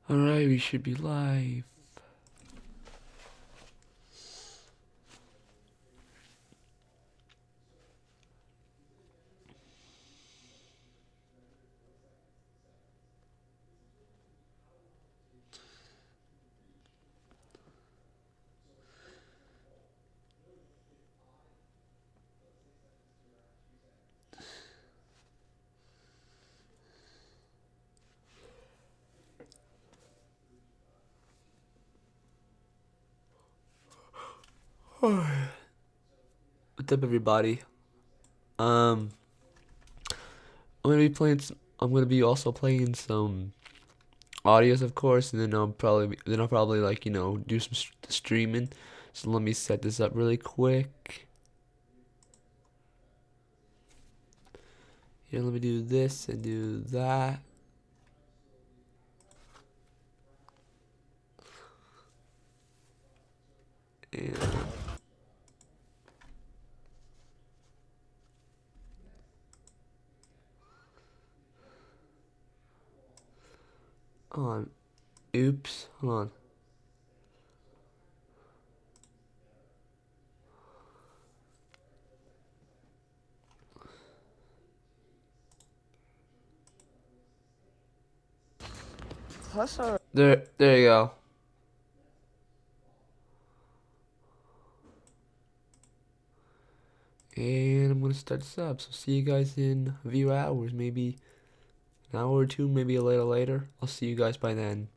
Alright, we should be live. What's up, everybody? I'm gonna be playing. I'm gonna be also playing some audios, of course, and I'll probably like do some streaming. So let me set this up really quick. Here, let me do this and do that. And hold on. Oops. Hold on. There you go. And I'm gonna start this up. So see you guys in a few hours, maybe an hour or two, maybe a little later. I'll see you guys by then.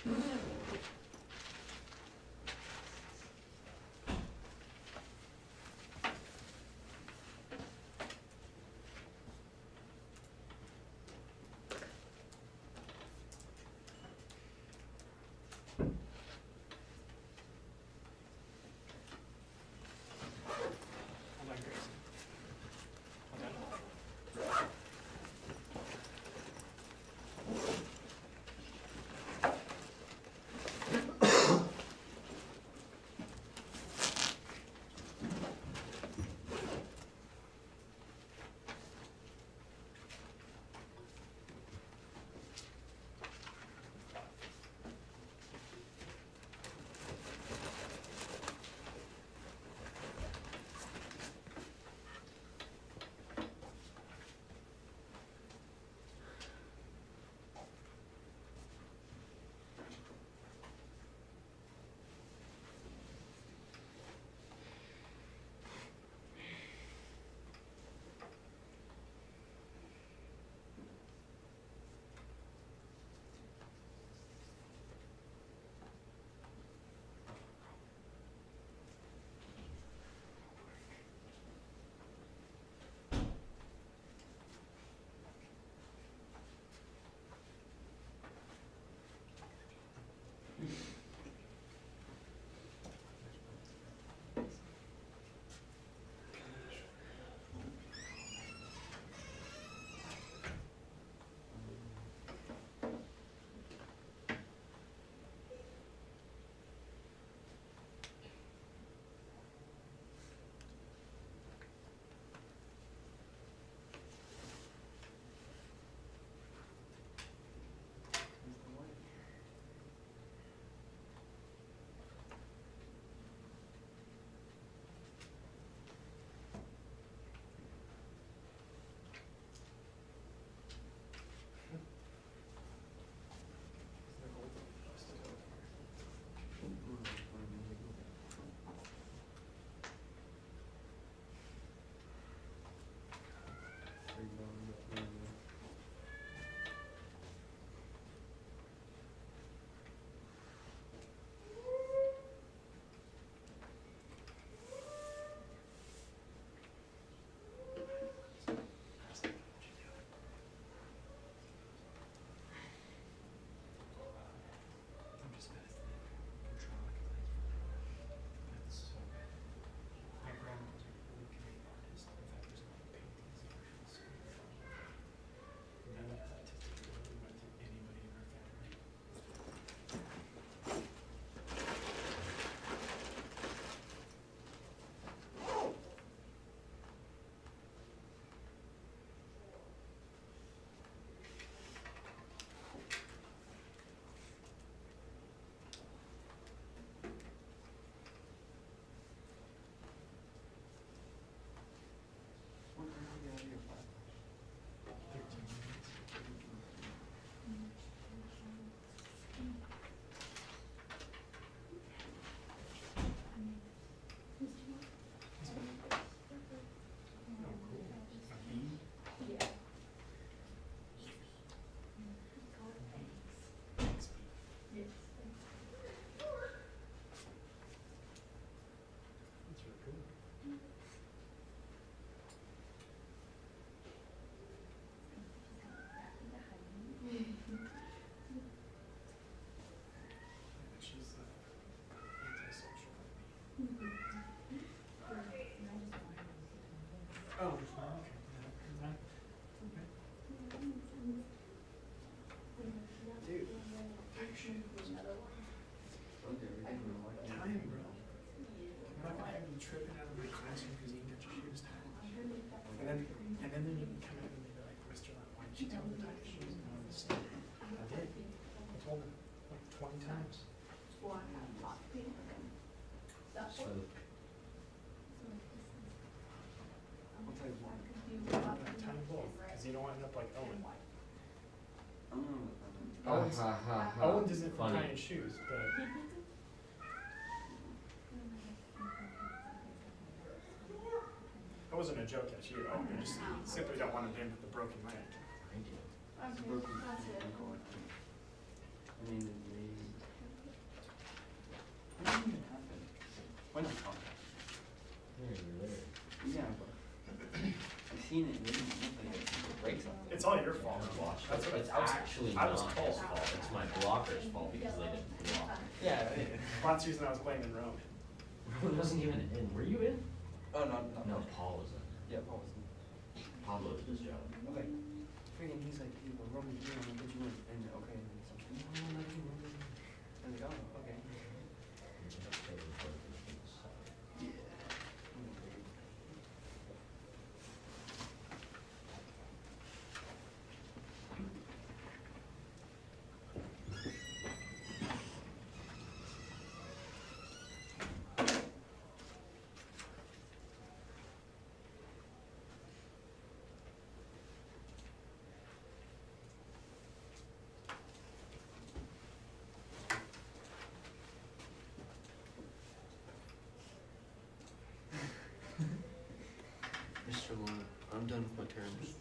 Hold on, Gracie. Hold on. I'm just bad at control. That's so bad. My grandma was a really great artist. In fact, there's a lot of paintings of her in school. None of that artistic ability went to anybody in her family. What time do you get out of your class? 13 minutes. Oh, cool. A bee? Thanks, bee. That's really cool. Yeah, she's antisocial like me. Oh, just one. Okay. Yeah, okay. Dude, Okay, we can go like that. time, bro. I'm not gonna have you tripping out of my classroom because you didn't get your shoes tied. And then you can come in and be like, Mr. Lyon, why didn't you tell me to tie your shoes? And I was just like, I did. I told him like 20 times. I'll tell you one. Tie them both, because you don't want to end up like Owen. Oh, Owen doesn't Funny. tie his shoes, but that wasn't a joke at you. Oh, you just simply don't want to end with a broken leg. it's broken. I mean, actually I not was his told. fault. It's my blocker's fault because they didn't block. Yeah, that's the reason I was playing in Rome. Rowan wasn't even in. Were you in? Oh, no, No, Paul was in. Yeah, Paul was in. Pablo did his job. Okay. Freaking, he's like, you know, Roman, you know, I'm gonna put you in. And okay, and then something. No, let me in. And like, oh, okay. Yeah. Mr. Luna, I'm done with my terms.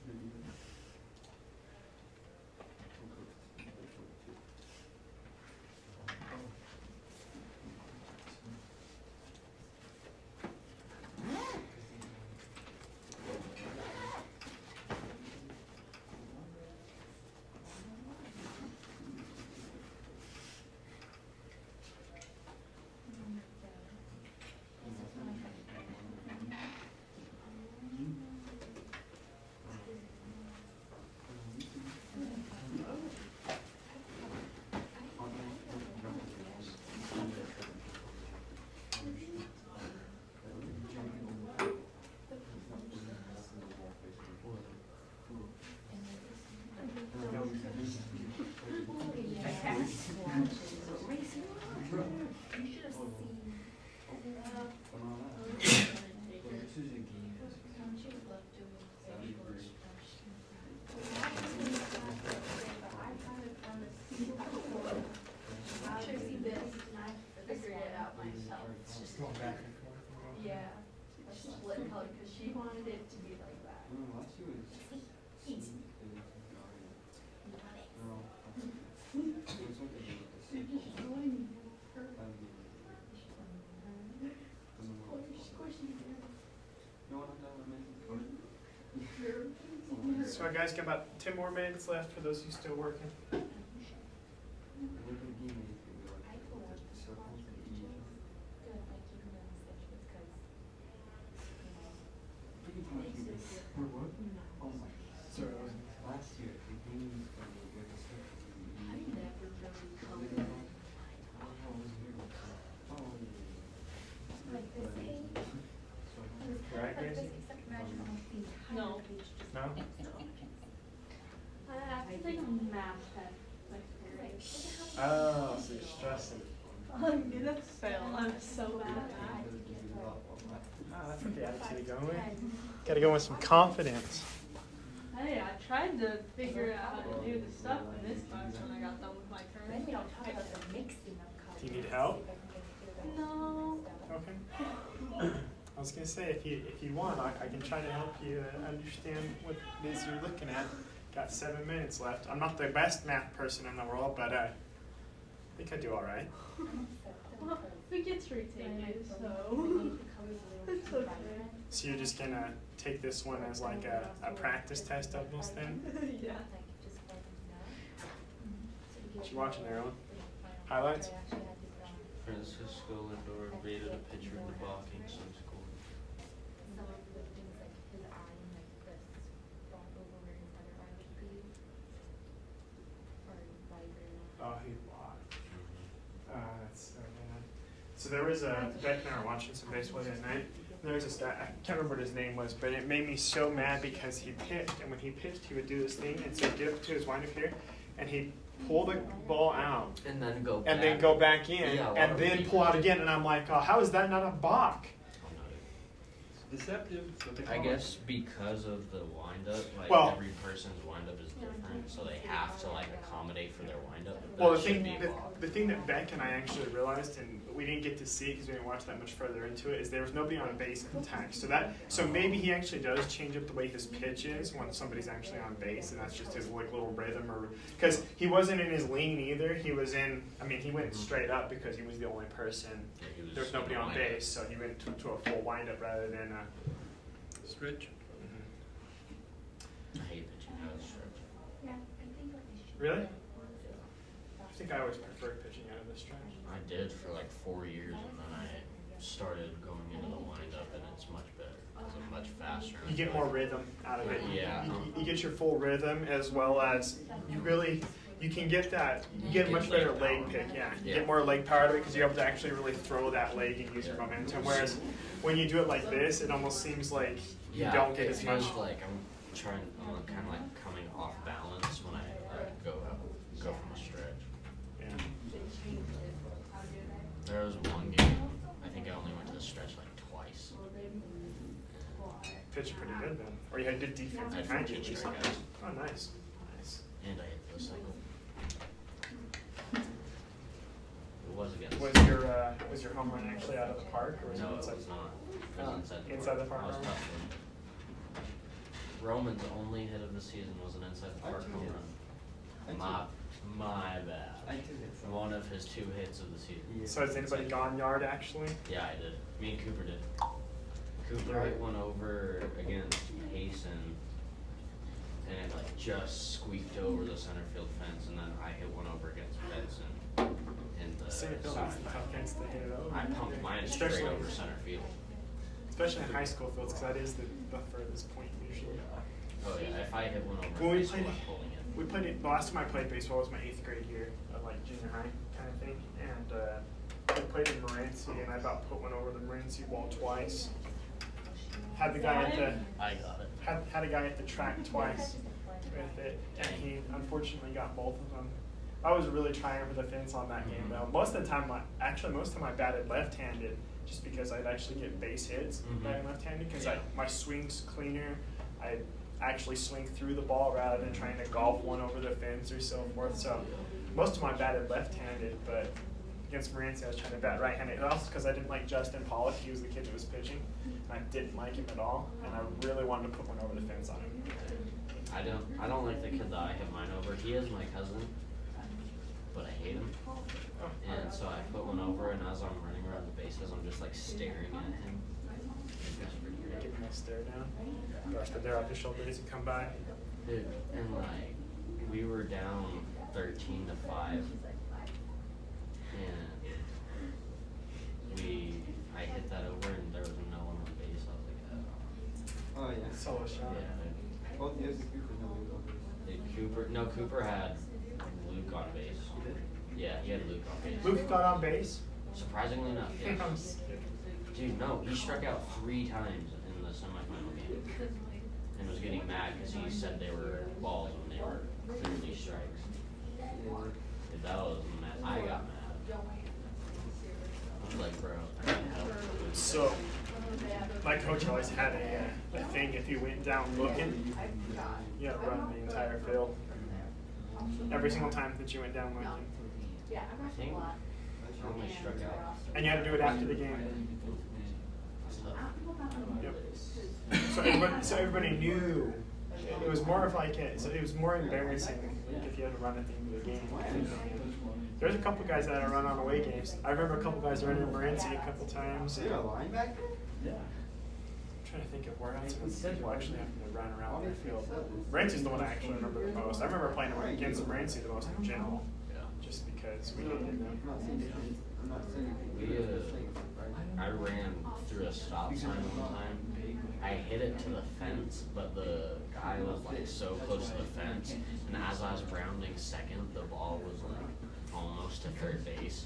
Going back and forth. Yeah, split color, because she wanted it to be like that. So guys, got about 10 more minutes left for those who still working. Sorry, I wasn't. Last year, the game with the circle. I never really colored like this. Right, Gracie? No. No? I have to take a math test next year. Oh, so you're stressing. I'm gonna fail. I'm so bad at it. Oh, that's what the attitude going with. Gotta go with some confidence. Hey, I tried to figure out how to do the stuff in this class when I got done with my turn. Do you need help? No. Okay. I was gonna say, if you want, I can try to help you understand what it is you're looking at. Got 7 minutes left. I'm not the best math person in the world, but I think I do all right. Well, it gets retaken, so it's okay. So you're just gonna take this one as like a practice test almost then? Yeah. What you watching there, Owen? Highlights? Francisco Lindor rated a pitcher in the blocking some score. Oh, he blocked. That's so bad. So there was Beck and I were watching some baseball the other night. There was this guy, I can't remember what his name was, but it made me so mad because he pitched, and when he pitched, he would do this thing, and so he'd get up to his windup here, and he'd pull the ball out, And then go back. and then go back in, Yeah, and then pull out again, and I'm like, oh, how is that not a balk? Deceptive. I guess because of the windup, like Well- every person's windup is different, so they have to like accommodate for their windup. But Well, that should be the thing that Beck and I actually realized, and we didn't get to see because we didn't watch that much further into it, is there was nobody on base attack. So maybe he actually does change up the way his pitch is when somebody's actually on base, and that's just his like little rhythm, or because he wasn't in his lean either. He was in. I mean, he went straight up because he was the only person. Yeah, he was There was nobody in the on windup. base, so he went to a full windup rather than. Stretch. I hate pitching out of stretch. Yeah, I think what we should Really? I think I always preferred pitching out of the stretch. I did for like 4 years, and then I started going into the windup, and it's much better. It's a much faster. You get more rhythm out of it. Yeah. You get your full rhythm, as well as you can get that, you get a much better leg pick, yeah. You get more leg power out of it because you're able to actually really throw that leg and use your momentum. Whereas when you do it like this, it almost seems like you don't get as much. It feels like I'm kind of like coming off balance when I go from a stretch. Yeah. There was one game, I think I only went to the stretch like twice. Pitched pretty good then. Or you had good defense I had behind you. 14 at least. strikeouts. Oh, nice. Nice. And I hit the cycle. It was against. Was your home run actually out of the park, or was No, it it inside? was not. It was inside the Inside park. the park, I was Roman? tough. Roman's only hit of the season was an inside the park home run. My bad. I took it from. One of his 2 hits of the season. So has anybody gone yard actually? Yeah, I did. Me and Cooper did. Cooper hit one over against Payson, and it like just squeaked over the center field fence, and then I hit one over against Benson in the Center field is the tough fence to hit it over. I pumped mine straight Especially- over center field. Especially in high school fields, because that is the furthest point usually. Oh yeah, if I hit one over Well, we high school, played- I'm pulling it. We played it, the last time I played baseball was my 8th grade year of like junior high kind of thing. And we played in Morenci, and I about put one over the Morenci wall twice. Had the guy at the I got it. had a guy at the track twice with it, and he unfortunately got both of them. I was really trying for the fence on that game though. Most of the time I batted left-handed, just because I'd actually get base hits batting left-handed, because my swing's cleaner. I actually swing through the ball rather than trying to golf one over the fence or so forth. So most of my batted left-handed, but against Morenci I was trying to bat right-handed. And also because I didn't like Justin Pollock, he was the kid that was pitching, and I didn't like him at all, and I really wanted to put one over the fence on him. I don't like the kid that I hit mine over. He is my cousin, but I hate him. And so I put one over, and as I'm running around the bases, I'm just like staring at him. It's pretty great. Give him a stare down. Gosh, the Daryl Bishop days had come by. Dude, and like we were down 13-5, and I hit that over, and there was no one on base. I was like, Oh, yeah. Solo shot. yeah. Both years, Cooper, no, we go. Cooper had Luke on base. Yeah, he had Luke on base. Luke got on base. Surprisingly enough, I'm yes. scared. Dude, no, he struck out 3 times in the semifinal game, and was getting mad because he said they were balls when they were clearly strikes. Dude, that was mad. I got mad. I was like, bro, I need help. So, my coach always had a thing, if you went down looking, you had to run the entire field. Every single time that you went down looking. I think I only struck out. And you had to do it after the game. That's tough. Yep. So everybody knew. It was more of like it was more embarrassing if you had to run at the end of the game. There's a couple guys that had to run on away games. I remember a couple guys running in Morenci a couple times. So you're a linebacker? I'm trying to think of where else people actually have to run around their field. Morenci's the one I actually remember the most. I remember playing against Morenci the most in general, Yeah. just because we hated them. I'm not saying I ran through a stop sign one time. I hit it to the fence, but the guy was like so close to the fence, and as I was rounding second, the ball was like almost to third base,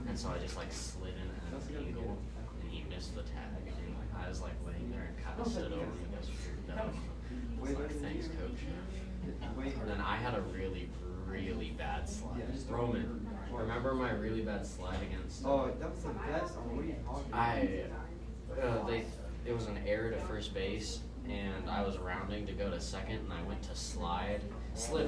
and so I just like slid in at an angle, and he missed the tag, and I was like laying there and kind of stood over him and goes, I was like, thanks, coach. And then I had a really, really bad slide. Roman, remember my really bad slide against? Oh, that was the best. What are you talking about? It was an error to first base, and I was rounding to go to second, and I went to slid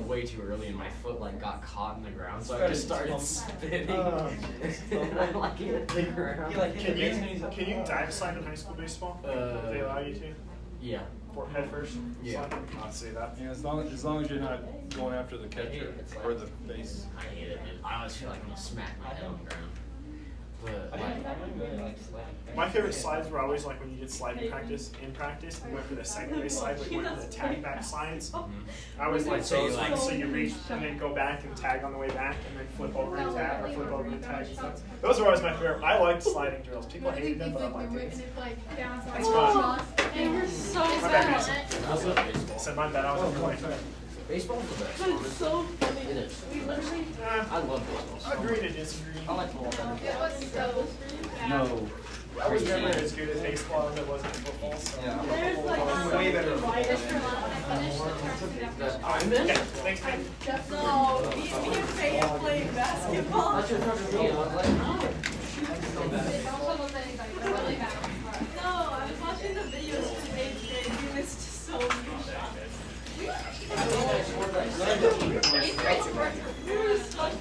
way too early, and my foot like got caught in the ground, so I just started spinning. And I like hit the ground. Can you dive slide in high school baseball? They allow you to? Yeah. For head first? Yeah. Slide? I'd say that. Yeah, as long as you're not going after the catcher or the base. I hate it, dude. I always feel like I'm gonna smack my head on the ground. But I like, don't really like sliding. My favorite slides were always like when you did sliding practice in practice. You went for the second base slide, like went for the tag back slides. I always like So you those like- ones, so you reach and then go back and tag on the way back, and then flip over and tag, or flip over and tag and stuff. Those were always my favorite. I liked sliding drills. People hated them, but I liked it. It's fun. They were so My bad. bad, Mason. how's that baseball? Said my bad. I was on point. Baseball's the best. But it's so funny. It is. We literally I love baseball. Agree to disagree. I like football better. it was so bad. No. I was never as good as baseball as it was in football. So. Yeah. There's like Way better. I'm in. Okay, thanks, man. No, me and Faye played basketball. That's your talking to me. I was like, no. No, I was watching the videos today and it's just so weird. We were stuck.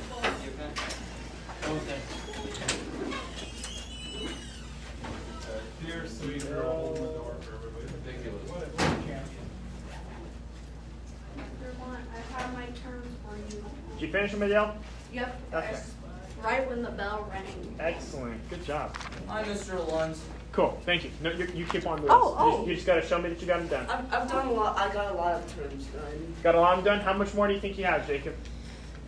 Dear sweet girl, holding the door for everybody. What a champion. I have my terms for you. Did you finish them, Miguel? Yep. Okay. Right when the bell rang. Excellent. Good job. Hi, Mr. Lunds. Cool. Thank you. No, you keep on doing Oh, this. You just gotta show me that you got them done. I've done a lot. I got a lot of terms done. Got a lot of them done? How much more do you think you have, Jacob?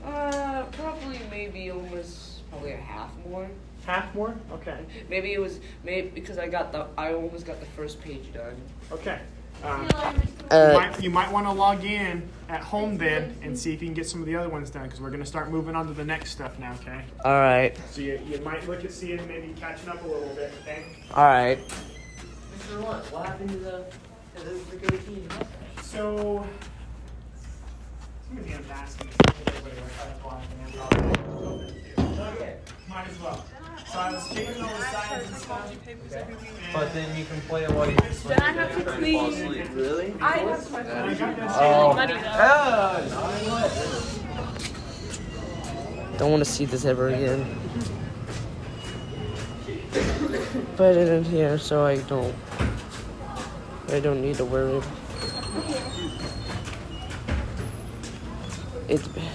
Probably maybe almost probably a half more. Half more? Okay. Maybe it was because I almost got the first page done. Okay. Uh, You might want to log in at home then and see if you can get some of the other ones done because we're going to start moving on to the next stuff now, okay? All right. So you might look at seeing maybe catching up a little bit, okay? All right. Mr. Lunds, what happened to the regular team? So, somebody's going to ask me. Okay. Might as well. So I was taking all the signs and stuff. But then you can play it while you Then I have to clean. Really? I have my I got this. Oh. money though. Don't want to see this ever again. Put it in here so I don't need to worry. It's bad.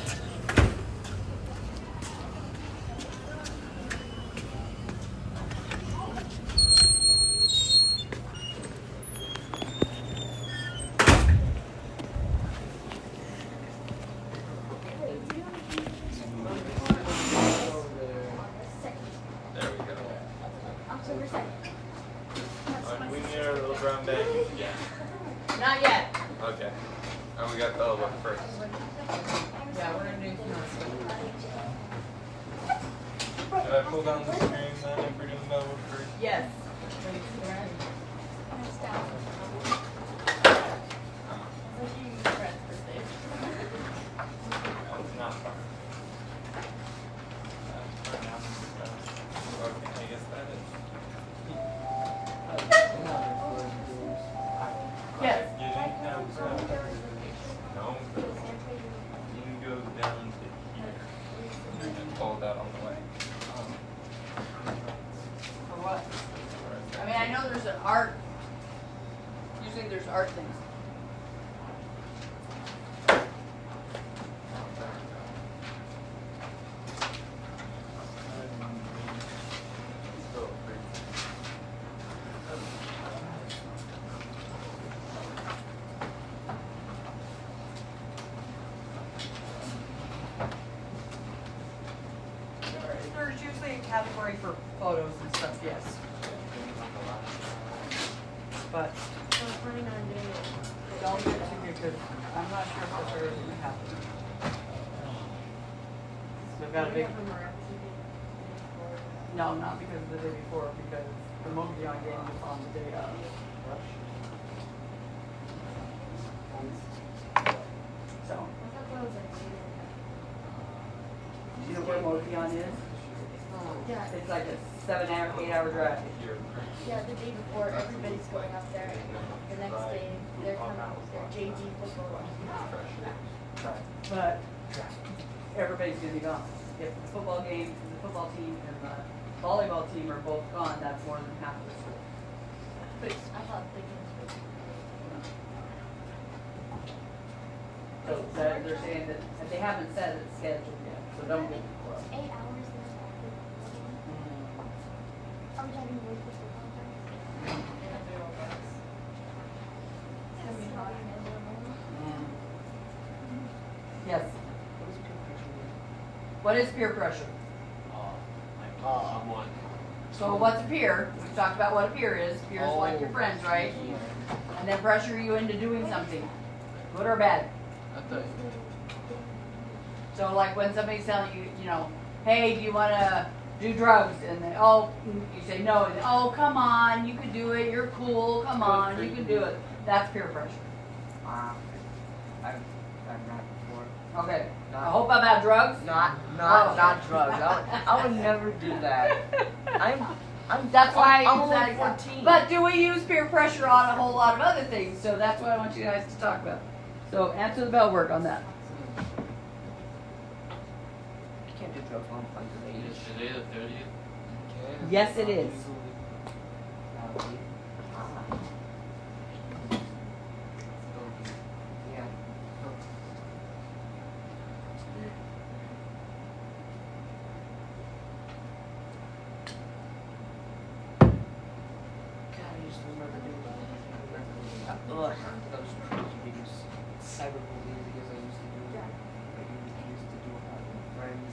There we go. October 2nd. We need our little brown bag. Not yet. Okay. And we got the other one first. Yeah, we're gonna do Should I pull down the screen then if we're doing the other one first? Yes. Not far. Okay, I guess that is. Yes. You need down No. You can go down to here. And follow that on the way. For what? I mean, I know there's an art. Usually there's art things. There's usually a category for photos and stuff, yes. But don't get too big because I'm not sure if that's ever going to happen. We've got a big. No, not because of the day before, because the Mogollon game was on the day of. So. Do you know where Mogollon is? Yeah. It's like a 8-hour drive. Yeah, the day before, everybody's going up there, and the next day, they're coming out with their JV football. But everybody's gonna be gone. If the football game, the football team and the volleyball team are both gone, that's more than half the school. But I thought the games were. So they're saying that they haven't said it's scheduled yet, so don't get close. 8 hours Are we having a local football conference? It's gonna be hot. Yes. What is peer pressure? Someone. So what's a peer? We've talked about what a peer is. Peers are like your friends, right? And then pressure you into doing something, good or bad. So like when somebody's telling you, you know, hey, do you want to do drugs? And then, oh, you say no. And then, oh, come on, you can do it. You're cool. Come on, you can do it. That's peer pressure. I've done that before. Okay. I hope about drugs. Not drugs. I would never do that. That's why I I'm use that only example. 14. But do we use peer pressure on a whole lot of other things? So that's what I want you guys to talk about. So answer the bell work on that. You can't do drugs while I'm underage. Is today the 30th? Yes, it is. Yeah. God, I just remember doing that. Ugh, that was crazy because cyberbullying because I used to do it. I used to do it with friends.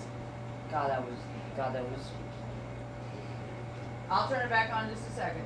God, that was. I'll turn it back on just a second.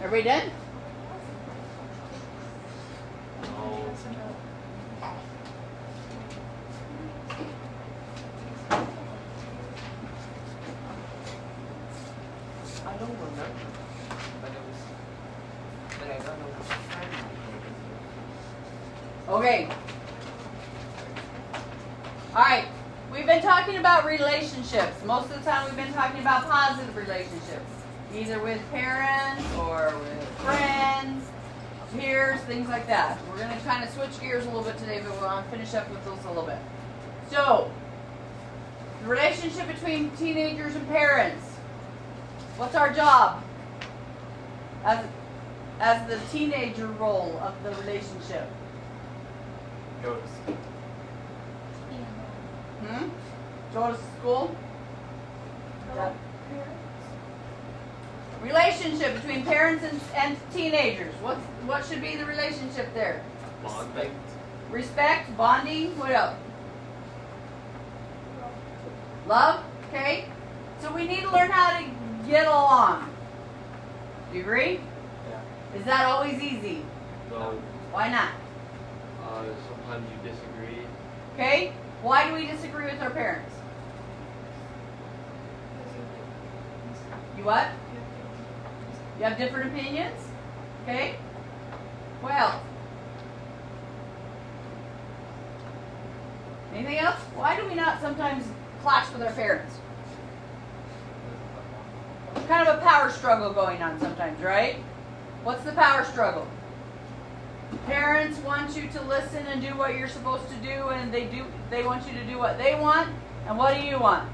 Everybody done? I don't remember, but I don't know which friend Okay. Alright. We've been talking about relationships. Most of the time we've been talking about positive relationships. Either with parents or with friends, peers, things like that. We're going to kind of switch gears a little bit today, but we're going to finish up with those a little bit. So, the relationship between teenagers and parents. What's our job as the teenager role of the relationship? Go to school. Go to school? Relationship between parents and teenagers. What should be the relationship there? Respect. Respect, bonding, what else? Love, okay? So we need to learn how to get along. Do you agree? Is that always easy? No. Why not? Sometimes you disagree. Okay? Why do we disagree with our parents? You what? You have different opinions? Okay? Well. Anything else? Why do we not sometimes clash with our parents? Kind of a power struggle going on sometimes, right? What's the power struggle? Parents want you to listen and do what you're supposed to do, and they want you to do what they want. And what do you want?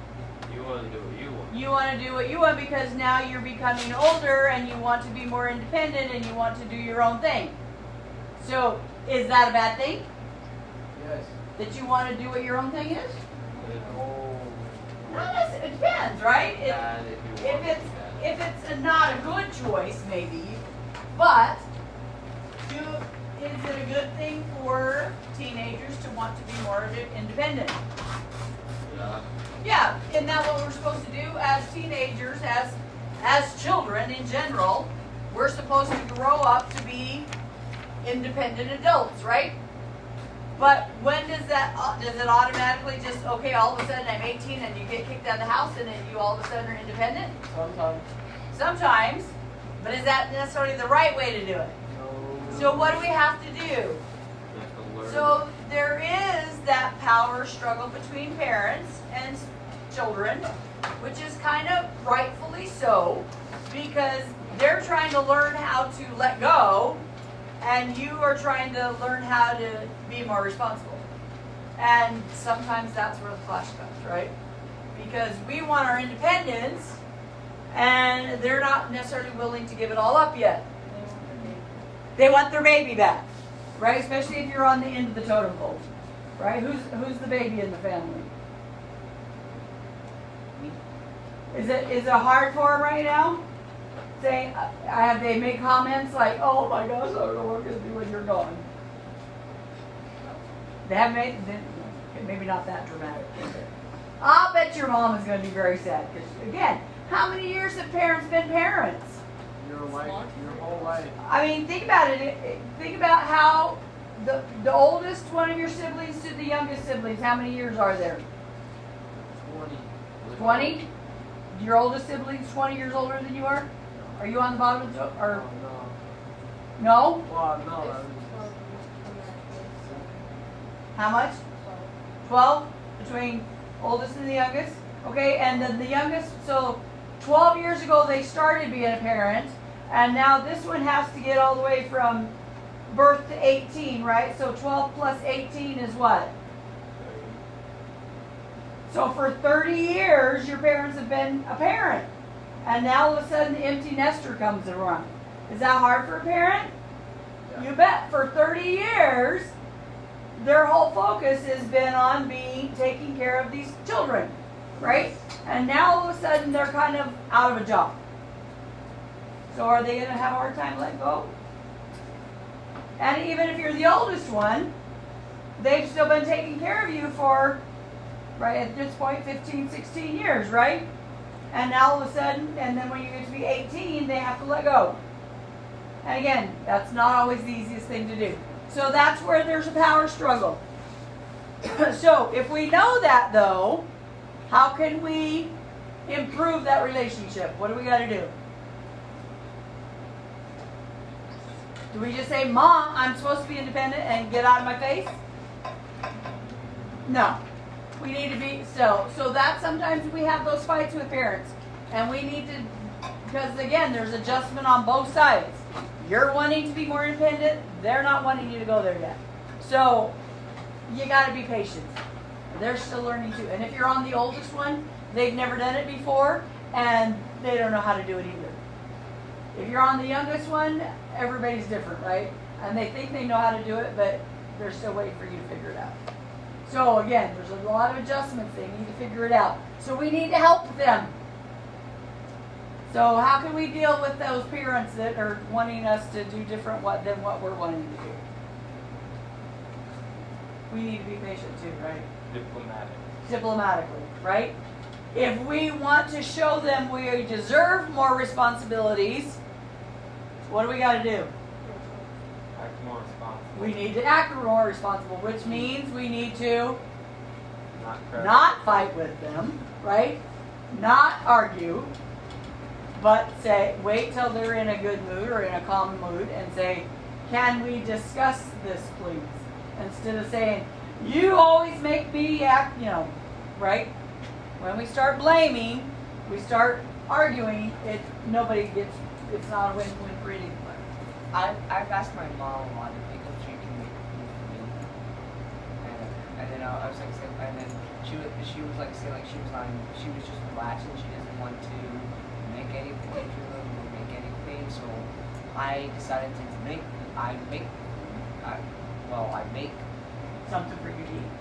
You want to do what you want. You want to do what you want because now you're becoming older and you want to be more independent and you want to do your own thing. So, is that a bad thing? Yes. That you want to do what your own thing is? Oh. It depends, right? Bad if you want to do that. If it's not a good choice, maybe, but is it a good thing for teenagers to want to be more independent? Yeah. Yeah, isn't that what we're supposed to do as teenagers, as children in general? We're supposed to grow up to be independent adults, right? But when does it automatically just, okay, all of a sudden I'm 18 and you get kicked out of the house and then you all of a sudden are independent? Sometimes. Sometimes, but is that necessarily the right way to do it? No. So what do we have to do? You have to learn. So there is that power struggle between parents and children, which is kind of rightfully so, because they're trying to learn how to let go, and you are trying to learn how to be more responsible. And sometimes that's where the clash comes, right? Because we want our independence, and they're not necessarily willing to give it all up yet. They want their baby back, right? Especially if you're on the end of the totem pole, right? Who's the baby in the family? Is it hard for them right now? Saying, they make comments like, "Oh my gosh, I don't know what we're gonna do when you're gone." They have made, maybe not that dramatic. I'll bet your mom is going to be very sad because, again, how many years have parents been parents? Your whole life. I mean, think about it. Think about how the oldest one of your siblings to the youngest siblings. How many years are there? 20. 20. Your oldest sibling's 20 years older than you are. Are you on the bottom of the or No. no? Well, no. How much? 12 between oldest and the youngest. Okay, and then the youngest. So 12 years ago they started being a parent, and now this one has to get all the way from birth to 18, right? So 12 plus 18 is what? So for 30 years, your parents have been a parent. And now all of a sudden the empty nester comes around. Is that hard for a parent? Yeah. You bet. For 30 years, their whole focus has been on taking care of these children, right? And now all of a sudden they're kind of out of a job. So are they going to have a hard time letting go? And even if you're the oldest one, they've still been taking care of you for, right, at this point, 15, 16 years, right? And now all of a sudden, and then when you get to be 18, they have to let go. And again, that's not always the easiest thing to do. So that's where there's a power struggle. So if we know that, though, how can we improve that relationship? What do we got to do? Do we just say, "Mom, I'm supposed to be independent," and get out of my face? No. We need to be so that sometimes we have those fights with parents, and we need to, because again, there's adjustment on both sides. You're wanting to be more independent, they're not wanting you to go there yet. So you got to be patient. They're still learning too. And if you're on the oldest one, they've never done it before, and they don't know how to do it either. If you're on the youngest one, everybody's different, right? And they think they know how to do it, but they're still waiting for you to figure it out. So again, there's a lot of adjustments. They need to figure it out. So we need to help them. So how can we deal with those parents that are wanting us to do different than what we're wanting to do? We need to be patient too, right? Diplomatically, right? If we want to show them we deserve more responsibilities, what do we got to do? Act more responsible. We need to act more responsible, which means we need to Not crash. not fight with them, right? Not argue, but say, wait till they're in a good mood or in a calm mood and say, can we discuss this, please? Instead of saying, you always make me act, right? When we start blaming, we start arguing, it's not a win-win for anybody. I've asked my mom a lot if she can make food for me, and then I was like, and then she was like saying like she was just relaxing. She doesn't want to make anything for them or make anything. So I decided to make Something for you to eat.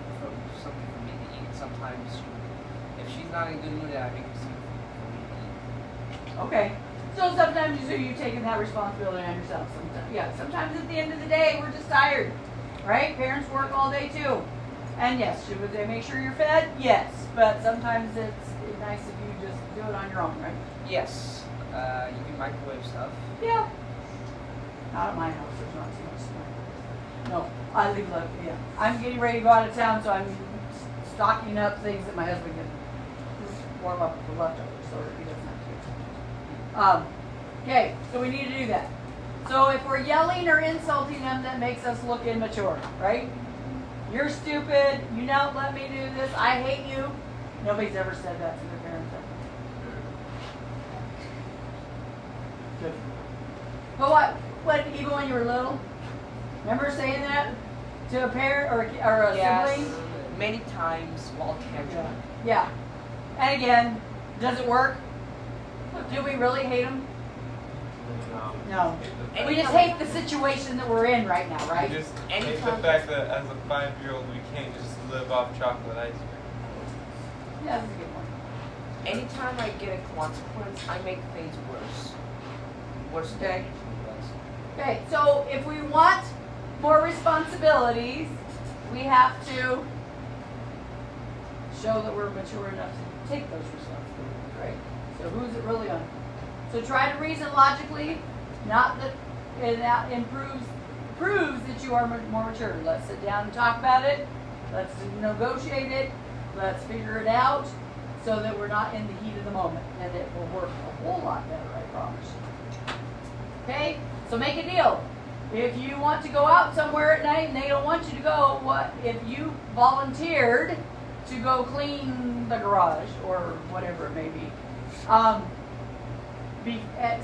something for me to eat. Sometimes if she's not in a good mood, then I make something for me to eat. Okay. So sometimes you're taking that responsibility on yourself. Sometimes at the end of the day, we're just tired, right? Parents work all day too. And yes, should they make sure you're fed? Yes. But sometimes it's nice if you just do it on your own, right? Yes, you can microwave stuff. Yeah. Not at my house. There's not too much stuff. No, I leave like, I'm getting ready to go out of town, so I'm stocking up things that my husband can warm up for leftovers so that he doesn't have to. Okay, so we need to do that. So if we're yelling or insulting them, that makes us look immature, right? You're stupid. You don't let me do this. I hate you. Nobody's ever said that to their parents. Good. But even when you were little, remember saying that to a parent or a sibling? Many times while tantrum. Yeah. And again, does it work? Do we really hate them? No. We just hate the situation that we're in right now, right? We just hate the fact that as a 5-year-old we can't just live off chocolate ice cream. Yeah, that's a good one. Anytime I get a consequence, I make things worse. Worse than Okay. it usually was. Okay, so if we want more responsibilities, we have to show that we're mature enough to take those responsibilities, right? So who's it really on? So try to reason logically, not that it proves that you are more mature. Let's sit down and talk about it. Let's negotiate it. Let's figure it out so that we're not in the heat of the moment, and it will work a whole lot better, I promise you. Okay, so make a deal. If you want to go out somewhere at night and they don't want you to go, what if you volunteered to go clean the garage or whatever it may be?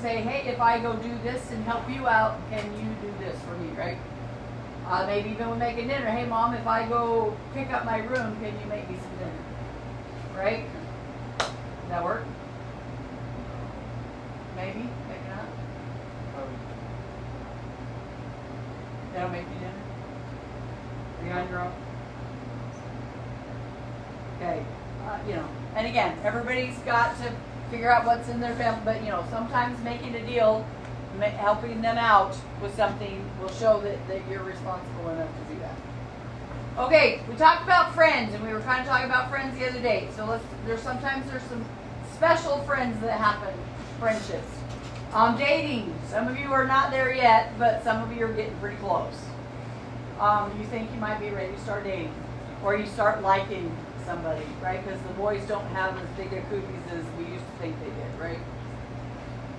Say, hey, if I go do this and help you out, can you do this for me, right? Maybe even when making dinner, hey mom, if I go pick up my room, can you make me some dinner? Right? Does that work? Maybe? Maybe not? That'll make you dinner? Are you on your own? Okay. And again, everybody's got to figure out what's in their family, but sometimes making a deal, helping them out with something will show that you're responsible enough to do that. Okay, we talked about friends, and we were kind of talking about friends the other day. So there's some special friends that happen, friendships. Dating. Some of you are not there yet, but some of you are getting pretty close. You think you might be ready to start dating, or you start liking somebody, right? Because the boys don't have as big a cookies as we used to think they did, right?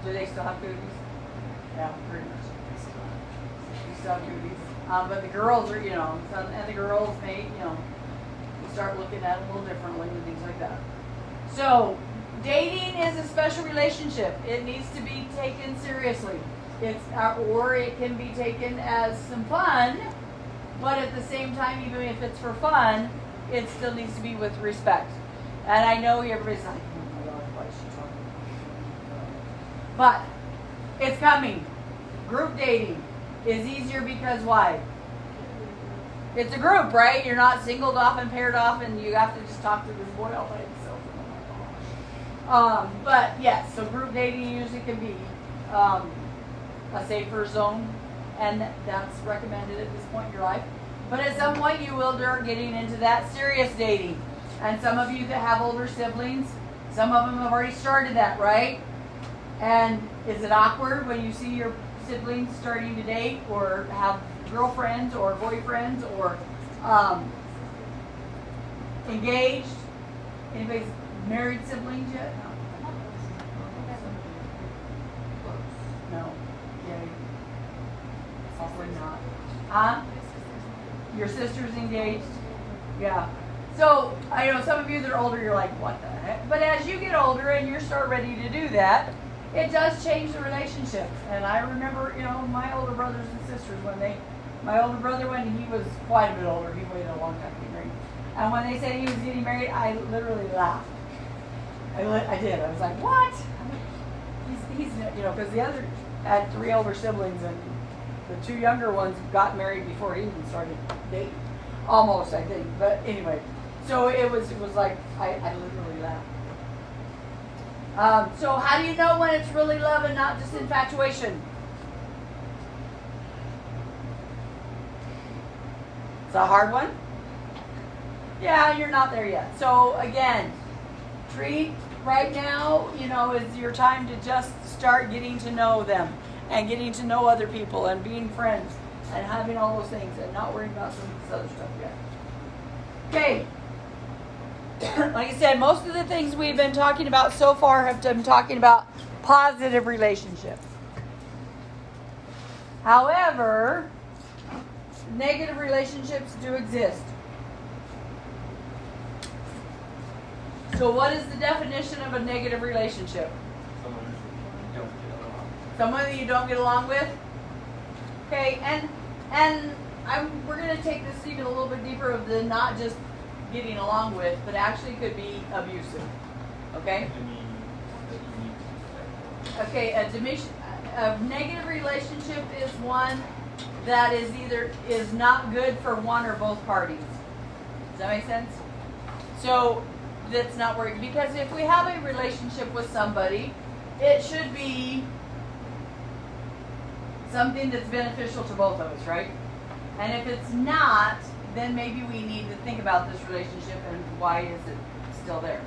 Do they still have cookies? Yeah, pretty much. You still have cookies. But the girls are, and the girls may, you start looking at them a little differently and things like that. So, dating is a special relationship. It needs to be taken seriously. Or it can be taken as some fun, but at the same time, even if it's for fun, it still needs to be with respect. And I know everybody's like, oh my God, why is she talking about it? But it's coming. Group dating is easier because why? It's a group, right? You're not singled off and paired off, and you have to just talk to this boy all by himself. But yes, so group dating usually can be a safer zone, and that's recommended at this point in your life. But at some point you will start getting into that serious dating. And some of you that have older siblings, some of them have already started that, right? And is it awkward when you see your siblings starting to date or have girlfriends or boyfriends or engaged? Anybody's married siblings yet? No. Yeah. Probably not. Huh? Your sister's engaged? Yeah. So, I know some of you that are older, you're like, what the heck? But as you get older and you start ready to do that, it does change the relationship. And I remember, my older brothers and sisters, my older brother, when he was quite a bit older, he waited a long time to get married. And when they said he was getting married, I literally laughed. I did. I was like, what? He's because the other had 3 older siblings, and the 2 younger ones got married before he even started dating. Almost, I think. But anyway, so it was like, I literally laughed. So how do you know when it's really love and not just infatuation? It's a hard one. Yeah, you're not there yet. So again, treat right now, is your time to just start getting to know them and getting to know other people and being friends and having all those things and not worrying about some of this other stuff yet. Okay. Like I said, most of the things we've been talking about so far have been talking about positive relationships. However, negative relationships do exist. So what is the definition of a negative relationship? Someone that you don't get along with? Okay, and we're going to take this even a little bit deeper of the not just getting along with, but actually could be abusive. Okay? Okay, a negative relationship is one that is not good for one or both parties. Does that make sense? So that's not working, because if we have a relationship with somebody, it should be something that's beneficial to both of us, right? And if it's not, then maybe we need to think about this relationship and why is it still there,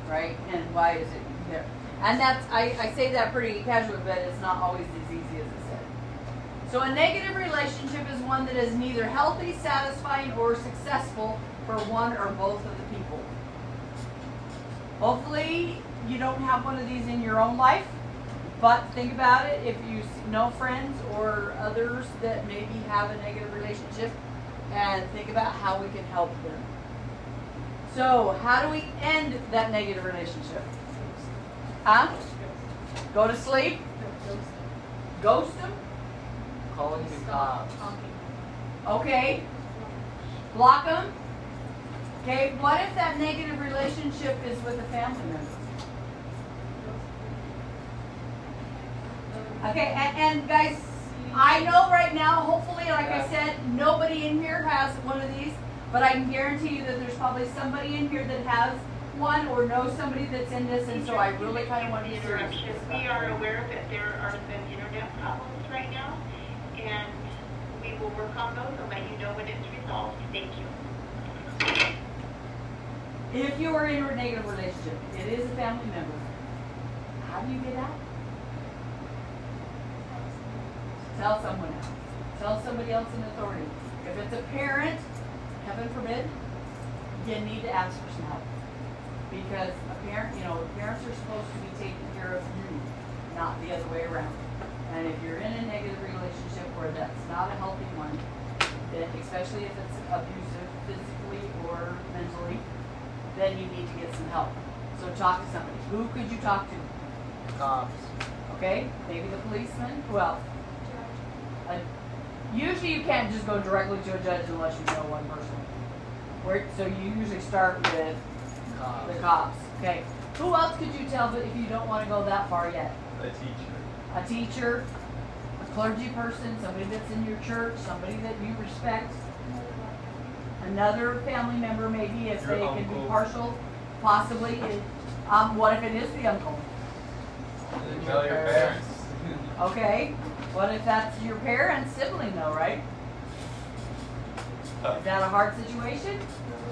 right? And why is it there? And that's, I say that pretty casually, but it's not always as easy as it said. So a negative relationship is one that is neither healthy, satisfying, or successful for one or both of the people. Hopefully you don't have one of these in your own life, but think about it. If you know friends or others that maybe have a negative relationship, and think about how we can help them. So how do we end that negative relationship? Huh? Go to sleep? Ghost them? Calling the cops. Okay. Block them? Okay, what if that negative relationship is with a family member? Okay, and guys, I know right now, hopefully, like I said, nobody in here has one of these, but I can guarantee you that there's probably somebody in here that has one or knows somebody that's in this, and so I really kind of want to be serious. We are aware that there are some internet problems right now, and we will work on those and let you know when it's resolved. Thank you. If you are in a negative relationship, it is a family member, how do you get out? Tell someone else. Tell somebody else in authority. If it's a parent, heaven forbid, you need to ask for some help. Because parents are supposed to be taking care of you, not the other way around. And if you're in a negative relationship where that's not a healthy one, then especially if it's abusive physically or mentally, then you need to get some help. So talk to somebody. Who could you talk to? Cops. Okay, maybe the policeman. Who else? Usually you can't just go directly to a judge unless you know one person. So you usually start with the cops. Okay. Who else could you tell if you don't want to go that far yet? A teacher. A teacher, a clergy person, somebody that's in your church, somebody that you respect. Another family member, maybe, if Your they can uncle. be partial, possibly. What if it is the uncle? Tell your parents. Okay. What if that's your parent's sibling, though, right? Is that a hard situation?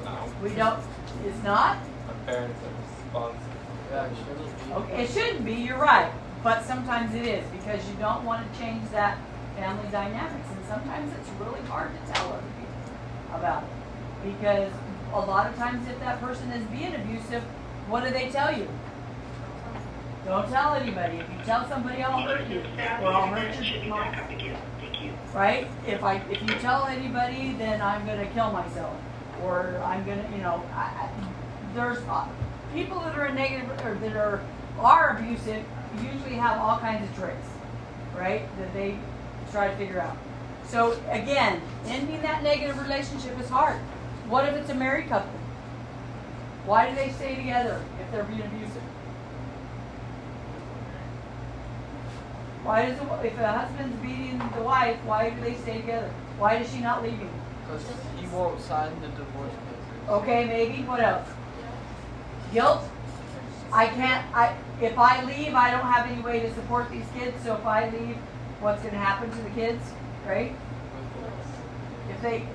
No. We don't. It's not. My parents are responsible. Yeah, it shouldn't be. Okay, it shouldn't be. You're right. but sometimes it is, because you don't want to change that family dynamics, and sometimes it's really hard to tell other people about it. Because a lot of times if that person is being abusive, what do they tell you? Don't tell anybody. If you tell somebody, I'll hurt you, or I'll hurt Should your be mom. back up again. Thank you. Right? If you tell anybody, then I'm gonna kill myself, or I'm gonna, there's people that are negative or that are abusive usually have all kinds of tricks, right? That they try to figure out. So again, ending that negative relationship is hard. What if it's a married couple? Why do they stay together if they're being abusive? If a husband's beating the wife, why do they stay together? Why does she not leave him? Because he won't sign the divorce papers. Okay, maybe. What else? Guilt? If I leave, I don't have any way to support these kids, so if I leave, what's going to happen to the kids, right? If they,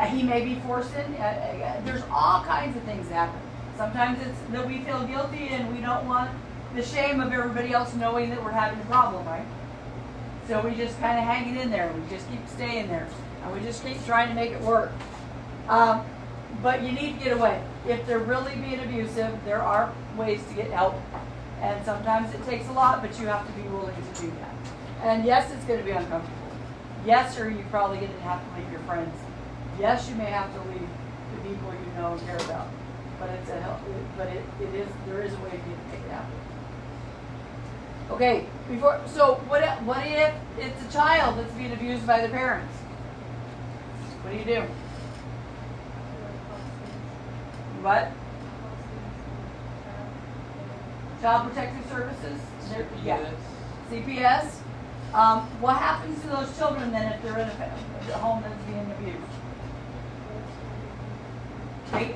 he may be forced in. There's all kinds of things that happen. Sometimes it's that we feel guilty and we don't want the shame of everybody else knowing that we're having a problem, right? So we just kind of hang it in there. We just keep staying there. And we just keep trying to make it work. But you need to get away. If they're really being abusive, there are ways to get help. And sometimes it takes a lot, but you have to be willing to do that. And yes, it's going to be uncomfortable. Yes, or you're probably going to have to leave your friends. Yes, you may have to leave the people you know and care about. But it's a help. But there is a way to make it happen. Okay. What if it's a child that's being abused by the parents? What do? What? Child Protective Services? Yeah. CPS? What happens to those children then if they're in a home that's being abused?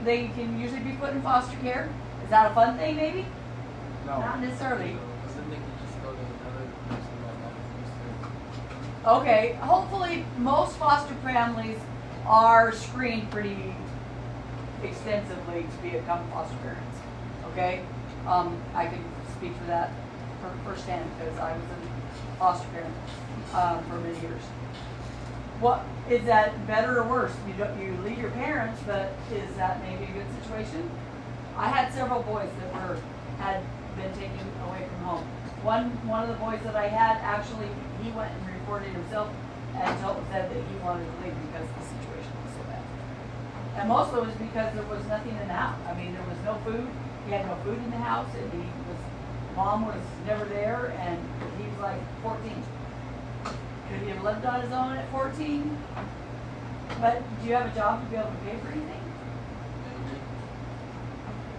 They can usually be put in foster care. Is that a fun thing, maybe? No. Not necessarily. Then they can just go to another person that Okay, hopefully most foster families are screened pretty extensively to become foster parents. Okay? I can speak for that firsthand because I was a foster parent for many years. What is that better or worse? You leave your parents, but is that maybe a good situation? I had several boys that had been taken away from home. One of the boys that I had, actually, he went and reported himself and said that he wanted to leave because the situation was so bad. And most of it was because there was nothing in the house. I mean, there was no food. He had no food in the house, and mom was never there, and he was like 14. Could he have lived on his own at 14? But do you have a job to be able to pay for anything?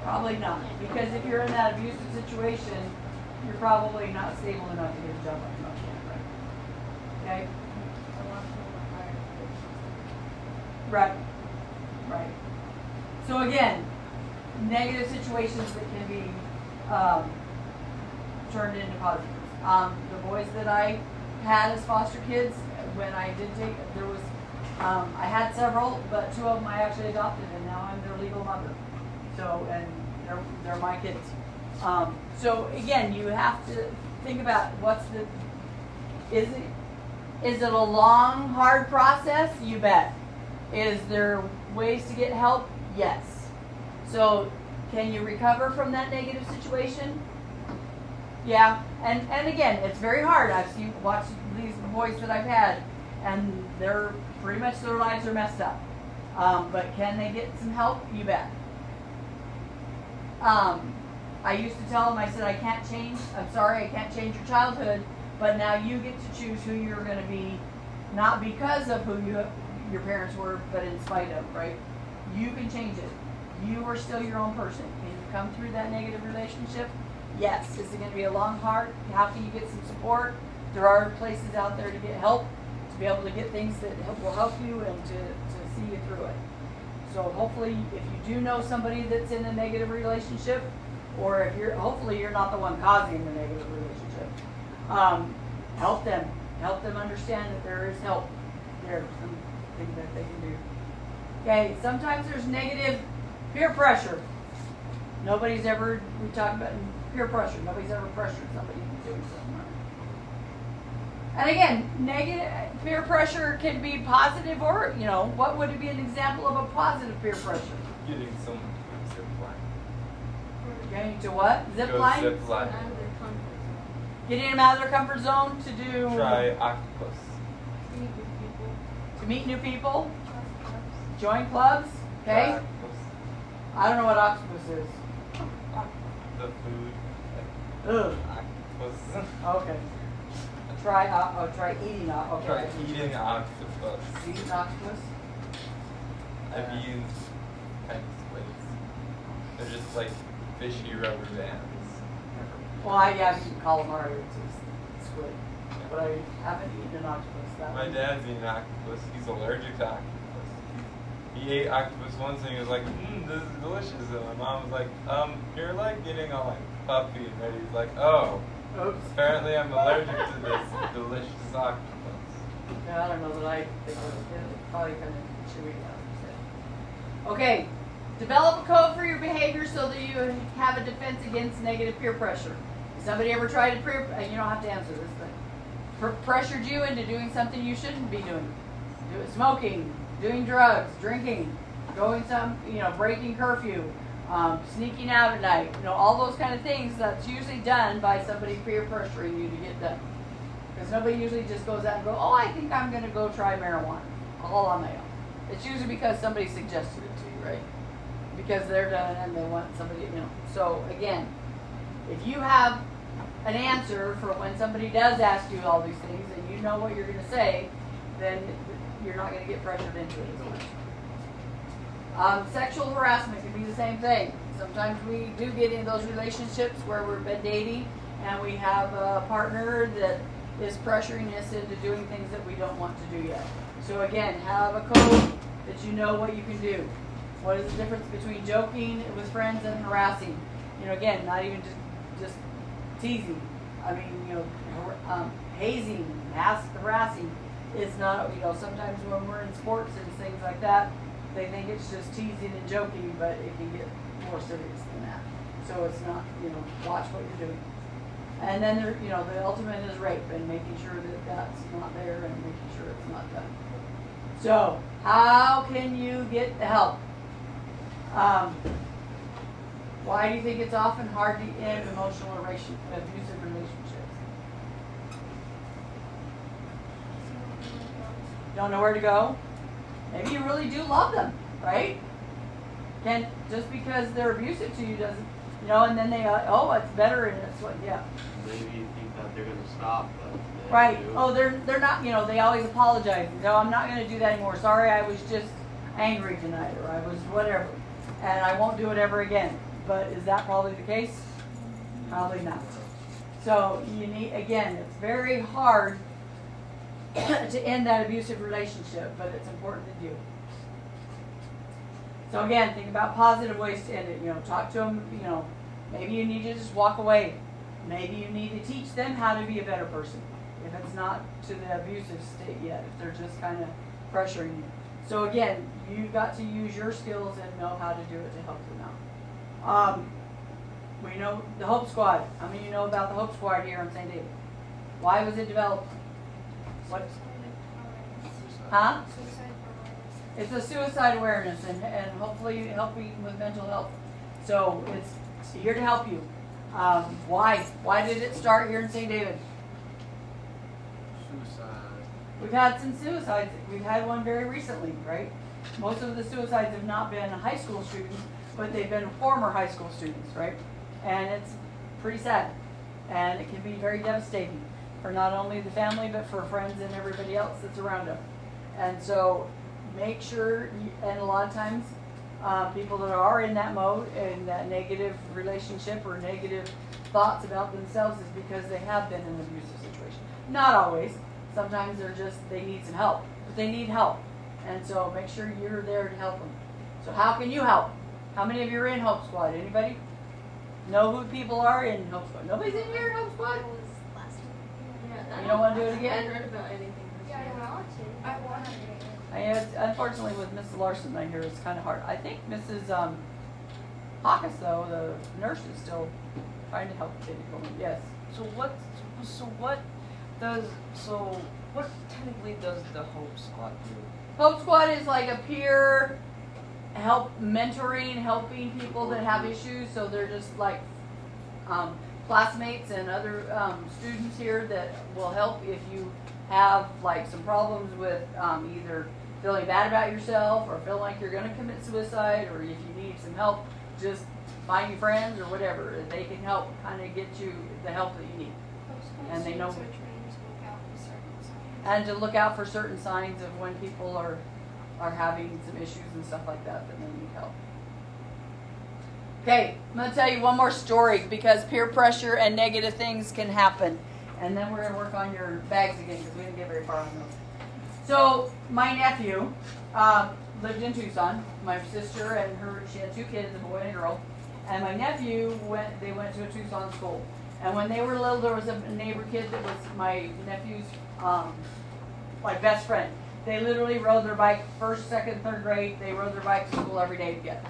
Probably not. Because if you're in that abusive situation, you're probably not stable enough to get a job on your own, right? Okay? Right. Right. So again, negative situations that can be turned into positives. The boys that I had as foster kids, when I did take, I had several, but 2 of them I actually adopted, and now I'm their legal mother. So, and they're my kids. So again, you have to think about is it a long, hard process? You bet. Is there ways to get help? Yes. So can you recover from that negative situation? Yeah. And again, it's very hard. I've watched these boys that I've had, and they're pretty much their lives are messed up. But can they get some help? You bet. I used to tell them, I said, I can't change your childhood, but now you get to choose who you're going to be, not because of who your parents were, but in spite of, right? You can change it. You are still your own person. Can you come through that negative relationship? Yes. Is it going to be a long, hard? How can you get some support? There are places out there to get help, to be able to get things that will help you and to see you through it. So hopefully, if you do know somebody that's in a negative relationship, or if hopefully you're not the one causing the negative relationship, help them understand that there is help. There's something that they can do. Okay, sometimes there's negative peer pressure. Nobody's ever, we talk about peer pressure, nobody's ever pressured somebody into doing something. And again, negative peer pressure can be positive or, you know, what would be an example of a positive peer pressure? Getting someone to zip line. Getting to what? Zip Go line? zip line. Getting them out of their comfort zone to do, Try octopus. to meet new people, join clubs, okay? Try octopus. I don't know what octopus is. The food. Ugh, Octopus. okay. Try eating, okay. Try eating octopus. Eating octopus? I've eaten kind of squids. They're just like fishy rubber bands. Well, I have eaten calamari, which is squid, but I haven't eaten an octopus. That My would- dad's eating octopus. He's allergic to octopus. He ate octopus once and he was like, this is delicious. And my mom was like, you're like getting all like puffy and ready. He's like, oh, Oops. apparently I'm allergic to this delicious octopus. Yeah, I don't know that I think it's probably kind of chewy. I would say. Okay, develop a code for your behavior so that you have a defense against negative peer pressure. Somebody ever tried to you don't have to answer this, but pressured you into doing something you shouldn't be doing? Smoking, doing drugs, drinking, breaking curfew, sneaking out at night, all those kind of things. That's usually done by somebody peer pressuring you to get done. Because nobody usually just goes out and goes, oh, I think I'm going to go try marijuana all on my own. It's usually because somebody suggested it to you, right? Because they're done and they want somebody, So again, if you have an answer for when somebody does ask you all these things and you know what you're going to say, then you're not going to get pressured into it as much. Sexual harassment can be the same thing. Sometimes we do get in those relationships where we've been dating and we have a partner that is pressuring us into doing things that we don't want to do yet. So again, have a code that you know what you can do. What is the difference between joking with friends and harassing? Again, not even just teasing. I mean, hazing, harassing is not, sometimes when we're in sports and things like that, they think it's just teasing and joking, but it can get more serious than that. So it's not, watch what you're doing. And then there, the ultimate is rape and making sure that that's not there and making sure it's not done. So how can you get the help? Why do you think it's often hard to end abusive relationships? Don't know where to go? Maybe you really do love them, right? And just because they're abusive to you doesn't, and then they, it's better and it's what, yeah. Maybe you think that they're gonna stop, but they Right. do. Oh, they're not, they always apologize. No, I'm not going to do that anymore. Sorry, I was just angry tonight, or I was whatever. And I won't do it ever again. But is that probably the case? Probably not. So you need, again, it's very hard to end that abusive relationship, but it's important to do. So again, think about positive ways to end it. Talk to them, maybe you need to just walk away. Maybe you need to teach them how to be a better person. If it's not to the abusive state yet, if they're just kind of pressuring you. So again, you got to use your skills and know how to do it to help them out. We know the Hope Squad. How many of you know about the Hope Squad here in St. David? Why was it developed? What? Huh? It's a suicide awareness and hopefully helping with mental health. So it's here to help you. Why? Why did it start here in St. David? Suicide. We've had some suicides. We've had one very recently, right? Most of the suicides have not been high school students, but they've been former high school students, right? And it's pretty sad. And it can be very devastating for not only the family, but for friends and everybody else that's around them. And so make sure, and a lot of times, people that are in that mode, in that negative relationship or negative thoughts about themselves is because they have been in an abusive situation. Not always. Sometimes they need some help, but they need help. And so make sure you're there to help them. So how can you help? How many of you are in Hope Squad? Anybody? Know who people are in Hope Squad? Nobody's in here in Hope Squad? You don't want to do it again? I heard about anything this year. I want to. Unfortunately, with Mrs. Larson, I hear it's kind of hard. I think Mrs. Hawkins, though, the nurse is still trying to help the baby woman. Yes. So what technically does the Hope Squad do? Hope Squad is like a peer help mentoring, helping people that have issues. So they're just like classmates and other students here that will help if you have like some problems with either feeling bad about yourself or feel like you're going to commit suicide, or if you need some help, just find your friends or whatever. They can help kind of get you the help that you need. And they know. And to look out for certain signs of when people are having some issues and stuff like that they need help. Okay, I'm going to tell you one more story because peer pressure and negative things can happen. And then we're going to work on your bags again because we didn't get very far on those. So my nephew lived in Tucson. My sister and she had 2 kids, a boy and a girl. And my nephew went to a Tucson school. And when they were little, there was a neighbor kid that was my nephew's like best friend. They literally rode their bike 1st, 2nd, 3rd grade. They rode their bike to school every day together.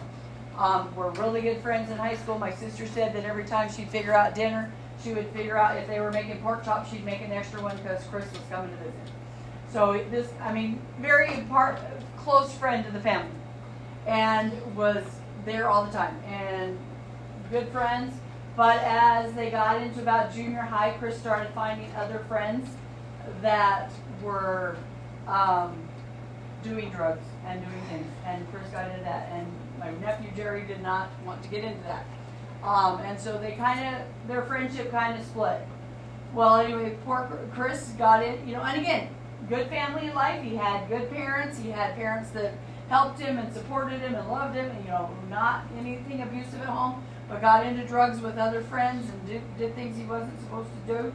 We're really good friends in high school. My sister said that every time she'd figure out dinner, she would figure out if they were making pork chops, she'd make an extra one because Chris was coming to visit. So this, very close friend to the family, and was there all the time, and good friends. But as they got into about junior high, Chris started finding other friends that were doing drugs and doing things, and Chris got into that, and my nephew Jerry did not want to get into that, and so their friendship kind of split. Well, anyway, poor Chris got in, and again, good family life. He had good parents. He had parents that helped him and supported him and loved him, and not anything abusive at home, but got into drugs with other friends and did things he wasn't supposed to do.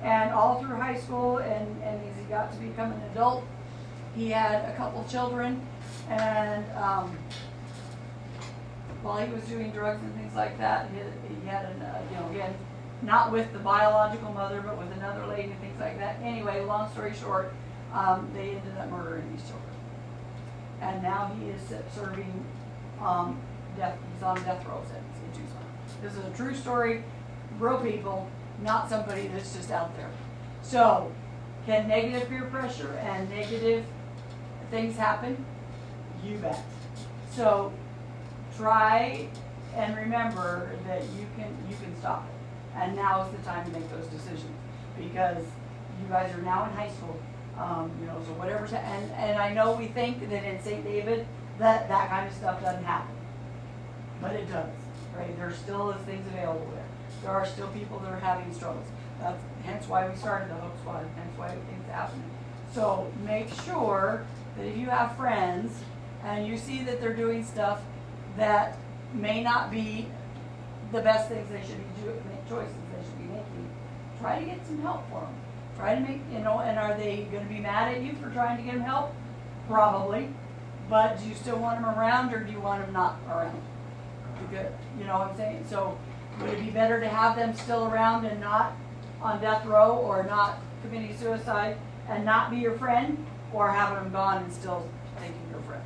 And all through high school, and as he got to become an adult, he had a couple children, and while he was doing drugs and things like that, he had again, not with the biological mother, but with another lady and things like that. Anyway, long story short, they ended up murdering these children. And now he is serving death. He's on death row sentence in Tucson. This is a true story, real people, not somebody that's just out there. So, can negative peer pressure and negative things happen? You bet. So, try and remember that you can stop it. And now is the time to make those decisions, because you guys are now in high school. So whatever. And I know we think that in St. David that kind of stuff doesn't happen, but it does. Right? There still is things available there. There are still people that are having struggles. That's hence why we started the Hope Squad. Hence why things are happening. So make sure that if you have friends and you see that they're doing stuff that may not be the best things they should be doing, choices they should be making, try to get some help for them. Try to make, and are they going to be mad at you for trying to get them help? Probably. But do you still want them around, or do you want them not around? Because, you know what I'm saying? So would it be better to have them still around and not on death row, or not committing suicide and not be your friend, or having them gone and still thinking you're a friend?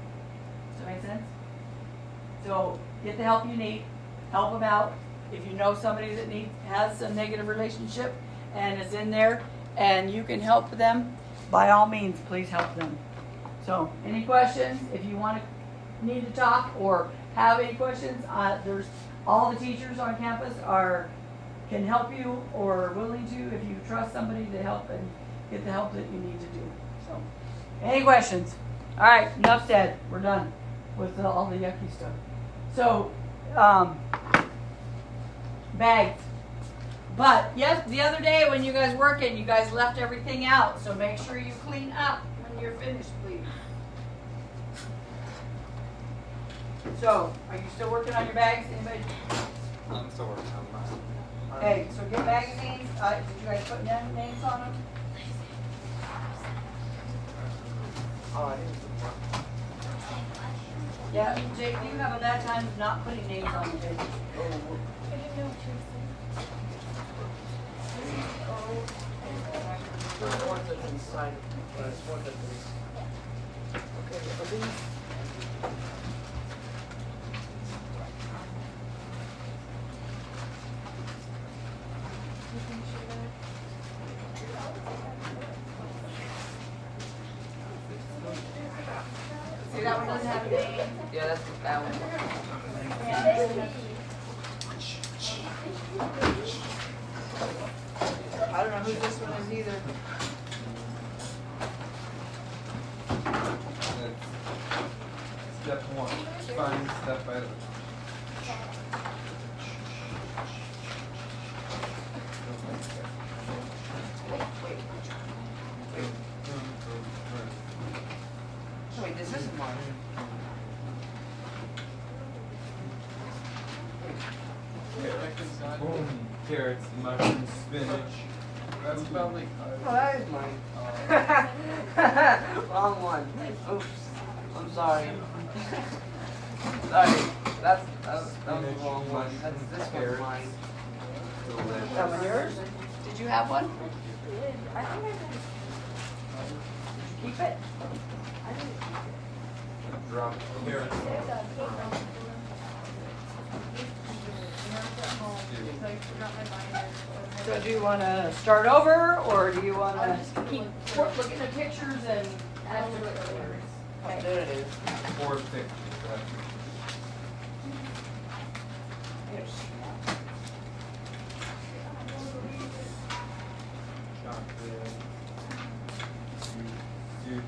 Does that make sense? So get the help you need. Help them out. If you know somebody that has a negative relationship and is in there, and you can help them, by all means, please help them. So, any questions? If you need to talk or have any questions, there's all the teachers on campus can help you or are willing to, if you trust somebody to help and get the help that you need to do. So, any questions? All right, enough said. We're done with all the yucky stuff. So, bags. But yes, the other day when you guys working, you guys left everything out. So make sure you clean up when you're finished, please. So, are you still working on your bags? Anybody? I'm still working on mine. Okay, so get magazines. Did you guys put names on them? Oh, I didn't put one. Yeah, Jake, you have a bad time of not putting names on the paper. I didn't know what you were saying. There's one that's inside. There's one that's inside. Okay, are these? that one doesn't have a name. Yeah, that's that one. I don't know who this one is either. Step one, find step by the. Wait, this isn't mine. Boom, carrots, mushrooms, spinach. That's about like. Oh, that is mine. Wrong one. Oops. I'm sorry. Sorry. That was the wrong one. This one's mine. That one yours? Did you have one? I think I did. Keep it. Drop carrots. There's a cake on So do you want to start over, or do you want I'll to just keep looking at pictures and There it is. 4 pictures. Chocolate. Dude.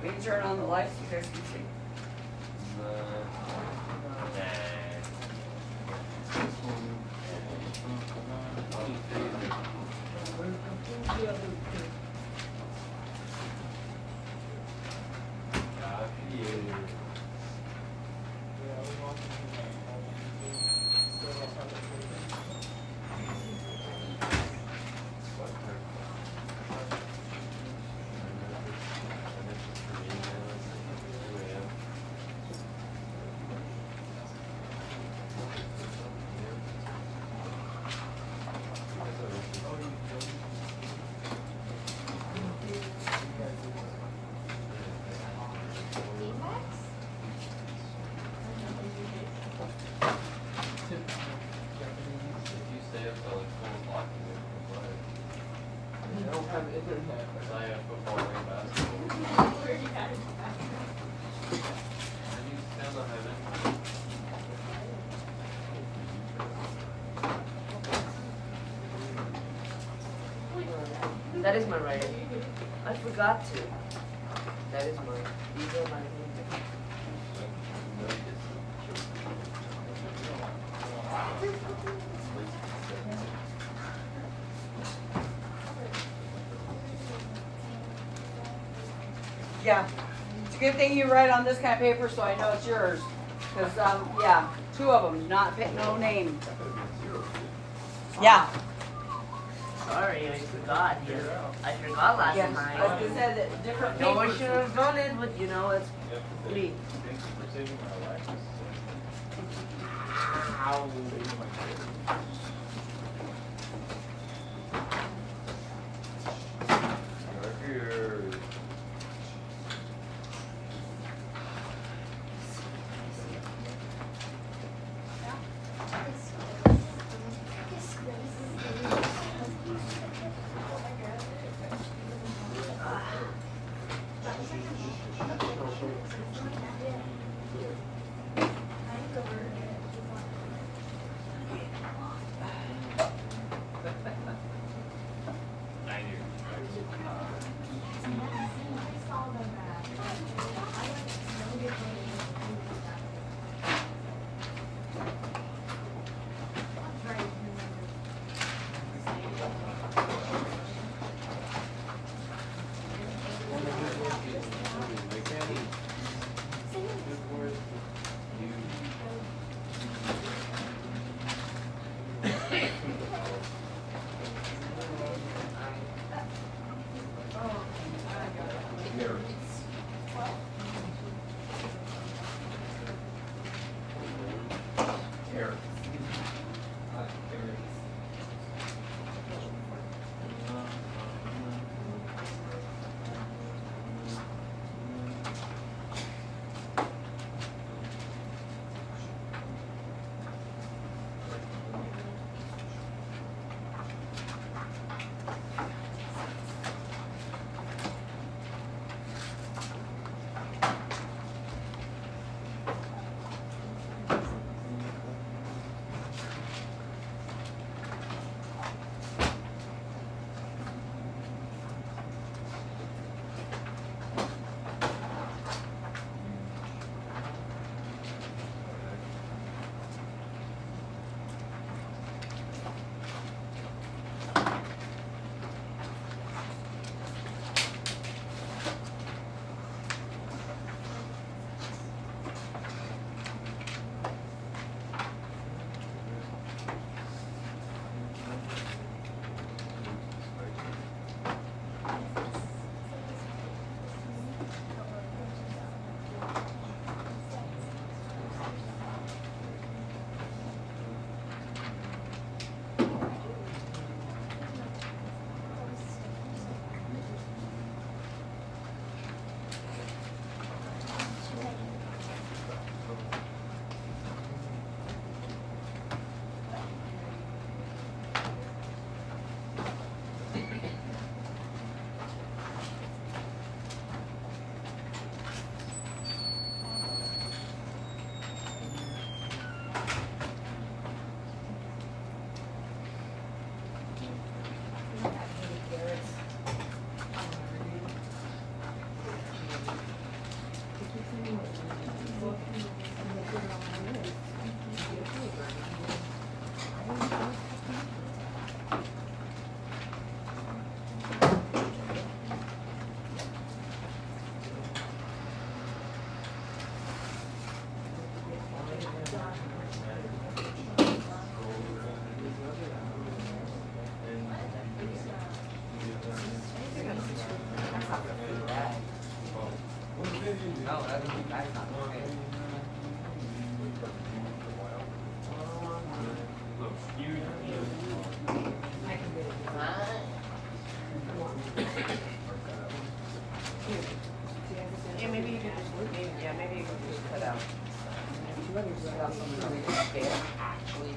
we can turn on the lights so you guys can see. I don't have internet. I have football and basketball. That is my writing. I forgot to. That is mine. These are my Yeah, it's a good thing you write on this kind of paper so I know it's yours. Cause yeah, 2 of them, no name. Yeah. Sorry, I forgot. I forgot last Yeah, time. like I said, that different No, I papers. should have done it, but you know, it's me. Thank you for saving my life. Ow. Here. No, that's not okay. Yeah, maybe you could just, maybe you could just cut out. Cut out some of the there, actually.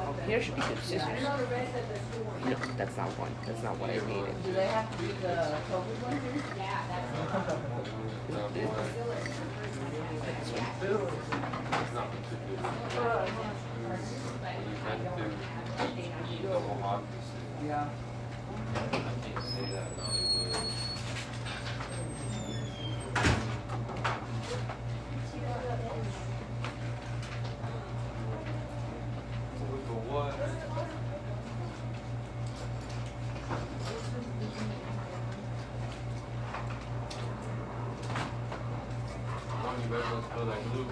Oh, here should be good scissors. No, that's not one. That's not what I needed. Do they have to do the COVID one? It's not particularly. You had to do double hog. Yeah. I can't say that in Hollywood. What? You better not spill that glue.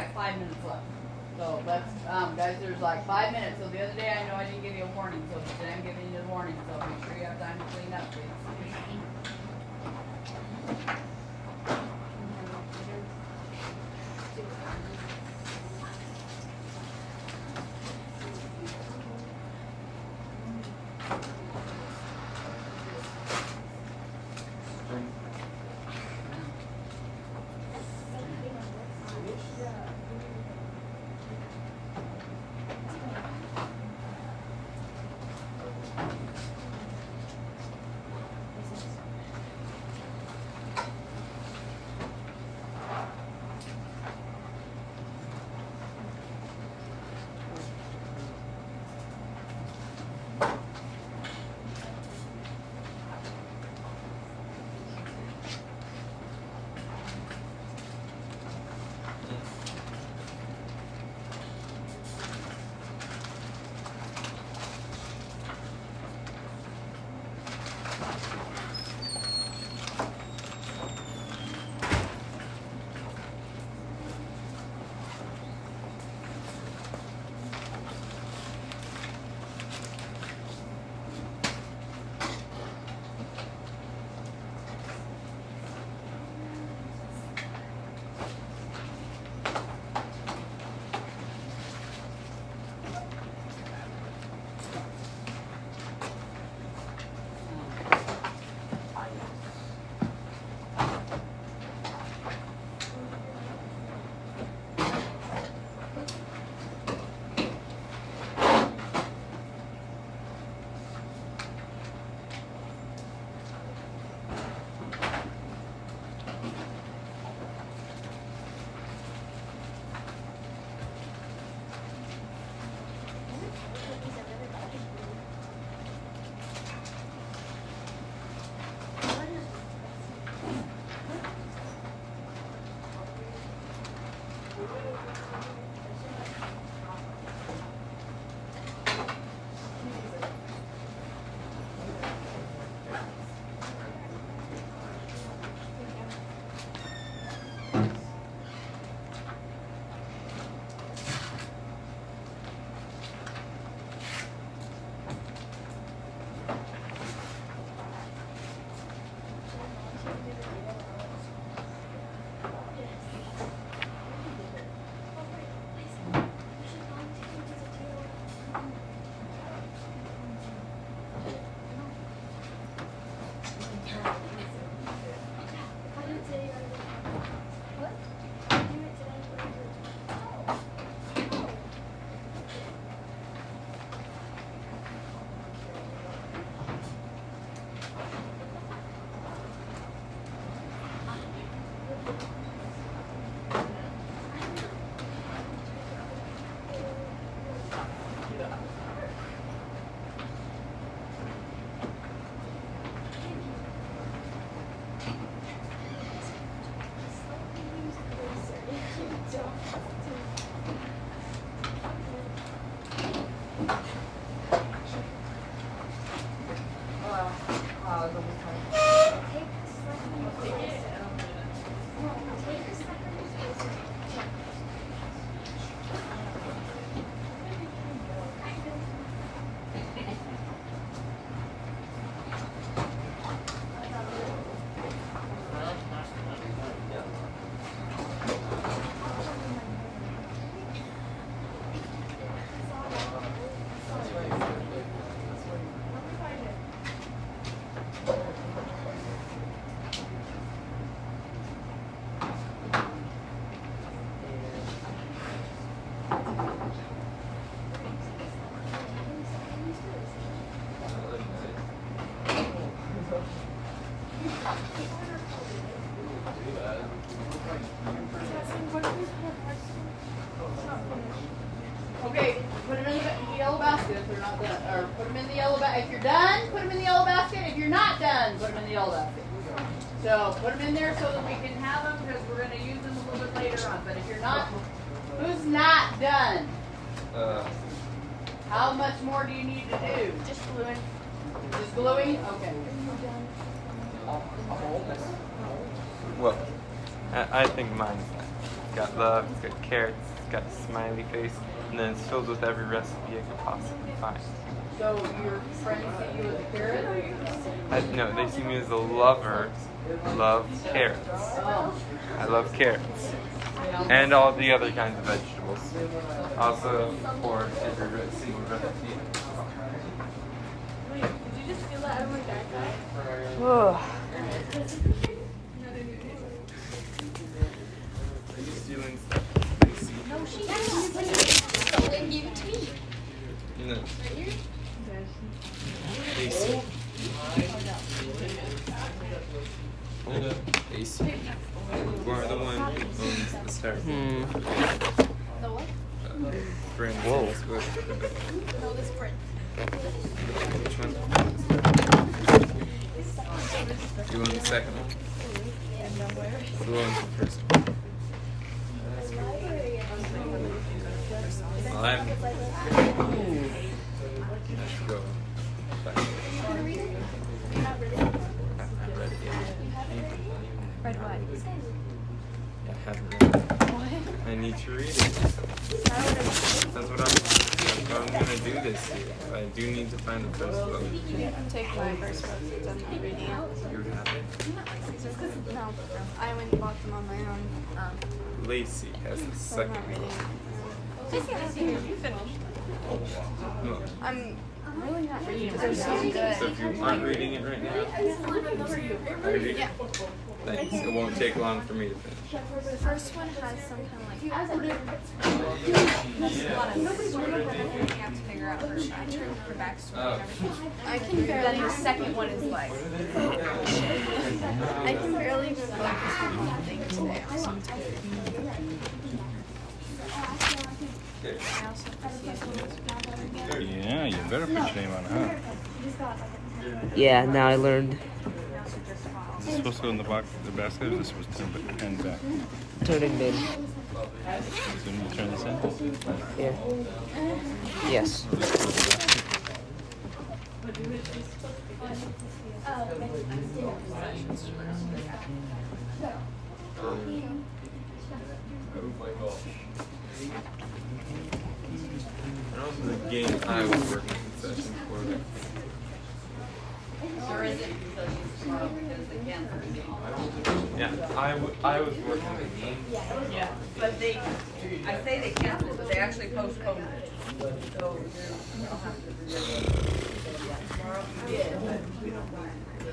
like 5 minutes left. So let's, guys, there's like 5 minutes. So the other day I know I didn't give you a warning, so today I'm giving you a warning. So make sure you have time to clean up, please. Okay, put them in the yellow basket if they're not done. Or put them in the yellow basket. If you're done, put them in the yellow basket. If you're not done, put them in the yellow basket. So put them in there so that we can have them because we're going to use them a little bit later on. But if you're not, who's not done? How much more do you need to do? Just gluing. Just gluing? Okay. Well, I think mine's done. It's got love, it's got carrots, it's got a smiley face, and then it's filled with every recipe I could possibly find. So your friends see you as a carrot, or you just... No, they see me as a lover, love carrots. Oh. I love carrots. And all the other kinds of vegetables. Also, for every single recipe. Wait, did you just steal that out of my backpack? Are you stealing stuff? No, she didn't. Someone gave it to me. No. Right here? AC. AC. You are the one who owns the Starbucks. The what? Brand. Whoa. No, this print. Which one? You want the second one? Who owns the first one? Well, I should go back. You're not ready. I haven't read it yet. Read what? I haven't read it. I need to read it. That's what I'm gonna do this year. I do need to find the first book. Take my first book since I'm not reading it. You have it? No, I went and bought them on my own. Lacey has the So I'm second not reading book. it. Lacey, you finished. No. I'm really not reading it. They're so good. So if you aren't reading it right now, I read it. Thanks. It won't take long for me to finish. The first one has some kind of like a lot of story that you have to figure out her backstory and everything. I can barely. Then the second one is like I can barely even focus on one thing today. I'm so tired. I also have to see if Yeah, you better put your name on it, huh? Yeah, now I learned. Is this supposed to go in the box, the basket, or is this supposed to turn back? Turn it in. So you need to turn this in? Yeah. Yes. That was the game I was working concession for. Or is it because they can't? Yeah, I was working the game. Yeah, but they, I say they canceled, but they actually postponed it. So you don't have to. Tomorrow we did, but we don't want to.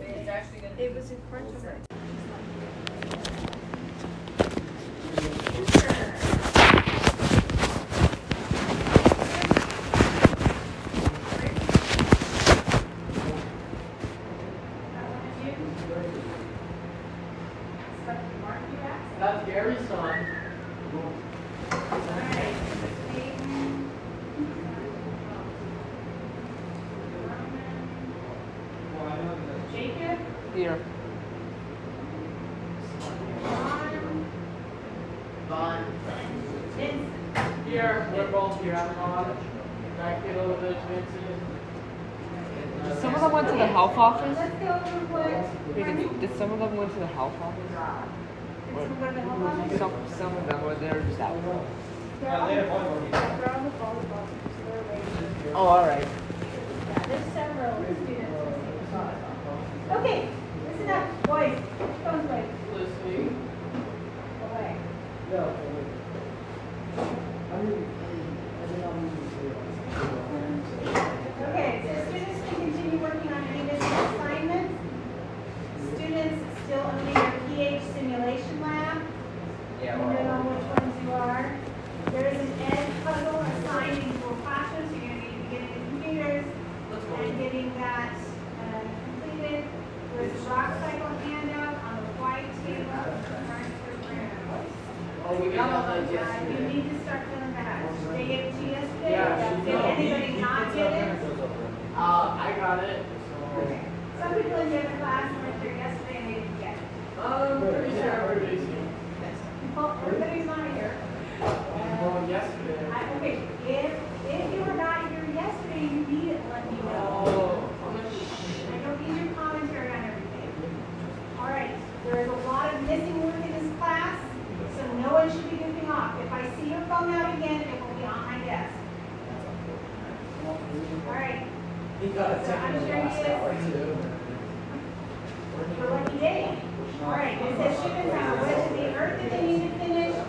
It's actually gonna. it was in front of her. That's Gary's son. Jacob? Here. Here, we're both here. I'm on. Back a little bit, Vincent. Some of them went to the health office. Let's go real quick. Did some of them went to the health office? Some of them were there just out. They're on the volleyball, so they're waiting. Oh, all right. Yeah, there's several students. Okay, listen up, boys. Phones away. Listening. Away. Okay, so students can continue working on any business assignments. Students still owning their pH simulation lab. Depending on which ones you are. There is an ed puzzle assigned in four classes. You're going to need to get into computers and getting that completed. There's a rock cycle handout on the white table. Oh, we got all that You yesterday. need to start filling that out. They gave it to you yesterday? Yeah, Did anybody not get it? I got it. Okay. Some people in the other class went there yesterday and they didn't get it. Pretty sure everybody's here. Well, everybody's not here. Well, yesterday. Okay, if you were not here yesterday, you need it, let me know. I don't need your commentary on everything. All right, there is a lot I'm sure he is. Your lucky day. All right, it says students have a wedge of the earth that they need to finish, so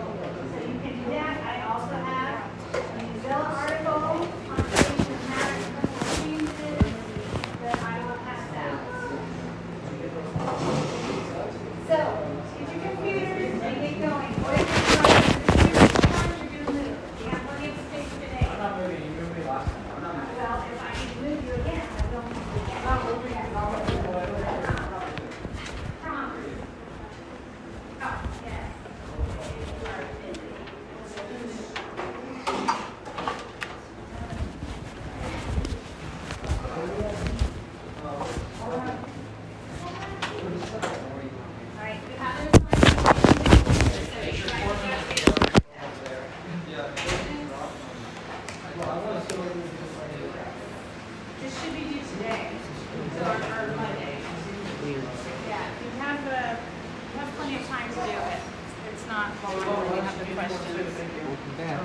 you can do that. I also have a Mozilla article, conservation of matter, and changes that I will pass out. So, get your computers and get going. What is your times you're gonna move? You have plenty of space today. I'm not moving, you moved me last time. I'm not moving. Well, if I need to move you again, I don't. I'm not moving, I'm not moving. Promise. Oh, yes. You are busy. All right, you have it. This should be due today, or Monday. Yeah, you have plenty of time to do it. It's not long when you have the questions. Welcome back.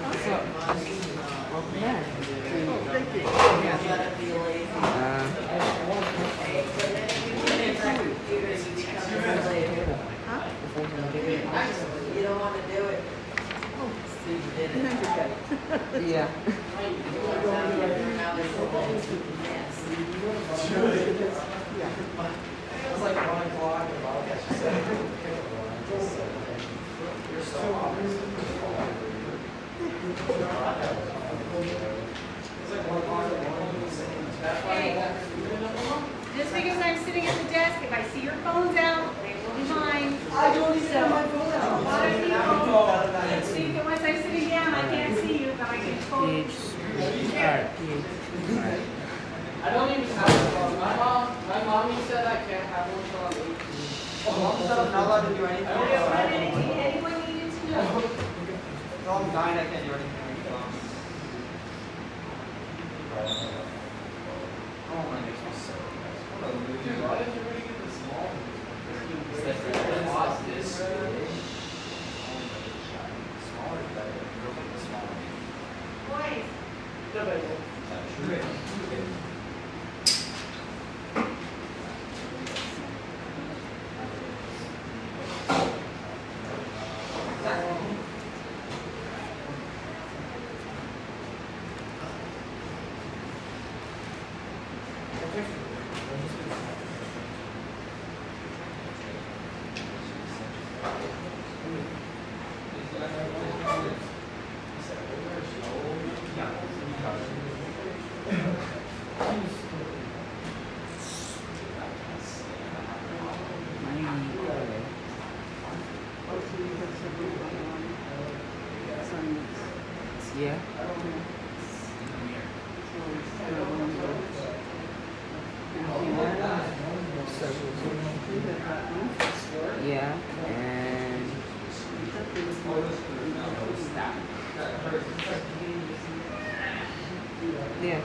What's up? Welcome back. You don't want to do it. Yeah. It's like 1 o'clock and I'll get you set. You're so obvious. It's like 1 o'clock in the morning. That's why I walk through. Just because I'm sitting at the desk, if I see your phones out, they will be mine. I don't even have my phone A out. lot of people can see that once I'm sitting down, I can't see you, but I can totally. Alright, alright. I don't even have a phone. My mommy said I can't have one until I'm 18. Mom said I'm not allowed to do anything. What anyone needed to know. No, I'm dying, I can't do anything. Oh my goodness. What a loser. Why did everybody get this small? Smaller is better. You're looking at smaller. Boys, Yeah. Yeah, and yeah.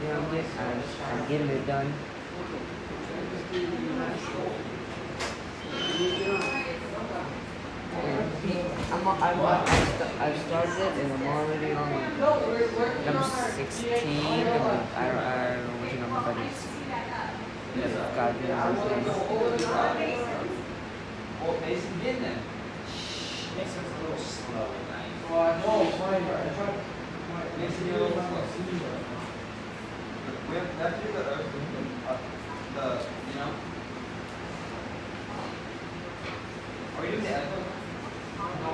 Yeah, I'm getting it done. I've started it and I'm already on number 16. I don't know which number that is. Yeah, I've got to be on Mason, get in there. Makes it a little slow. Well, I know, fine, Mason, you're a little slow. We have, that's the, you know? Are we doing the echo? No.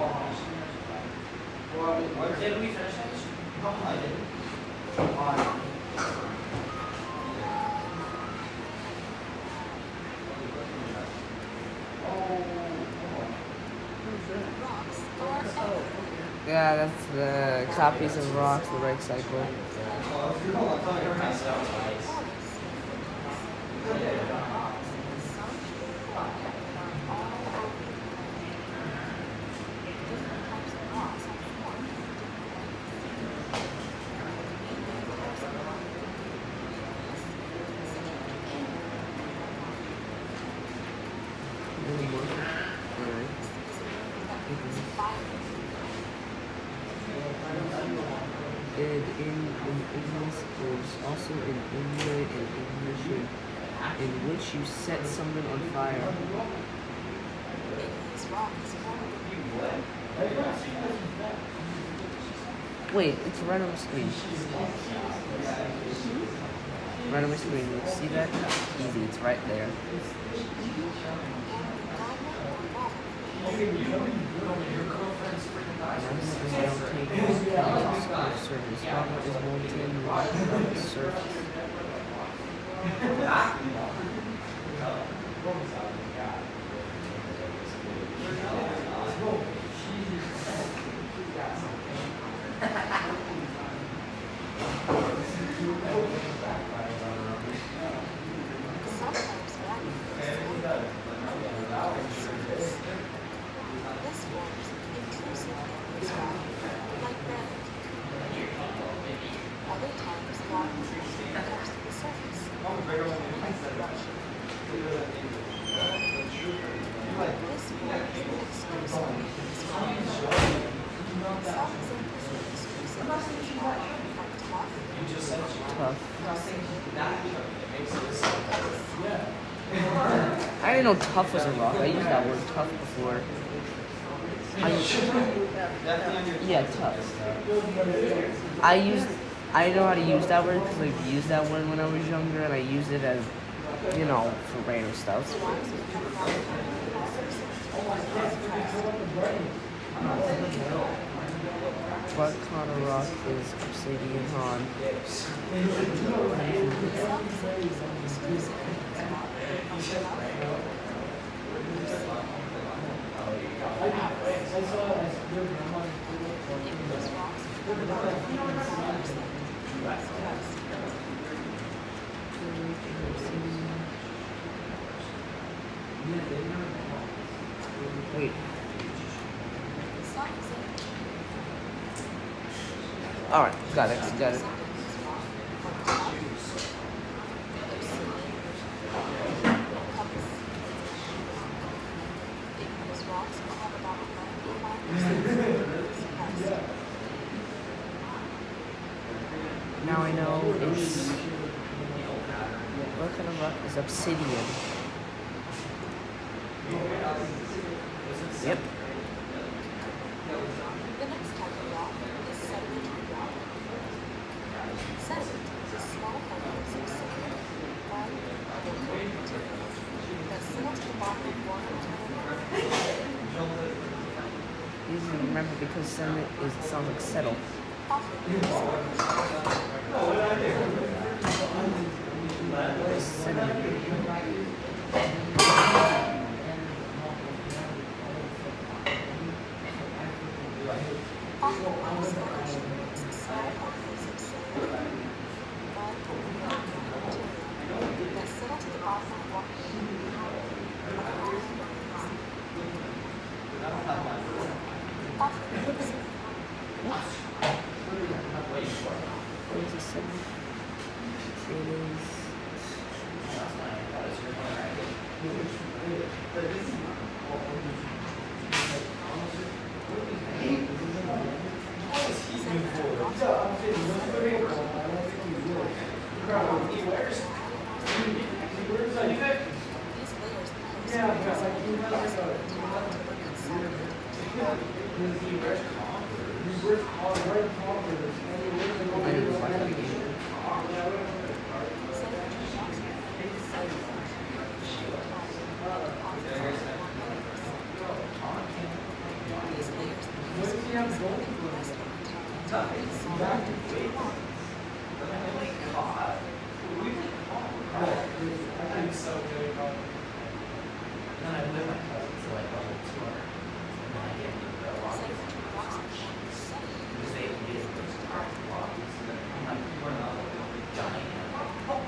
Well, did we finish that? No, I didn't. Yeah, that's the copies of rocks, the right cycle. Alright. And in English, there's also an Inuit and English in which you set something on fire. Wait, it's right on the screen. Right on my screen. You see that? Easy, it's right there. Surface. Lava is molten rock on the surface. I didn't know tough was a rock. I used that word tough before. Yeah, tough. I know how to use that word because I've used that word when I was younger, and I used it as, you know, for random stuff. What kind of rock is obsidian on? Wait. Alright, got it. Now I know it's... What kind of rock is obsidian? Yep. The next type of rock is sedimentary rock. Sediment is a small fragments of sediment, mud, or organic material that settle to the bottom of water Easy to remember because sediment sounds like settle.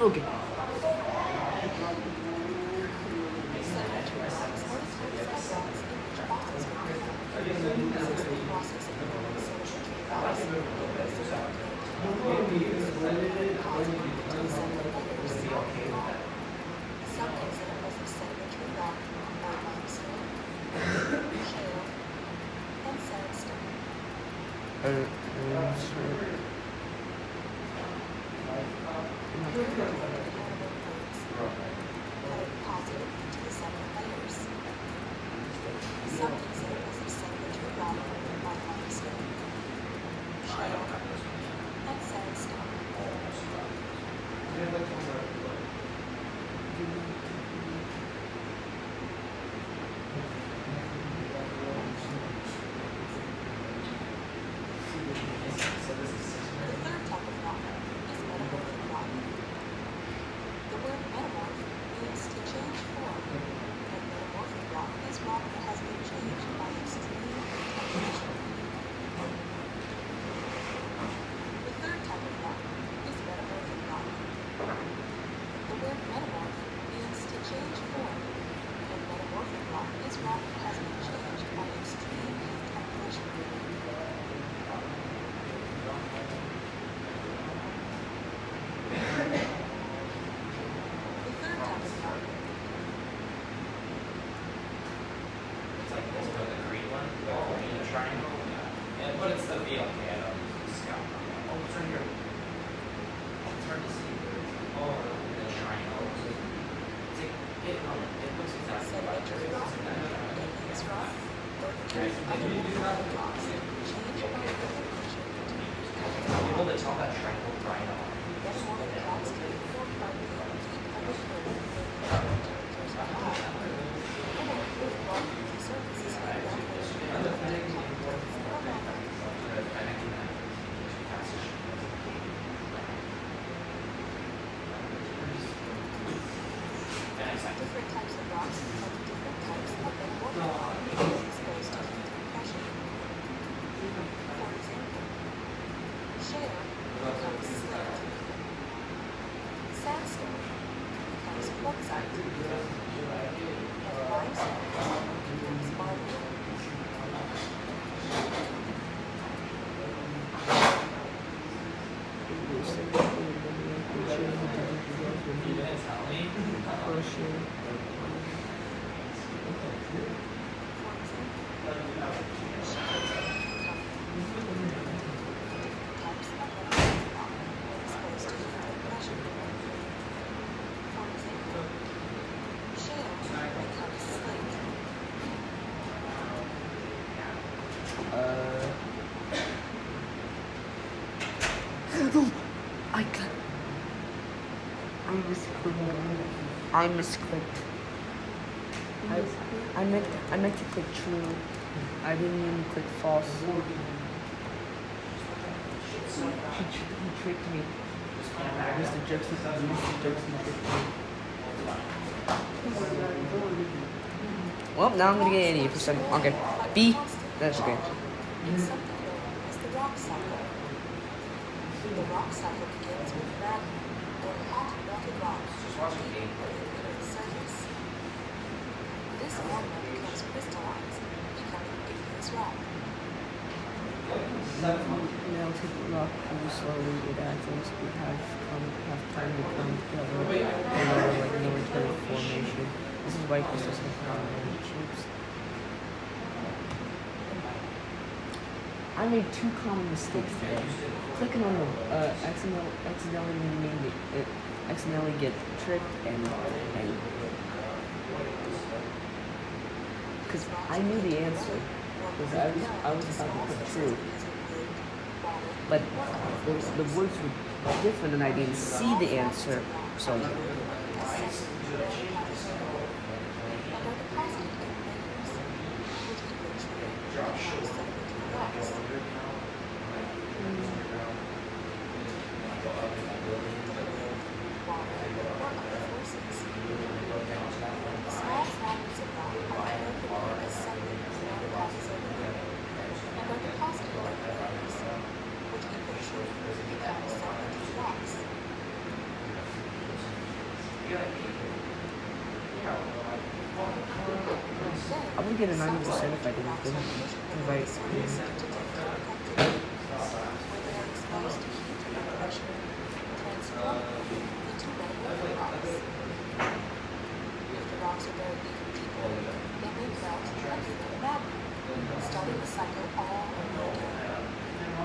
Okay. Some examples of sedimentary rock are limestone, shale, and Positive into the seven layers. Some examples of sedimentary rock are limestone, shale, and sandstone. The third type of rock is metamorphic rock. The word metamorph means to change form, and metamorphic rock is rock that has been changed by extreme temperature. The third type of rock is metamorphic rock. The word metamorph means to change form, and metamorphic rock is rock that has been changed by extreme heat and pressure. The third type of rock It's like this, but the green one, the green triangle. Yeah, but it's the VLK. I don't use the scout. Oh, it's right here. It's hard to see. Oh, the triangle. It's like, it looks exactly like sedimentary rock, igneous rock, or Right. other metamorphic rocks change by temperature to be People that tell that triangle right on. metamorphic rocks can be formed by being deep underground when temperatures are high, or with rocky surfaces made up of different types of rocks have different types of metamorphic rock exposed to heat and pressure. For example, shale becomes slate. Sandstone becomes quartzite. And limestone becomes marble. I misclicked. I meant to click true. I didn't mean to click false. He tricked me. Mr. Jackson tricked me. Well, now I'm gonna get 80%. Okay. B. That's okay. Is something known as the rock cycle. The rock cycle begins with magma, or hot melted rock, deep beneath the surface. This magma becomes crystallized, becoming igneous rock. Melted rock moves slowly with atoms we have time to come together and lower like military formation. This is why crystals have power shapes. I made two common mistakes today. Clicking on the accidentally get tricked and because I knew the answer because I was about to put true, but the words were different and I didn't see the answer, so. I would get a 90% if I didn't think starting the cycle all over again.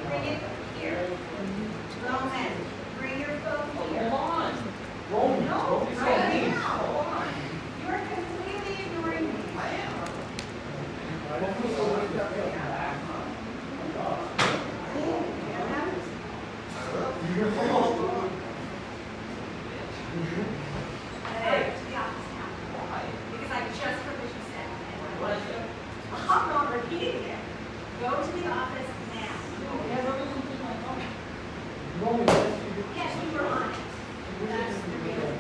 Bring it here. Roman, bring your phone here. No, right now. You're completely ignoring me. Hey, to the office now. Because I just heard what you said. I'm not repeating it. Go to the office now. Yes, you were on it. That's the real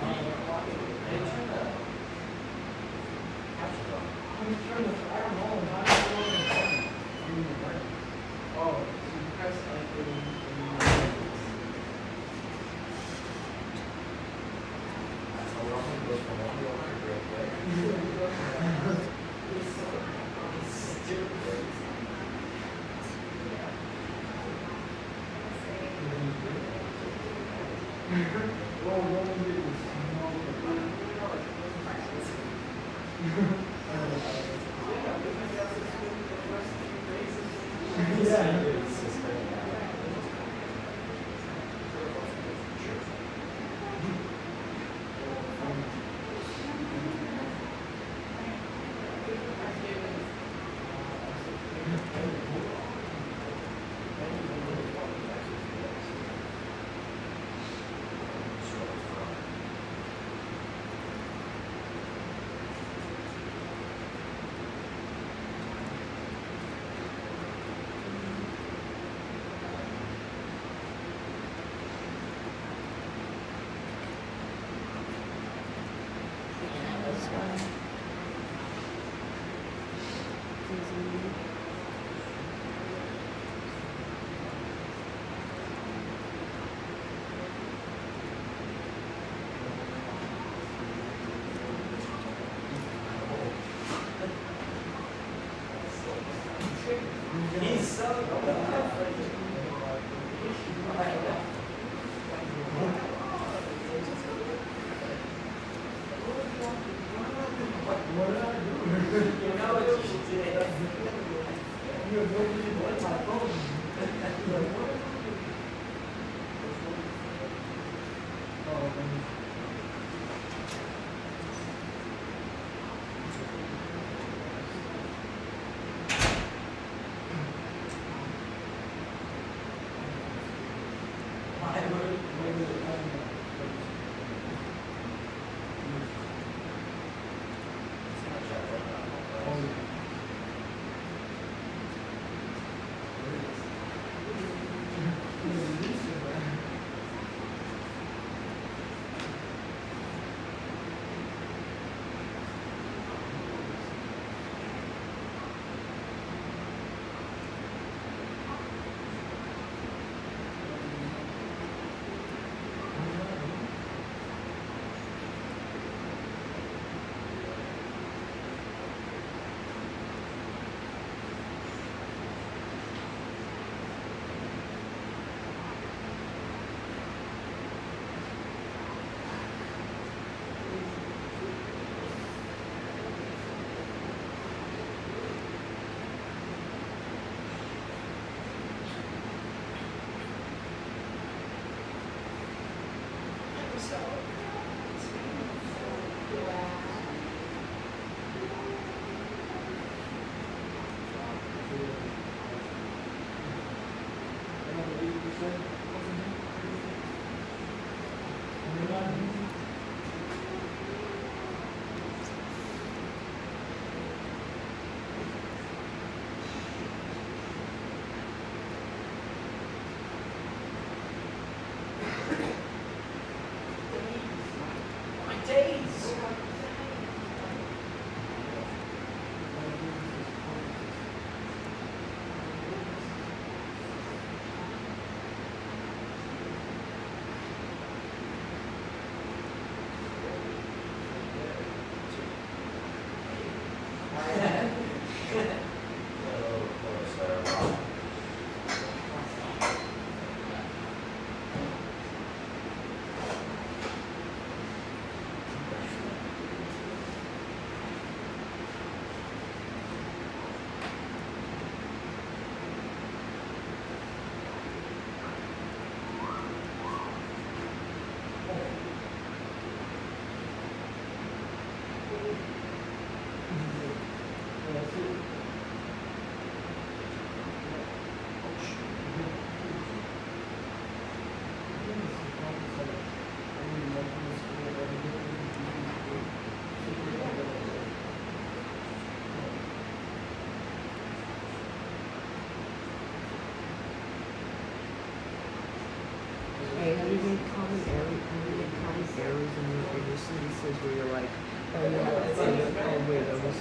have you made common errors in your sentences where you're like, oh yeah, oh wait, I was like,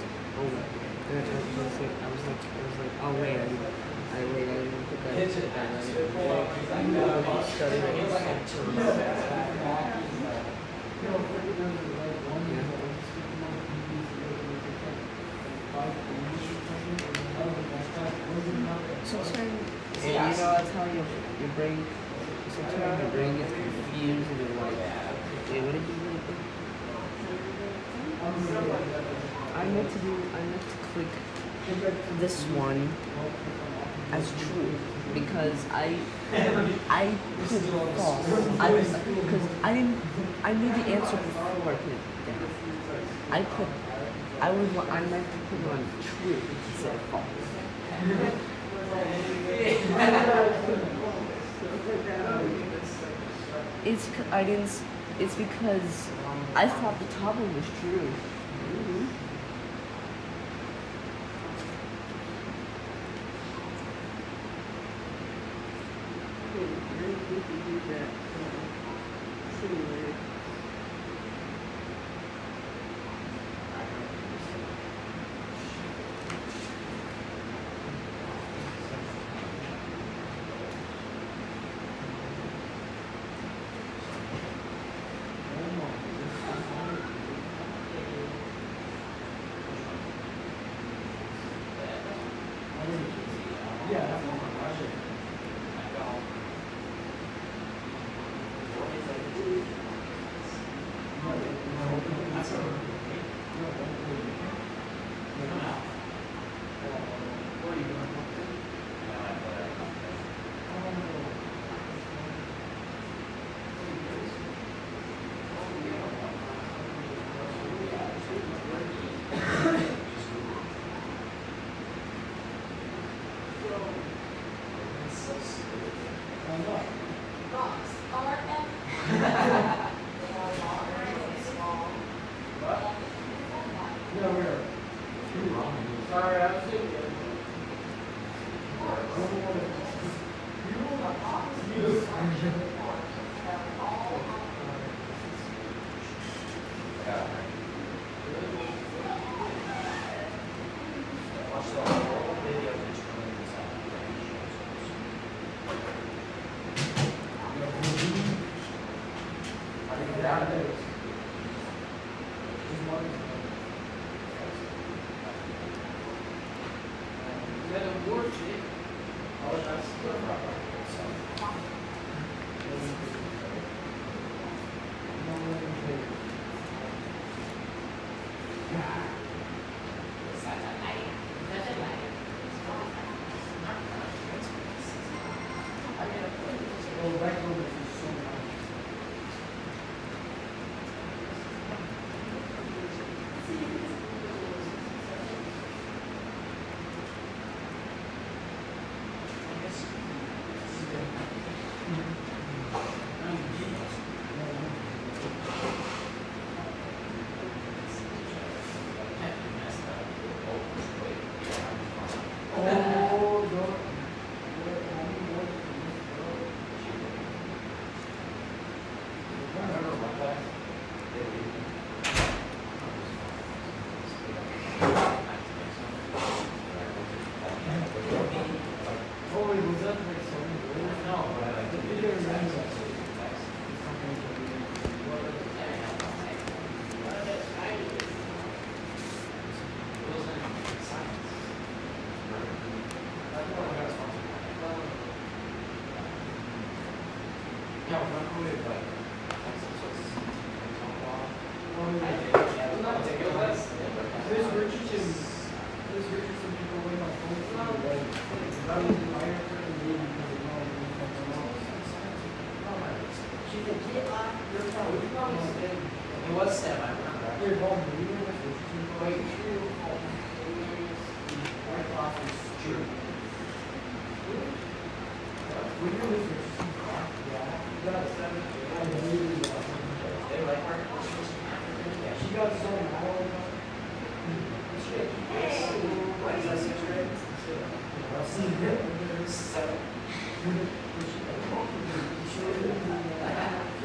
oh wait, I didn't put that in sometimes, that's how your brain, sometimes your brain gets confused and you're like, wait, what did you do? I meant to click this one as true because I put false. Because I knew the answer before I put it down. I meant to put it on true instead of false. It's because I thought the top one was true.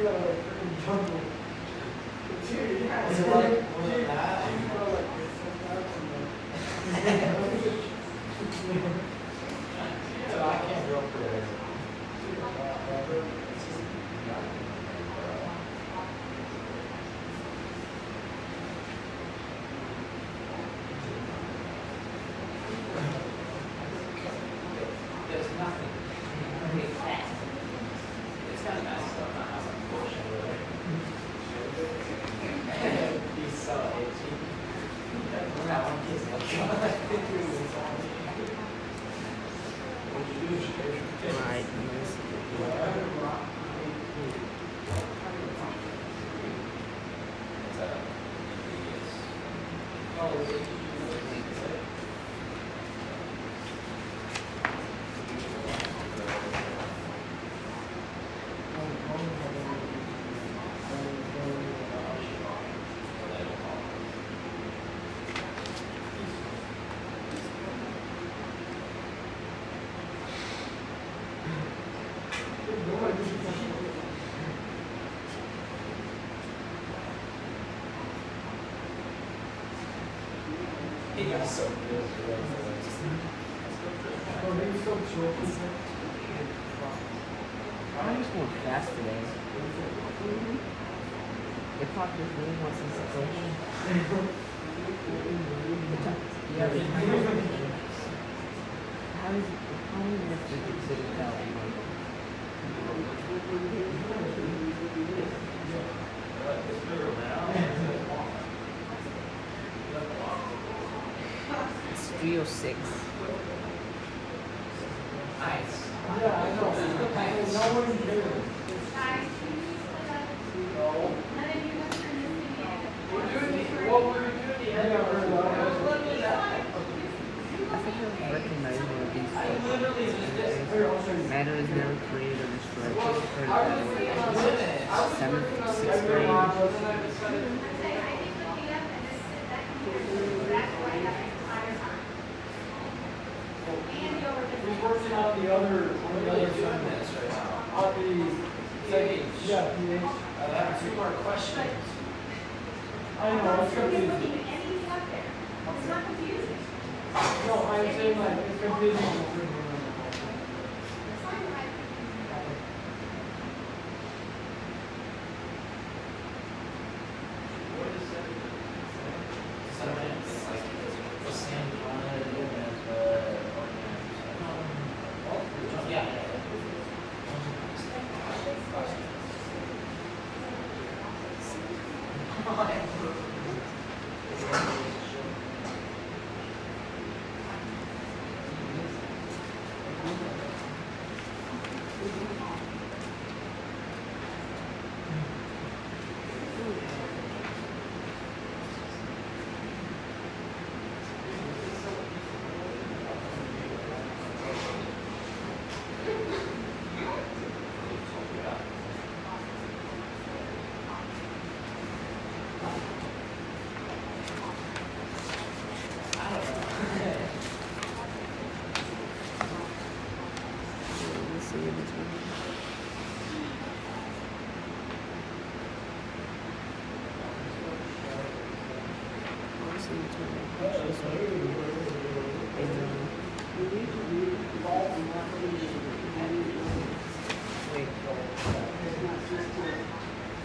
gotta like freaking jungle. Dude, yeah. Was it like more than that? You go like this sometimes and like. So I can't drill for it. There's nothing. Okay, fast. It's kind of nice though, not how much bullshit really. He's so itchy. That one kid's like, I think he was on me. What'd you do? Right. He got so good. Oh, he was so chill. I'm just going fast today. They popped this really once in situation. Yeah, they how many minutes did you sit it out? It's 3:06. Nice. Yeah, I know. No one cares. What were we doing? Yeah, we're allowed. I think I was recognizing one of these matter is never created or destroyed. Just heard that in 7th, 6th grade. He's working on the other assignments right now. On the second, yeah, PH. I have 2 more questions. I know, it's confusing. It's not confusing. No, I'm saying like, it's confusing.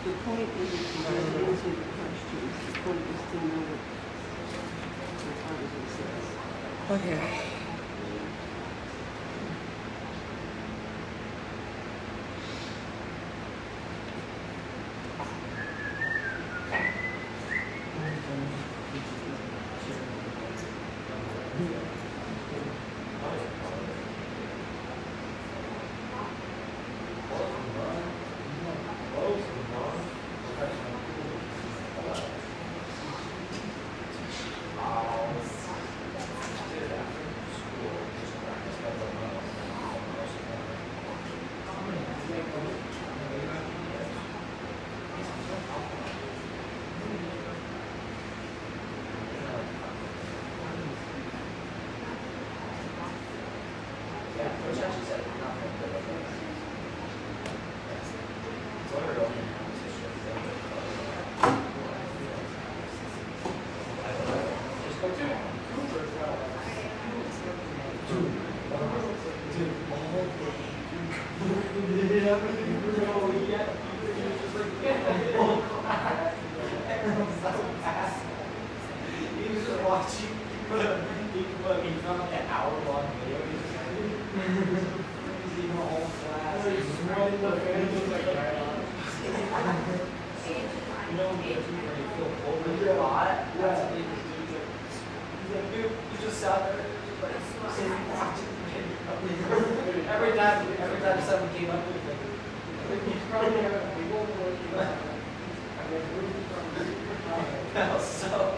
The point isn't to answer the questions, the point is to know what article says. Okay. every time someone came up with it, no, so.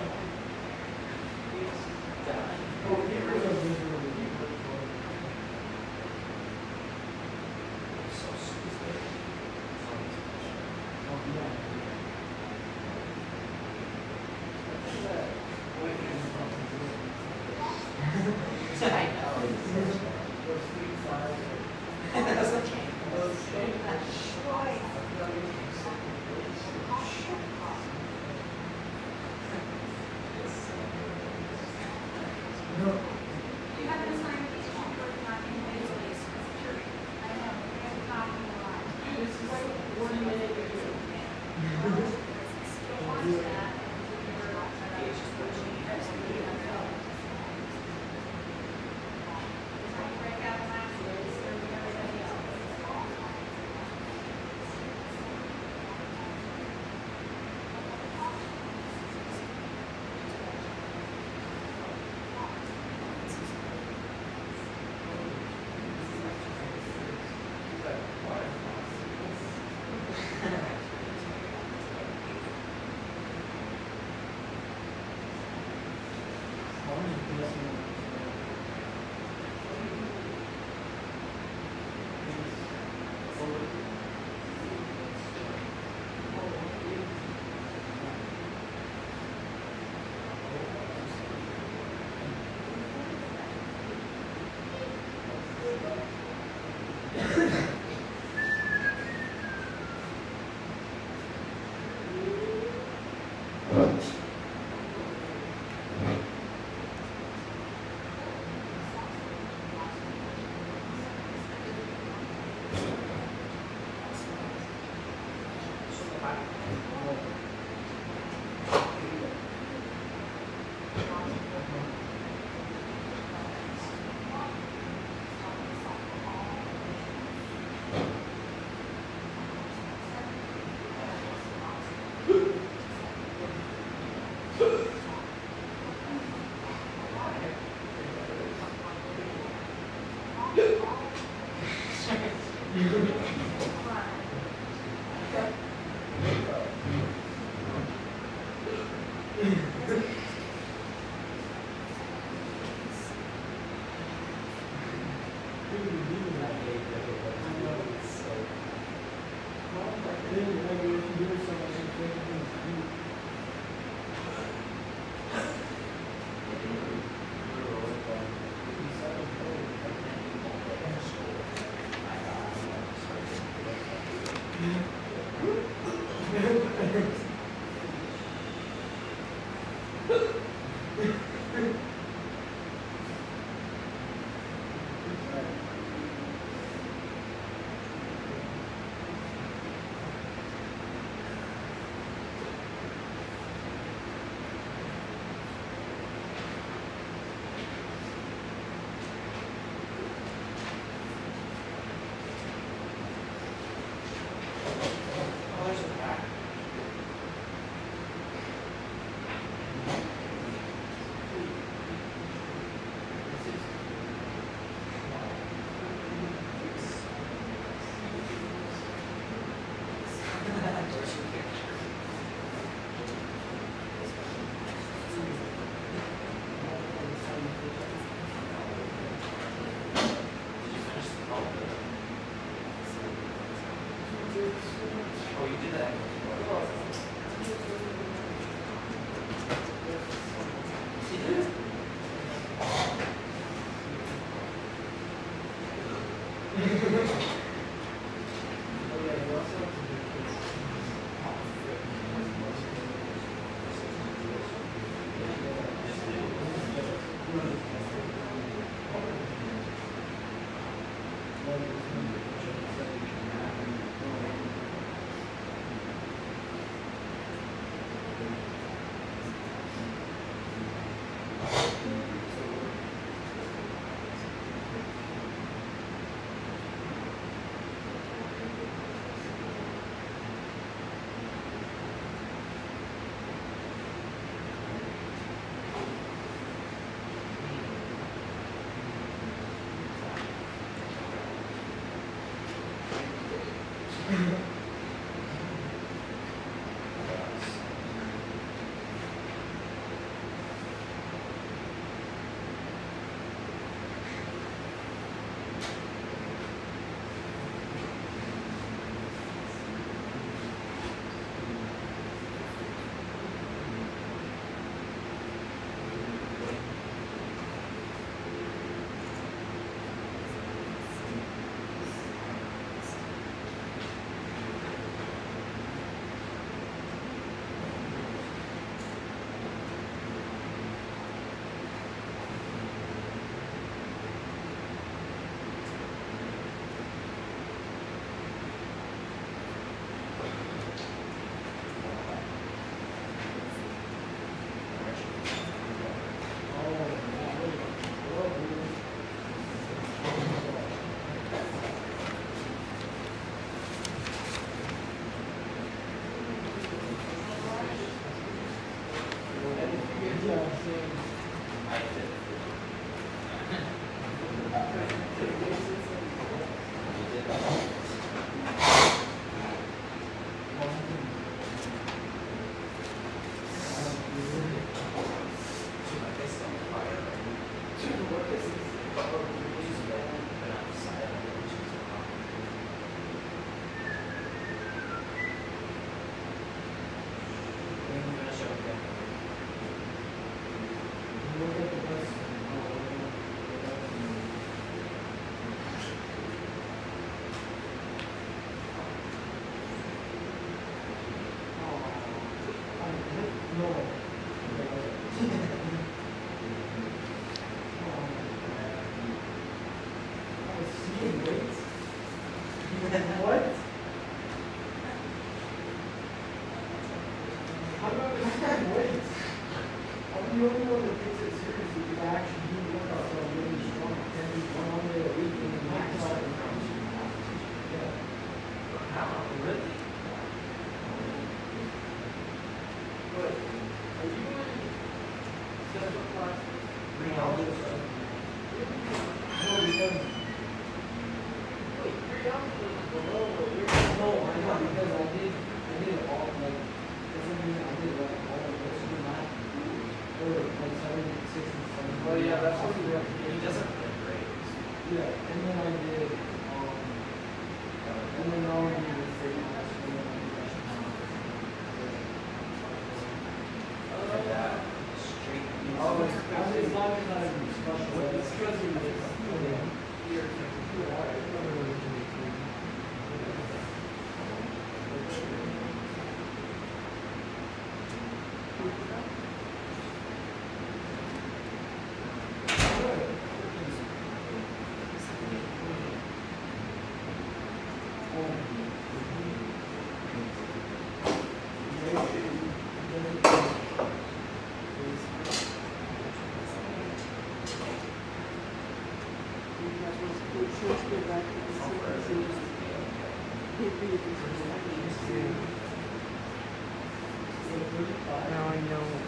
You have an assignment that you're working on individually, so it's true. I know, we have talking a lot. This is like 1 minute or two. Still watch that. It's just what you need to do. Break out classes, serving everybody else. Now I know.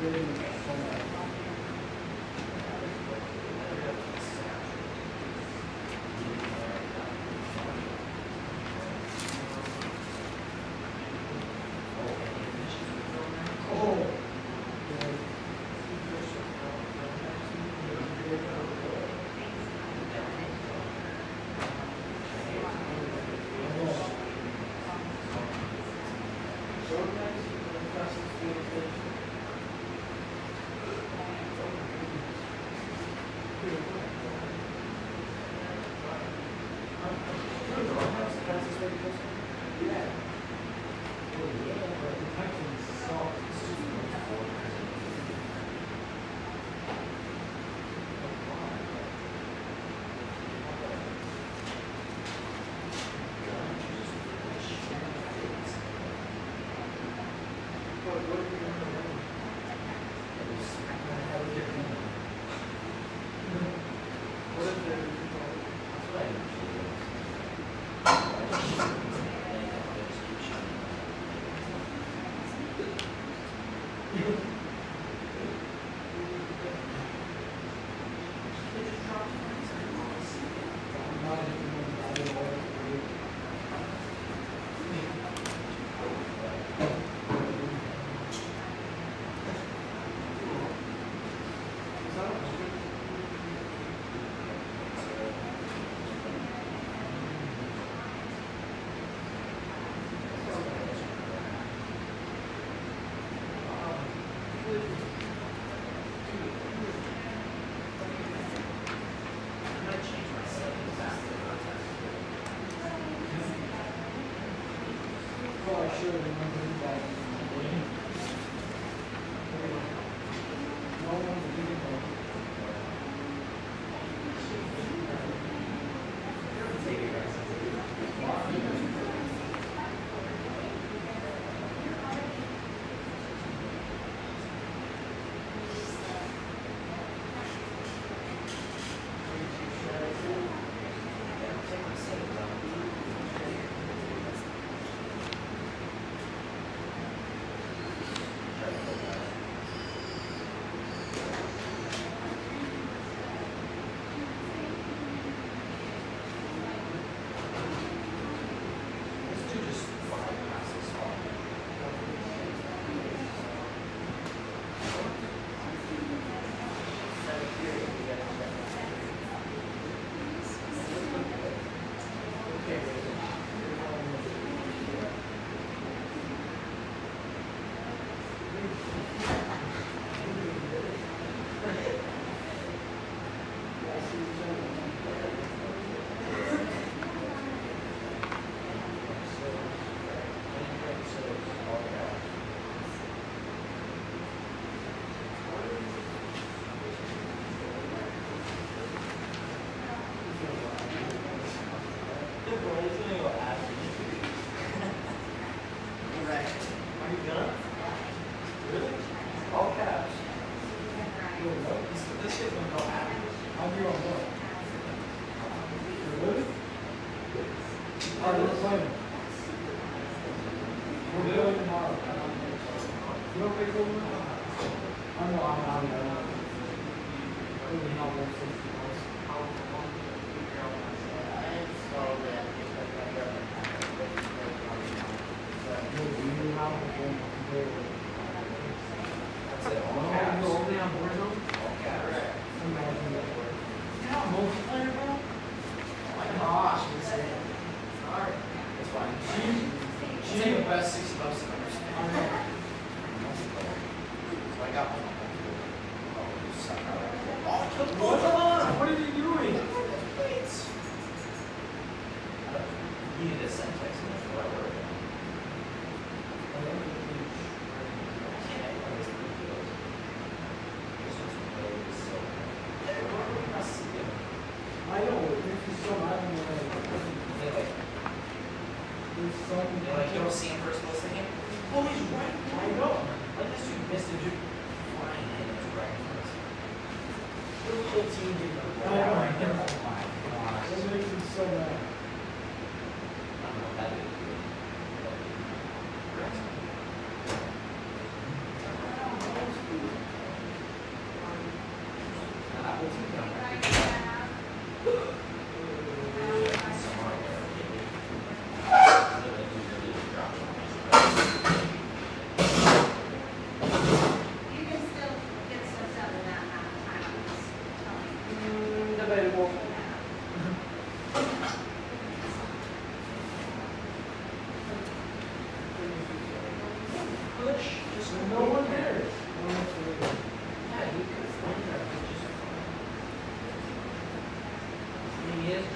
Really, so much.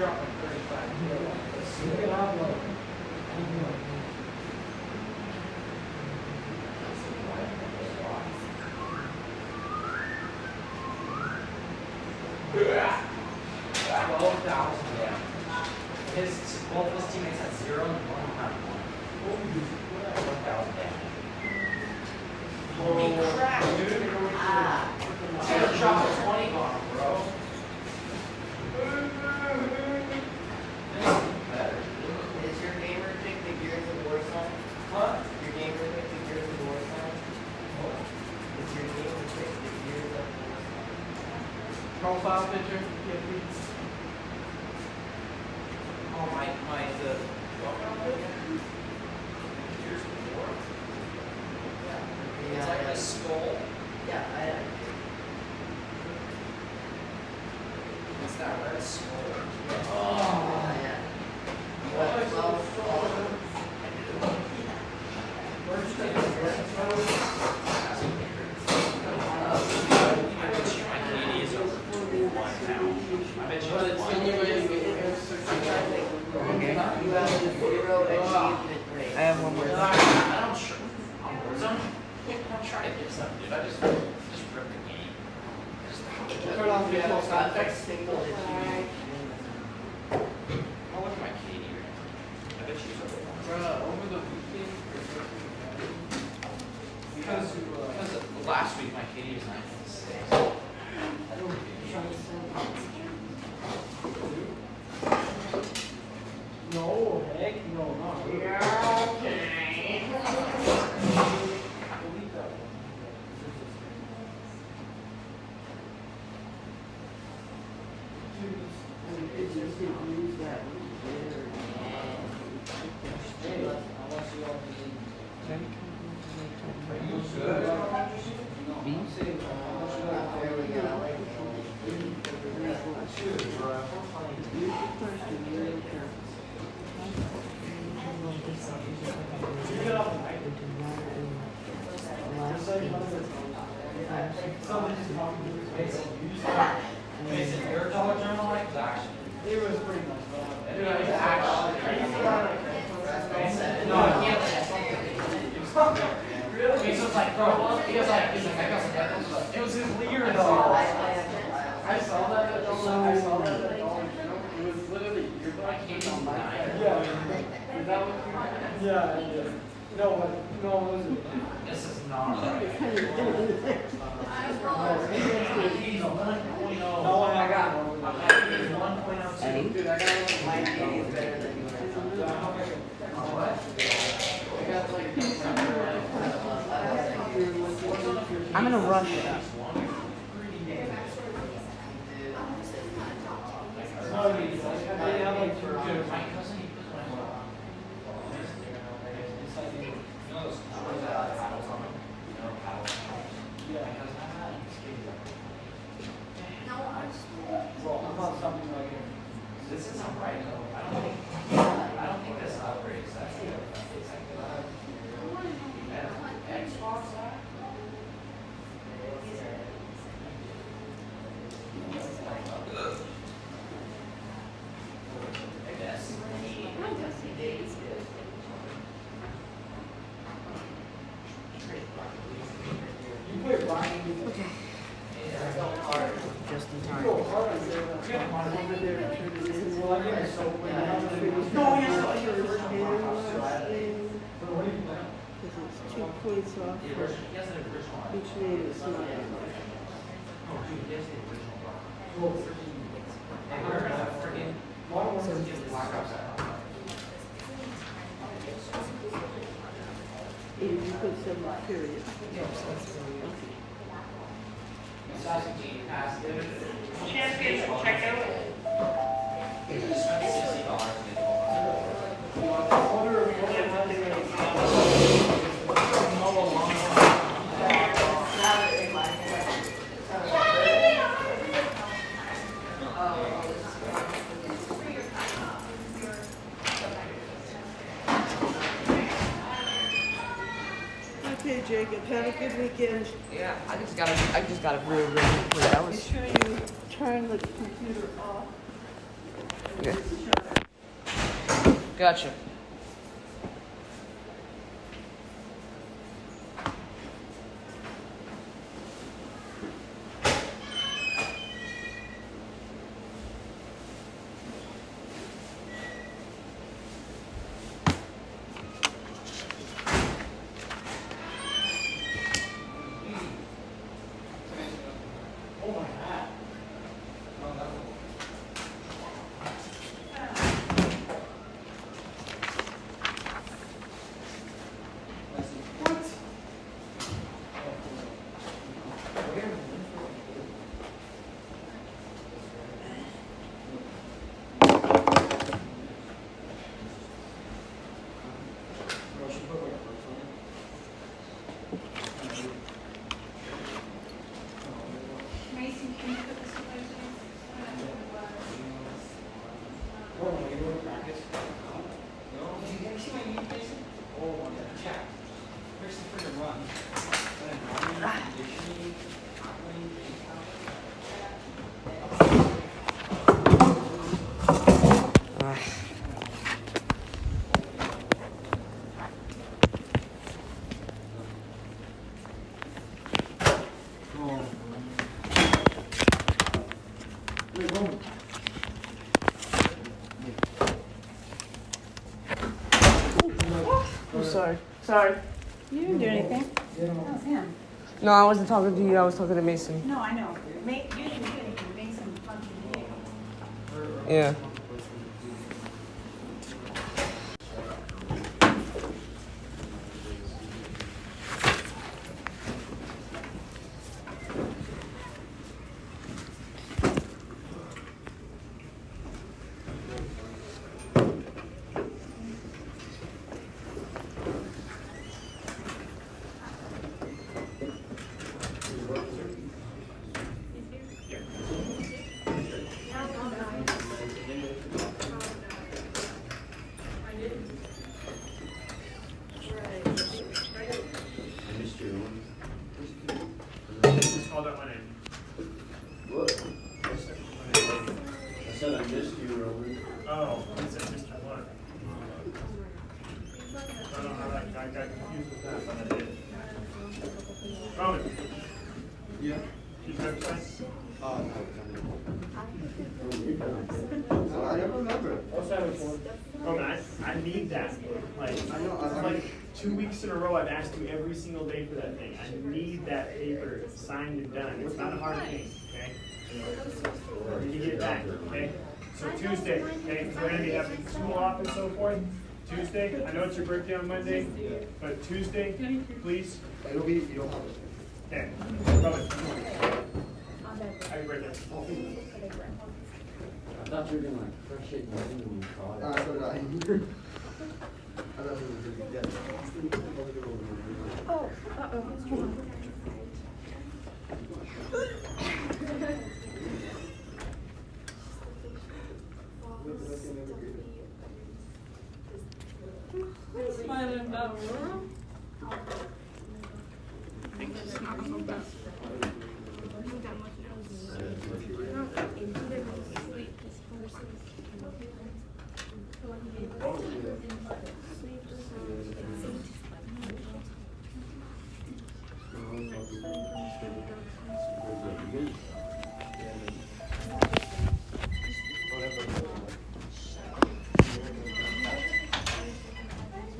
dropped like 35 kilos. You can have like, Both of his teammates had 0 and one had 1. 1,000 damage. Holy crap, dude! Dude, drop a 20 on him, bro. Is your gamer pick the Gears of War sign? Huh? Your gamer pick the Gears of War sign? Is your gamer pick the Gears of War sign? Profile picture? Yeah, Oh, my, the Gears of War? Yeah. It's like a skull. Yeah, It's that red skull. Oh, yeah. I bet you my KD is over 1 now. I bet you it's 1. You have a 0 achievement rate. I have one more. I don't sure. On Warzone? I'm trying to get something, dude. I just rip the game. turn off the Yeah, sound that's effects. single achievement. I'll look at my KD right now. I bet she's over 1. Over the weekend. Because last week my KD was 9.6. No, heck no, not really. Mason, your dollar journal like was actually. It was pretty much. Dude, I was actually. No, I can't. Really? Mason's like, bro, he was like, it was his leader dog. I saw that at Dollar. I saw that at Dollar General. It was literally your dog. I can't even deny it. Yeah. Is that what you? Yeah, yeah. No, it wasn't. This is not right. No, I got one. Dude, I got my KD is better than yours. I'm gonna rush it. No, they have like two. My cousin, he put my it's like, you know those paddles on them? You know, paddles. Yeah. My cousin had that, and he's skating like, Well, how about something like it? this isn't right though. I don't think this upgrades that. Xbox that? I guess. You put Ryan. Okay. Just in You time. go hard on there. Over there and turn it in. Well, I get it so when you have it. No, yes, I hear it. What do you think? Because it's 2 points off The for original, he has an original one. each name. It's not that much. Oh, dude, he has the original one. Well, Hey, we're gonna freaking. Modern Warfare Let's get Black Ops out. You put 7 period. Assassin's Creed passed it. Champion, check out. He spent $60 to get the Okay, Jacob, have a good weekend. Yeah, I just got a real quick. That Make was sure you turn the computer off. Okay. Gotcha. Mason, can you put this away, please? I'm sorry. Sorry. You didn't do anything. That was him. No, I wasn't talking to you. I was talking to Mason. No, I know. You didn't do anything. Mason fucking did. Yeah. Called out my name. I said I missed you, Robert. Oh, I said Mr. What? I don't know, I got confused with that, but I did. Roman. Yeah. Keep your website? I don't remember. Roman, I need that. Like, like 2 weeks in a row I've asked you every single day for that thing. I need that paper signed and done. It's not a hard thing, okay? You need to get it back, okay? So Tuesday, okay, we're gonna be having school off and so forth. Tuesday, I know it's your birthday on Monday, but Tuesday, please. It'll be, you don't have it. Okay, Roman, happy birthday. I thought you were gonna like crush it and then when you caught it. So did I. I thought it was good. Oh, uh-oh. Hold on. Smiling about Aurora.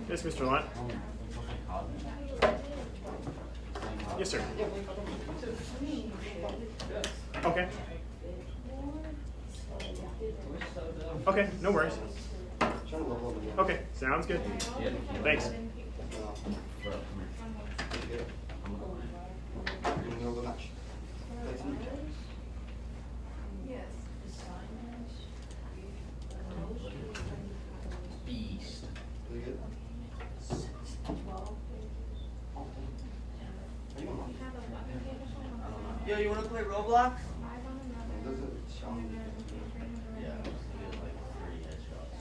Yes, Mr. Lunt. Yes, sir. Okay. Okay, no worries. Okay, sounds good. Thanks. Beast. Yo, you wanna play Roblox? Yeah, he had like 3 headshots.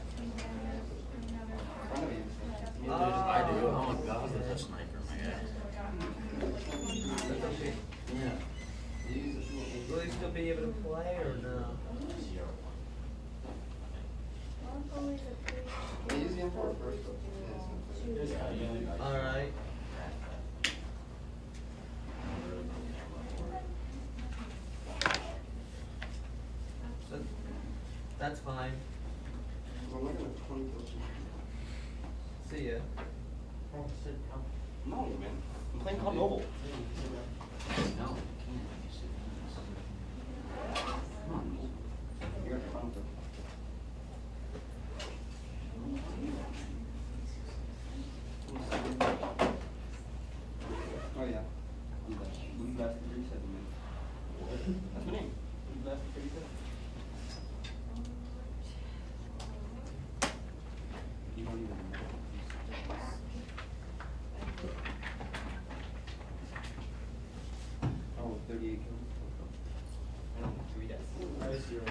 I do. Oh my god, there's a sniper in my ass. Yeah. Will you still be able to play or no? 0-1. Alright. So, that's fine. See ya. No, man. I'm playing Club Noble. No. You got your phone too. Oh yeah. Blue Blast 37, man. That's my name. Blue Blast 37. You don't even know. Oh, 38 kills. I don't know, 3 deaths. I was 0.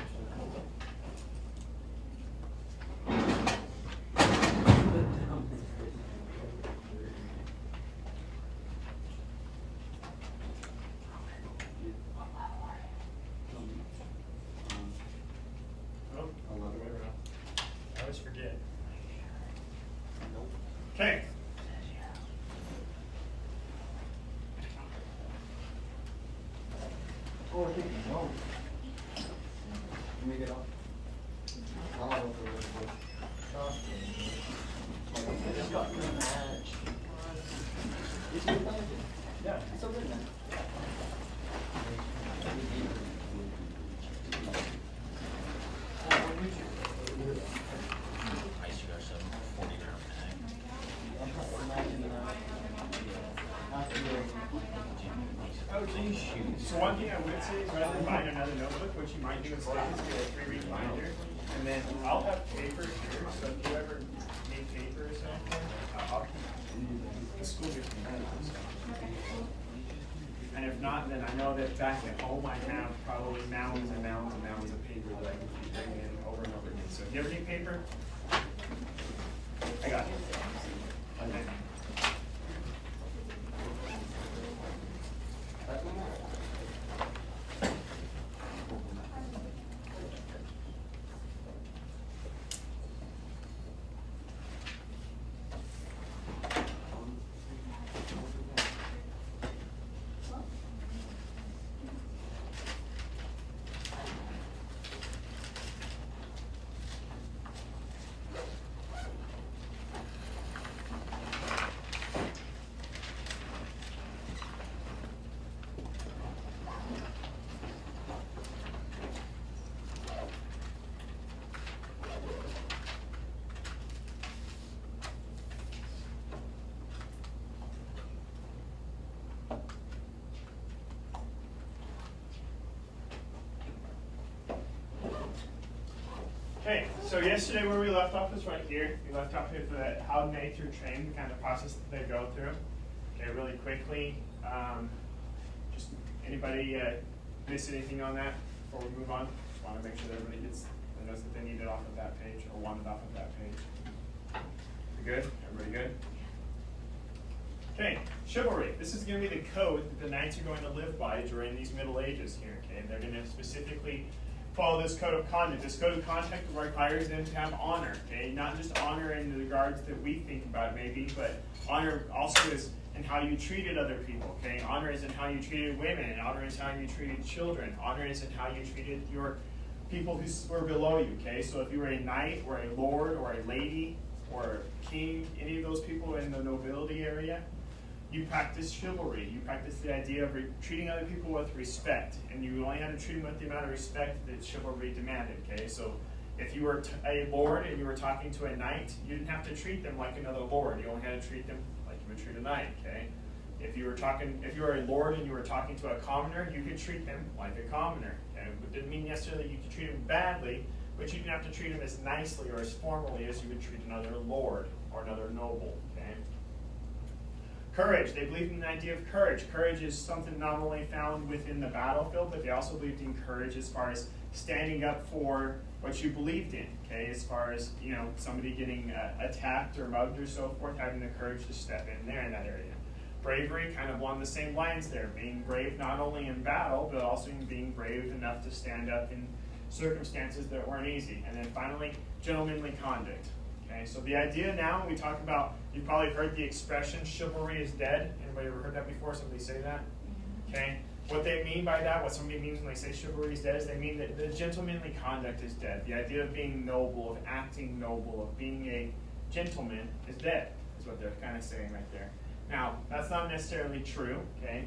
I always forget. Okay. Oh, I think no. You make it up. I'll go for it. I just got through a match. It's good, yeah, it's so good, man. I used to go 740 round Oh, geez. So one thing I would say is rather than buying another notebook, what you might do instead is get a 3-week binder, and then I'll have paper here, so if you ever need paper or something, I'll keep the school gets me that. And if not, then I know that back at home I have probably mounds and mounds and mounds of paper that I can keep bringing in over and over again. So if you ever need paper, I got it. Okay. Okay, so yesterday where we left off is right here. We left off with how knights are trained, the kind of process that they go through. Okay, really quickly, just anybody miss anything on that before we move on? Just want to make sure that everybody gets the notes that they needed off of that page or wanted off of that page. We good? Everybody good? Okay, chivalry. This is going to be the code that the knights are going to live by during these Middle Ages here. Okay, they're going to specifically follow this code of conduct. This code of conduct requires them to have honor. Okay, not just honor in the regards that we think about maybe, but honor also is in how you treated other people. Okay, honor is in how you treated women. Honor is how you treated children. Honor is in how you treated your people who were below you. Okay, so if you were a knight or a lord or a lady or a king, any of those people in the nobility area, you practice chivalry. You practice the idea of treating other people with respect, and you only had to treat them with the amount of respect that chivalry demanded. Okay, so if you were a lord and you were talking to a knight, you didn't have to treat them like another lord. You only had to treat them like you would treat a knight. Okay, if you were a lord and you were talking to a commoner, you could treat them like a commoner. Okay, it didn't mean necessarily you could treat them badly, but you didn't have to treat them as nicely or as formally as you would treat another lord or another noble. Okay. Courage. They believed in the idea of courage. Courage is something not only found within the battlefield, but they also believed in courage as far as standing up for what you believed in. Okay, as far as somebody getting attacked or mugged or so forth, having the courage to step in there in that area. Bravery, kind of along the same lines there, being brave not only in battle, but also in being brave enough to stand up in circumstances that weren't easy. And then finally, gentlemanly conduct. Okay, so the idea now, we talk about, you've probably heard the expression chivalry is dead. Anybody ever heard that before? Somebody say that? Okay. What they mean by that, what somebody means when they say chivalry is dead, is they mean that the gentlemanly conduct is dead. The idea of being noble, of acting noble, of being a gentleman is dead, is what they're kind of saying right there. Now, that's not necessarily true, okay?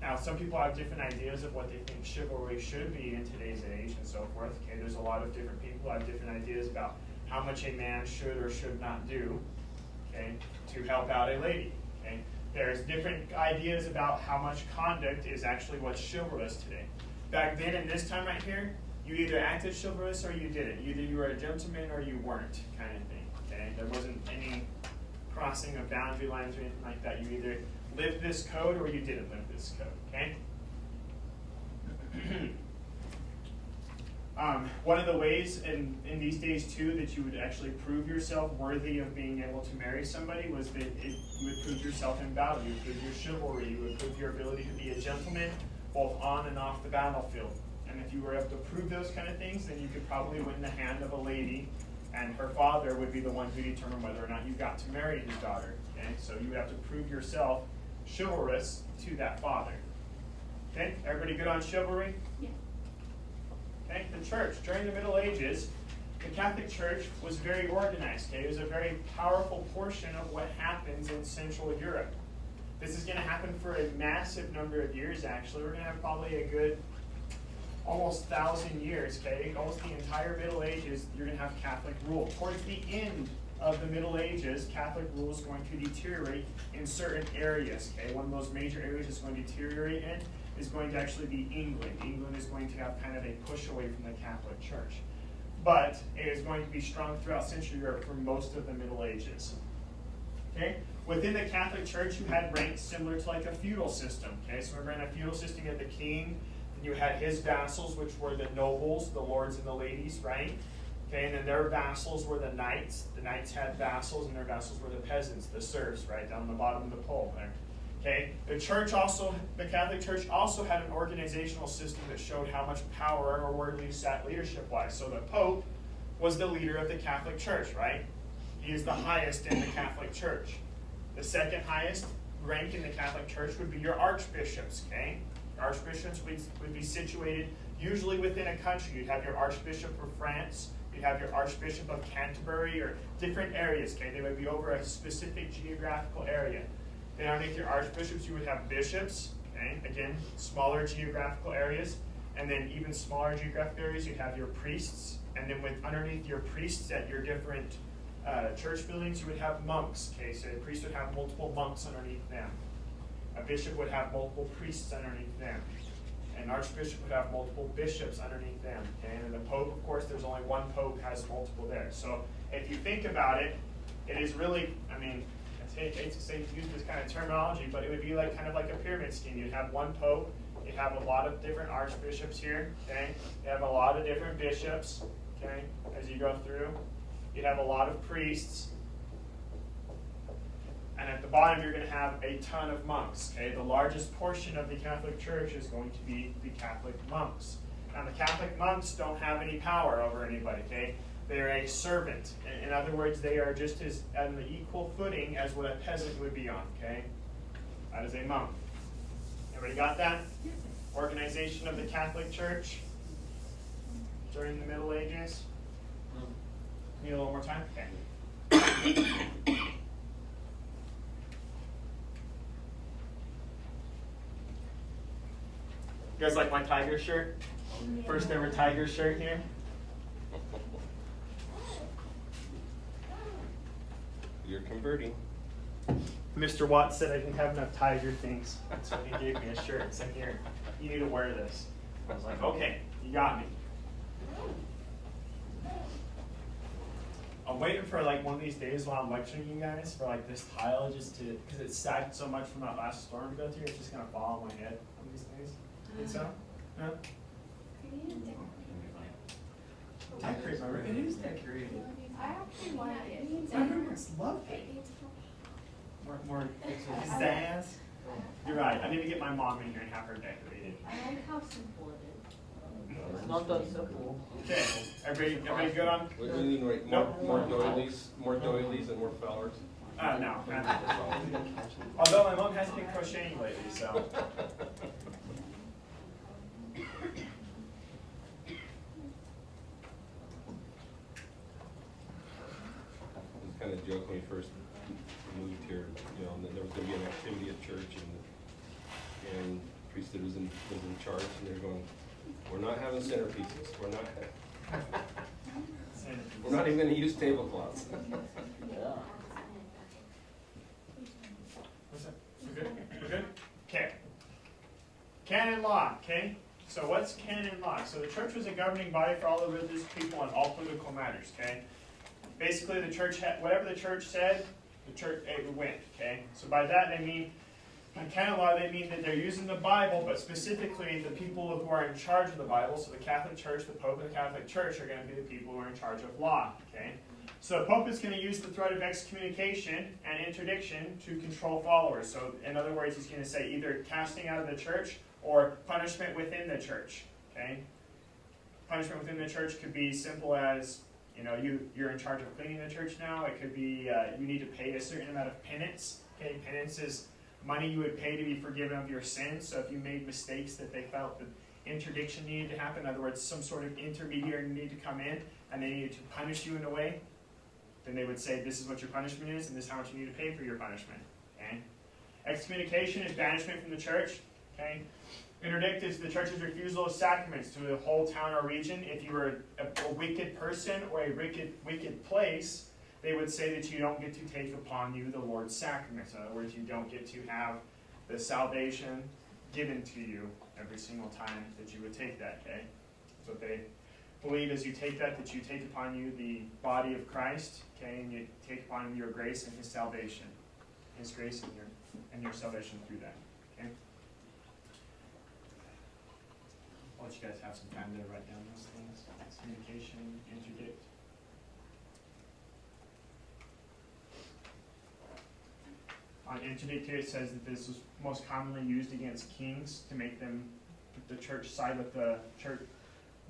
Now, some people have different ideas of what they think chivalry should be in today's age and so forth. Okay, there's a lot of different people who have different ideas about how much a man should or should not do, okay, to help out a lady. Okay, there's different ideas about how much conduct is actually what's chivalrous today. Back then, in this time right here, you either acted chivalrous or you didn't. Either you were a gentleman or you weren't, kind of thing. Okay, there wasn't any crossing of boundary lines or anything like that. You either lived this code or you didn't live this code. Okay. One of the ways in these days too that you would actually prove yourself worthy of being able to marry somebody was that you would prove yourself in battle. You would prove your chivalry. You would prove your ability to be a gentleman both on and off the battlefield. And if you were able to prove those kind of things, then you could probably win the hand of a lady, and her father would be the one who determined whether or not you got to marry his daughter. Okay, so you would have to prove yourself chivalrous to that father. Okay, everybody good on chivalry? Yeah. Okay, the church, during the Middle Ages, the Catholic Church was very organized. Okay, it was a very powerful portion of what happens in Central Europe. This is going to happen for a massive number of years, actually. We're going to have probably a good almost 1,000 years, okay? Almost the entire Middle Ages, you're going to have Catholic rule. Towards the end of the Middle Ages, Catholic rule is going to deteriorate in certain areas, okay? One of those major areas it's going to deteriorate in is going to actually be England. England is going to have kind of a push away from the Catholic Church. But it is going to be strong throughout Central Europe for most of the Middle Ages. Okay? Within the Catholic Church, you had ranks similar to like a feudal system. Okay, so remember in a feudal system, you had the king, and you had his vassals, which were the nobles, the lords and the ladies, right? Okay, and then their vassals were the knights. The knights had vassals, and their vassals were the peasants, the serfs, right down the bottom of the pole there. Okay, the Catholic Church also had an organizational system that showed how much power or where leadership was. So the Pope was the leader of the Catholic Church, right? He is the highest in the Catholic Church. The second highest rank in the Catholic Church would be your archbishops, okay? Archbishops would be situated usually within a country. You'd have your Archbishop of France, you'd have your Archbishop of Canterbury, or different areas, okay? They would be over a specific geographical area. Then underneath your archbishops, you would have bishops, okay? Again, smaller geographical areas. And then even smaller geographical areas, you'd have your priests. And then underneath your priests at your different church buildings, you would have monks, okay? So a priest would have multiple monks underneath them. A bishop would have multiple priests underneath them. An archbishop would have multiple bishops underneath them, okay? And the Pope, of course, there's only one Pope, has multiple there. So if you think about it, it is really, I mean, I hate to say use this kind of terminology, but it would be like kind of like a pyramid scheme. You'd have one Pope, you'd have a lot of different archbishops here, okay? You have a lot of different bishops, okay, as you go through. You'd have a lot of priests. And at the bottom, you're going to have a ton of monks, okay? The largest portion of the Catholic Church is going to be the Catholic monks. Now, the Catholic monks don't have any power over anybody, okay? They're a servant. In other words, they are just as on the equal footing as what a peasant would be on, okay? That is a monk. Everybody got that? Organization of the Catholic Church during the Middle Ages? Need a little more time? Okay. You guys like my tiger shirt? First ever tiger shirt here. You're converting. Mr. Watts said I didn't have enough tiger things, so he gave me a shirt and said, here, you need to wear this. I was like, okay, you got me. I'm waiting for like one of these days while I'm lecturing you guys for like this tile just to, because it's sagged so much from that last storm to go through, it's just going to fall on my head one of these days. Think so? Huh? Decorate my room. It is decorated. I actually like it. My roommates love it. More pizzazz. You're right. I need to get my mom in here and have her decorated. I like how simple it is. It's not that simple. Okay, everybody good on? We need like more doilies and more flowers. No. Although my mom has been crocheting lately, so. I was kind of joking when we first moved here, you know, that there was going to be an activity at church and priesthood was in charge, and they're going, we're not having centerpieces. We're not even going to use tablecloths. Yeah. What's that? We're good? We're good? Okay. Canon law, okay? So what's canon law? So the church was a governing body for all the religious people on all political matters, okay? Basically, the church had, whatever the church said, the church, it went, okay? So by that they mean, on canon law, they mean that they're using the Bible, but specifically the people who are in charge of the Bible, so the Catholic Church, the Pope, and the Catholic Church are going to be the people who are in charge of law, okay? So the Pope is going to use the threat of excommunication and interdiction to control followers. So in other words, he's going to say either casting out of the church or punishment within the church, okay? Punishment within the church could be simple as, you know, you're in charge of cleaning the church now. It could be you need to pay a certain amount of penance, okay? Penance is money you would pay to be forgiven of your sins. So if you made mistakes that they felt that interdiction needed to happen, in other words, some sort of intermediary needed to come in and they needed to punish you in a way, then they would say this is what your punishment is and this is how much you need to pay for your punishment. Okay? Excommunication is banishment from the church. Okay? Interdict is the church's refusal of sacraments to the whole town or region. If you were a wicked person or a wicked place, they would say that you don't get to take upon you the Lord's sacraments. In other words, you don't get to have the salvation given to you every single time that you would take that, okay? That's what they believe is you take that you take upon you the body of Christ, okay, and you take upon your grace and his salvation. His grace and your salvation through that, okay? I'll let you guys have some time to write down those things. Communication, interdict. On interdict here, it says that this was most commonly used against kings to make them, the church side with the church,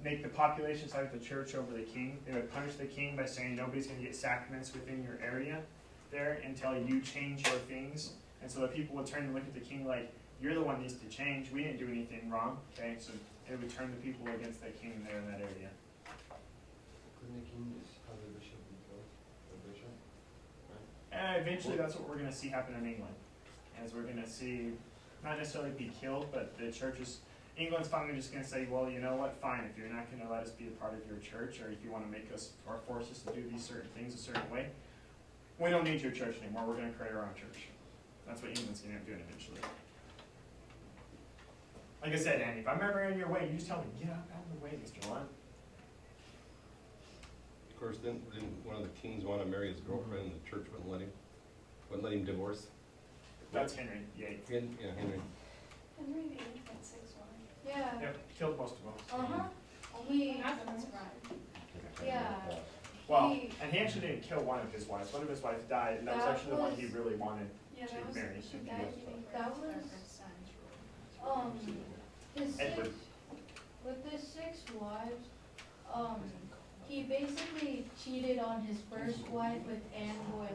make the population side with the church over the king. They would punish the king by saying nobody's going to get sacraments within your area there until you change your things. And so the people would turn and look at the king like, you're the one that needs to change. We didn't do anything wrong. Okay, so it would turn the people against the king there in that area. Couldn't the king just have the bishop be killed? The bishop? Eventually, that's what we're going to see happen in England. As we're going to see, not necessarily be killed, but the churches, England's finally just going to say, well, you know what, fine, if you're not going to let us be a part of your church, or if you want to make us, or force us to do these certain things a certain way, we don't need your church anymore, we're going to create our own church. That's what England's going to do eventually. Like I said, Andy, if I'm ever in your way, you just tell me, get out of the way, Mr. Lund. Of course, didn't one of the kings want to marry his girlfriend and the church wouldn't let him divorce? That's Henry VIII. Yeah, Henry. Henry VIII had 6 wives. Yeah. Yep, killed most of them. Uh-huh. That's right. Yeah. Well, and he actually didn't kill one of his wives. One of his wives died, and that was actually the one he really wanted to marry. She died. That was, his Edward. six, with his 6 wives, he basically cheated on his first wife with Anne Boleyn,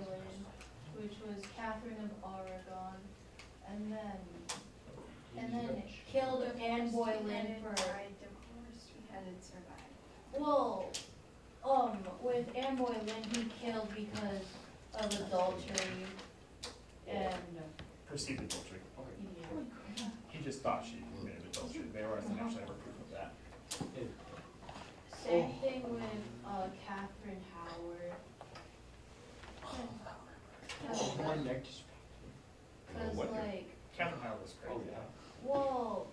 which was Catherine of Aragon, and then killed Anne Boleyn for, well, with Anne Boleyn he killed because of adultery and Perceived adultery. yeah. He just thought she committed adultery. They were actually ever proof of that. Same thing with Catherine Howard. Cause like, Catherine Howard was crazy. well,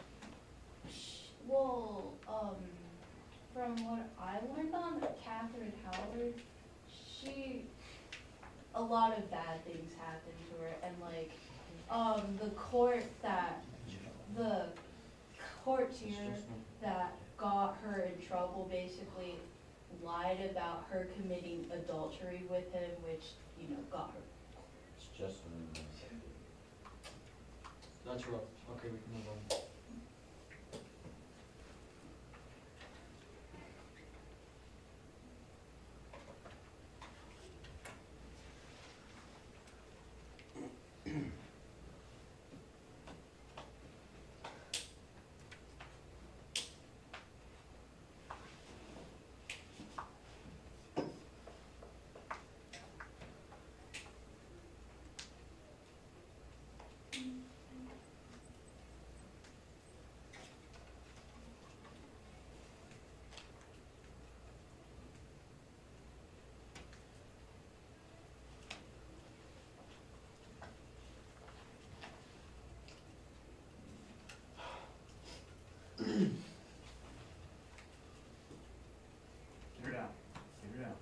from what I learned on Catherine Howard, a lot of bad things happened to her, and like, the courtier that got her in trouble basically lied about her committing adultery with him, which, got her. It's just That's rough. Okay, we can move on. Get her down. Get her down.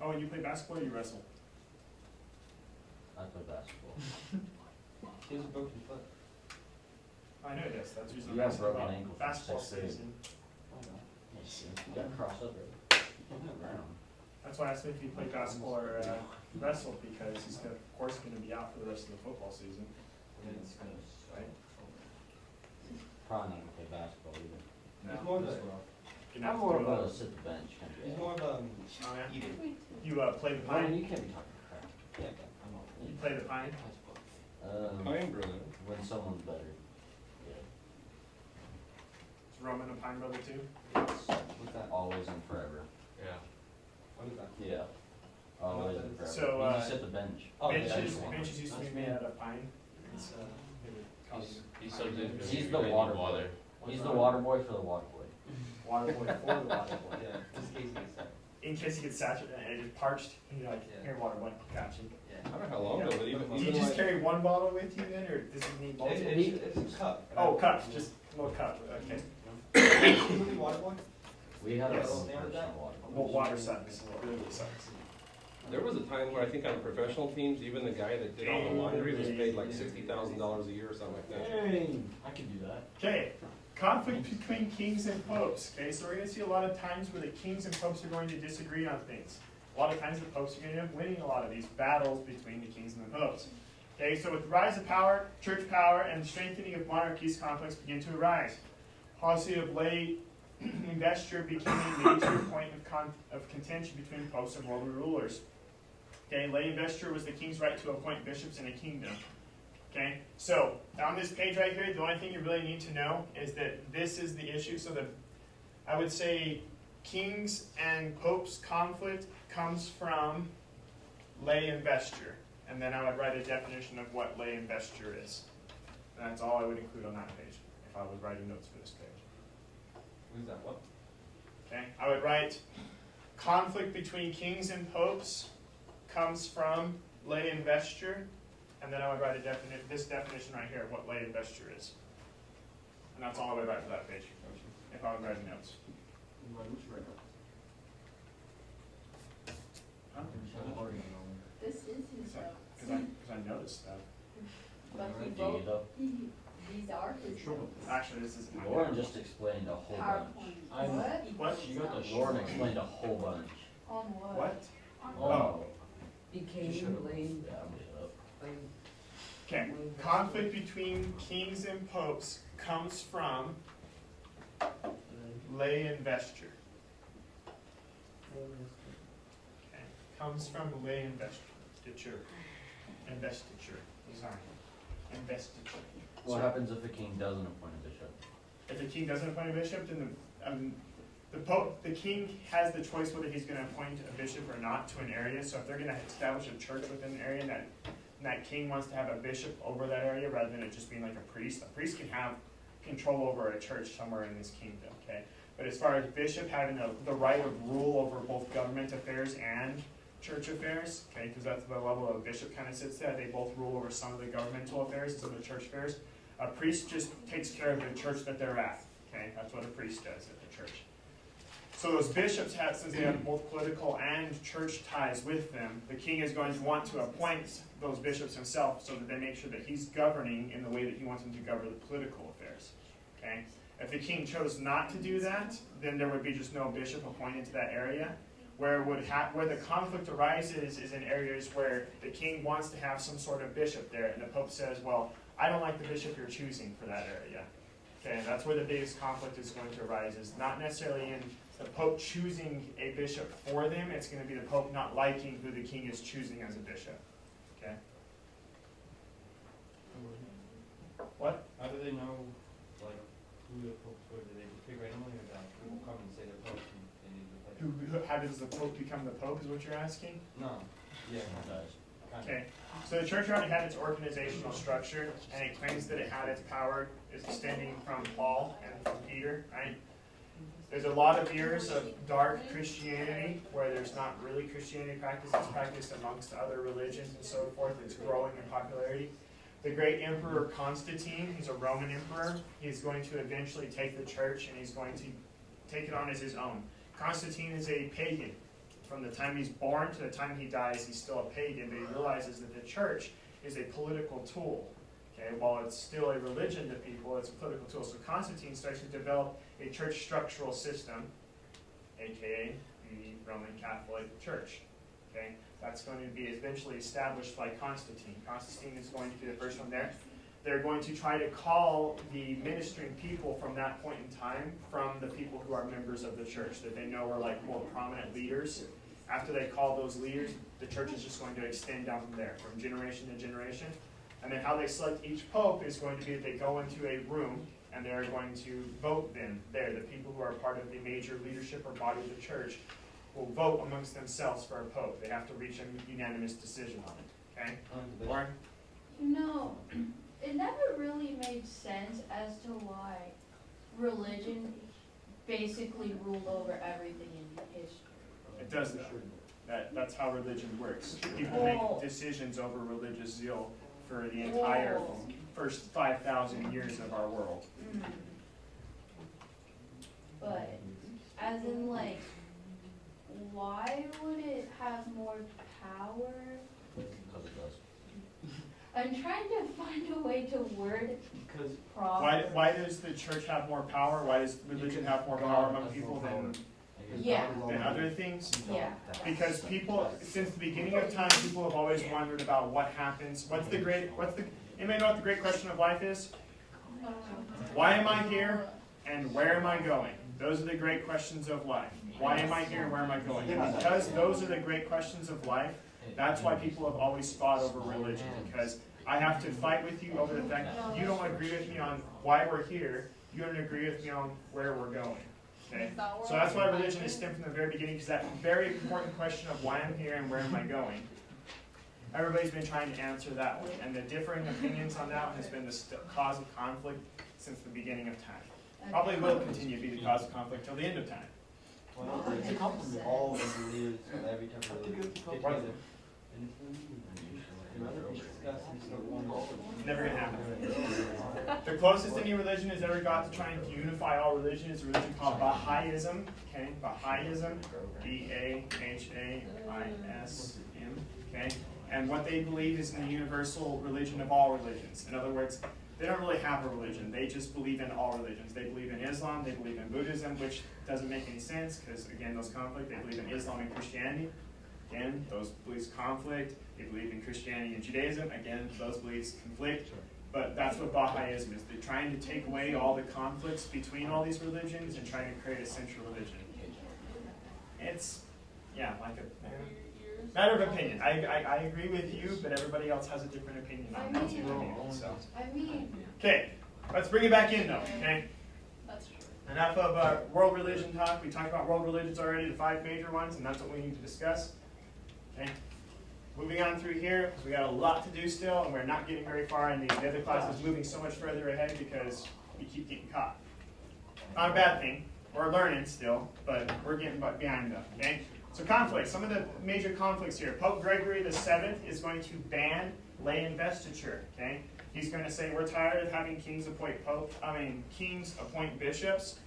Oh, and you play basketball or you wrestle? I play basketball. He has a broken foot. I know this. That's the reason You I'm have asking broken about ankle from basketball sixth grade. season. You got crossed over. That's why I asked him if he played basketball or wrestled, because he's of course going to be out for the rest of the football season. Right? Probably not gonna play basketball either. He's more of a, Gonna have I'm to more do of a- a sit the bench kind of he's guy. more of a Oh, yeah? eater. You play the Ryan, pine? you can't be talking crap. Yeah, I'm all. You play the pine? Pine brother. When someone's better. Yeah. Is Roman a pine brother too? What's that? Always and forever. Yeah. What is that? Yeah. Always and forever. So, You just sit the bench. Oh, yeah, benches, that's one. benches used to be made out of pine. It's, He's the water boy. He's the water boy for the water boy. water boy for the water boy. Yeah, just in case he gets that. In case he gets saturated and it gets parched, and you're like, Yeah. here, water boy, gotcha. Yeah. I don't know how long ago, but even, Do you even just like, carry one bottle with you then, or does it need multiple? It's a cup. Oh, cup, just a little cup, okay. Movie Water Boy? We had our Yes. own personal water boy. Well, water sucks, really sucks. there was a time where I think on professional teams, even the guy that did all the laundry was paid like $60,000 a year or something like that. I can do that. Okay, conflict between kings and popes. Okay, so we're going to see a lot of times where the kings and popes are going to disagree on things. A lot of times the popes are going to end up winning a lot of these battles between the kings and the popes. Okay, so with the rise of power, church power, and the strengthening of monarchies, conflicts begin to arise. Policy of lay investiture became a major point of contention between popes and world rulers. Okay, lay investiture was the king's right to appoint bishops in a kingdom. Okay, so on this page right here, the only thing you really need to know is that this is the issue. So I would say kings and popes conflict comes from lay investiture. And then I would write a definition of what lay investiture is. And that's all I would include on that page if I was writing notes for this page. What is that? What? Okay, I would write conflict between kings and popes comes from lay investiture, and then I would write this definition right here of what lay investiture is. And that's all I would write for that page if I was writing notes. Huh? This is his notes. Because I noticed that. But he Do you wrote, though? these are his notes. Actually, this isn't my Lauren note. just explained a whole bunch. PowerPoint. What? She got the Lauren explained a whole bunch. On what? What? Oh. Became lame. Yeah, I'm gonna shut up. Okay. Conflict between kings and popes comes from lay investiture. Okay. Comes from lay investiture. Investiture. Sorry. Investiture. What happens if a king doesn't appoint a bishop? If the king doesn't appoint a bishop, then the king has the choice whether he's going to appoint a bishop or not to an area. So if they're going to establish a church within an area and that king wants to have a bishop over that area rather than it just being like a priest can have control over a church somewhere in this kingdom. Okay, but as far as bishop having the right of rule over both government affairs and church affairs, okay, because that's the level a bishop kind of sits at. They both rule over some of the governmental affairs and some of the church affairs. A priest just takes care of the church that they're at. Okay, that's what a priest does at the church. So those bishops have, since they have both political and church ties with them, the king is going to want to appoint those bishops himself so that they make sure that he's governing in the way that he wants them to govern the political affairs. Okay? If the king chose not to do that, then there would be just no bishop appointed to that area. Where the conflict arises is in areas where the king wants to have some sort of bishop there, and the pope says, well, I don't like the bishop you're choosing for that area. Okay, and that's where the biggest conflict is going to arise, is not necessarily in the pope choosing a bishop for them, it's going to be the pope not liking who the king is choosing as a bishop. Okay? What? How do they know, like, who the popes were? Do they pick randomly or that? People come and say they're popes and they need to play? How does the pope become the pope, is what you're asking? No. Yeah, kind of. Okay, so the church already had its organizational structure, and it claims that it had its power extending from Paul and from Peter, right? There's a lot of years of dark Christianity where there's not really Christianity practiced. It's practiced amongst other religions and so forth. It's growing in popularity. The great emperor Constantine, he's a Roman emperor. He's going to eventually take the church and he's going to take it on as his own. Constantine is a pagan. From the time he's born to the time he dies, he's still a pagan, but he realizes that the church is a political tool. Okay, while it's still a religion to people, it's a political tool. So Constantine starts to develop a church structural system, aka the Roman Catholic Church. Okay, that's going to be eventually established by Constantine. Constantine is going to be the first one there. They're going to try to call the ministering people from that point in time from the people who are members of the church that they know are like more prominent leaders. After they call those leaders, the church is just going to extend down from there, from generation to generation. And then how they select each pope is going to be that they go into a room and they're going to vote them there. The people who are part of the major leadership or body of the church will vote amongst themselves for a pope. They have to reach a unanimous decision on it. Okay? Lauren? You know, it never really made sense as to why religion basically ruled over everything in history. It does though. That's how religion works. People make decisions over religious zeal for the entire first 5,000 years of our world. But, as in like, why would it have more power? Because it does. I'm trying to find a way to word Why does the church have more power? Why does religion have more power among people than other things? Yeah. Because people, since the beginning of time, people have always wondered about what happens. Anybody know what the great question of life is? Why am I here and where am I going? Those are the great questions of life. Why am I here and where am I going? And because those are the great questions of life, that's why people have always fought over religion. Because I have to fight with you over the fact that you don't agree with me on why we're here. You don't agree with me on where we're going. Okay? So that's why religion is stemmed from the very beginning, because that very important question of why I'm here and where am I going, everybody's been trying to answer that one. And the differing opinions on that one has been the cause of conflict since the beginning of time. Probably will continue to be the cause of conflict till the end of time. Well, it's a compliment. All of the leaders of every type of religion. Never gonna happen. The closest any religion has ever got to trying to unify all religion is a religion called Baha'ism. Okay, Baha'ism, B-A-H-A-I-S-M. Okay, and what they believe is in the universal religion of all religions. In other words, they don't really have a religion. They just believe in all religions. They believe in Islam. They believe in Buddhism, which doesn't make any sense because, again, those conflict. They believe in Islam and Christianity. Again, those beliefs conflict. They believe in Christianity and Judaism. Again, those beliefs conflict. But that's what Baha'ism is. They're trying to take away all the conflicts between all these religions and trying to create a central religion. It's, yeah, like a matter of opinion. I agree with you, but everybody else has a different opinion on that too. So. Okay, let's bring it back in though, okay? Enough of world religion talk. We talked about world religions already, the 5 major ones, and that's what we need to discuss. Okay. Moving on through here, because we got a lot to do still, and we're not getting very far, and the other class is moving so much further ahead because we keep getting caught. Not a bad thing. We're learning still, but we're getting behind them. Okay. So conflicts. Some of the major conflicts here. Pope Gregory VII is going to ban lay investiture. Okay. He's going to say we're tired of having kings appoint bishops.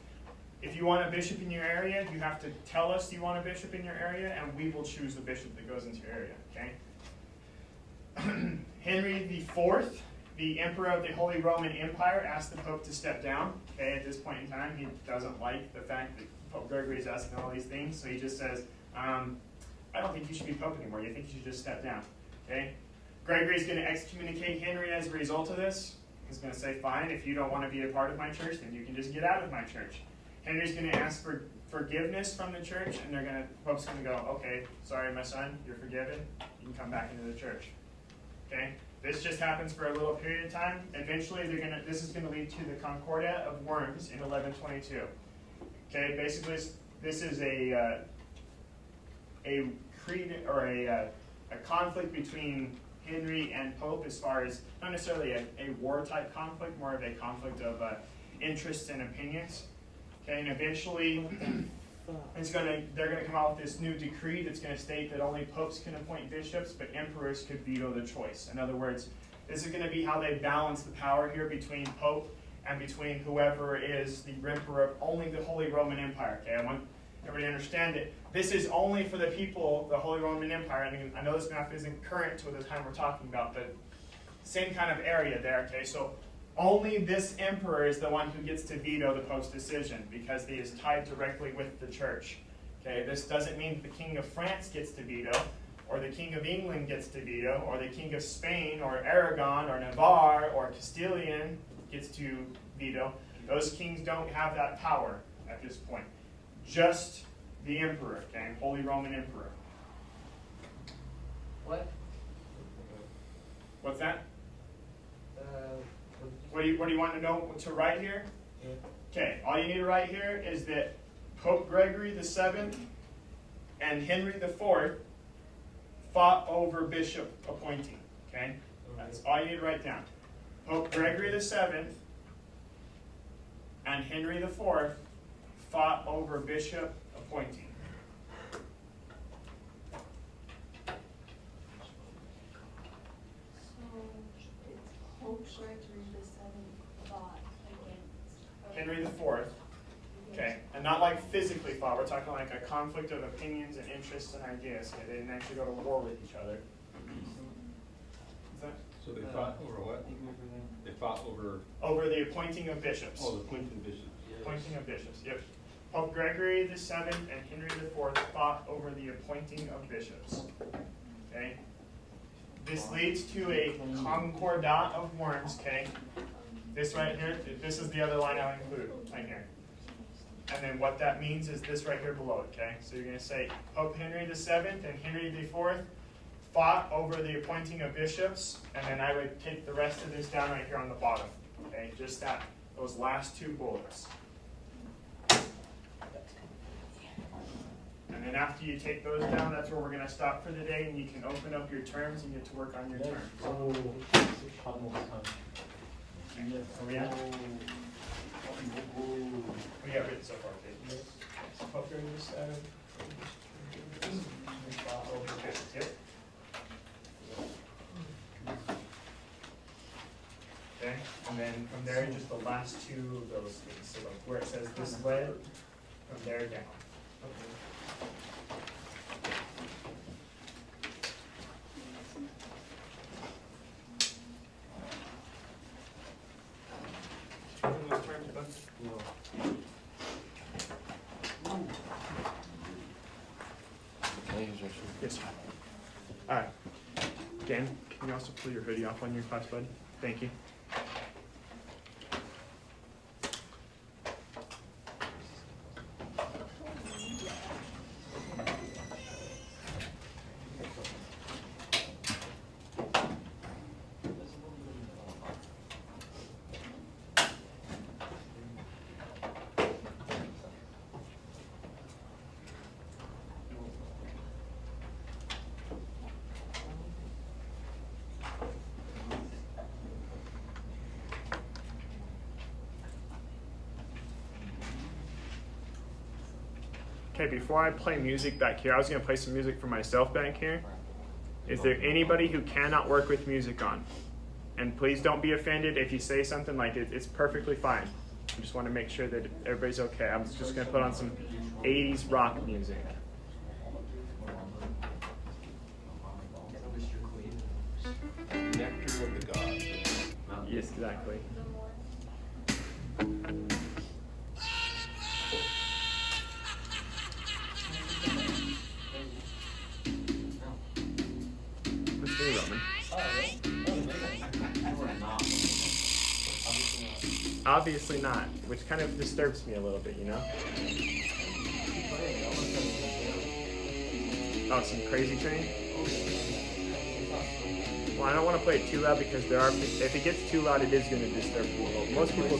If you want a bishop in your area, you have to tell us you want a bishop in your area, and we will choose the bishop that goes into your area. Okay. Henry IV, the emperor of the Holy Roman Empire, asked the Pope to step down. Okay. At this point in time, he doesn't like the fact that Pope Gregory is asking all these things, so he just says, I don't think you should be Pope anymore. You think you should just step down. Okay. Gregory is going to excommunicate Henry as a result of this. He's going to say, fine, if you don't want to be a part of my church, then you can just get out of my church. Henry's going to ask for forgiveness from the church, and Pope's going to go, okay, sorry, my son, you're forgiven. You can come back into the church. Okay? This just happens for a little period of time. Eventually, this is going to lead to the Concordat of Worms in 1122. Okay, basically, this is a conflict between Henry and Pope as far as not necessarily a war-type conflict, more of a conflict of interests and opinions. Okay, and eventually they're gonna come out with this new decree that's gonna state that only popes can appoint bishops, but emperors could veto the choice. In other words, this is gonna be how they balance the power here between pope and between whoever is the emperor of only the Holy Roman Empire. Okay, I want everybody to understand it. This is only for the people, the Holy Roman Empire. I mean, I know this map isn't current to the time we're talking about, but same kind of area there. Okay, so only this emperor is the one who gets to veto the Pope's decision because he is tied directly with the church. Okay, this doesn't mean the King of France gets to veto, or the King of England gets to veto, or the King of Spain, or Aragon, or Navarre, or Castilian gets to veto. Those kings don't have that power at this point. Just the emperor, okay, Holy Roman Emperor. What? What's that? What do you want to know to write here? Okay, all you need to write here is that Pope Gregory VII and Henry IV fought over bishop appointing. Okay, that's all you need to write down. Pope Gregory VII and Henry IV fought over bishop appointing. Pope Gregory VII fought against Henry IV. Okay, and not like physically fought. We're talking like a conflict of opinions and interests and ideas. Okay, they didn't actually go to war with each other. Is that? So they fought over what? They fought over the appointing of bishops. Oh, the appointing of bishops. Appointing of bishops. Yep. Pope Gregory VII and Henry IV fought over the appointing of bishops. Okay. This leads to a concordat of Worms. Okay. This right here. This is the other line I'll include right here. And then what that means is this right here below it. Okay. So you're going to say Pope Henry VII and Henry IV fought over the appointing of bishops, and then I would take the rest of this down right here on the bottom. Okay, just that, those last two bullets. And then after you take those down, that's where we're going to stop for the day, and you can open up your terms and get to work on your terms. Where we at? We got written so far, Dave. Pope Gregory VII. Yep. Okay, and then from there, just the last two of those things. So like where it says this led, from there down. Yes, sir. All right. Dan, can you also pull your hoodie off on your class, bud? Thank you. Okay, before I play music back here, I was going to play some music for myself back here. Is there anybody who cannot work with music on? And please don't be offended if you say something like it. It's perfectly fine. I just want to make sure that everybody's okay. I'm just going to put on some 80s rock music. Nectar of the gods. Yes, exactly. What's new, Roman? Obviously not, which kind of disturbs me a little bit, you know? Oh, some Crazy Train? Well, I don't want to play it too loud because there are, if it gets too loud, it is going to disturb people. Most people.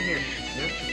here. Yeah.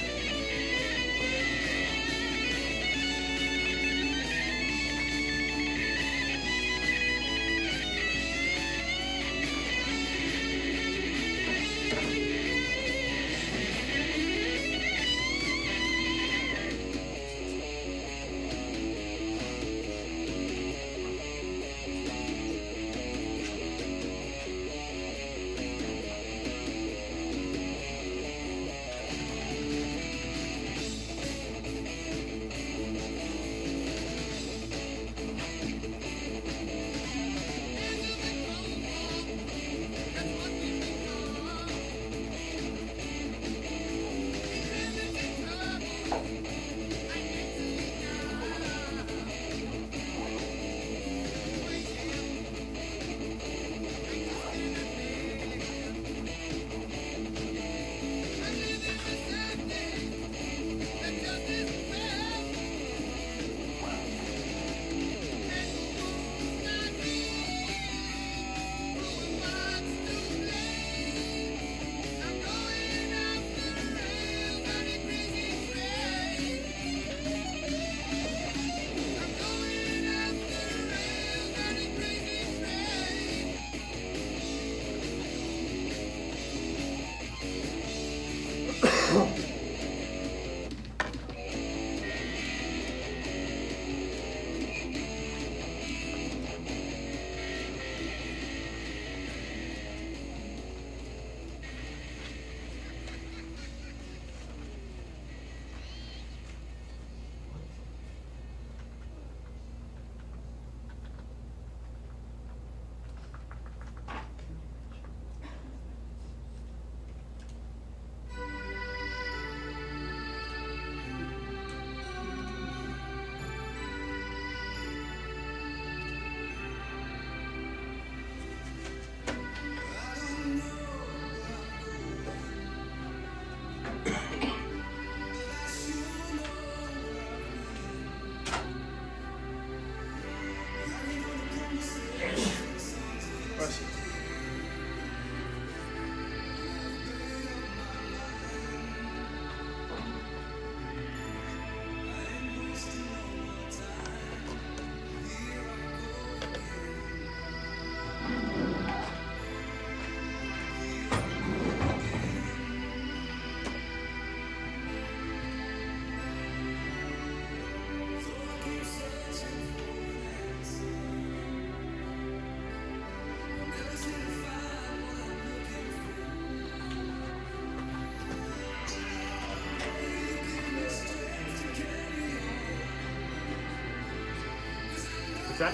What's that?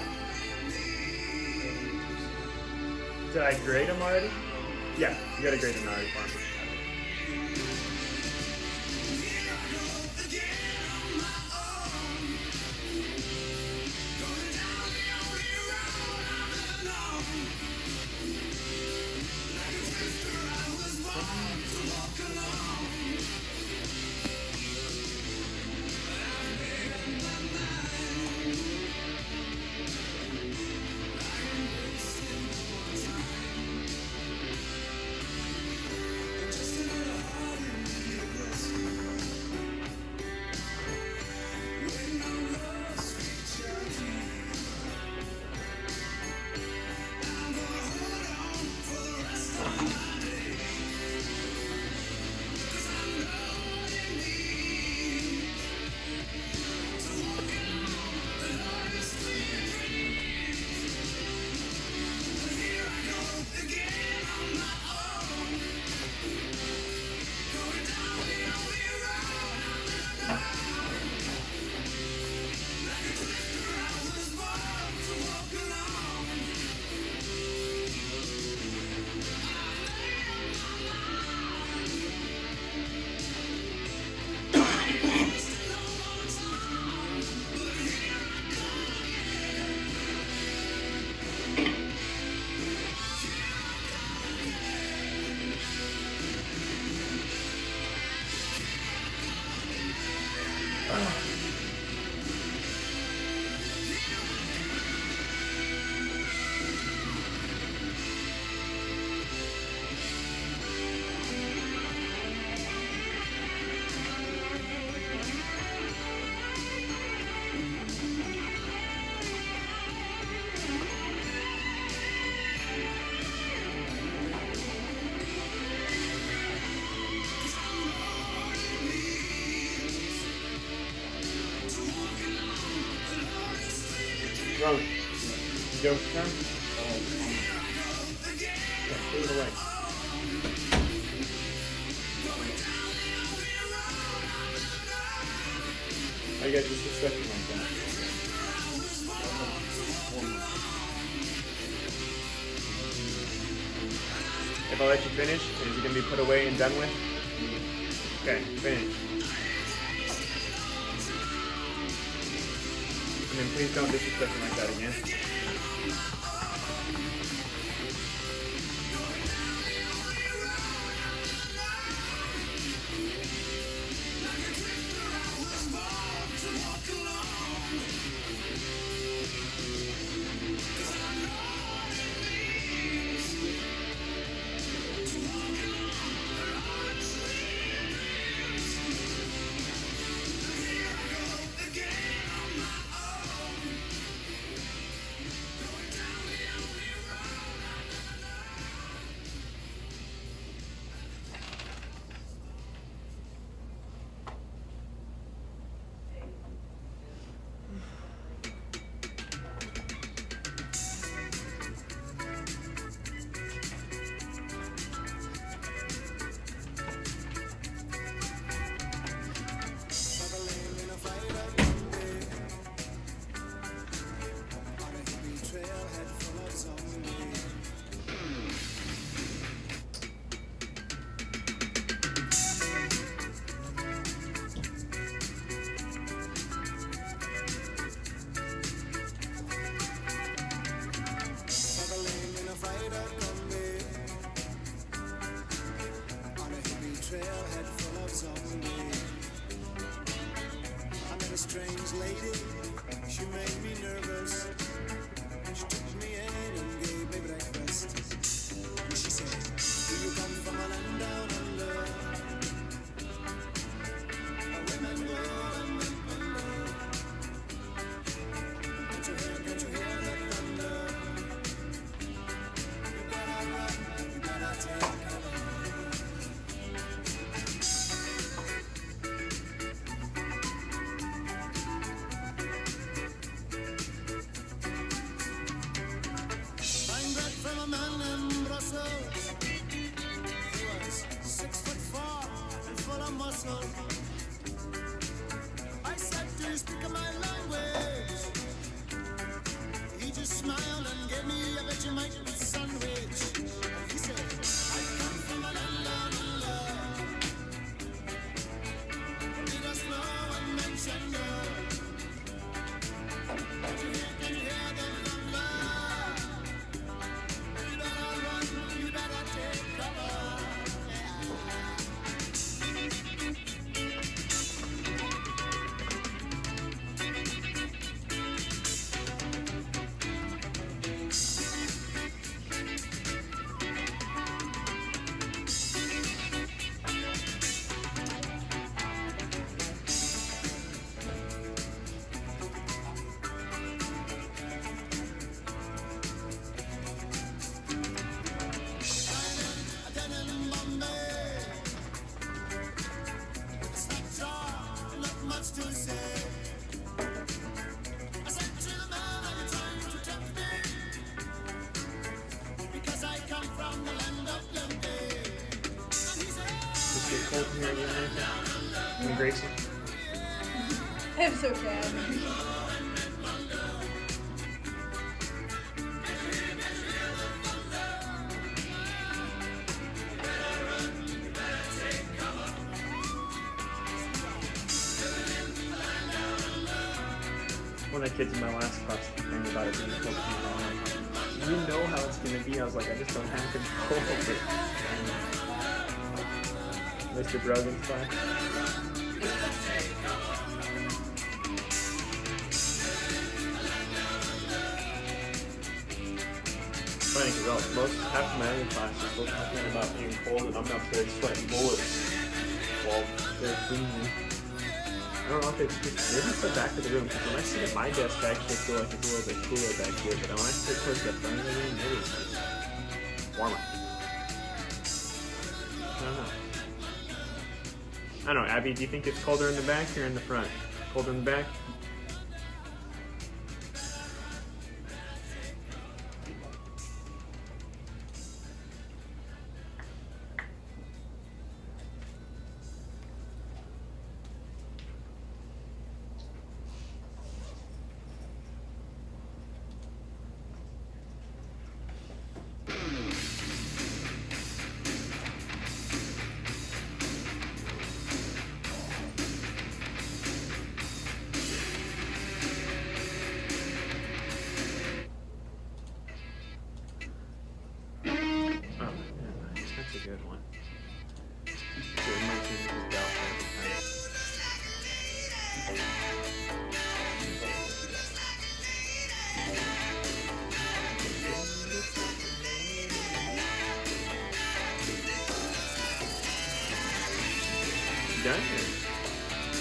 Did I grade them already? Yeah, you gotta grade them already for me. Rowan, Joe's turn. Yeah, put it away. I got just a second like that. If I let you finish, is it going to be put away and done with? Okay, finish. And then please don't disrespect him like that again. Strange lady, she made me nervous. She took me in and gave me breakfast. And she said, do you come from a land down under? Women go and men wonder. Can't you hear the thunder? You better run, you better take cover. From a man in Brussels, he was 6'4" and full of muscle. I said, do you speak my language? He just smiled and gave me a Vegemite sandwich. He said, I come from a land down under. He does know and mention her. Can you hear the thunder? You better take cover. To say, I said to the man, are you trying to tempt me? Because I come from the land of plenty. And he said, Just get cold in here again, right? Gracie. It's okay. One of the kids in my last class complaining about it being cold in here. You know how it's going to be. I was like, I just don't have control of it. Mr. Brogan's class. Funny because half of my other class is still talking about being cold, and I'm up there sweating bullets while they're cleaning. I don't know if it's just, maybe it's the back of the room, because when I sit at my desk, I actually feel like it's a little bit cooler back here, but when I sit towards the front of the room, maybe it's warmer. I don't know. I don't know, Abby, do you think it's colder in the back or in the front? Colder in the back? a good one. So it might seem like doubt every time. You done?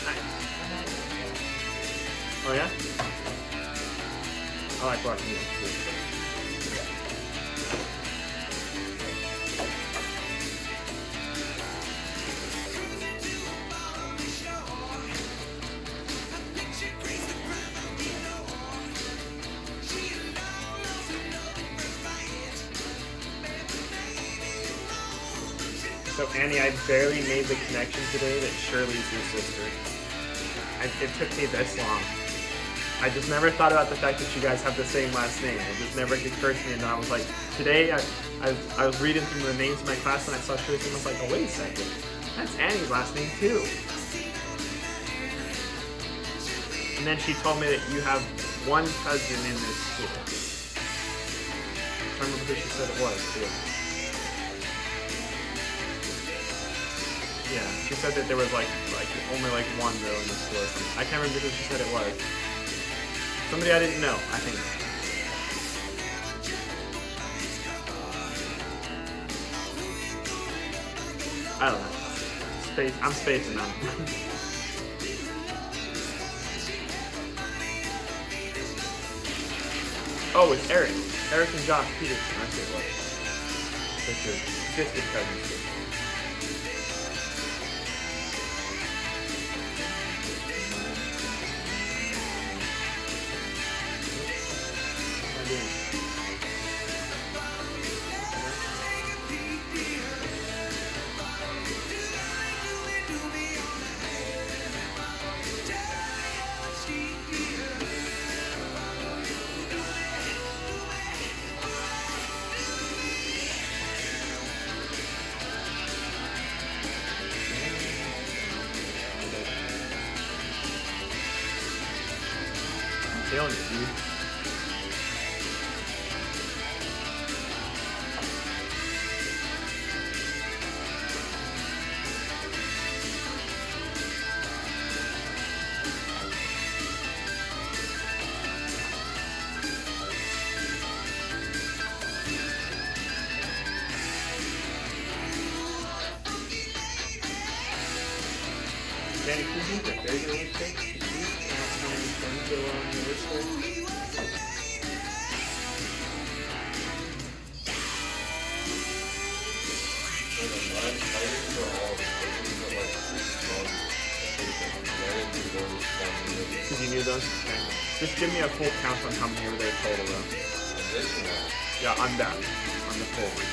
Nice. Oh yeah? I like watching it too. So Annie, I barely made the connection today that Shirley's your sister. It took me this long. I just never thought about the fact that you guys have the same last name. It just never occurred to me, and I was like, today I was reading through the names of my class and I saw Shirley's name. I was like, oh wait a second, that's Annie's last name too. And then she told me that you have one cousin in this school. I remember who she said it was too. Yeah, she said that there was like only like one girl in the school or something. I can't remember who she said it was. Somebody I didn't know, I think. I don't know. I'm spacing out. Oh, it's Eric. Eric and Josh Peterson, that's what it was. That's your distant cousins. Killing it, dude. Danny, could you get there really quick? Because you knew those? Okay. Just give me a full count on how many were there total though. Yeah, on that. On the full one.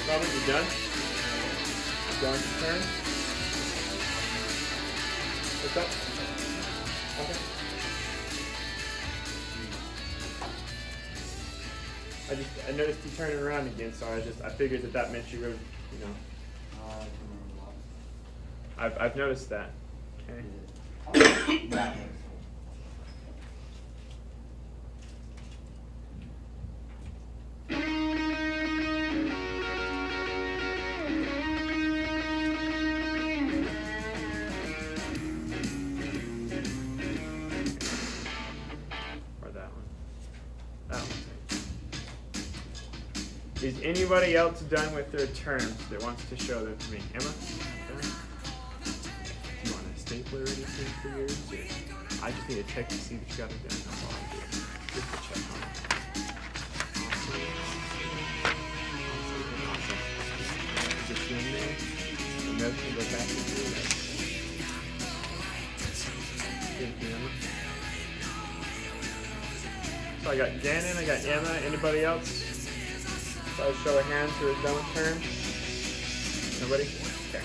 Robert, you done? Done with your turn? What's up? Okay. I noticed you turning around again, so I figured that meant you were, you know. I've noticed that. Okay. Is anybody else done with their terms that wants to show them to me? Emma? Done? Do you want a stapler or anything for yours? Or I just need to check to see that you got it done. That's all I'm doing. Just to check on it. Awesome. Is it in there? Everything goes back to doing that. So I got Gannon, I got Emma. Anybody else? So I show of hands who is done with turn. Nobody? Okay.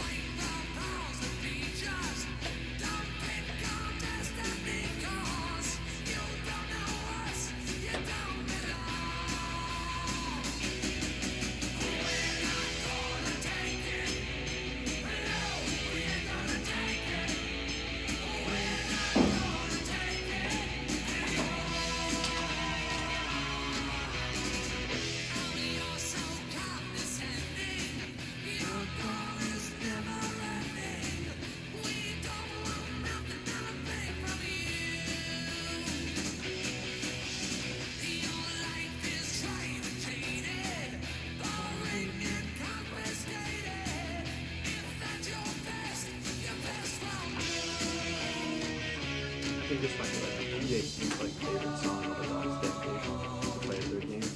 I think this might be like a PJC's like favorite song of the last decade to play their games.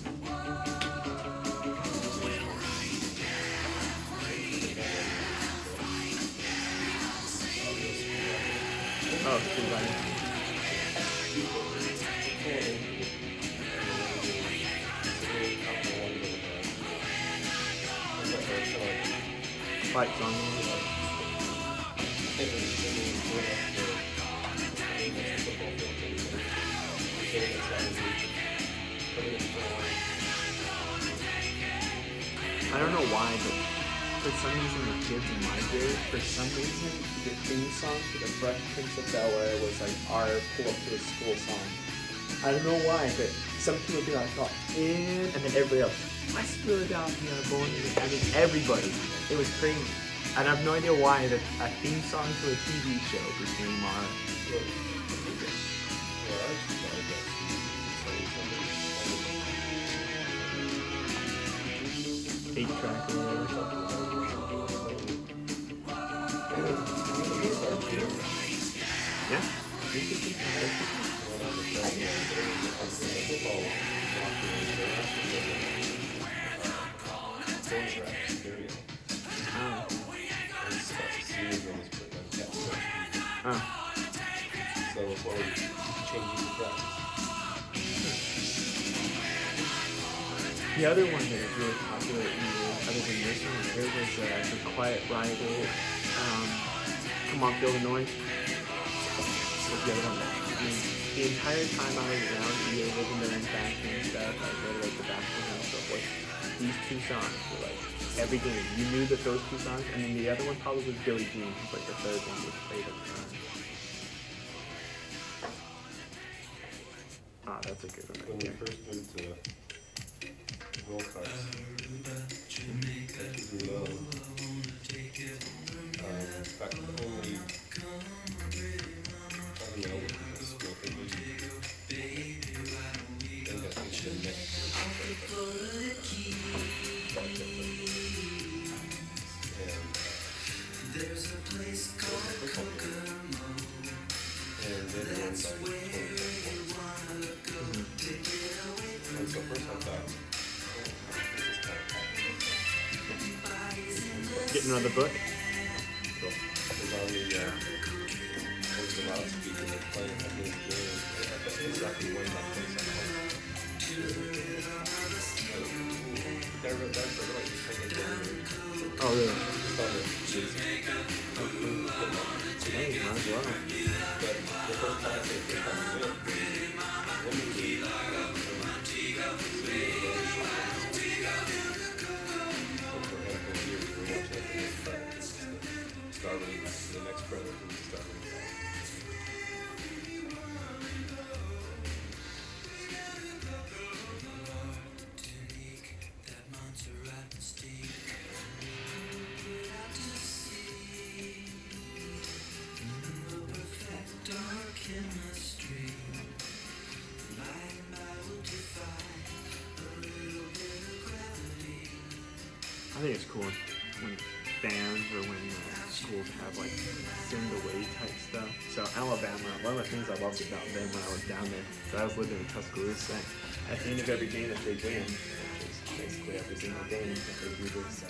Oh, it's pretty funny. Fight song. I don't know why, but for some reason the kids in my grade, for some reason, the theme song to the Fresh Prince of Bel-Air was like our pull up to the school song. I don't know why, but some kid would be like, oh, and then everybody else, West Philadelphia, born in the, I mean, everybody. It was crazy. And I have no idea why that a theme song to a TV show became our. Eight-track or whatever. Yeah. So we're changing the practice. The other one that is really popular in the other than this one, there was the Quiet Rival, Come On Feel the Noise. Was the other one that, I mean, the entire time I was around EA living there in fashion and stuff, I go to like the basketball and stuff, like these two songs were like every game. You knew that those two songs, and then the other one probably was Billie Jean, who's like the third one was played at the time. Ah, that's a good one. When we first moved to Gold Coast, back to the only school thing we think I think the next there's a place called Kokomo, and that's where you wanna go to get away from. And so first I thought, Getting another book? Cool. It was on the loudspeaker and they're playing a new game. I thought exactly when that place I played. Oh, really? Hey, might as well. But the first time I starting the next brother who was starting. I think it's cool when bands or when schools have like send away type stuff. So Alabama, one of the things I loved about them when I was down there, so I was living in Tuscaloosa, at the end of every game that they win, which is basically every single game that they do this,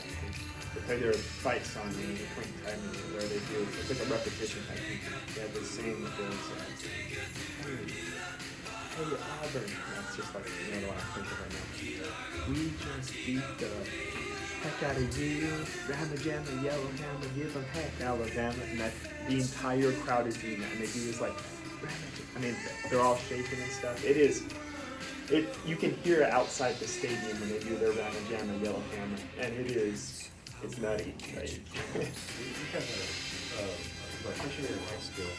the play their fight song in the point in time where they do it's like a repetition type thing. They have this saying that goes, hey Auburn. That's just like the one I'm thinking right now. We just beat the heck out of you, Ramma Jamma, Yellow Hammer, give them heck, Alabama, and that the entire crowd is doing that, and they do this like, I mean, they're all shaking and stuff. It is. You can hear it outside the stadium when they do their Ramma Jamma Yellow Hammer, and it's nutty. Right? Freshman in high school.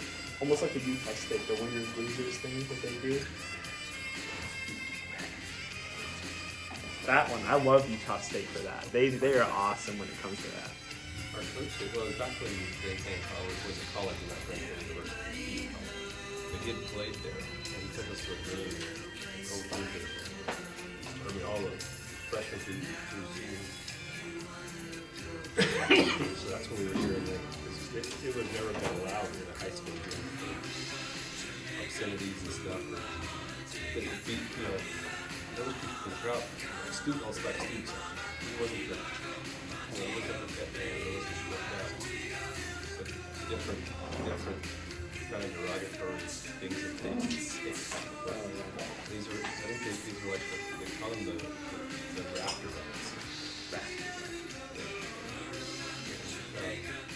Almost like the Utah State, the winners losers thing that they do. That one, I love Utah State for that. They are awesome when it comes to that. Our coach, well, back when they came college, was a college in that university. The kid played there, and he took us to a game. I mean, all the freshmen through seniors. So that's when we were hearing that. It would never been allowed in a high school game for obscenities and stuff. But those people in the crowd, students, also like students, it wasn't that. It wasn't that bad. It wasn't that. So different kind of derogatory things that they can say. These were, I think these were like, they call them the raptor bands.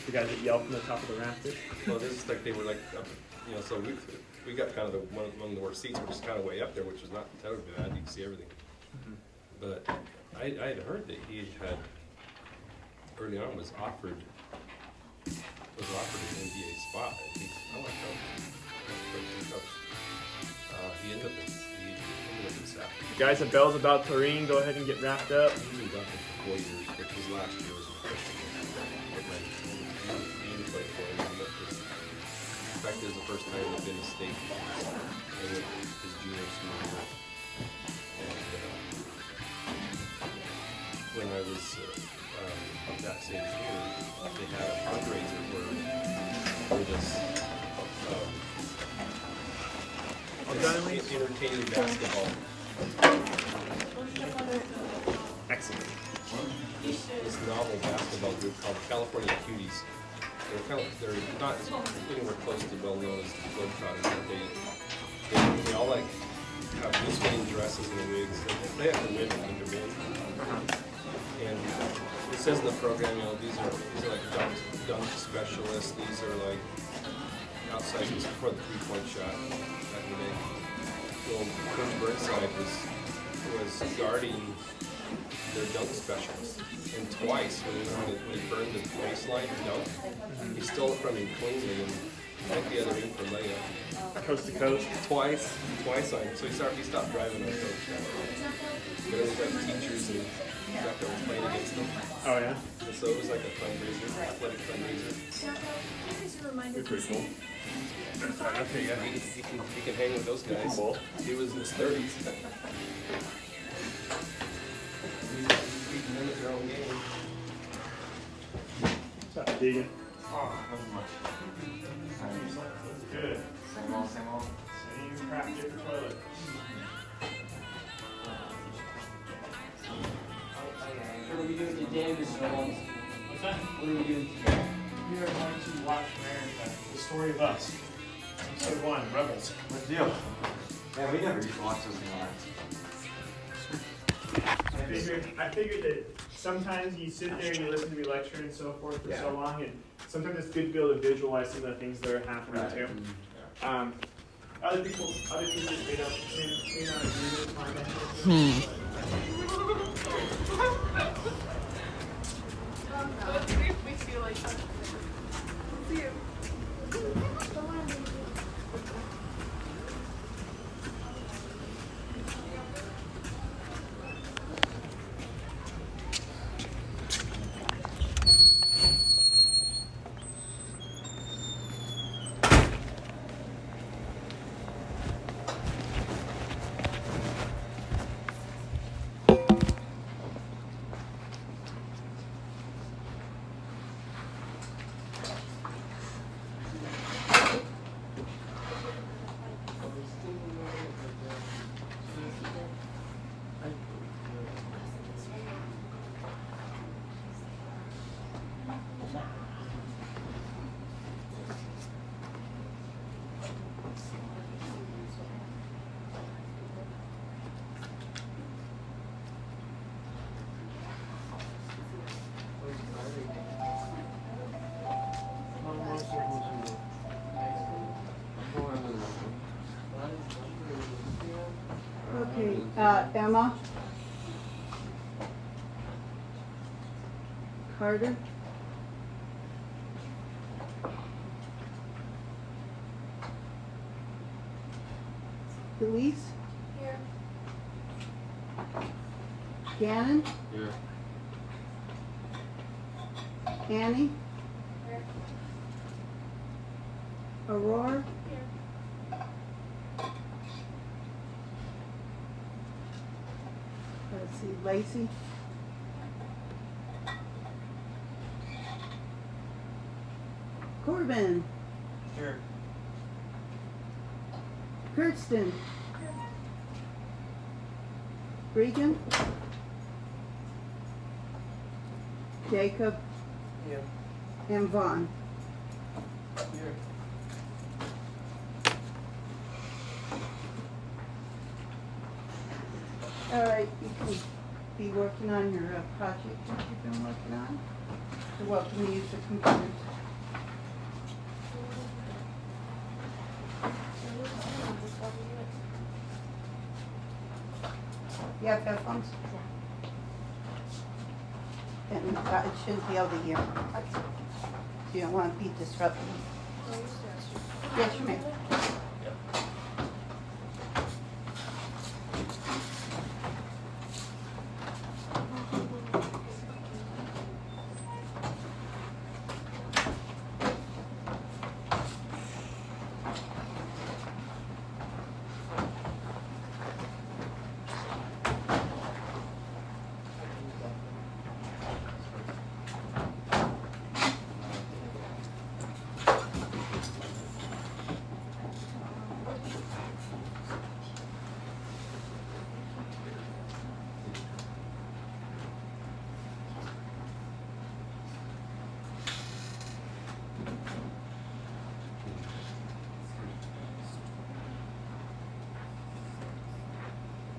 The guys that yell from the top of the rafters? Well, this is like, they were like, so we got kind of one of the worst seats, which is kind of way up there, which was not terribly bad. You could see everything. Mm-hmm. But I had heard that he had, early on, was offered an NBA spot. And he said, I want to coach. He ended up in South. Guys, the bell's about to ring. Go ahead and get wrapped up. He's been done for 4 years, which was last year. He played for him. In fact, it was the first time he'd been to state. And with his junior senior. And when I was that same year, they had a fundraiser for this entertaining basketball. Excellent. This novel basketball group called California Cuties. They're not anywhere close to well known as the Globetrotters, but they all like have loose fitting dresses and wigs. They have to win under men. And it says in the program, these are like dunk specialists. These are like outside just before the 3-point shot back in the day. Well, Coach Burnside was guarding their dunk specialist. And twice, when he burned the baseline to dunk, he stole it from him cleanly and went the other end for layup. Coast to coast? Twice on him. So he stopped driving on coach. But it was like teachers and stuff that were playing against him. Oh, yeah? And so it was like a fundraiser, athletic fundraiser. It's pretty cool. Okay, yeah, he can hang with those guys. He was in his 30s. Beating them at their own game. What's up, Deegan? Oh, nothing much. Good. Same old, same old. Same crap, different toilet. What are we doing today, Mr. Holmes? What's that? What are we doing today? We are going to watch America, the story of us. Episode 1, Rebels. Good deal. Yeah, we never used to watch those in I figured that sometimes you sit there and you listen to me lecture and so forth for so long, and sometimes it's good to be able to visualize some of the things that are happening too. Other teachers may not agree with my method. Let's see if we feel like that. See you. Okay, Emma? Carter? Elise? Here. Gannon? Here. Annie? Here. Aurora? Here. Let's see, Lacey? Corbin? Here. Kirsten? Regan? Jacob? Here. And Vaughn? Here. All right, you can be working on your project that you've been working on. You're welcome to use the computers. You have headphones? And it shouldn't be able to hear. You don't want to be disrupted. Yes, you may.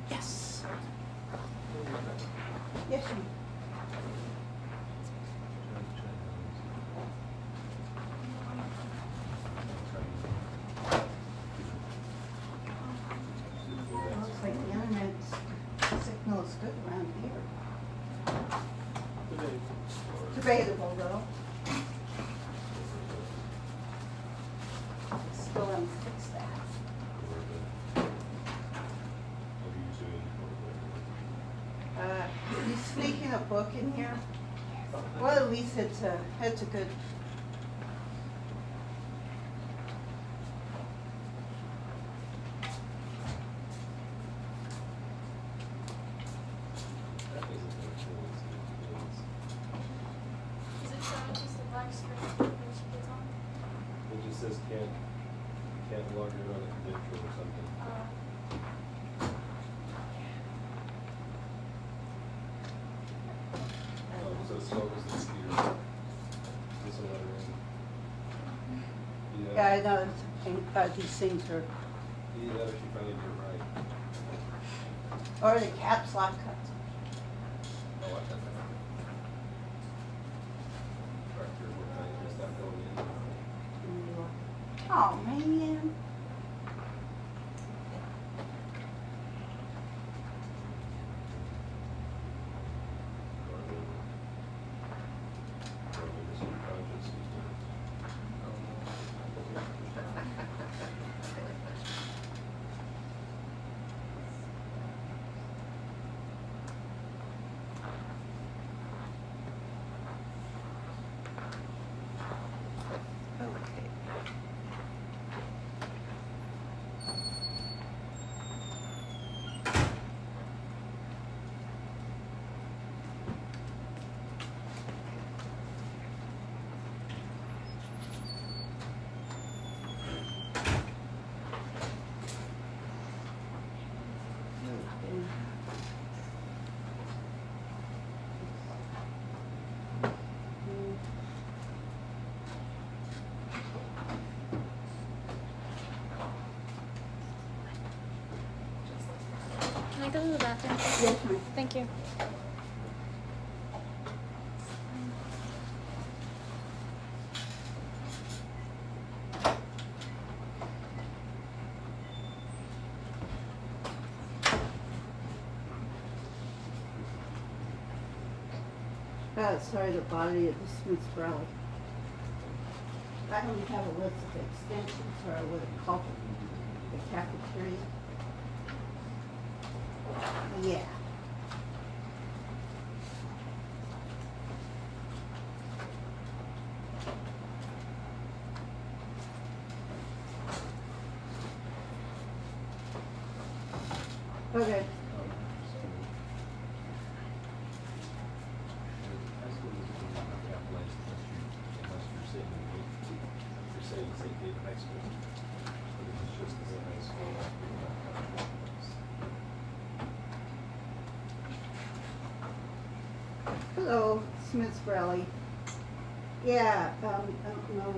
Yes. Yes, you may. Looks like the internet signal is good around here. Debatable though. Still haven't fixed that. You sneaking a book in here? Well, at least it's a good. Is it showing just the black screen when she gets on? It just says can't log in on a credential or something. So slow as this here. This will let her in. Yeah, I know. These things are, Either that or she finally did it right. or the caps lock cuts. Oh, I got that. Right here, we're kind of just not going in. Oh, man. go to the bathroom? Yes, ma'am. Thank you. Sorry, the body of the Smiths Rally. I don't have a list of extensions, or I would have called it the cafeteria. Yeah. Okay. Hello, Smiths Rally. Yeah, I don't know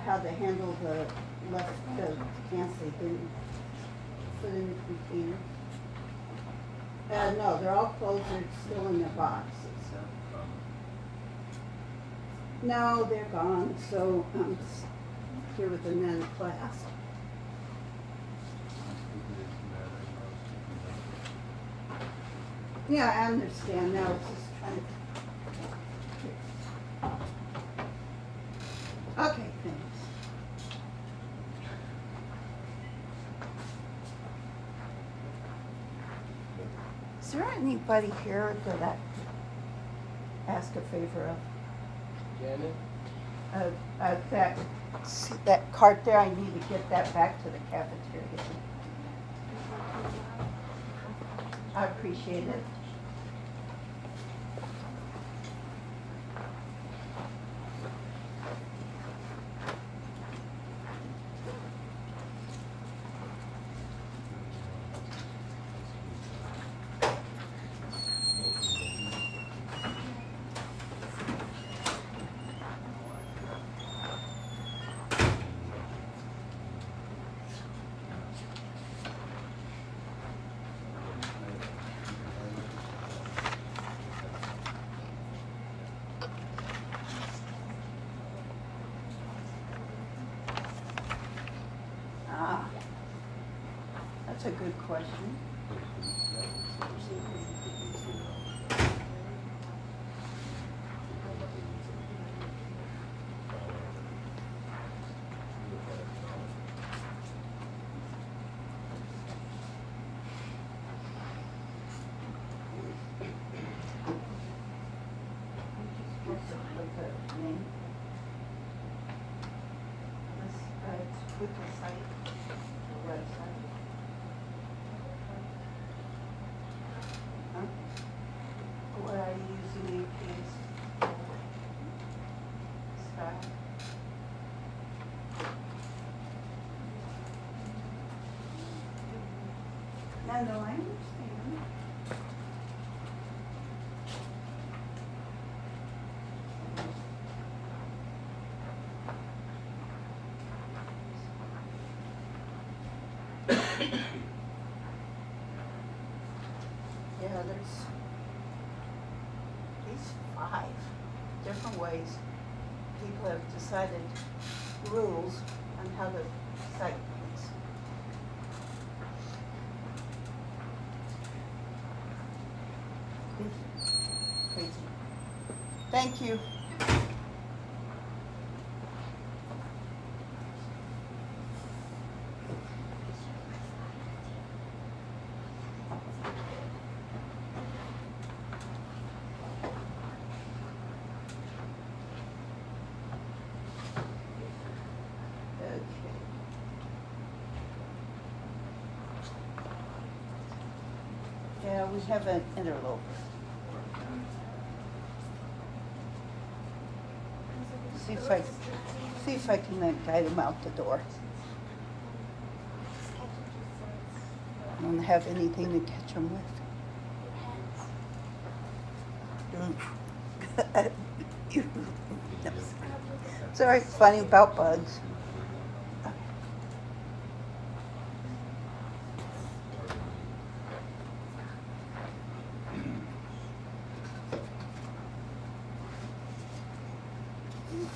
how to handle the Nancy didn't put in the container. No, they're all closed, they're still in their boxes. No, they're gone, so I'm here with another class. Yeah, I understand now, it's just trying to... Okay, thanks. Is there anybody here that I ask a favor of? Janet? That cart there, I need to get that back to the cafeteria. I appreciate it. That's a good question. With the site, the website. What I usually is style. No, I understand. Yeah, there's these 5 different ways people have decided rules on how to cite things. Crazy. Thank you. Yeah, we have an interloper. See if I can then guide him out the door. I don't have anything to catch him with. Sorry, funny about bugs. All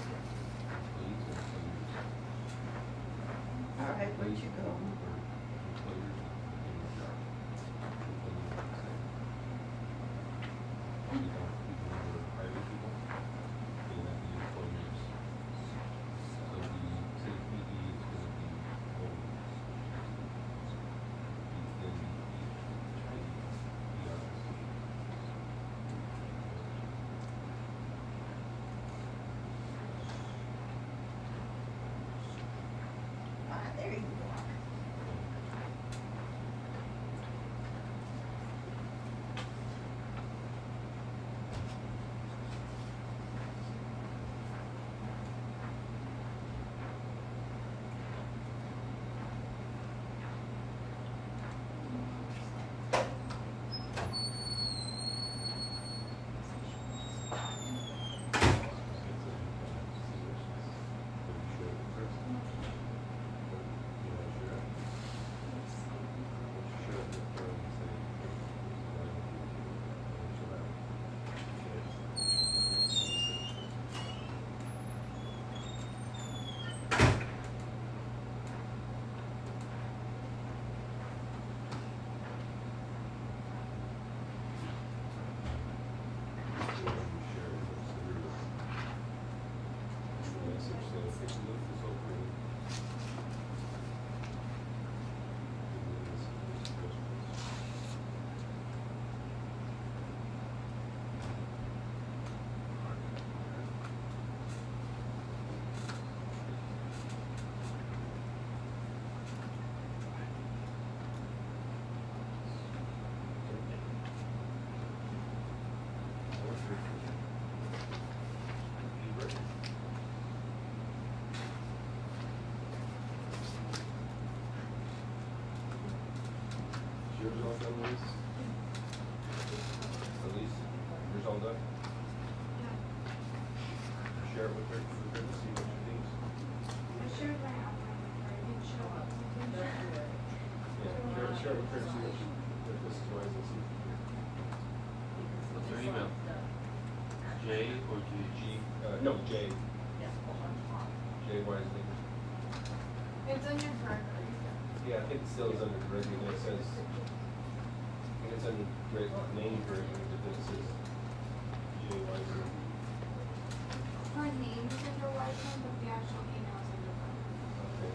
right, where'd you go? Ah, there you go. Yours all done, Elise? Elise, yours all done? Share it with her to see what she thinks. I shared my outline with her, I didn't show up. Yeah, share it with her to see what she, if this is wise and see. What's her email? J or G? No, J. J Wisely. It's under her. Yeah, I think it still is under Gregory, and it says, I think it's under name Gregory, but it says J Wisely. Her name is under Whiteman, but the actual email is under her. Okay.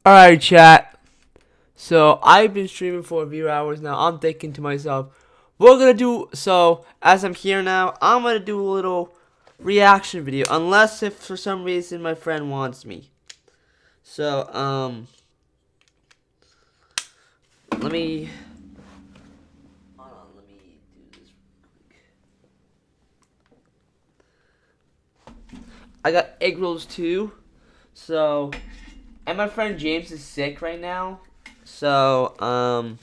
Alright, chat. So, I've been streaming for a few hours now. I'm thinking to myself, we're gonna do, so, as I'm here now, I'm gonna do a little reaction video. Unless if for some reason my friend wants me. So, let me, hold on, let me do this quick. I got egg rolls too. So, and my friend James is sick right now. So,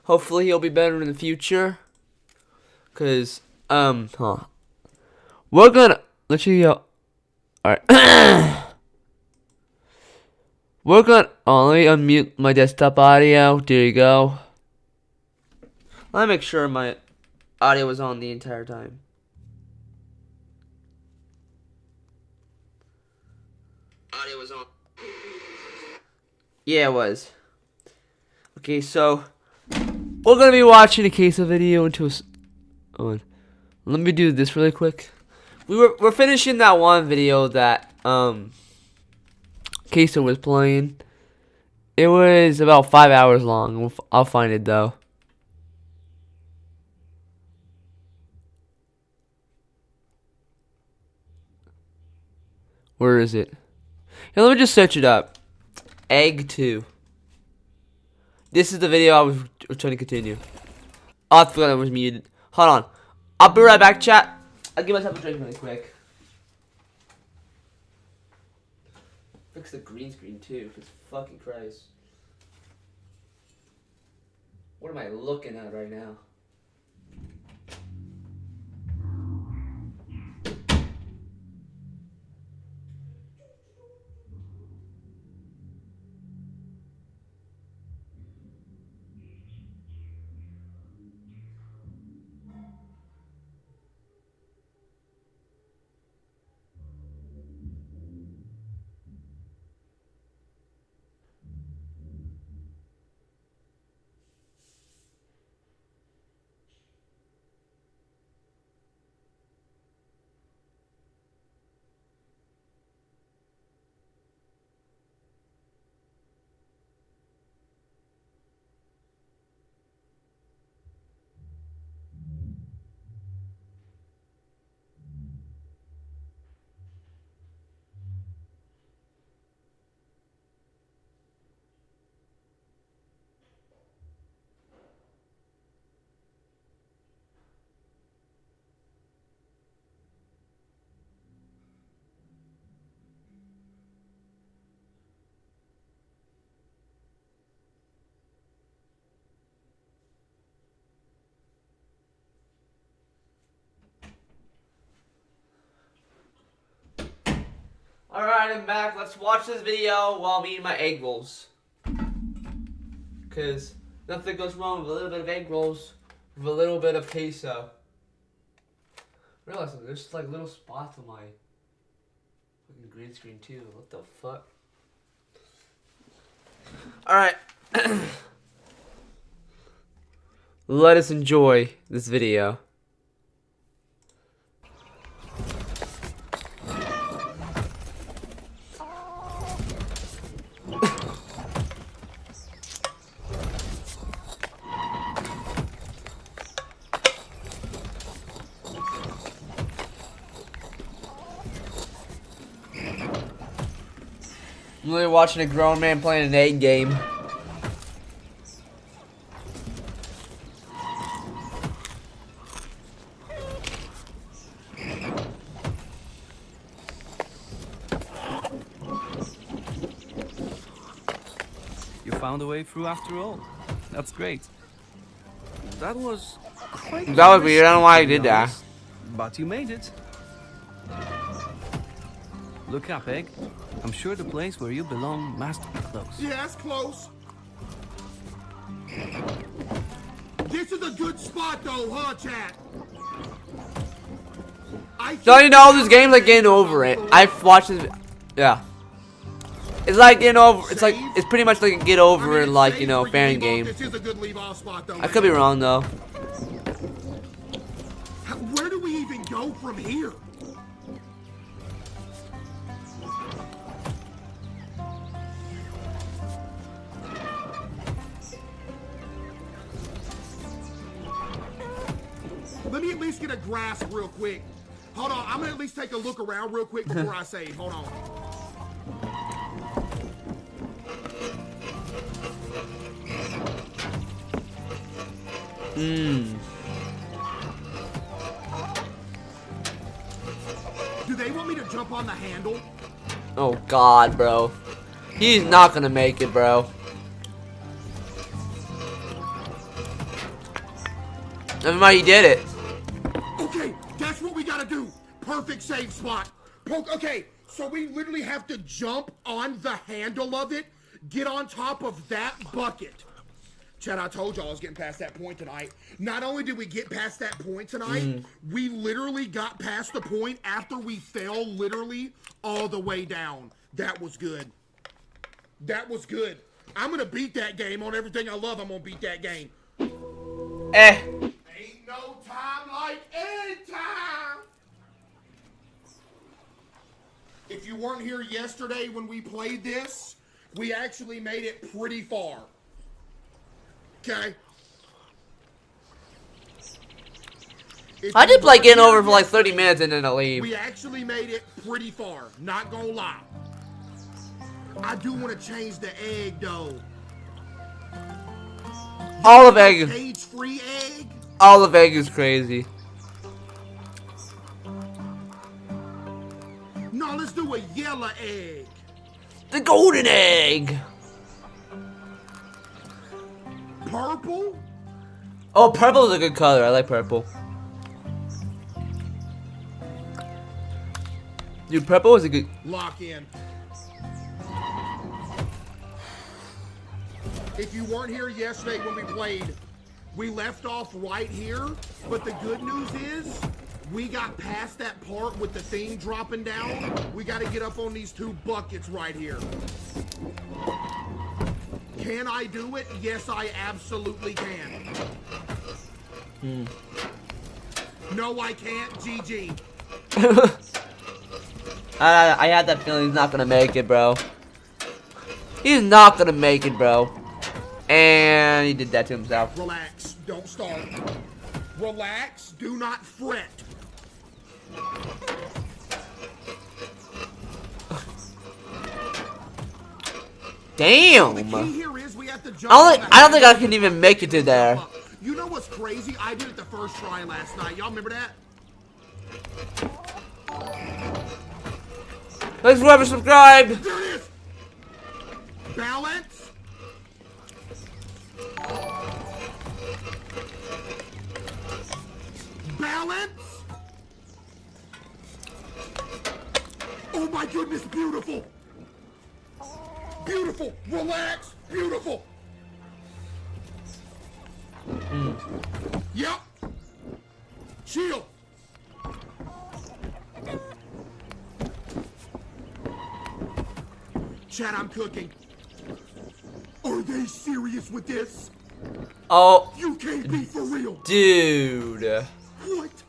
hopefully he'll be better in the future. Cause, we're gonna, alright. We're gonna, let me unmute my desktop audio. There you go. Let me make sure my audio was on the entire time. Audio was on. Yeah, it was. Okay, so we're gonna be watching a Queso video until. Let me do this really quick. We're finishing that one video that Queso was playing. It was about 5 hours long. I'll find it though. Where is it? Yeah, let me just search it up. Egg 2. This is the video I was trying to continue. Oh, I forgot I was muted. Hold on. I'll be right back, chat. I'll give myself a drink really quick. Fix the green screen too, because fucking Christ. What am I looking at right now? Alright, I'm back. Let's watch this video while I'm eating my egg rolls. Because nothing goes wrong with a little bit of egg rolls with a little bit of queso. I realize there's like little spots on my fucking green screen too. What the fuck? Alright. Let us enjoy this video. I'm really watching a grown man playing an egg game. You found a way through after all. That's great. That was quite That was weird. I don't know why I did that. But you made it. Look up, Egg. I'm sure the place where you belong must be close. Yeah, it's close. This is a good spot though, huh, chat? So you know, this game's like getting over it. I've watched this. Yeah. It's like getting over. It's like it's pretty much like a get over it, like you know, fan game. I could be wrong though. Where do we even go from here? least get a grasp real quick. Hold on, I'm gonna at least take a look around real quick before I say it. Hold on. Do they want me to jump on the handle? Oh God, bro. He's not gonna make it, bro. Never mind, he did it. Okay, that's what we gotta do. Perfect save spot. Okay, so we literally have to jump on the handle of it, get on top of that bucket. Chad, I told y'all I was getting past that point tonight. Not only did we get past that point tonight, we literally got past the point after we fell literally all the way down. That was good. That was good. I'm gonna beat that game on everything I love. I'm gonna beat that game. Ain't no time like any time. If you weren't here yesterday when we played this, we actually made it pretty far. Okay? I did play Getting Over for like 30 minutes and then I leave. We actually made it pretty far. Not gonna lie. I do want to change the egg though. Olive egg. Cage-free egg? Olive egg is crazy. No, let's do a yellow egg. The golden egg. Purple? Oh, purple is a good color. I like purple. Dude, purple is a good... Lock in. If you weren't here yesterday when we played, we left off right here, but the good news is we got past that part with the thing dropping down. We got to get up on these two buckets right here. Can I do it? Yes, I absolutely can. No, I can't. GG. I had that feeling he's not gonna make it, bro. He's not gonna make it, bro. And he did that to himself. Relax. Don't start. Relax. Do not fret. Damn. The key here is we have to jump I don't think I can even make it to there. You know what's crazy? I did it the first try last night. Y'all remember that? Thanks for having subscribed. There it is. Balance. Balance. Oh my goodness, beautiful. Beautiful. Relax. Beautiful. Yep. Chill. Chad, I'm cooking. Are they serious with this? Oh. You can't be for real. Dude. What?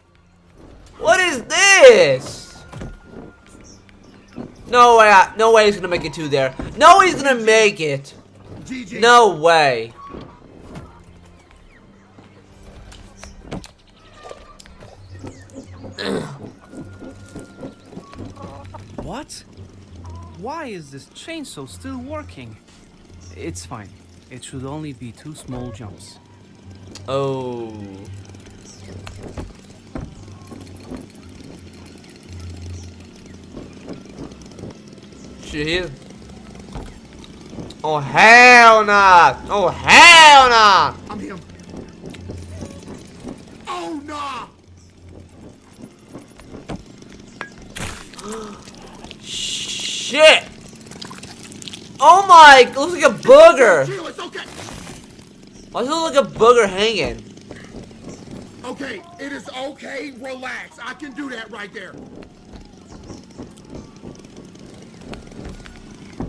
What is this? No way, no way he's gonna make it to there. No, he's gonna make it. GG. No way. What? Why is this chainsaw still working? It's fine. It should only be 2 small jumps. Oh. Shit. Oh hell nah! Oh hell nah! I'm him. Oh nah! Shit! Oh my! It looks like a booger. It's okay. Why does it look like a booger hanging? Okay, it is okay. Relax. I can do that right there.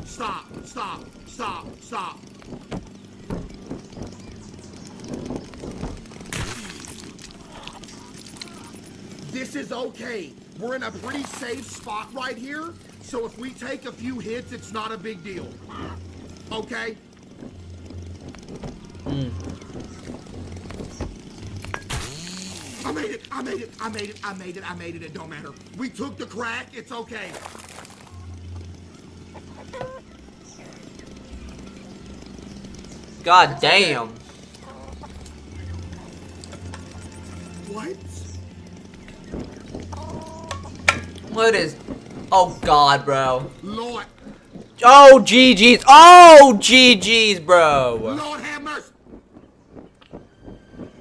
Stop, stop, stop, stop. This is okay. We're in a pretty safe spot right here, so if we take a few hits, it's not a big deal. Okay? I made it. I made it. I made it. I made it. I made it. It don't matter. We took the crack. It's okay. God damn. What? What is? Oh God, bro. Lord. Oh GG's. Oh GG's, bro. Lord have mercy.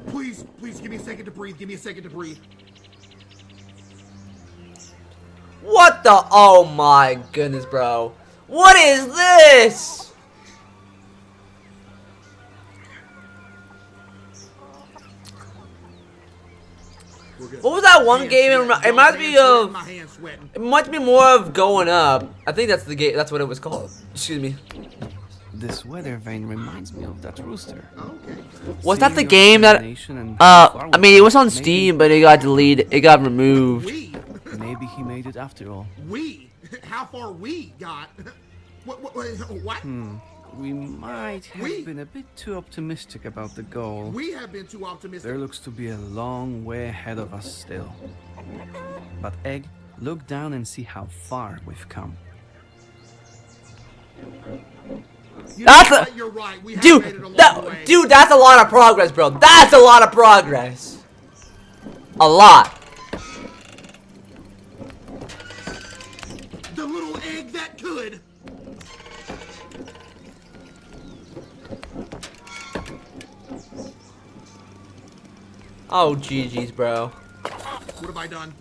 Please, please give me a second to breathe. Give me a second to breathe. What the? Oh my goodness, bro. What is this? What was that one game? It reminds me of. It reminds me more of Going Up. I think that's the game. That's what it was called. Excuse me. This weather vane reminds me of that rooster. Was that the game that? I mean, it was on Steam, but it got deleted. It got removed. Maybe he made it after all. We? How far we got? What? We might have been a bit too optimistic about the goal. We have been too optimistic. There looks to be a long way ahead of us still. But Egg, look down and see how far we've come. That's you're right. We dude, made it a long way. Dude, that's a lot of progress, bro. That's a lot of progress. A lot. The little egg that could. Oh, GG's, bro. What have I done?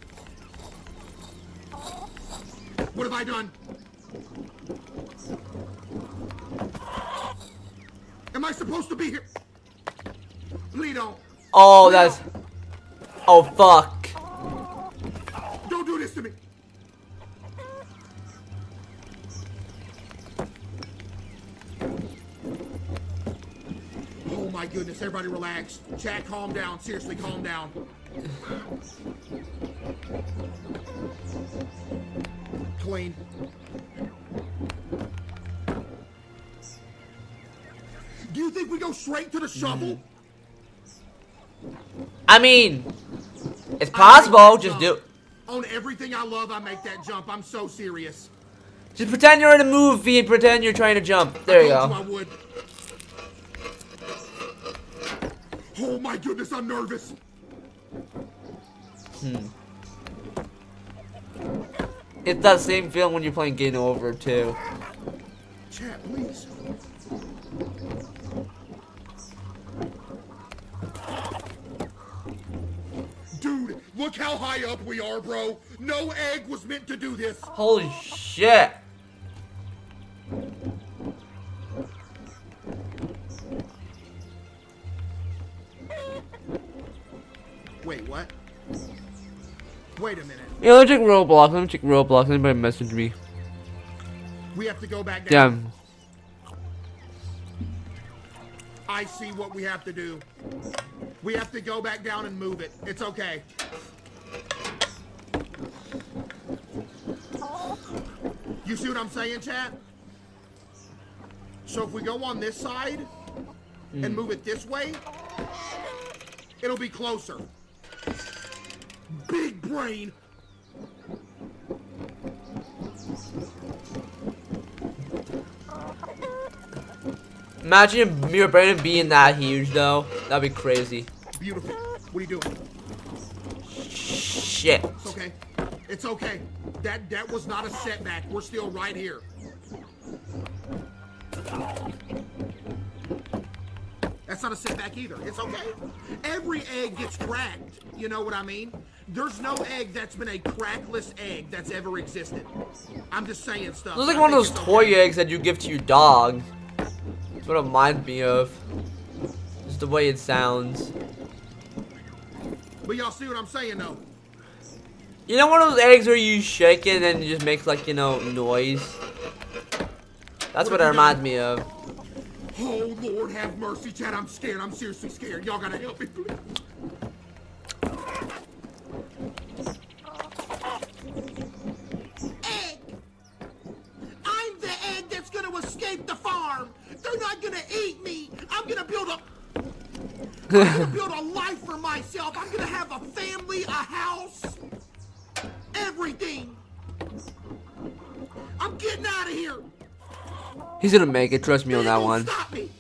What have I done? Am I supposed to be here? Please don't. Oh, that's. Oh, fuck. Don't do this to me. Oh my goodness, everybody relax. Chat, calm down. Seriously, calm down. Clean. Do you think we go straight to the shovel? I mean, it's possible. Just do. On everything I love, I make that jump. I'm so serious. Just pretend you're in a movie and pretend you're trying to jump. There you I go. told you I would. Oh my goodness, I'm nervous. It's that same feeling when you're playing Game Over too. Chat, please. Dude, look how high up we are, bro. No egg was meant to do this. Holy shit. Wait, what? Wait a minute. Yeah, let me check Roblox. Let me check Roblox. Anybody message me? We have to go back down. Damn. I see what we have to do. We have to go back down and move it. It's okay. You see what I'm saying, chat? So if we go on this side and move it this way, it'll be closer. Big brain. Imagine your brain being that huge, though. That'd be crazy. Beautiful. What are you doing? Shit. It's okay. It's okay. That was not a setback. We're still right here. That's not a setback either. It's okay. Every egg gets cracked. You know what I mean? There's no egg that's been a crackless egg that's ever existed. I'm just saying stuff. Looks like one of those toy eggs that you give to your dog. That's what it reminds me of. Just the way it sounds. But y'all see what I'm saying, though? You know one of those eggs where you shake it and it just makes like, you know, noise? That's what it reminds me of. Oh, Lord, have mercy, Chad. I'm scared. I'm seriously scared. Y'all gotta help me, please. Egg! I'm the egg that's gonna escape the farm. They're not gonna eat me. I'm gonna build a life for my myself. I'm gonna have a family, a house, everything. I'm getting out of here. He's gonna make it. Trust me on that one. Stop me.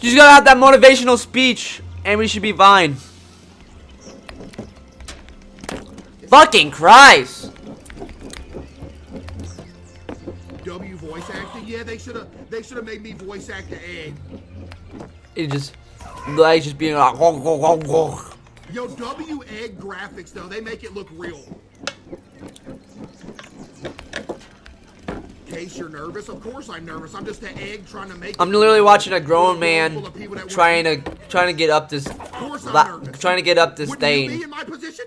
You just gotta have that motivational speech, and we should be fine. Fucking Christ! W voice acting? Yeah, they should have made me voice act the egg. It just like just being like Yo, W egg graphics though, they make it look real. In case you're nervous, of course I'm nervous. I'm just an egg trying to make. I'm literally watching a grown man trying to get up this thing. Be in my position?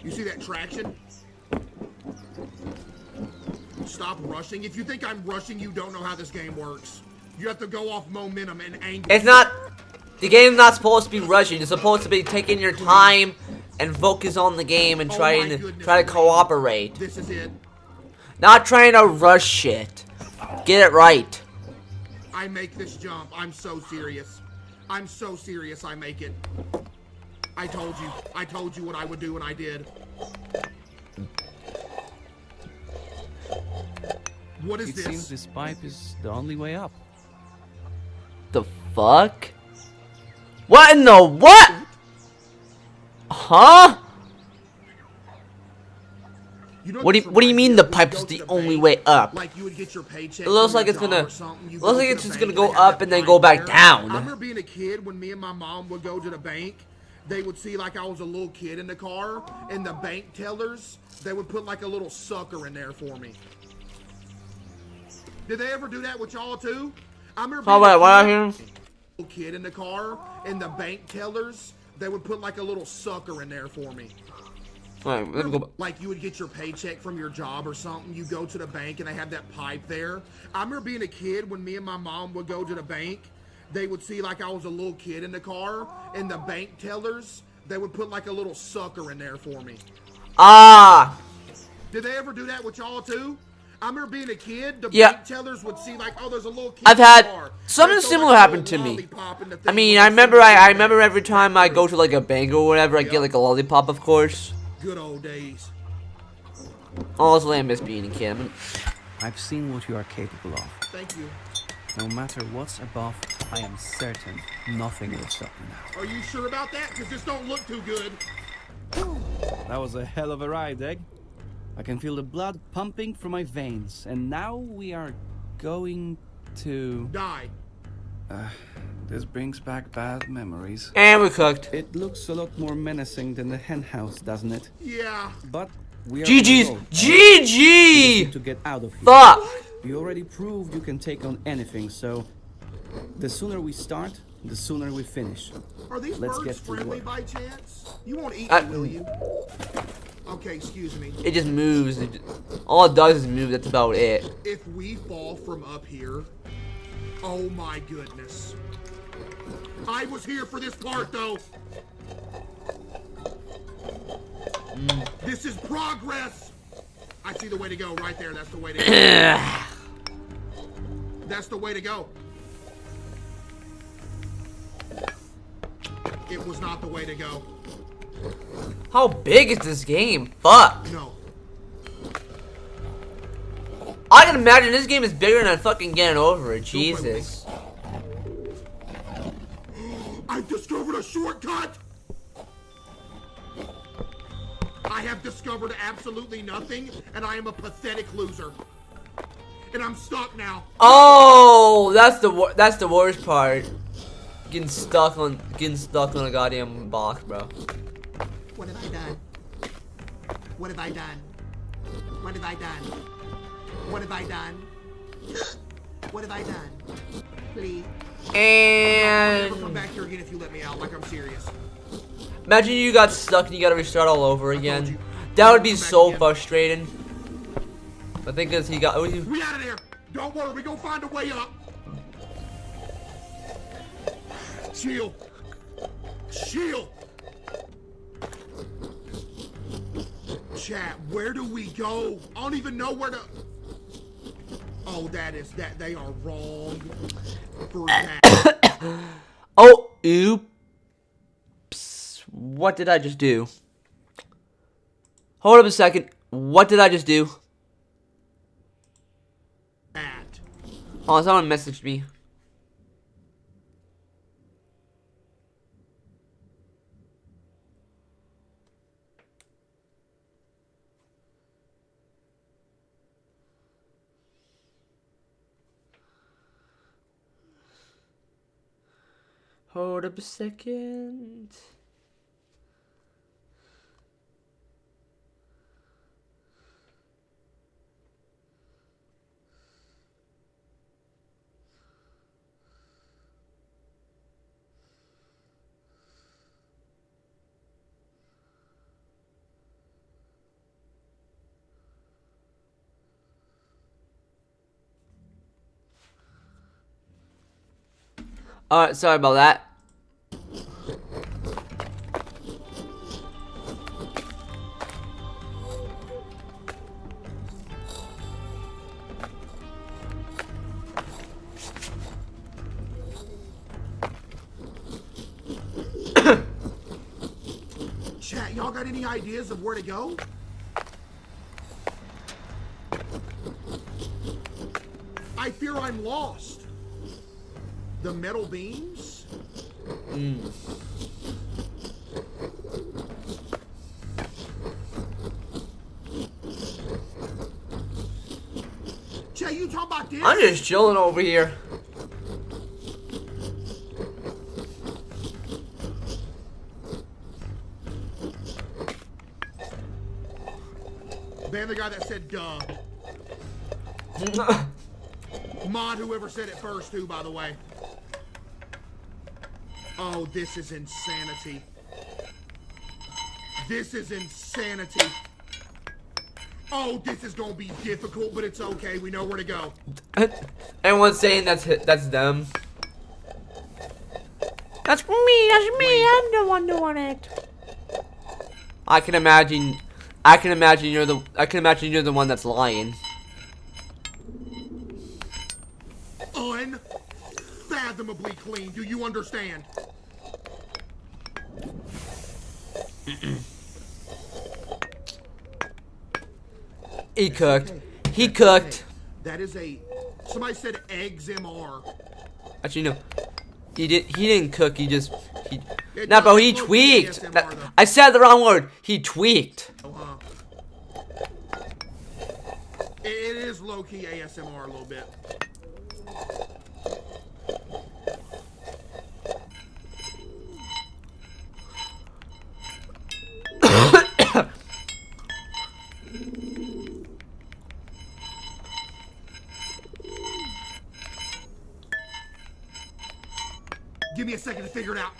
You see that traction? Stop rushing. If you think I'm rushing, you don't know how this game works. You have to go off momentum and angle. It's not. The game's not supposed to be rushing. It's supposed to be taking your time and focus on the game and try to cooperate. This is it. Not trying to rush shit. Get it right. I make this jump. I'm so serious. I'm so serious. I make it. I told you. I told you what I would do, and I did. What is it this? seems this pipe is the only way up. The fuck? What in the what? Huh? What do you mean the pipe's the only way up? Like you would get your paycheck. It looks like it's just gonna go up and then go back down. I remember being a kid when me and my mom would go to the bank. They would see like I was a little kid in the car, and the bank tellers, they would put like a little sucker in there for me. Did they ever do that with y'all too? I remember being a little kid in the car, and the bank tellers, they would put like a little sucker in there for me. Alright, let me go back. Like you would get your paycheck from your job or something. You go to the bank and they have that pipe there. I remember being a kid when me and my mom would go to the bank. They would see like I was a little kid in the car, and the bank tellers, they would put like a little sucker in there for me. Ah! Did they ever do that with y'all too? I remember being a kid, the Yeah. bank tellers would see like, oh, there's a little kid I've in the had car. something They'd throw, similar like, a happen little to me. lollipop in the I thing mean, when I they remember send it I to remember the every time I go to like a bank or whatever, I get like a lollipop, of course. Good old days. Honestly, I miss being a kid. I've seen what you are capable of. Thank you. No matter what's above, I am certain nothing will stop you now. Are you sure about that? Because this don't look too good. That was a hell of a ride, Egg. I can feel the blood pumping through my veins, and now we are going to die. This brings back bad memories. And we're cooked. It looks a lot more menacing than the hen house, doesn't it? Yeah. But we are GG's. on the road. GG. We just need to get out of here. Fuck. You already proved you can take on anything, so the sooner we start, the sooner we finish. Are these Let's birds get to friendly work. by chance? You won't eat I- them, will you? Okay, excuse me. It just moves. All it does is move. That's about it. If we fall from up here, oh my goodness. I was here for this part though. This is progress. I see the way to go right there. That's the way to go. That's the way to go. It was not the way to go. How big is this game? Fuck. No. I can imagine this game is bigger than fucking Getting Over It. Jesus. I've discovered a shortcut. I have discovered absolutely nothing, and I am a pathetic loser. And I'm stuck now. Oh, that's the worst part. Getting stuck on a goddamn box, bro. What have I done? What have I done? What have I done? What have I done? What have I done? Please. And I'll never come back here again if you let me out. Like I'm serious. imagine you got stuck and you gotta restart all over again. That would be so frustrating. I think as he got. We out of there. Don't worry, we gonna find a way up. Chill. Chill. Chat, where do we go? I don't even know where to. Oh, that they are wrong for that. Oh, oops. What did I just do? Hold up a second. What did I just do? Oh, someone messaged me. Hold up a second. Alright, sorry about that. Chat, y'all got any ideas of where to go? I fear I'm lost. The metal beams? Chat, you talking about this? I'm just chilling over here. Man, the guy that said duh. Mod, whoever said it first, too, by the way. Oh, this is insanity. This is insanity. Oh, this is gonna be difficult, but it's okay. We know where to go. Everyone's saying that's them. That's me. I'm the one doing it. I can imagine you're the one that's lying. Unfathomably clean. Do you understand? He cooked. He cooked. That is a. Somebody said eggs MR. Actually, no. He didn't cook. He nah, bro. He tweaked. I said the wrong word. He tweaked. It is low-key ASMR a little bit. Give me a second to figure it out.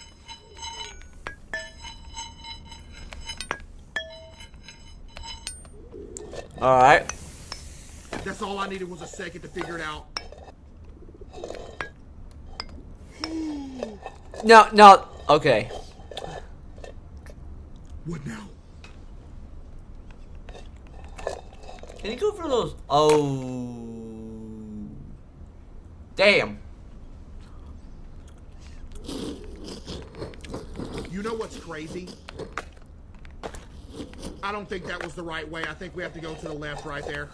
Alright. That's all I needed was a second to figure it out. No, okay. What now? Can you go for those? Oh. Damn. You know what's crazy? I don't think that was the right way. I think we have to go to the left right there.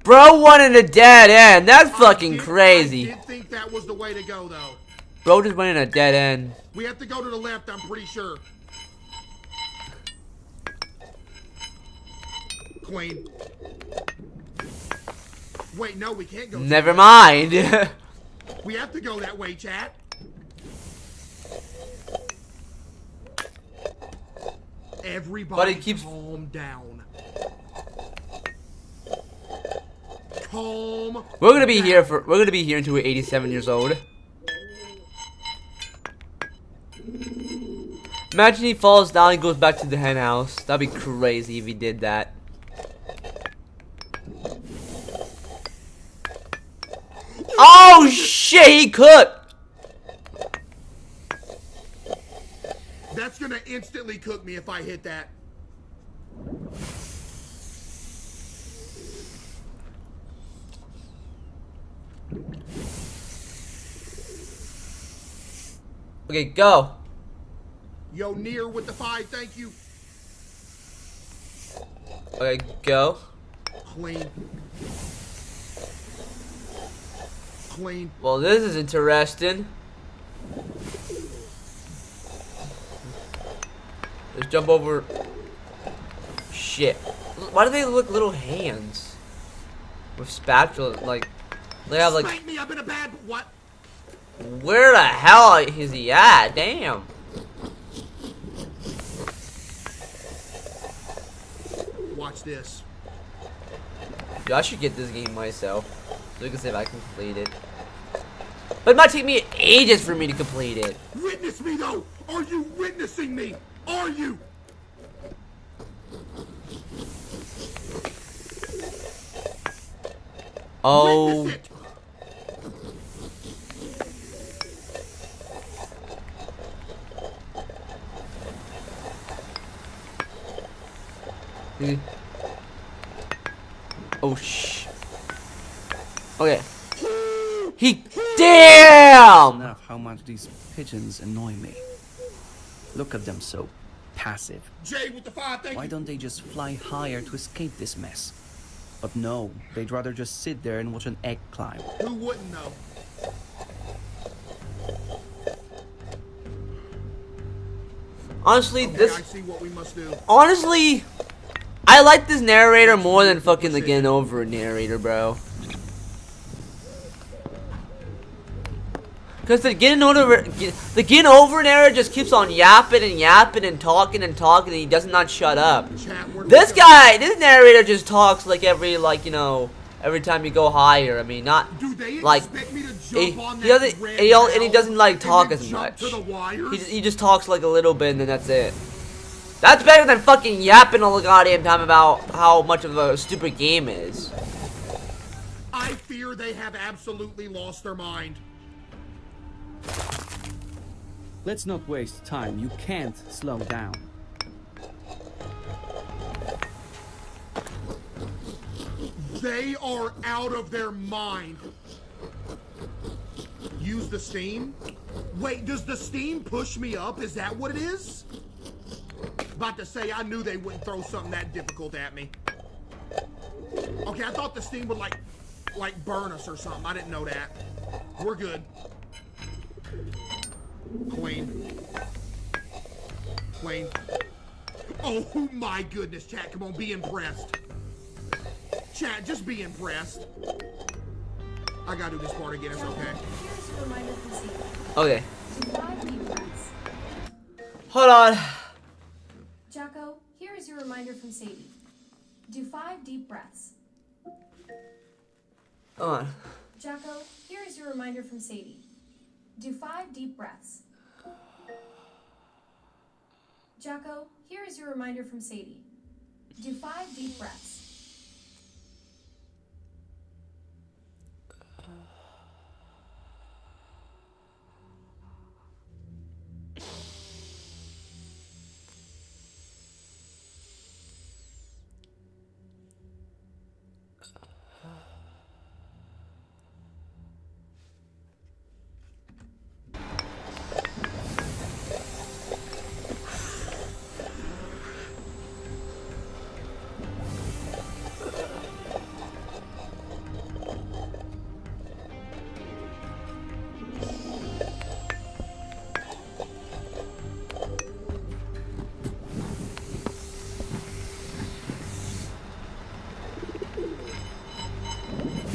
Bro wanted a dead end. That's fucking crazy. I did think that was the way to go, though. Bro just went in a dead end. We have to go to the left, I'm pretty sure. Queen. Wait, no, we can't go. Never mind. We have to go that way, chat. Everybody calm down. Calm. We're gonna be here until we're 87 years old. Imagine he falls down and goes back to the hen house. That'd be crazy if he did that. Oh shit, he cooked! That's gonna instantly cook me if I hit that. Okay, go. Yo, near with the 5, thank you. Okay, go. Clean. Clean. Well, this is interesting. Let's jump over. Shit. Why do they look little hands? With spatula, like, they have like. Spank me, I've been a bad, what? Where the hell is he at? Damn. Watch this. Dude, I should get this game myself. So we can see if I can complete it. But it might take me ages for me to complete it. Witness me though! Are you witnessing me? Are you? Oh. Witness it. Oh okay. He damn. Enough how much these pigeons annoy me. Look at them so passive. Jay with the 5, thank Why you. don't they just fly higher to escape this mess? But no, they'd rather just sit there and watch an egg climb. Who wouldn't know? Honestly, Okay, this. I see what we must do. Honestly, I like this narrator more than fucking the Get Over narrator, bro. Cause the Get Over narrator just keeps on yapping and yapping and talking and talking, and he does not shut up. This guy, this narrator just talks like every time you go higher. I mean, not like he doesn't like talk as much. He just talks like a little bit and then that's it. That's better than fucking yapping all the goddamn time about how much of a stupid game is. I fear they have absolutely lost their mind. Let's not waste time. You can't slow down. They are out of their mind. Use the steam? Wait, does the steam push me up? Is that what it is? About to say, I knew they wouldn't throw something that difficult at me. Okay, I thought the steam would like burn us or something. I didn't know that. We're good. Clean. Clean. Oh my goodness, chat, come on, be impressed. Chat, just be impressed. I gotta do this part again, it's okay. Okay. Hold on. Jocko, here is your reminder from Sadie. Do 5 deep breaths. Hold on. Jocko, here is your reminder from Sadie. Do 5 deep breaths. Jocko, here is your reminder from Sadie. Do 5 deep breaths.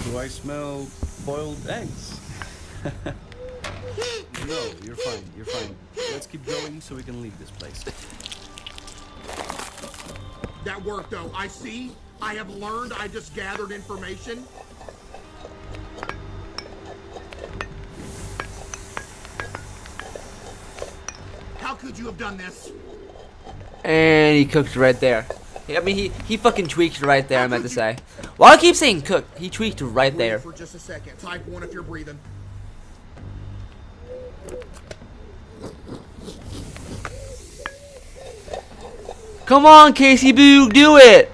Do I smell boiled eggs? No, you're fine, you're fine. Let's keep going so we can leave this place. That worked though. I see. I have learned. I just gathered information. How could you have done this? And he cooked right there. I mean, he fucking tweaked right there, I meant to say. Why do I keep saying cook? He tweaked right there. For just a second. Type 1 if you're breathing. Come on, Casey Boo, do it!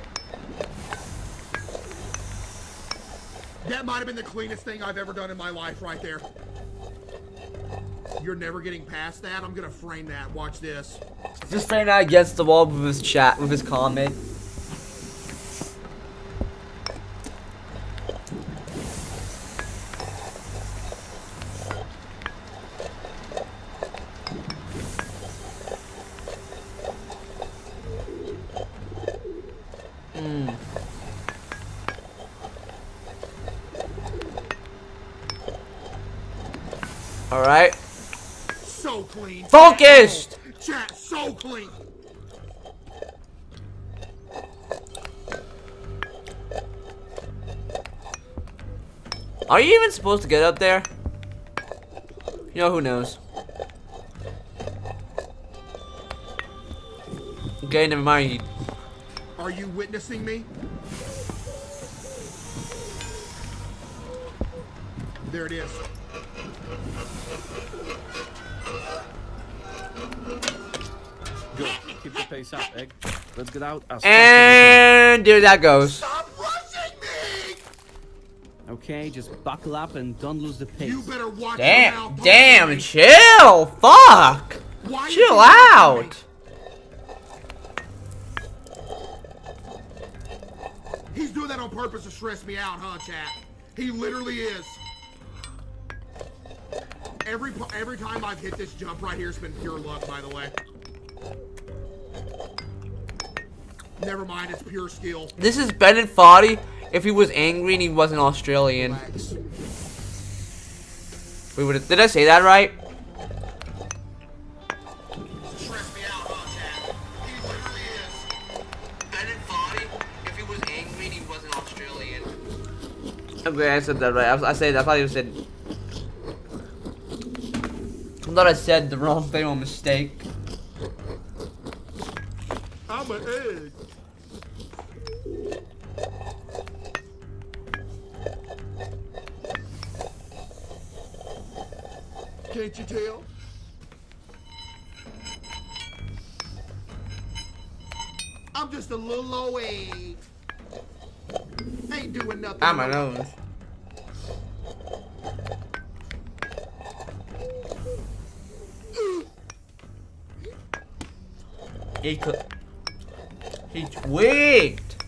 That might have been the cleanest thing I've ever done in my life right there. You're never getting past that? I'm gonna frame that. Watch this. Just frame that against the wall with his chat, with his comment. All right. So clean. Focused. Chat, so clean. Are you even supposed to get up there? You know, who knows? Okay, never mind. Are you witnessing me? There it is. Good. Keep the pace up, Egg. Let's get out as And there that goes. Stop rushing me! Okay, just buckle up and don't lose the pace. You better watch your mouth. Damn, chill. Fuck. Why Chill you out. He's doing that on purpose to stress me out, huh, chat? He literally is. Every time I've hit this jump right here, it's been pure luck, by the way. Never mind, it's pure skill. This is Brendan Foddy if he was angry and he wasn't Australian. Wait, did I say that right? Stress me out, huh, chat? He literally is. Brendan Foddy if he was angry and he wasn't Australian. Okay, I said that right. I thought you said. I thought I said the wrong thing on mistake. I'm an egg. Can't you tell? I'm just a little old egg. Ain't doing nothing. Ah, my nose. He tweaked.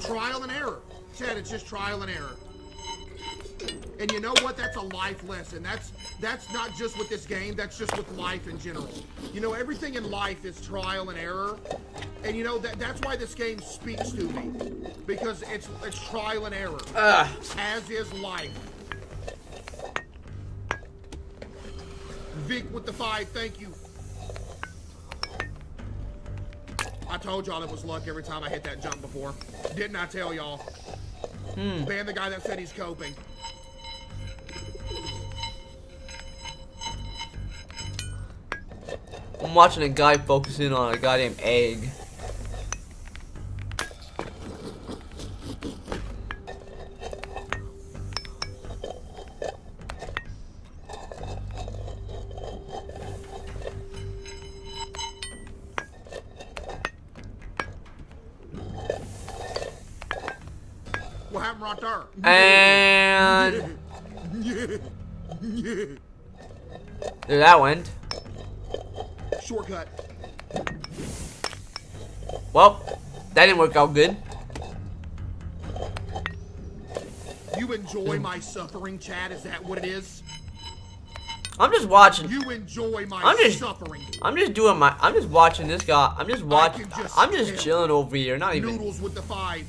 Trial and error. Chad, it's just trial and error. And you know what? That's a life lesson. That's not just with this game. That's just with life in general. You know, everything in life is trial and error. And you know, that's why this game speaks to me. Because it's trial and error. As is life. Vic with the 5, thank you. I told y'all it was luck every time I hit that jump before. Didn't I tell y'all? Ban the guy that said he's coping. I'm watching a guy focusing on a goddamn egg. What happened right there? And there that went. Shortcut. Well, that didn't work out good. You enjoy my suffering, Chad? Is that what it is? I'm just watching. You enjoy my suffering. I'm just watching this guy. I'm just watching. I'm just chilling over here. Not even. Noodles with the 5.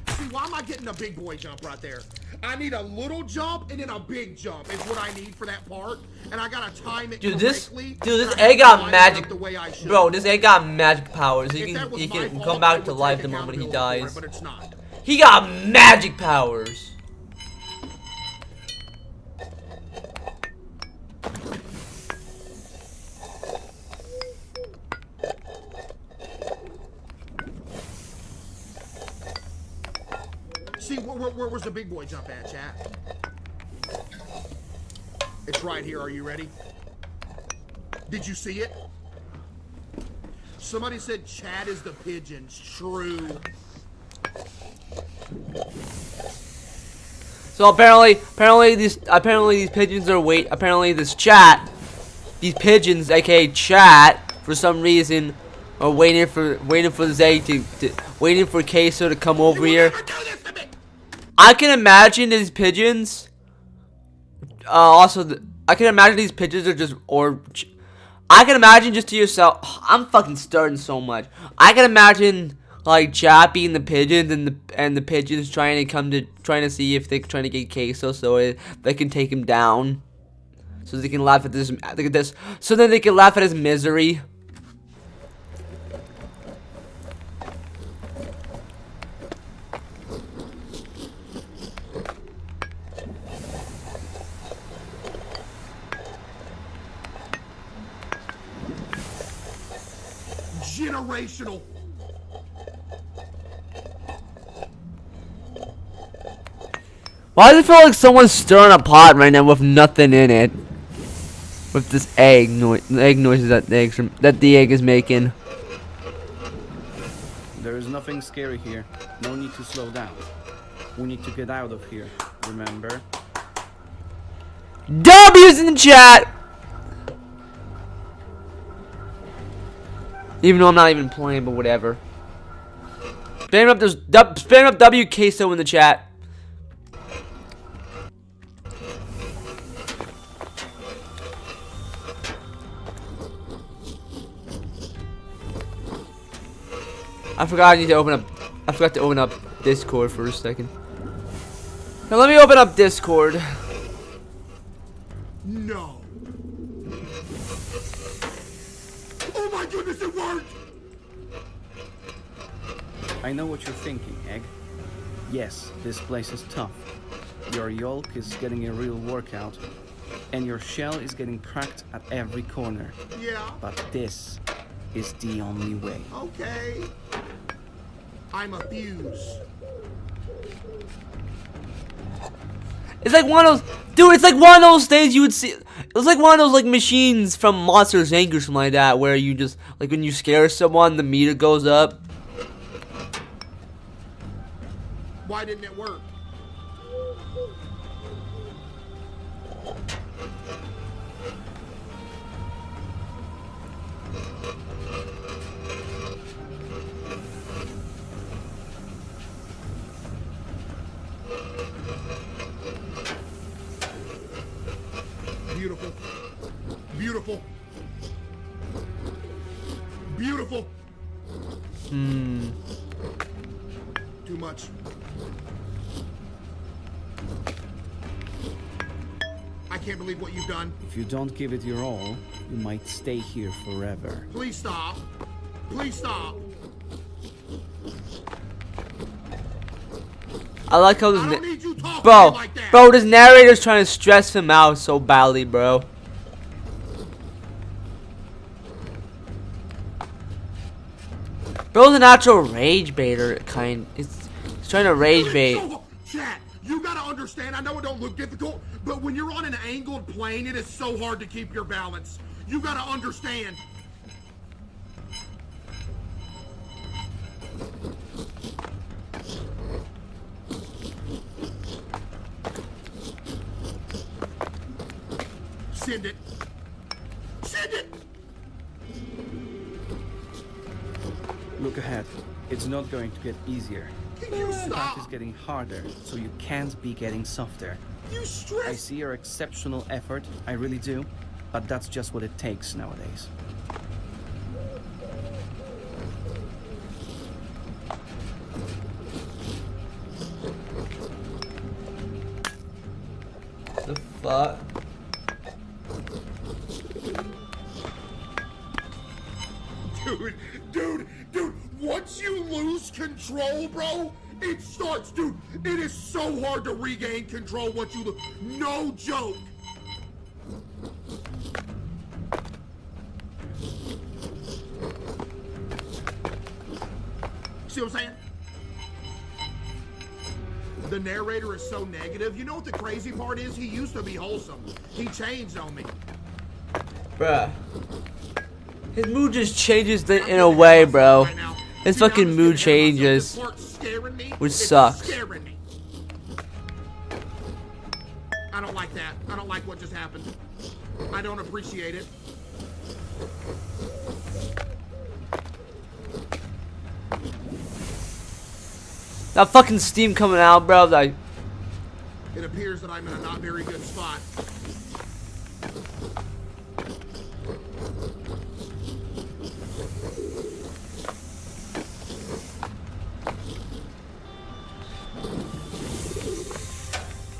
See, why am I getting a big boy jump right there? I need a little jump and then a big jump is what I need for that part, and I gotta time it correctly. This egg got magic. Bro, this egg got magic powers. He can come back to life the moment he dies. But it's not. He got magic powers. See, where was the big boy jump at, chat? It's right here. Are you ready? Did you see it? Somebody said Chad is the pigeons. True. So apparently these pigeons are apparently these pigeons, aka chat, for some reason are waiting for Zay waiting for Queso to come over here. I can imagine these pigeons. I can imagine these pigeons are just I can imagine just to yourself. I'm fucking starting so much. I can imagine like Chappie and the pigeons and the pigeons trying to see if they're trying to get Queso so they can take him down. So they can laugh at this. So then they can laugh at his misery. Generational. Why does it feel like someone's stirring a pot right now with nothing in it? With this egg noises that the egg is making. There is nothing scary here. No need to slow down. We need to get out of here. Remember? W's in the chat. Even though I'm not even playing, but whatever. Spam up W Queso in the chat. I forgot to open up Discord for a second. Now let me open up Discord. No. Oh my goodness, it worked! I know what you're thinking, Egg. Yes, this place is tough. Your yolk is getting a real workout, and your shell is getting cracked at every corner. Yeah. But this is the only way. Okay. I'm a fuse. It's like one of those, dude. It's like one of those things you would see. It's like one of those like machines from Monsters Inc. or something like that, where you just like when you scare someone, the meter goes up. Why didn't it work? Beautiful. Beautiful. Beautiful. Too much. I can't believe what you've done. If you don't give it your all, you might stay here forever. Please stop. Please stop. I like how this bro, this narrator's trying to stress him out so badly, bro. Bro's a natural rage baiter kind. He's trying to rage bait. Chat, you gotta understand, I know it don't look difficult, but when you're on an angled plane, it is so hard to keep your balance. You gotta understand. Send it. Send it! Look ahead. It's not going to get easier. Can you The stop? path is getting harder, so you can't be getting softer. You stress. I see your exceptional effort, I really do, but that's just what it takes nowadays. The fuck? Dude, once you lose control, bro, it starts, dude. It is so hard to regain control once you lose. No joke. See what I'm saying? The narrator is so negative. You know what the crazy part is? He used to be wholesome. He changed on me. Bruh. His mood just changes in a way, bro. His fucking mood changes. Which sucks. I don't like that. I don't like what just happened. I don't appreciate it. That fucking steam coming out, bro. Like, It appears that I'm in a not very good spot.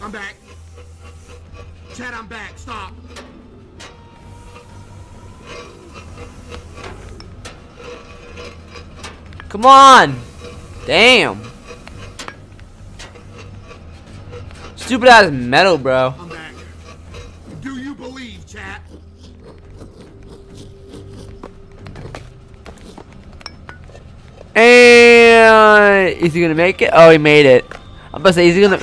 I'm back. Chad, I'm back. Stop. come on. Damn. Stupid ass metal, bro. I'm back. Do you believe, chat? And is he gonna make it? Oh, he made it. I'm about to say, is he gonna?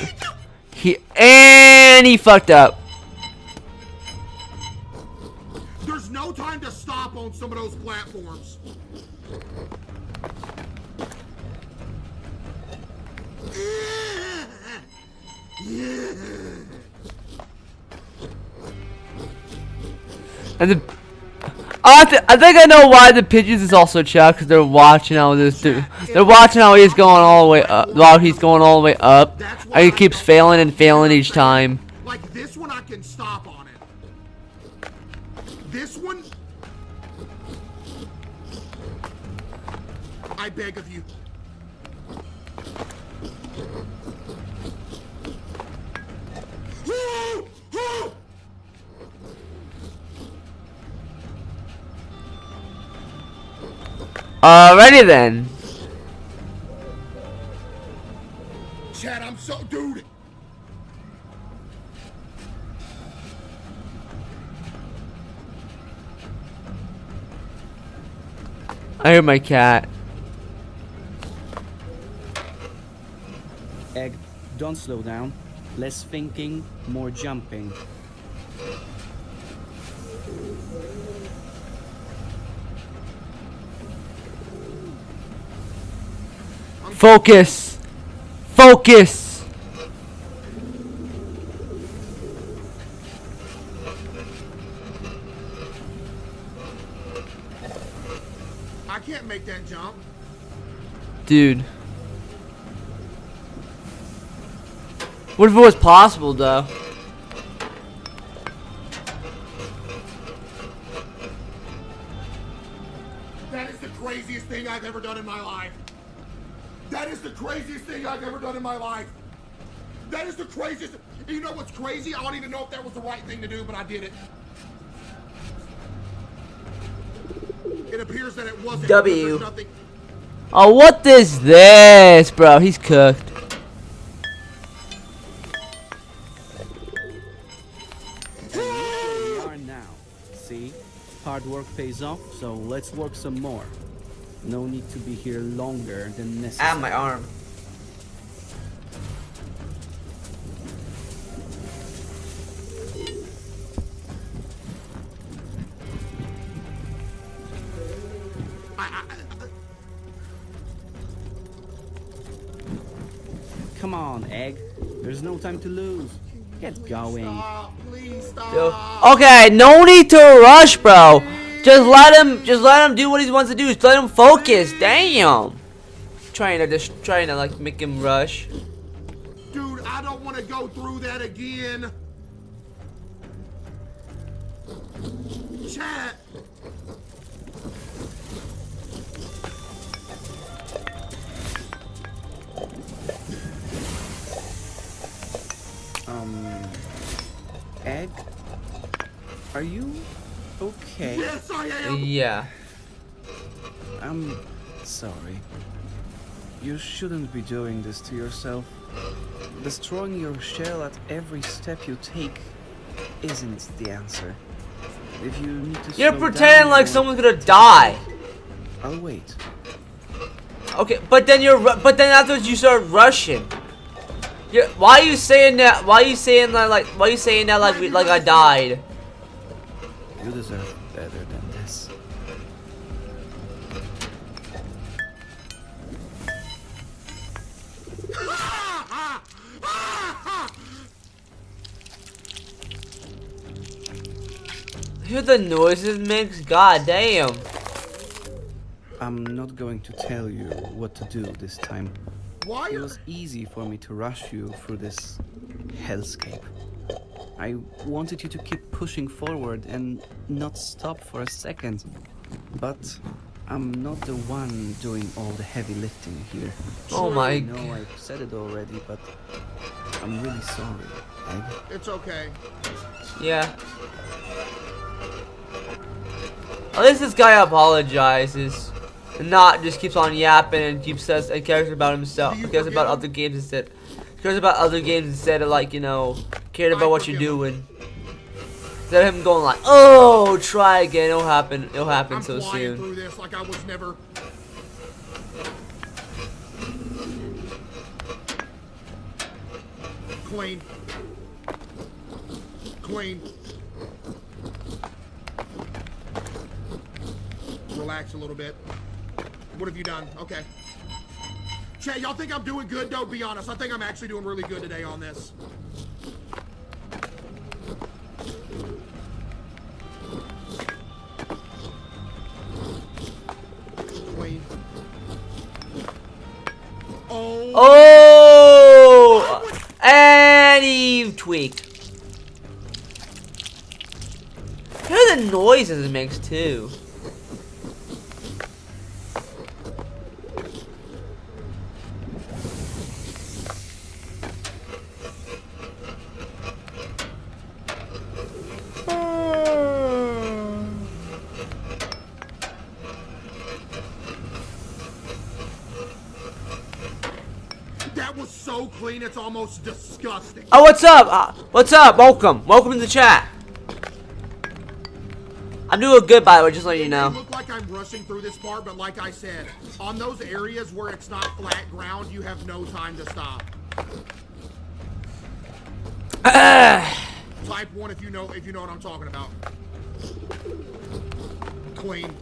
And he fucked up. There's no time to stop on some of those platforms. Yeah. And the I think I know why the pigeons is also Chuck, because they're watching how this dude. They're watching how he's going all the way up. While he's going all the way up, and he keeps failing and failing each time. Like this one, I can stop on it. This one, I beg of you. Alrighty then. Chad, I'm so dude. I hear my cat. Egg, don't slow down. Less thinking, more jumping. Focus. Focus. I can't make that jump. Dude. What if it was possible, though? That is the craziest thing I've ever done in my life. That is the craziest thing I've ever done in my life. That is the craziest. You know what's crazy? I don't even know if that was the right thing to do, but I did it. It appears that it wasn't. W. There's nothing. Oh, what is this, bro? He's cooked. We are now. See? Hard work pays off, so let's work some more. No need to be here longer than necessary. Ah, my arm. Come on, Egg. There's no time to lose. Get going. Stop, please stop. Yo. Okay, no need to rush, bro. Just let him do what he wants to do. Just let him focus. Damn. Trying to like make him rush. Dude, I don't want to go through that again. Chat. Egg? Are you okay? Yes, I am. Yeah. I'm sorry. You shouldn't be doing this to yourself. Destroying your shell at every step you take isn't the answer. If you need to You're slow pretending down like or- someone's gonna die. I'll wait. Okay, but then afterwards you start rushing. Why are you saying that? Why are you saying that like I died? You deserve better than this. Hear the noises it makes? God damn. I'm not going to tell you what to do this time. Why? It was easy for me to rush you through this hellscape. I wanted you to keep pushing forward and not stop for a second. But I'm not the one doing all the heavy lifting here. Oh my I know I've said it already, but I'm really sorry, Egg. It's okay. Yeah. At least this guy apologizes. And not just keeps on yapping and keeps us and cares about himself. Cares about other games instead. Cares about other games instead of like, you know, caring about what you're doing. Instead of him going like, oh, try again. It'll happen. It'll happen so flying soon. through this like I was never. Clean. Clean. Relax a little bit. What have you done? Okay. Chat, y'all think I'm doing good? Don't be honest. I think I'm actually doing really good today on this. Clean. Oh! And he tweaked. Hear the noises it makes too. That was so clean, it's almost disgusting. Oh, what's up? What's up? Welcome. Welcome to the chat. I'm doing good, by the way, just letting you know. It may look like I'm rushing through this part, but like I said, on those areas where it's not flat ground, you have no time to stop. Type 1 if you know what I'm talking about. Clean.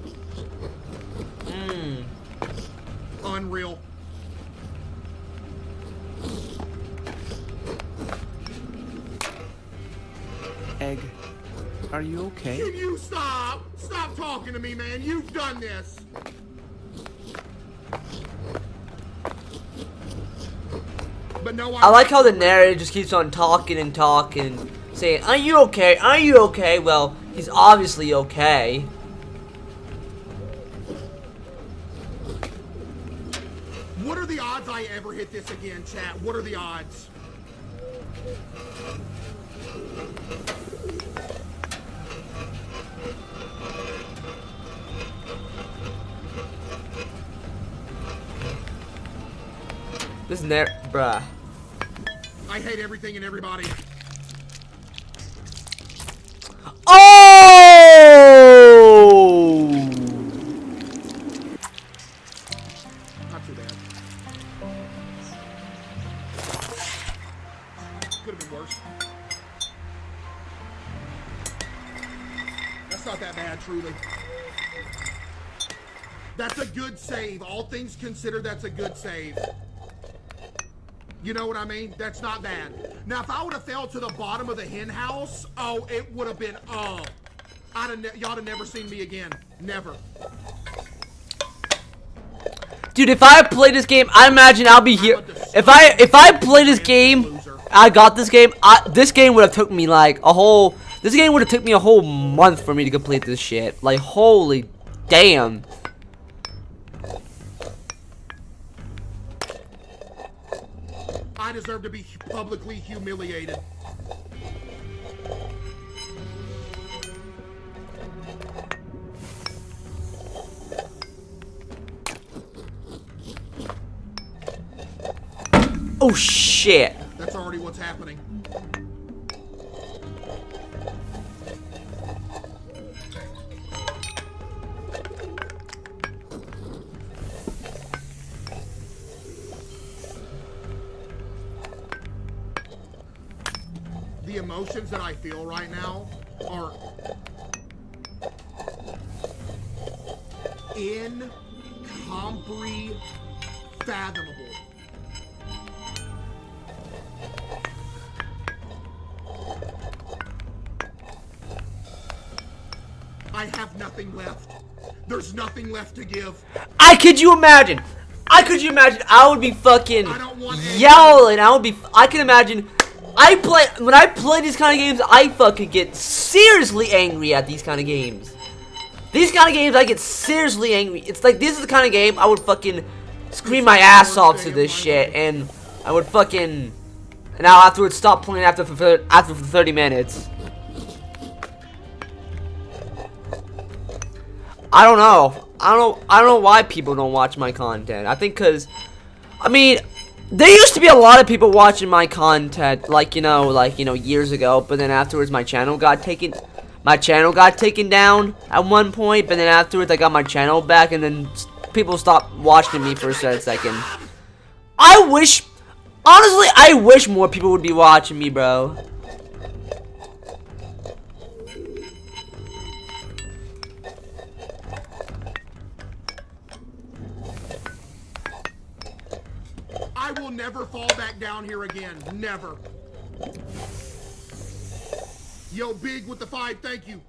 Unreal. Egg, are you okay? Can you stop? Stop talking to me, man. You've done this. But no, I like how the narrator just keeps on talking and talking, saying, "Are you okay? Are you okay?" Well, he's obviously okay. What are the odds I ever hit this again, chat? What are the odds? This bruh. I hate everything and everybody. Oh! Not too bad. Could have been worse. That's not that bad, truly. That's a good save. All things considered, that's a good save. You know what I mean? That's not bad. Now, if I would have fell to the bottom of the hen house, oh, it would have been, y'all have never seen me again. Never. Dude, if I play this game, I imagine I'll be here. If I play this game, I got this game. This game would have took me like a whole. This game would have took me a whole month for me to complete this shit. Like, holy damn. I deserve to be publicly humiliated. Oh shit. That's already what's happening. The emotions that I feel right now are incomprehensible. I have nothing left. There's nothing left to give. Could you imagine? I would be fucking yelling. I can imagine. When I play these kind of games, I fucking get seriously angry at these kind of games. These kind of games, I get seriously angry. It's like, this is the kind of game I would fucking scream my ass off to this shit, and I would fucking, and I'll afterwards stop playing after 30 minutes. I don't know why people don't watch my content. I think because, I mean, there used to be a lot of people watching my content, like, you know, years ago, but then afterwards my channel got taken down at one point, but then afterwards I got my channel back, and then people stopped watching me for a second. Honestly, I wish more people would be watching me, bro. I will never fall back down here again. Never. Yo, Big with the 5, thank you.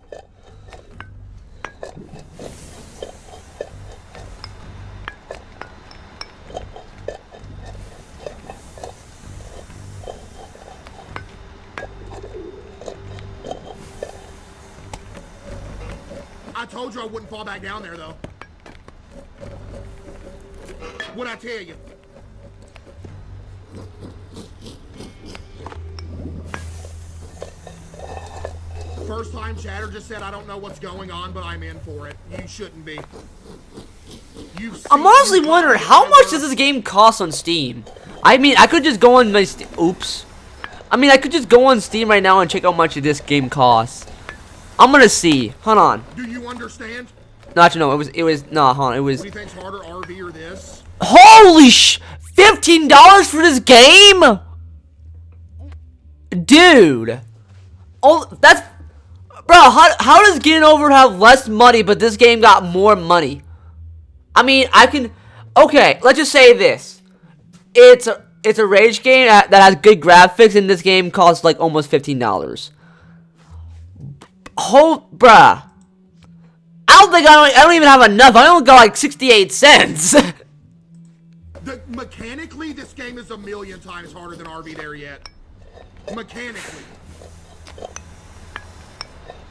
I told you I wouldn't fall back down there, though. What'd I tell you? First time chatter just said I don't know what's going on, but I'm in for it. You shouldn't be. I'm honestly wondering, how much does this game cost on Steam? I mean, I could just go on my I could just go on Steam right now and check how much this game costs. I'm gonna see. Hold on. Do you understand? No, actually, no. It was. No, hold on. It was. What do you think's harder, RV or this? Holy $15 for this game, dude. Oh, that's. Bro, how does Getting Over have less money, but this game got more money? I mean, okay, let's just say this. It's a Rage game that has good graphics, and this game costs like almost $15. Bruh. I don't even have enough. I only got like 68 cents. Mechanically, this game is a million times harder than RV There Yet. Mechanically.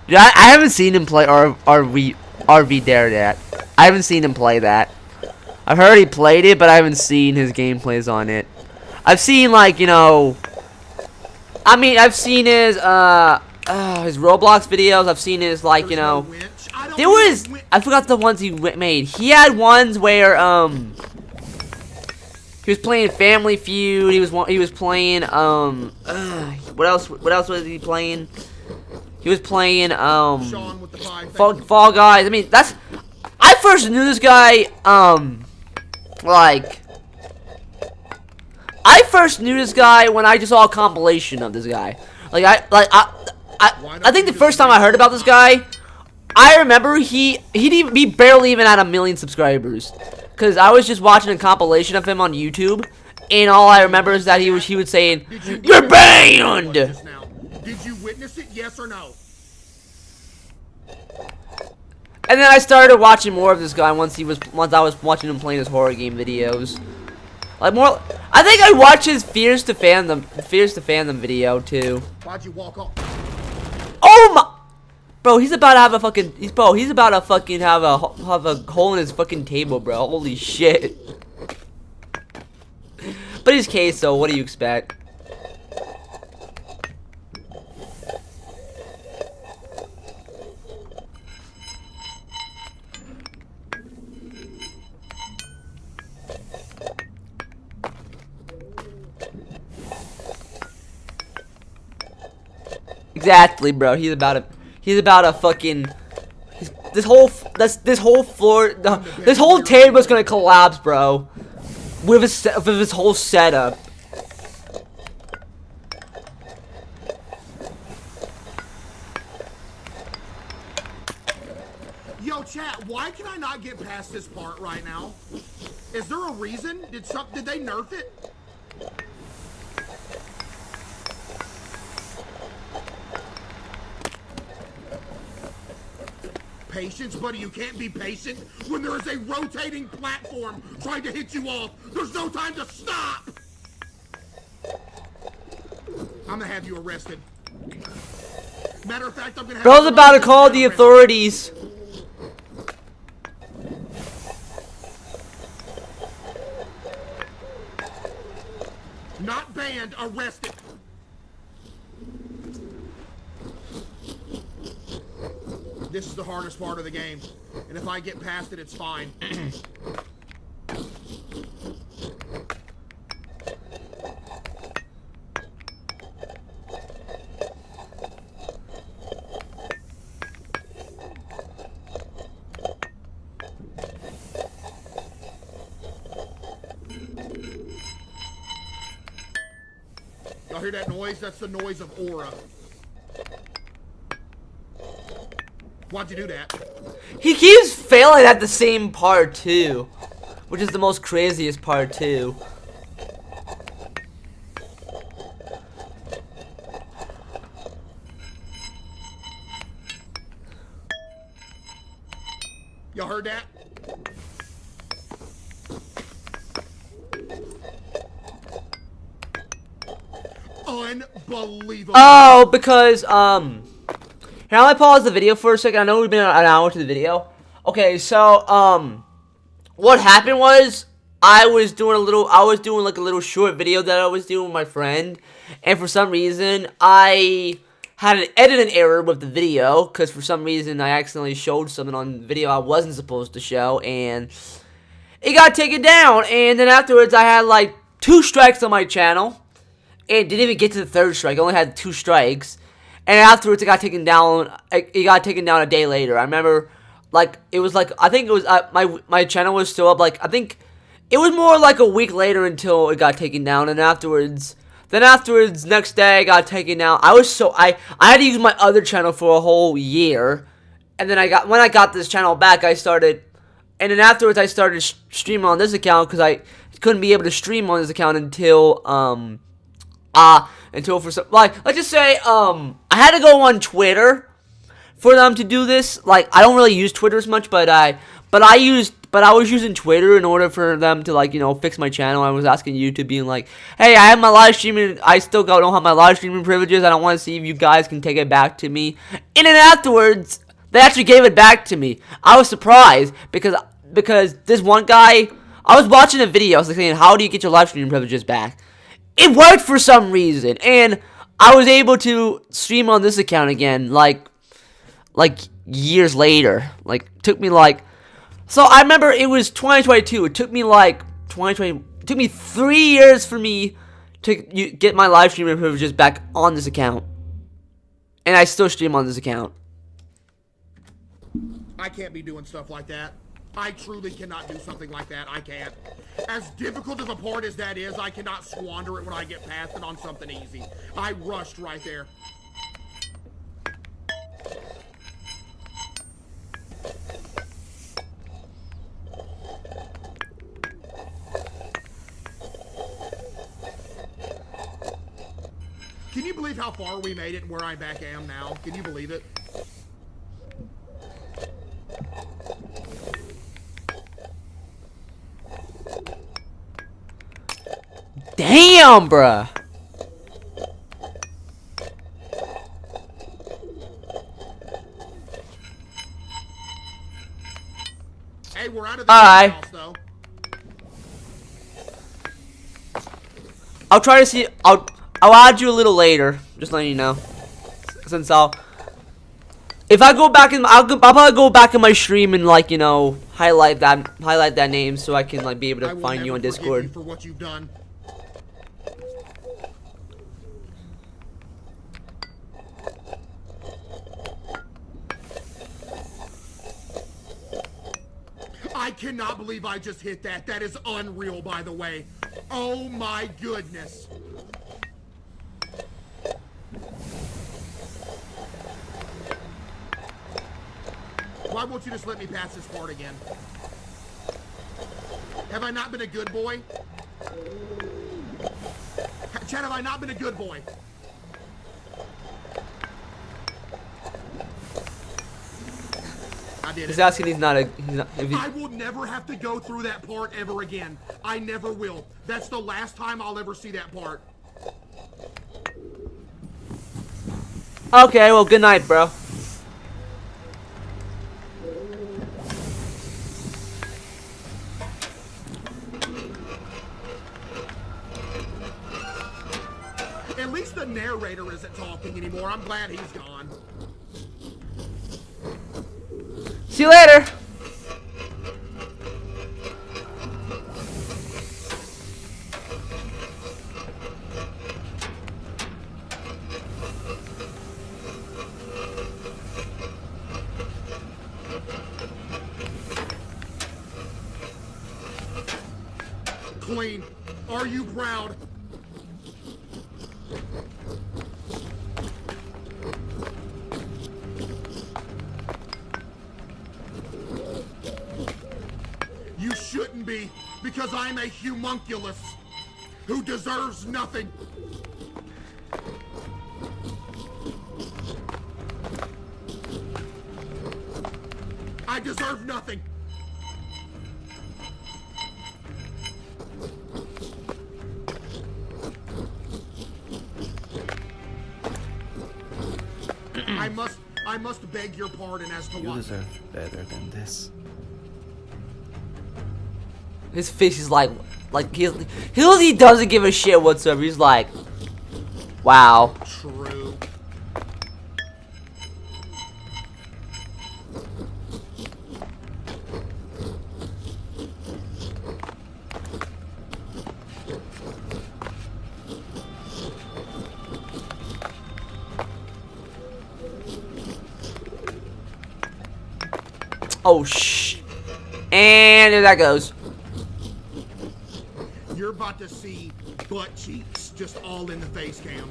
Dude, I haven't seen him play RV There Yet. I haven't seen him play that. I've heard he played it, but I haven't seen his gameplays on it. I've seen, like, you know, I've seen his Roblox videos. I've seen his, like, you know, I forgot the ones he made. He had ones where, he was playing Family Feud. He was playing, what else was he playing? He was playing, Fall Guys. I mean, I first knew this guy, I first knew this guy when I just saw a compilation of this guy. I think the first time I heard about this guy, I remember he barely even had 1 million subscribers. Cause I was just watching a compilation of him on YouTube, and all I remember is that he was saying, "You're banned." Did you witness it? Yes or no? And then I started watching more of this guy once I was watching him playing his horror game videos. I think I watched his Fears to Fandom video too. Why'd you walk off? Oh my, bro, he's about to have a fucking, he's about to fucking have a hole in his fucking table, bro. Holy shit. But he's queso, what do you expect? Exactly, bro. He's about to fucking. This whole floor, this whole table's gonna collapse, bro. With his whole setup. Yo, chat. Why can I not get past this part right now? Is there a reason? Did they nerf it? Patience, buddy, you can't be patient when there is a rotating platform trying to hit you off. There's no time to stop! I'm gonna have you arrested. Matter of fact, I'm gonna have Bro's about to call the authorities. Not banned, arrested. This is the hardest part of the game. And if I get past it, it's fine. Y'all hear that noise? That's the noise of aura. Why'd you do that? He keeps failing at the same part too, which is the most craziest part too. Y'all heard that? Unbelievable. Oh, because here, I pause the video for a second. I know we've been an hour to the video. Okay, so what happened was I was doing like a little short video that I was doing with my friend, and for some reason I had an editing error with the video because for some reason I accidentally showed something on video I wasn't supposed to show, and it got taken down. And then afterwards I had like 2 strikes on my channel, and didn't even get to the 3rd strike. I only had 2 strikes. And afterwards, it got taken down. It got taken down a day later. I remember, like, it was like, I think it was my channel was still up. Like, I think it was more like a week later until it got taken down. And afterwards, next day, it got taken down. I had to use my other channel for a whole year. And then when I got this channel back, and then afterwards, I started streaming on this account because I couldn't be able to stream on this account until for some, like, let's just say, I had to go on Twitter for them to do this. Like, I don't really use Twitter as much, but I was using Twitter in order for them to, like, you know, fix my channel. I was asking YouTube, being like, hey, I have my live streaming, I still don't have my live streaming privileges. I don't want to see if you guys can take it back to me. And then afterwards, they actually gave it back to me. I was surprised because this one guy, I was watching a video, I was like saying, how do you get your live streaming privileges back? It worked for some reason, and I was able to stream on this account again, like years later. Like, took me so I remember it was 2022. It took me it took me 3 years for me to get my live streaming privileges back on this account, and I still stream on this account. I can't be doing stuff like that. I truly cannot do something like that. I can't. As difficult of a part as that is, I cannot squander it when I get past it on something easy. I rushed right there. Can you believe how far we made it and where I back am now? Can you believe it? Damn, bruh. Hey, we're out of the house, though. I'll try to see. I'll add you a little later. Just letting you know. Since if I go back in, I'll probably go back in my stream and, like, you know, highlight that name so I can, like, be able to find you on Discord. You for what you've done. I cannot believe I just hit that. That is unreal, by the way. Oh my goodness. Why won't you just let me pass this part again? Have I not been a good boy? Chad, have I not been a good boy? I did He's it. asking. He's not a. He's not. If he, I will never have to go through that part ever again. I never will. That's the last time I'll ever see that part. okay. Well, good night, bro. At least the narrator isn't talking anymore. I'm glad he's gone. See you later. Clean. Are you proud? You shouldn't be, because I'm a homunculus who deserves nothing. I deserve nothing. I must beg your pardon as to You why. deserve better than this. His face is like he doesn't give a shit whatsoever. He's like, wow. True. Oh shh. And there that goes. You're about to see butt cheeks just all in the face cam.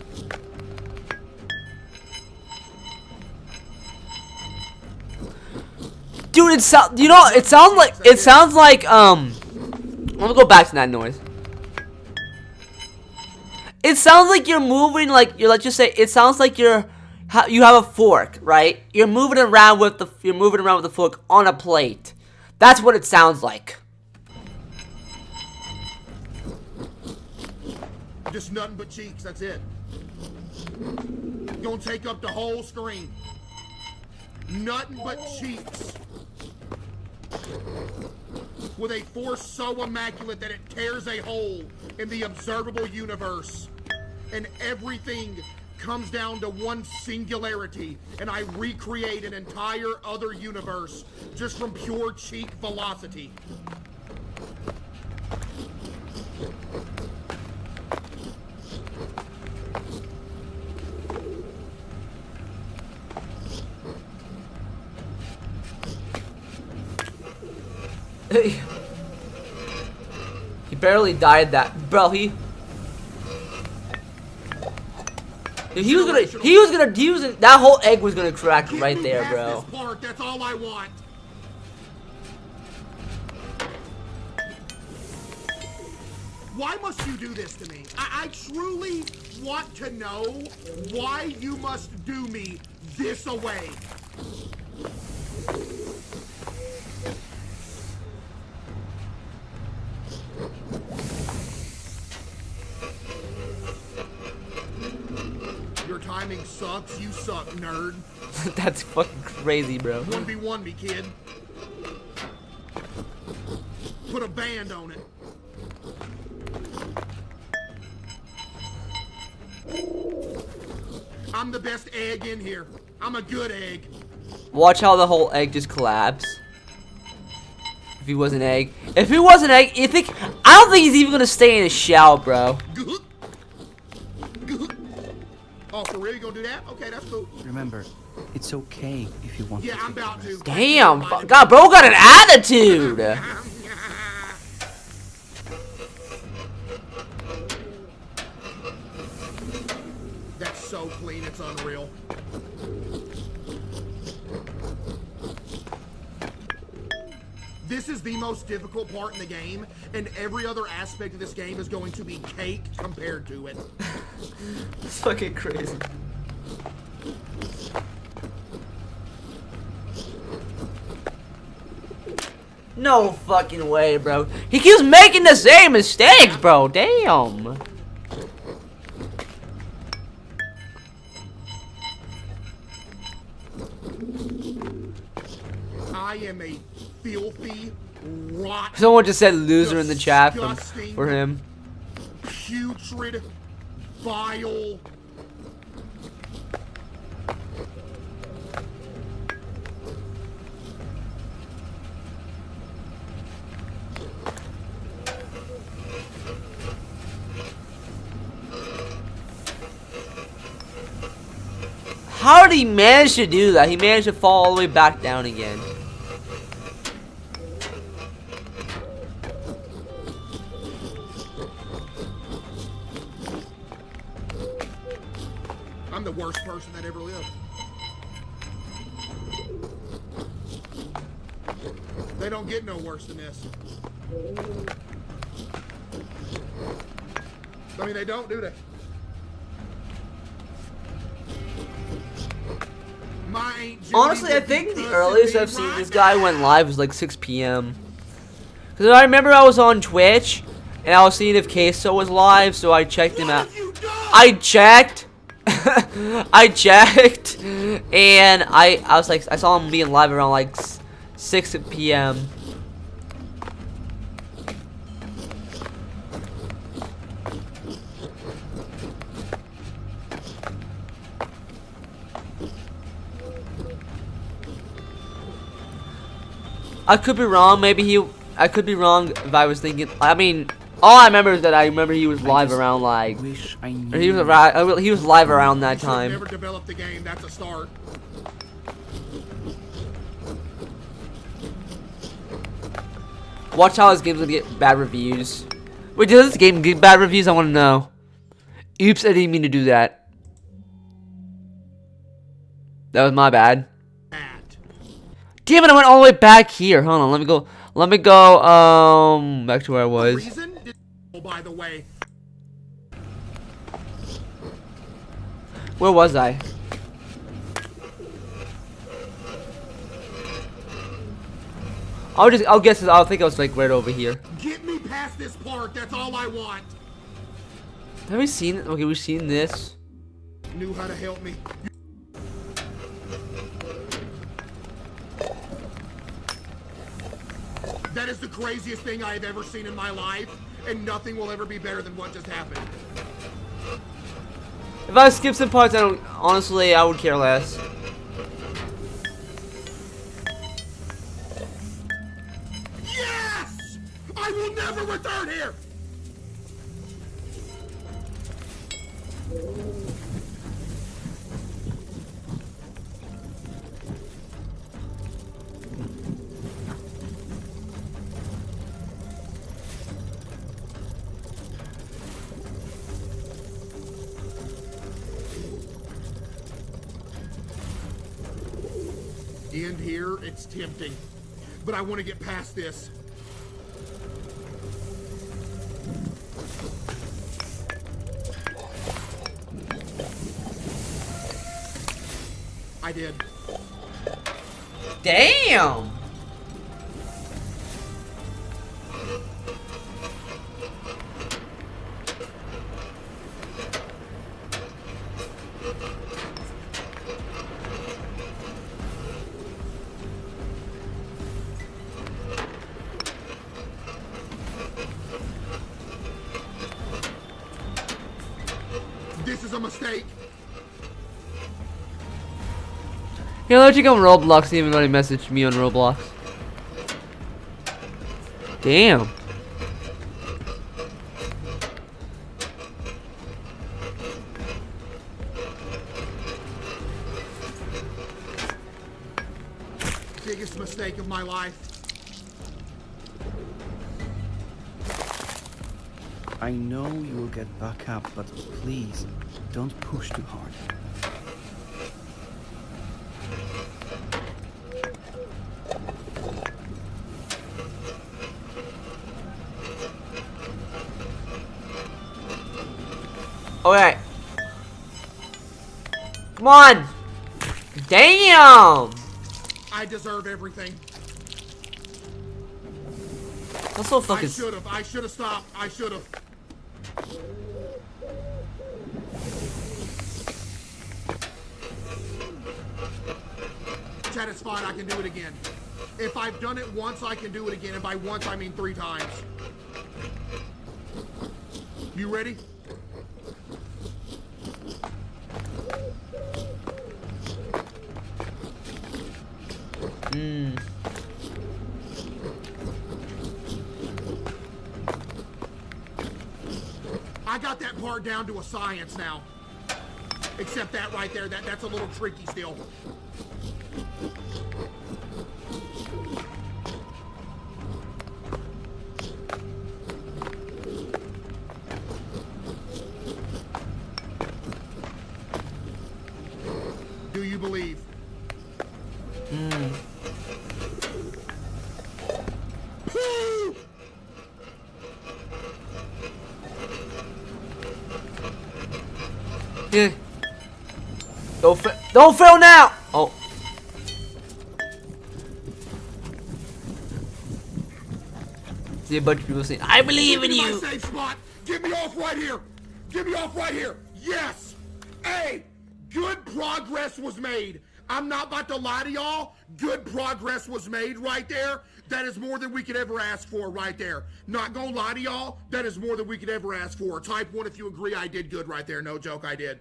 Dude, it sounds like I'm gonna go back to that noise. It sounds like you're moving let's just say it sounds like you have a fork, right? You're moving around with the fork on a plate. That's what it sounds like. Just nothing but cheeks, that's it. Gonna take up the whole screen. Nothing but cheeks. With a force so immaculate that it tears a hole in the observable universe. And everything comes down to one singularity, and I recreate an entire other universe just from pure cheek velocity. He barely died that, bro. He was gonna that whole egg was gonna crack right there, bro. This part, that's all I want. Why must you do this to me? I truly want to know why you must do me this away. Your timing sucks. You suck, nerd. That's fucking crazy, bro. 1v1 me, kid. Put a band on it. I'm the best egg in here. I'm a good egg. Watch how the whole egg just collapse. If he was an egg. If he was an egg, I don't think he's even gonna stay in his shell, bro. Oh, for real? You gonna do that? Okay, that's cool. Remember, it's okay if you want Yeah, to. I'm about to. Damn, God, bro got an attitude. That's so clean, it's unreal. This is the most difficult part in the game, and every other aspect of this game is going to be cake compared to it. It's fucking crazy. No fucking way, bro. He keeps making the same mistakes, bro. Damn. I am a filthy, rotten, Someone just said loser in the chat for him. putrid, vile. How did he manage to do that? He managed to fall all the way back down again. I'm the worst person that ever lived. They don't get no worse than this. I mean, they don't, do they? Honestly, I think the earliest I've seen this guy went live was like 6 p.m. Because I remember I was on Twitch and I was seeing if Queso was live, so I checked him out. I checked. I checked, and I was like, I saw him being live around like 6 p.m. I could be wrong. Maybe I could be wrong if I was thinking. I mean, all I remember is that I remember he was live around like. He was live around that time. Never developed the game. That's a start. Watch how his game's gonna get bad reviews. Wait, does this game get bad reviews? I want to know. Oops, I didn't mean to do that. That was my bad. Damn it, I went all the way back here. Hold on, let me go back to where I was. By the way, where was I? I'll guess I'll think I was like right over here. Get me past this part, that's all I want. Have we seen it? Okay, we've seen this. Knew how to help me. That is the craziest thing I have ever seen in my life, and nothing will ever be better than what just happened. If I skip some parts, honestly, I would care less. Yes! I will never return here! End here, it's tempting, but I want to get past this. I did. Damn! This is a mistake. You're allergic on Roblox, even though he messaged me on Roblox. Damn. Biggest mistake of my life. I know you will get back up, but please, don't push too hard. Okay. Come on. Damn. I deserve everything. That's so fucking. I should have stopped. I should have. Chad, it's fine. I can do it again. If I've done it once, I can do it again. And by once, I mean 3 times. You ready? I got that part down to a science now. Except that right there, that's a little tricky still. Do you believe? Yeah. Don't fail now. Oh. See a bunch of people saying, "I believe in you." My safe spot. Get me off right here. Get me off right here. Yes. Hey, good progress was made. I'm not about to lie to y'all. Good progress was made right there. That is more than we could ever ask for right there. Not gonna lie to y'all. That is more than we could ever ask for. Type 1 if you agree I did good right there. No joke, I did.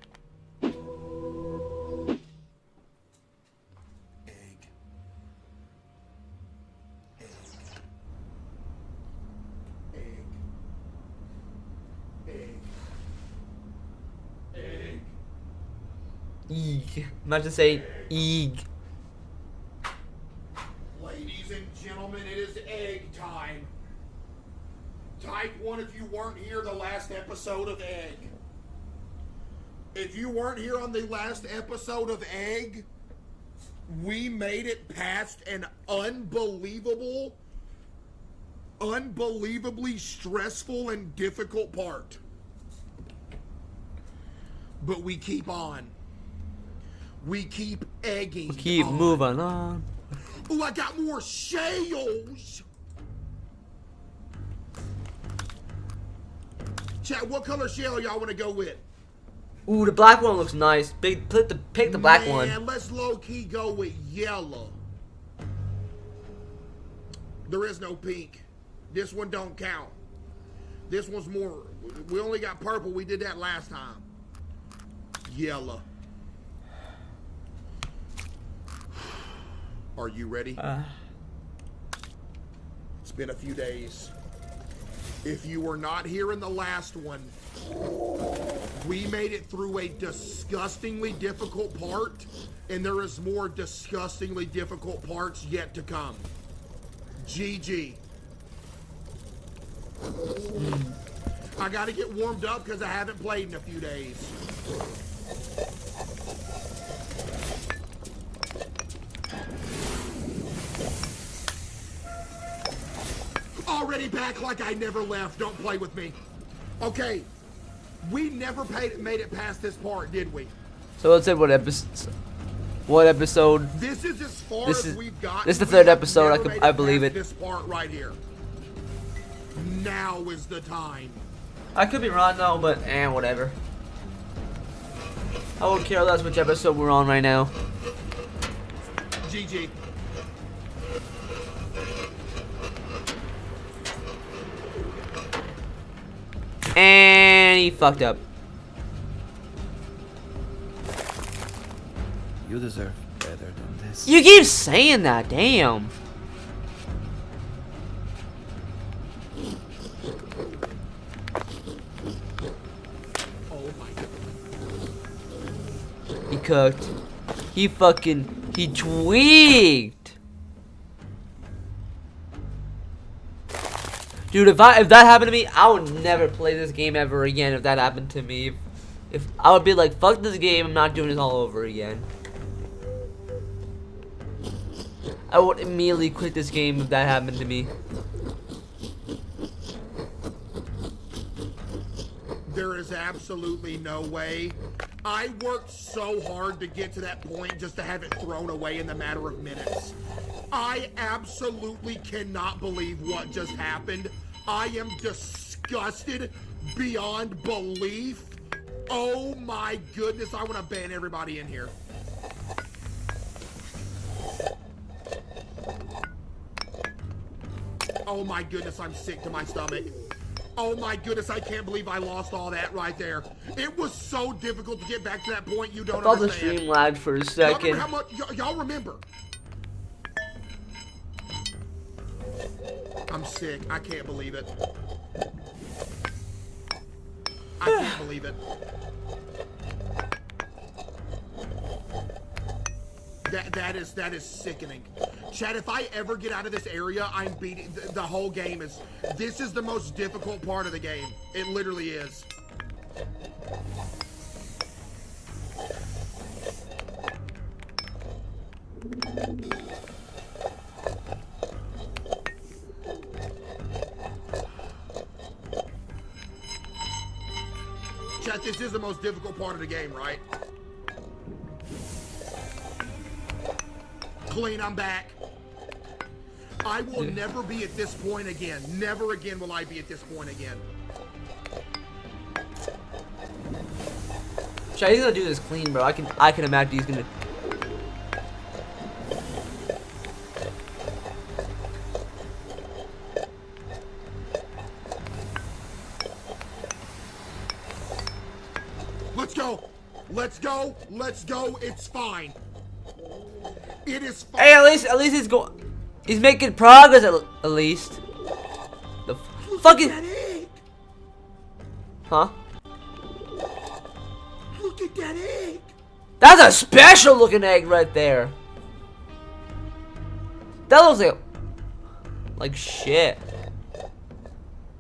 Eeg. Imagine saying eeg. Ladies and gentlemen, it is egg time. Type 1 if you weren't here the last episode of Egg. If you weren't here on the last episode of Egg, we made it past an unbelievably stressful and difficult part. But we keep on. We keep egging. We keep moving on. Oh, I got more shells. Chat, what color shell y'all want to go with? Ooh, the black one looks nice. Pick the black one. Man, let's low-key go with yellow. There is no pink. This one don't count. This one's more... We only got purple. We did that last time. Yellow. Are you ready? It's been a few days. If you were not here in the last one, we made it through a disgustingly difficult part, and there is more disgustingly difficult parts yet to come. GG. I gotta get warmed up because I haven't played in a few days. Already back like I never left. Don't play with me. Okay. We never made it past this part, did we? So let's say what episode? This is as far as we've got. This is the 3rd episode. I believe it. This part right here. Now is the time. I could be wrong though, but whatever. I won't care less which episode we're on right now. GG. And he fucked up. You deserve better than this. You keep saying that, damn. He cooked. He tweaked. Dude, if that happened to me, I would never play this game ever again. If that happened to me, if I would be like, fuck this game, I'm not doing this all over again. I would immediately quit this game if that happened to me. There is absolutely no way I worked so hard to get to that point just to have it thrown away in the matter of minutes. I absolutely cannot believe what just happened. I am disgusted beyond belief. Oh my goodness, I want to ban everybody in here. Oh my goodness, I'm sick to my stomach. Oh my goodness, I can't believe I lost all that right there. It was so difficult to get back to that point you don't I thought the understand. stream lagged for a Y'all second. remember how much, y'all remember? I'm sick. I can't believe it. I can't believe it. That is sickening. Chad, if I ever get out of this area, I'm beating the whole game. This is the most difficult part of the game. It literally is. Chad, this is the most difficult part of the game, right? Clean, I'm back. I will never be at this point again. Never again will I be at this point again. Chad, he's gonna do this clean, bro. I can imagine he's gonna. Let's go. Let's go. Let's go. It's fine. It is fine. Hey, at least he's going. He's making progress at least. The fucking. Huh? Look at that egg. That's a special looking egg right there. That looks like shit.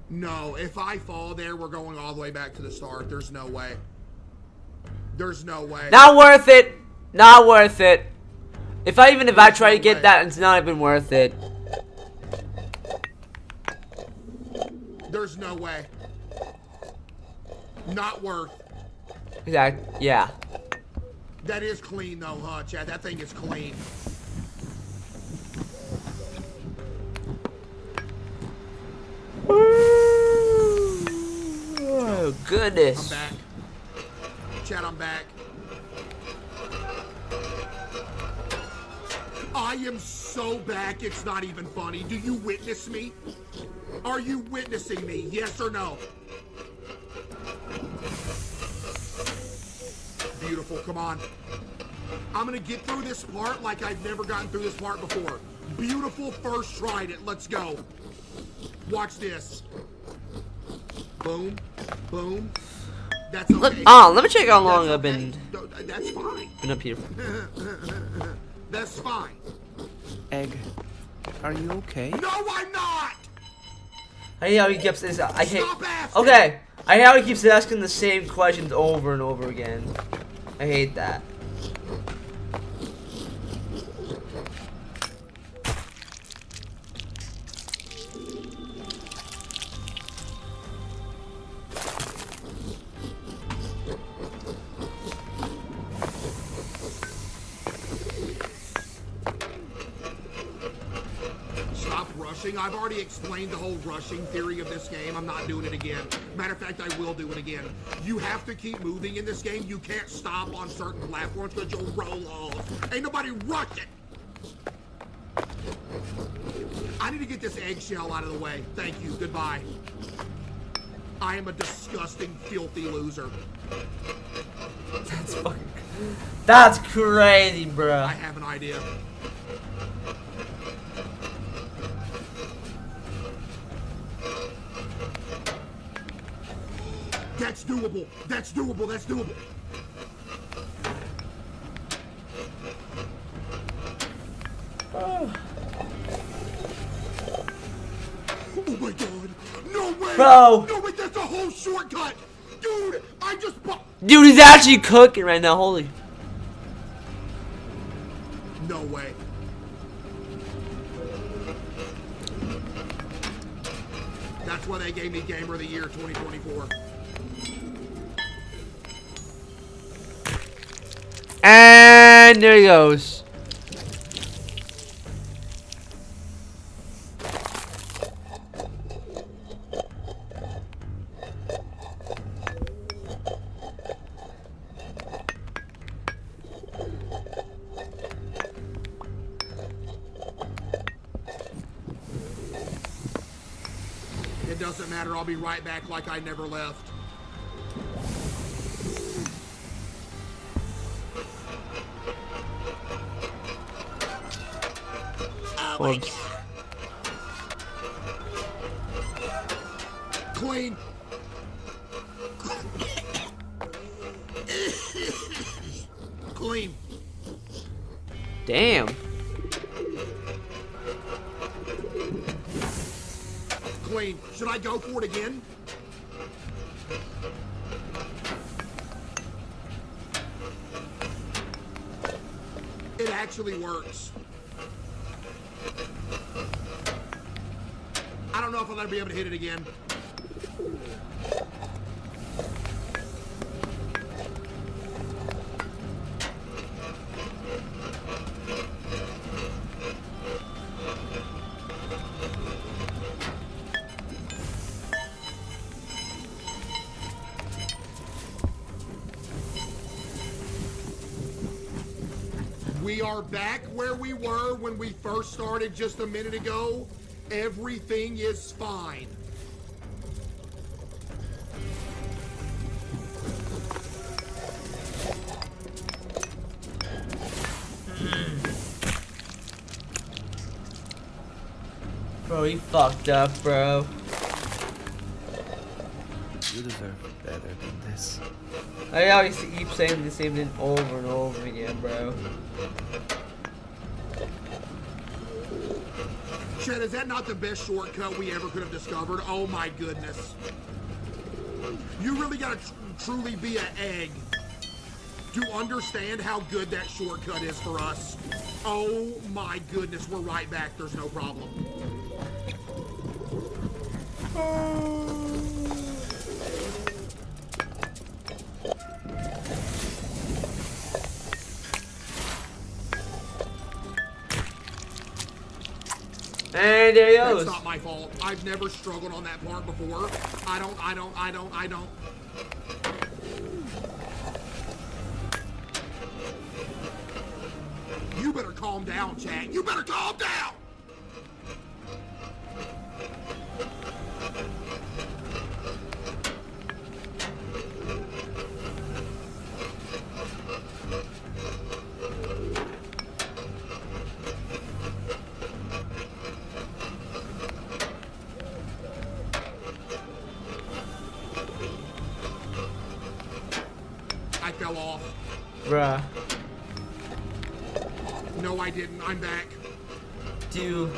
No, if I fall there, we're going all the way back to the start. There's no way. There's no way. Not worth it. Not worth it. If I try to get that, it's not even worth it. There's no way. Not worth. Exactly. Yeah. That is clean though, huh, Chad? That thing is clean. Oh goodness. I'm back. Chad, I'm back. I am so back, it's not even funny. Do you witness me? Are you witnessing me? Yes or no? Beautiful, come on. I'm gonna get through this part like I've never gotten through this part before. Beautiful first try it, let's go. Watch this. Boom, boom. That's okay. Let me check how long I've been. That's fine. Been up here. That's fine. Egg, are you okay? No, I'm not. I hate how he keeps this. I hate. Okay, I hate how he keeps asking the same questions over and over again. I hate that. I've already explained the whole rushing theory of this game. I'm not doing it again. Matter of fact, I will do it again. You have to keep moving in this game. You can't stop on certain platforms because you'll roll off. Ain't nobody rushing. I need to get this eggshell out of the way. Thank you. Goodbye. I am a disgusting, filthy loser. That's fucking. That's crazy, bruh. I have an idea. That's doable. That's doable. That's doable. Oh my god. No way. Bro. No way. That's a whole shortcut. Dude, I just Dude, he's actually cooking right now. Holy. No way. That's why they gave me Gamer of the Year 2024. And there he goes. It doesn't matter. I'll be right back like I never left. Oops. Clean. Clean. Damn. Clean. Should I go for it again? It actually works. I don't know if I'll ever be able to hit it again. We are back where we were when we first started just a minute ago. Everything is fine. Bro, he fucked up, bro. You deserve better than this. I always keep saying the same thing over and over again, bro. Chet, is that not the best shortcut we ever could have discovered? Oh my goodness. You really gotta truly be an egg to understand how good that shortcut is for us. Oh my goodness, we're right back. There's no problem. And there he goes. That's not my fault. I've never struggled on that part before. I don't. You better calm down, Chad. You better calm down! I fell off. Bruh. No, I didn't. I'm back. Dude.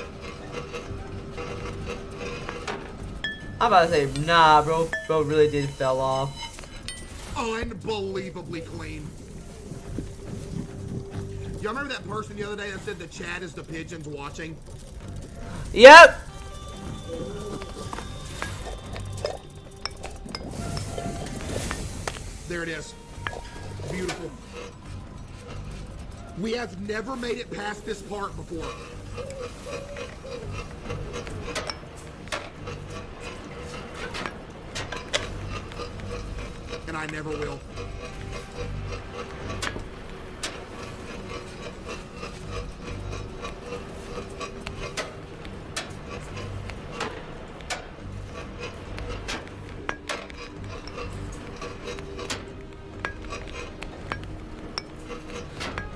I'm about to say, nah, bro. Bro really did fell off. Unbelievably clean. Y'all remember that person the other day that said the chat is the pigeons watching? Yep. There it is. Beautiful. We have never made it past this part before. And I never will.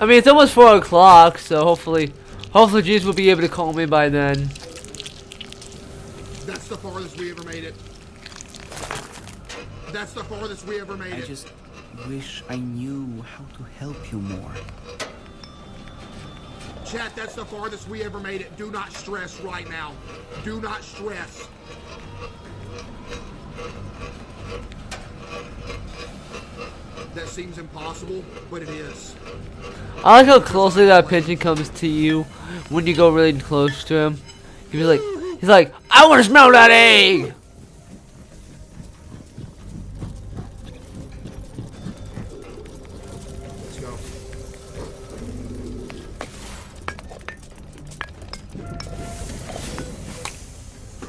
I mean, it's almost 4 o'clock, so hopefully Jesus will be able to call me by then. That's the farthest we ever made it. That's the farthest we ever made I it. just wish I knew how to help you more. Chat, that's the farthest we ever made it. Do not stress right now. Do not stress. That seems impossible, but it is. I like how closely that pigeon comes to you when you go really close to him. He's like, I want to smell that egg. Let's go.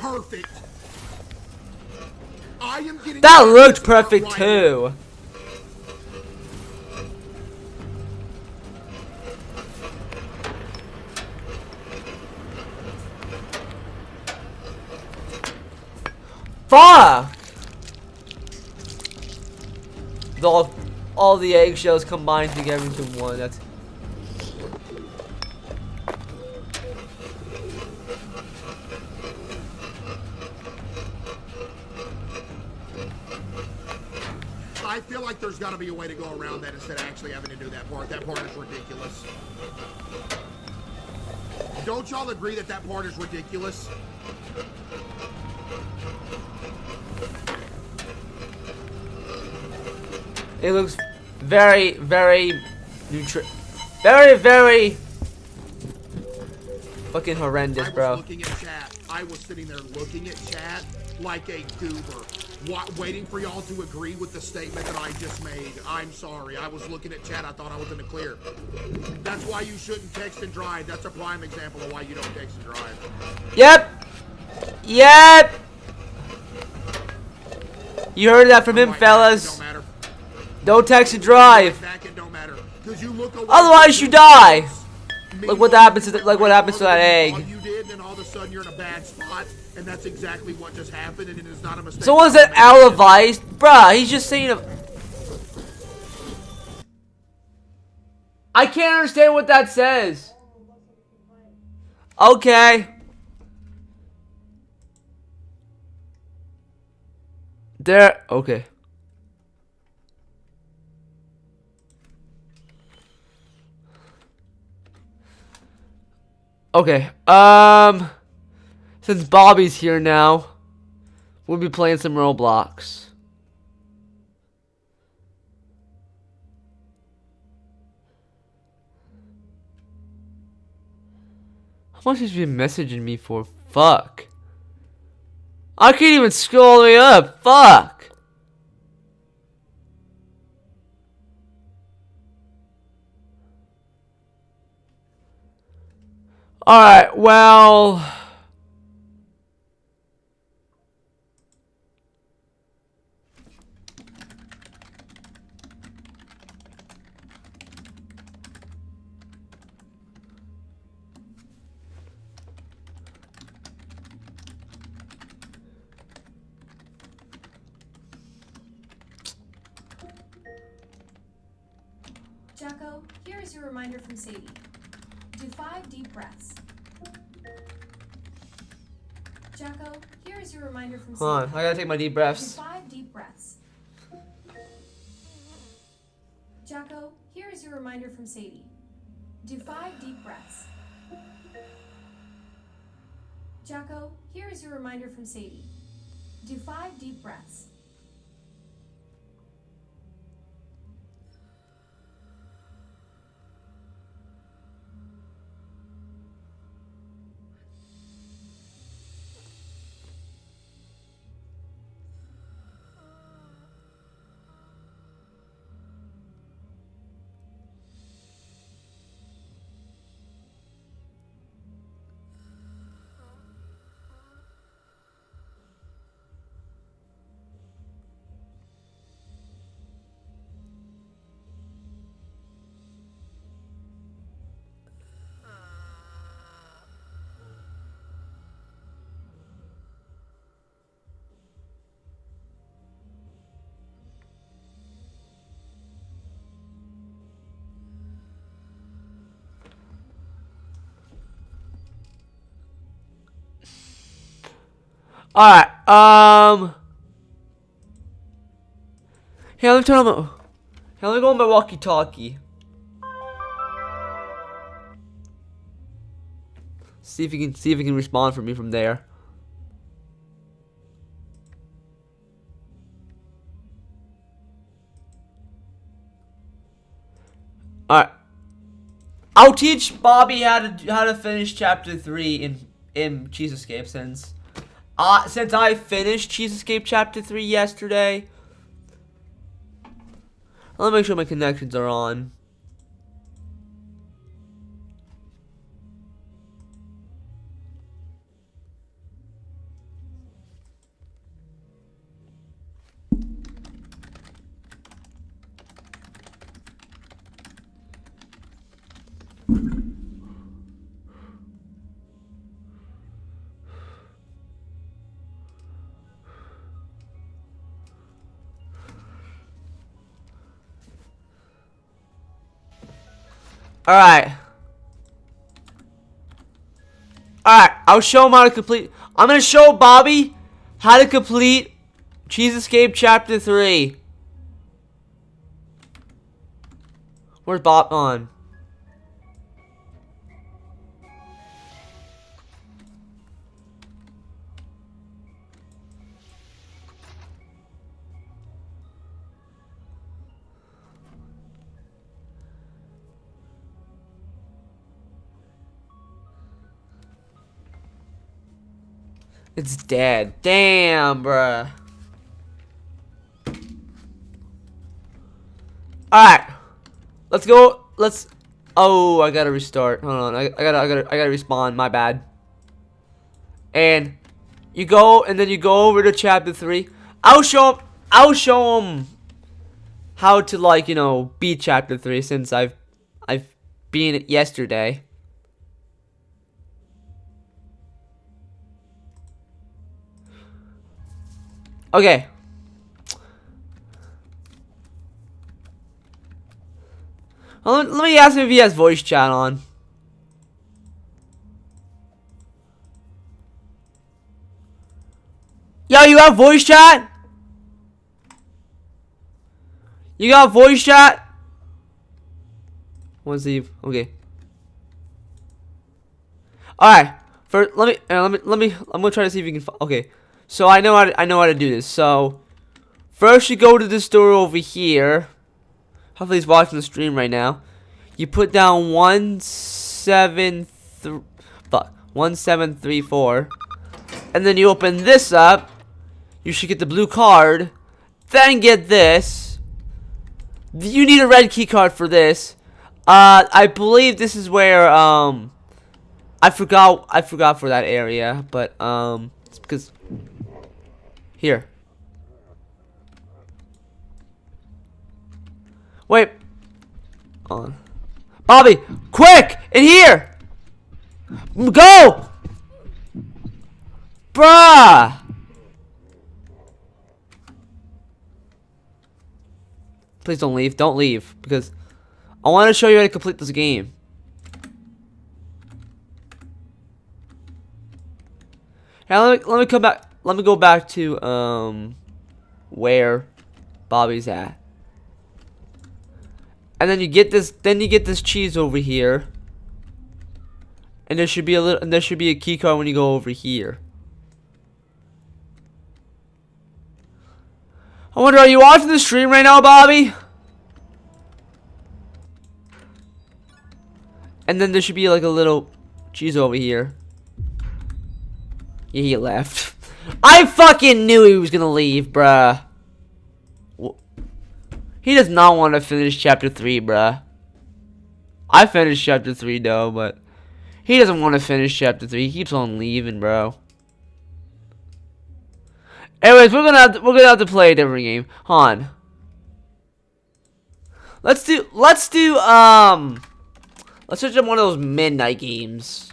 perfect. I am getting That looked perfect too. Fuck! All the eggshells combined together into one. That's. I feel like there's got to be a way to go around that instead of actually having to do that part. That part is ridiculous. Don't y'all agree that that part is ridiculous? It looks very, very very fucking horrendous, bro. Looking at chat. I was sitting there looking at chat like a goober, waiting for y'all to agree with the statement that I just made. I'm sorry. I was looking at chat. I thought I was in the clear. That's why you shouldn't text and drive. That's a prime example of why you don't text and drive. Yep. Yep. You heard that from him, fellas. Don't text and drive. Otherwise, you die. Like what happens to that egg. You did, and then all of a sudden you're in a bad spot, and that's exactly what just happened, and it is not a mistake. Someone said Alavice, bruh. He's just saying. I can't understand what that says. Okay. There. Okay. Okay, since Bobby's here now, we'll be playing some Roblox. How much has he been messaging me for? Fuck. I can't even scroll all the way up. Fuck. Alright, well. Jacko, here is your reminder from Sadie. Do 5 deep breaths. Jacko, here is your reminder from Sadie. Hold on, I gotta take my deep breaths. Do 5 deep breaths. Jacko, here is your reminder from Sadie. Do 5 deep breaths. Jacko, here is your reminder from Sadie. Do 5 deep breaths. Alright, hey, let me turn on my, hey, let me go on my walkie-talkie. See if he can respond for me from there. Alright. I'll teach Bobby how to finish chapter 3 in Cheese Escape since I finished Cheese Escape Chapter 3 yesterday. Let me make sure my connections are on. Alright. Alright, I'll show him how to complete. I'm gonna show Bobby how to complete Cheese Escape Chapter 3. Where's Bob on? It's dead. Damn, bruh. Alright. Let's go. Let's. Oh, I gotta restart. Hold on. I gotta respawn. My bad. And you go, and then you go over to chapter 3. I'll show him how to, like, you know, beat chapter 3 since I've beaten it yesterday. Okay. Well, let me ask him if he has voice chat on. Yo, you have voice chat? You got voice chat? Let's see. Okay. All right. First, let me. I'm gonna try to see if you can. Okay. So I know how to do this. So first you go to this door over here. Hopefully he's watching the stream right now. You put down 1734, and then you open this up. You should get the blue card. Then get this. You need a red key card for this. I believe this is where I forgot for that area, but it's because. Here. Wait. On. Bobby, quick! In here! Go! Bruh! Please don't leave. Don't leave. Because I want to show you how to complete this game. Now let me come back. Let me go back to where Bobby's at. And then you get this cheese over here. And there should be a key card when you go over here. I wonder, are you watching the stream right now, Bobby? And then there should be like a little cheese over here. Yeah, he left. I fucking knew he was gonna leave, bruh. He does not want to finish chapter 3, bruh. I finished chapter 3 though, but he doesn't want to finish chapter 3. He keeps on leaving, bro. Anyways, we're gonna have to play a different game. Hold on. Let's search up one of those midnight games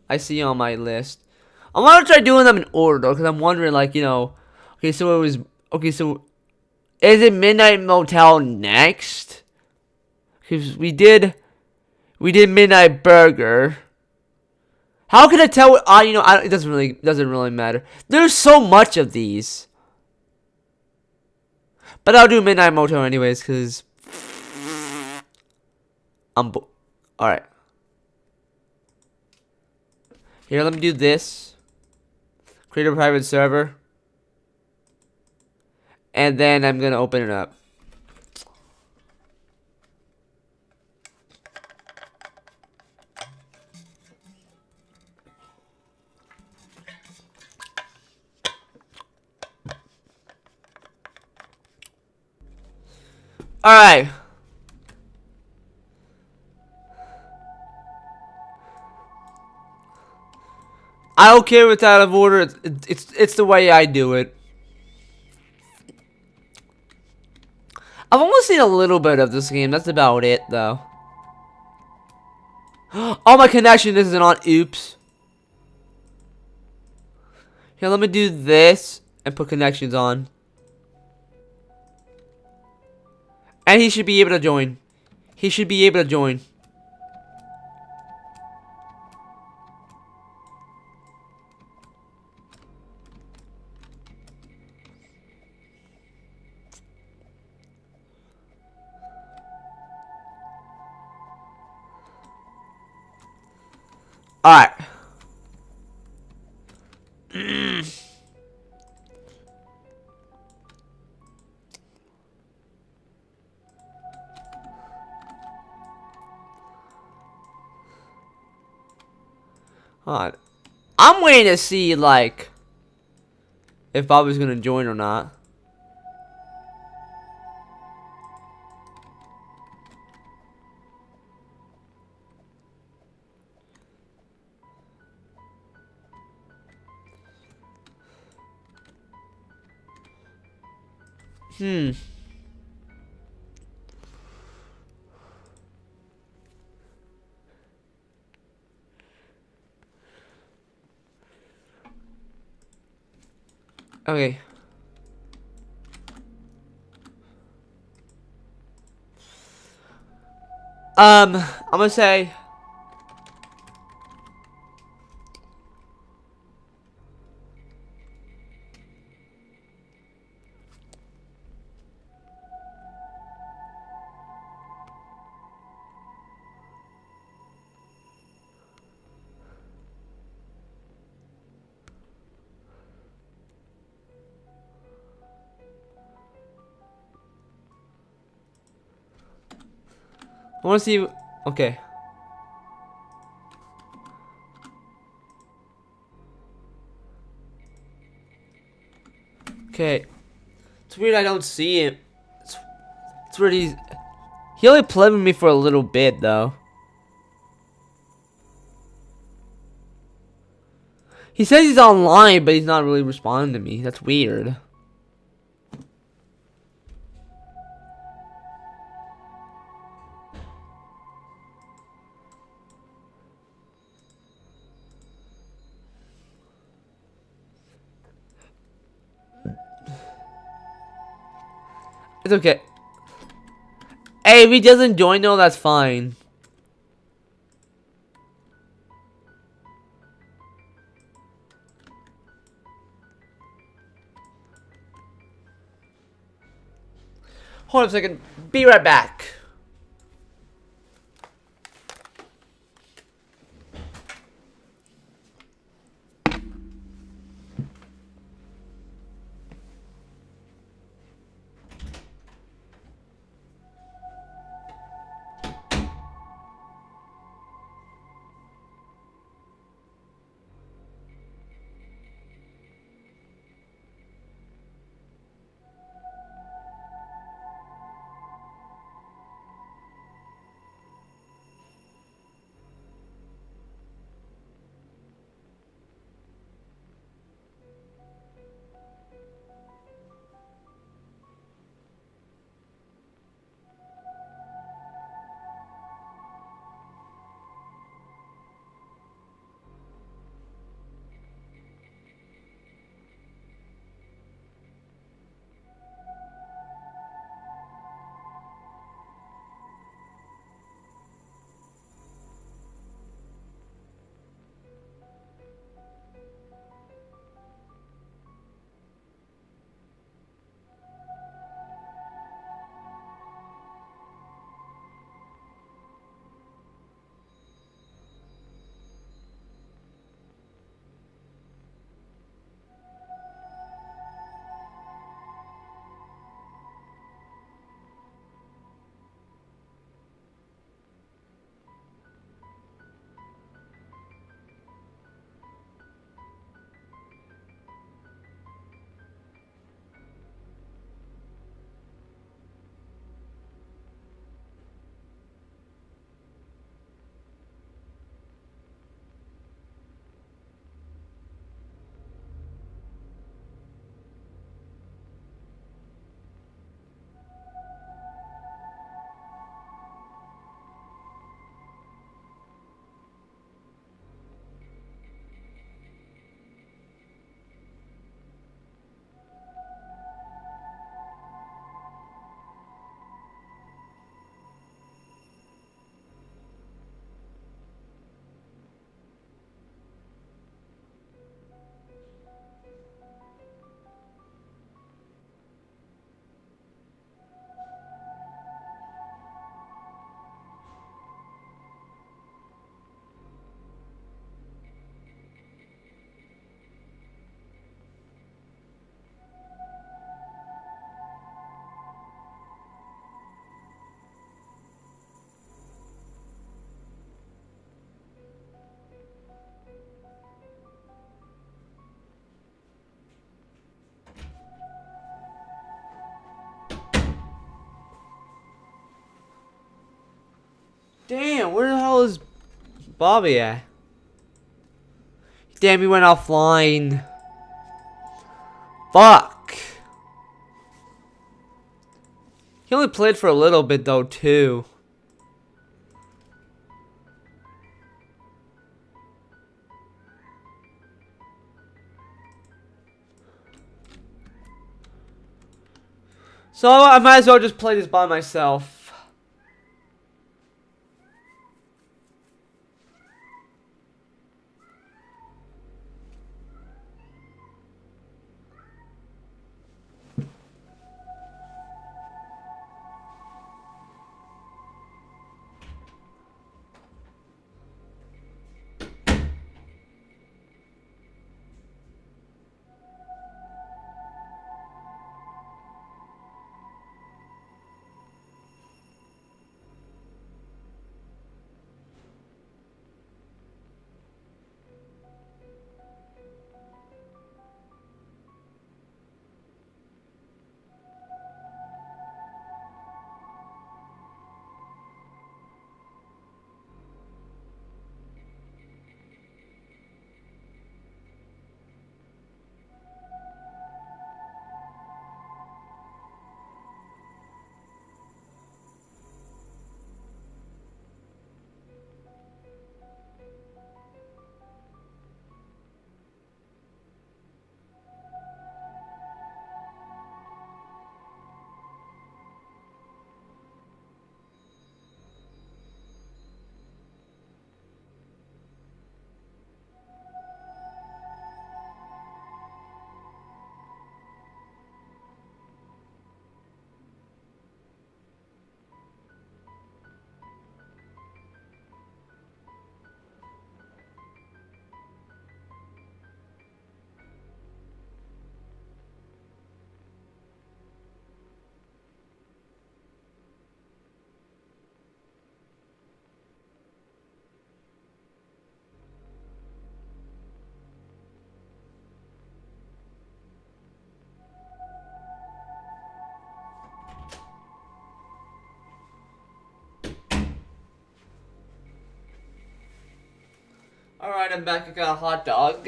I see on my list. I want to try doing them in order though, because I'm wondering, like, you know, so is it Midnight Motel next? Because we did Midnight Burger. How can I tell? You know, it doesn't really matter. There's so much of these, but I'll do Midnight Motel anyways, because all right. Here, let me do this. Create a private server. And then I'm going to open it up. Alright. I don't care if it's out of order. It's the way I do it. I've only seen a little bit of this game. That's about it, though. Oh, my connection isn't on. Oops. Here, let me do this and put connections on. And he should be able to join. He should be able to join. Alright. Alright. I'm waiting to see, like, if Bobby's gonna join or not. Okay. I'm gonna say I wanna see. Okay. Okay. It's weird I don't see him. It's weird he only played with me for a little bit though. He says he's online, but he's not really responding to me. That's weird. It's okay. Hey, if he doesn't join though, that's fine. Hold on a second. Be right back. Damn, where the hell is Bobby at? Damn, he went offline. Fuck. He only played for a little bit though, too. So I might as well just play this by myself. Alright, I'm back. I got a hot dog.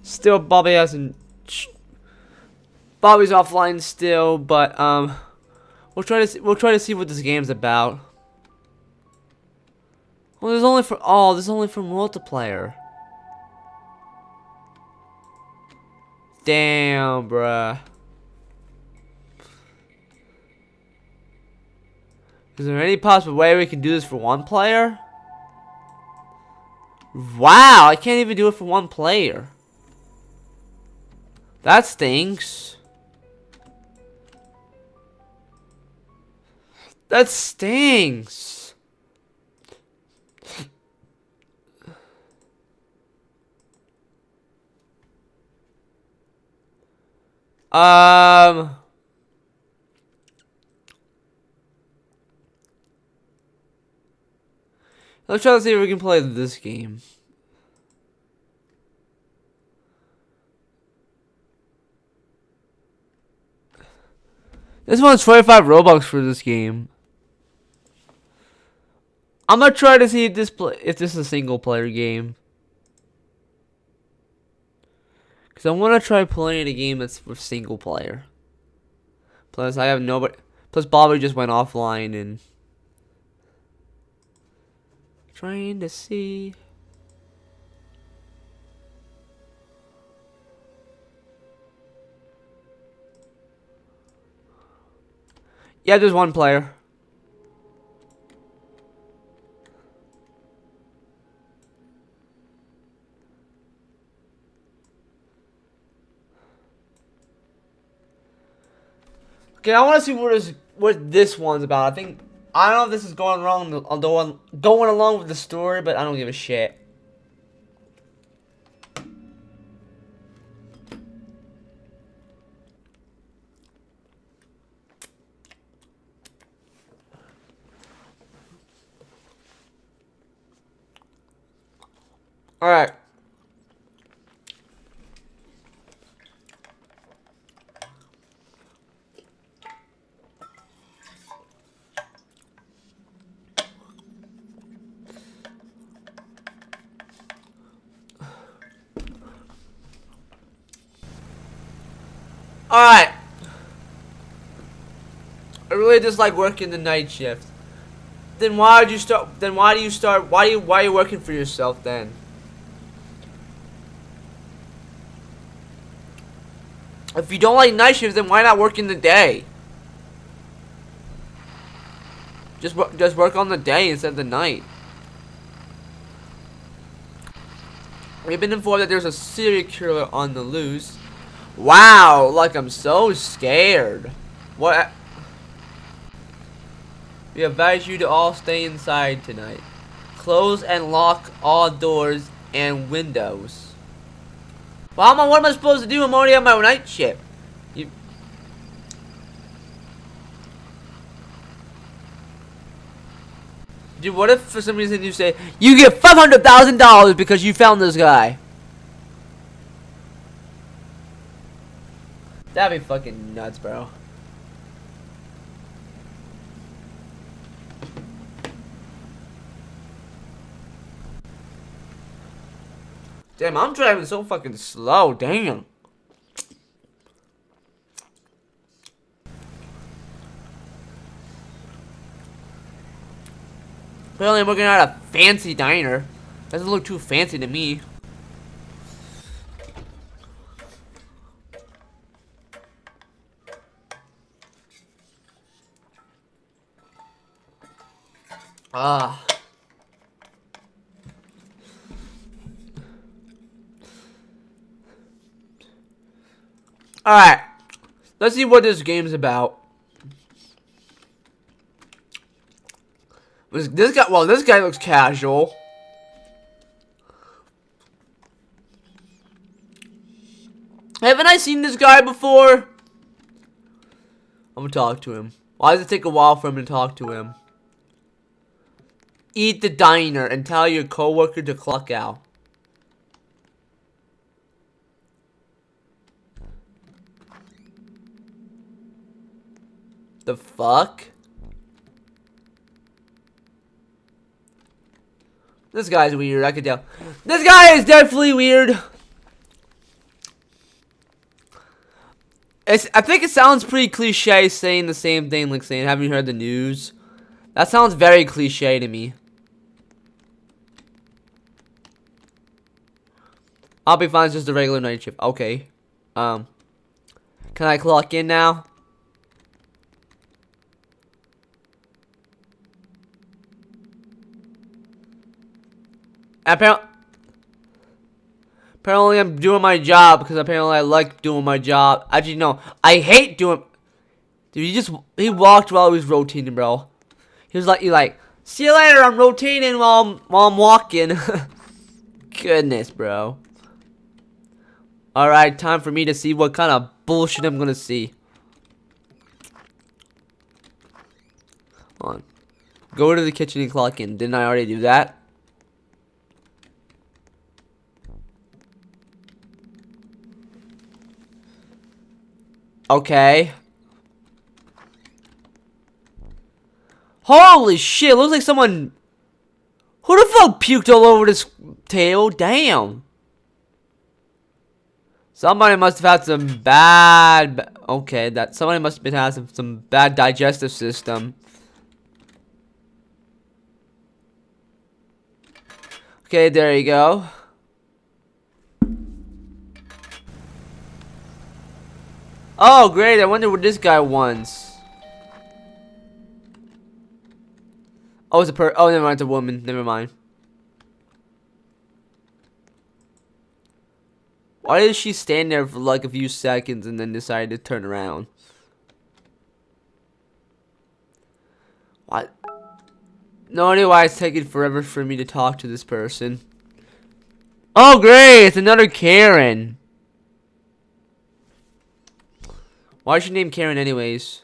Still, Bobby hasn't. Bobby's offline still, but we'll try to see what this game's about. Well, there's only for multiplayer. Damn, bruh. Is there any possible way we can do this for one player? Wow, I can't even do it for one player. That stinks. That stings. Let's try to see if we can play this game. This one's 25 Robux for this game. I'm gonna try to see if this is a single player game. Cause I wanna try playing a game that's with single player. Plus I have nobody. Plus Bobby just went offline and trying to see. Yeah, there's one player. Okay, I want to see what this one's about. I don't know if this is going along with the story, but I don't give a shit. All right. Alright. I really dislike working the night shift. Then why do you why are you working for yourself then? If you don't like night shifts, then why not work in the day? Just work on the day instead of the night. We've been informed that there's a serial killer on the loose. Wow, like I'm so scared. What? We advise you to all stay inside tonight. Close and lock all doors and windows. Well, what am I supposed to do? I'm already on my night shift. Dude, what if for some reason you say, you get $500,000 because you found this guy? That'd be fucking nuts, bro. Damn, I'm driving so fucking slow, damn. Apparently I'm working at a fancy diner. Doesn't look too fancy to me. Ah. Alright. Let's see what this game's about. This guy looks casual. Haven't I seen this guy before? I'm gonna talk to him. Why does it take a while for him to talk to him? Eat the diner and tell your coworker to clock out. The fuck? This guy's weird, I can tell. This guy is definitely weird. I think it sounds pretty cliche saying the same thing, like saying, haven't you heard the news? That sounds very cliche to me. I'll be fine, it's just a regular night shift. Okay. Can I clock in now? Apparently I'm doing my job because apparently I like doing my job. Actually, no, I hate doing. Dude, he walked while he was rotating, bro. He was like, see you later. I'm rotating while I'm walking. Goodness, bro. All right, time for me to see what kind of bullshit I'm gonna see. Hold on. Go to the kitchen and clock in. Didn't I already do that? Okay. Holy shit, looks like someone... Who the fuck puked all over this table? Damn. Somebody must have had some bad... Okay, somebody must have been having some bad digestive system. Okay, there you go. Oh, great. I wonder what this guy wants. Oh, it's a oh, never mind. It's a woman. Never mind. Why did she stand there for like a few seconds and then decide to turn around? What? No idea why it's taking forever for me to talk to this person. Oh, great. It's another Karen. Why is she named Karen anyways?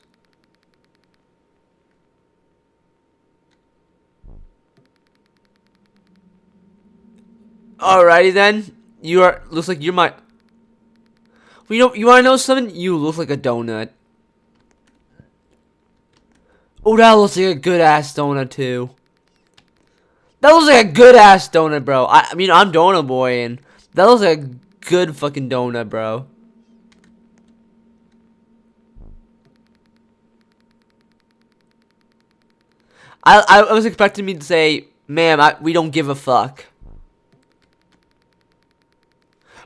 Alrighty then. Looks like you're my... Well, you wanna know something? You look like a donut. Oh, that looks like a good ass donut too. That looks like a good ass donut, bro. I mean, I'm Donut Boy and that looks like a good fucking donut, bro. I was expecting me to say, ma'am, we don't give a fuck.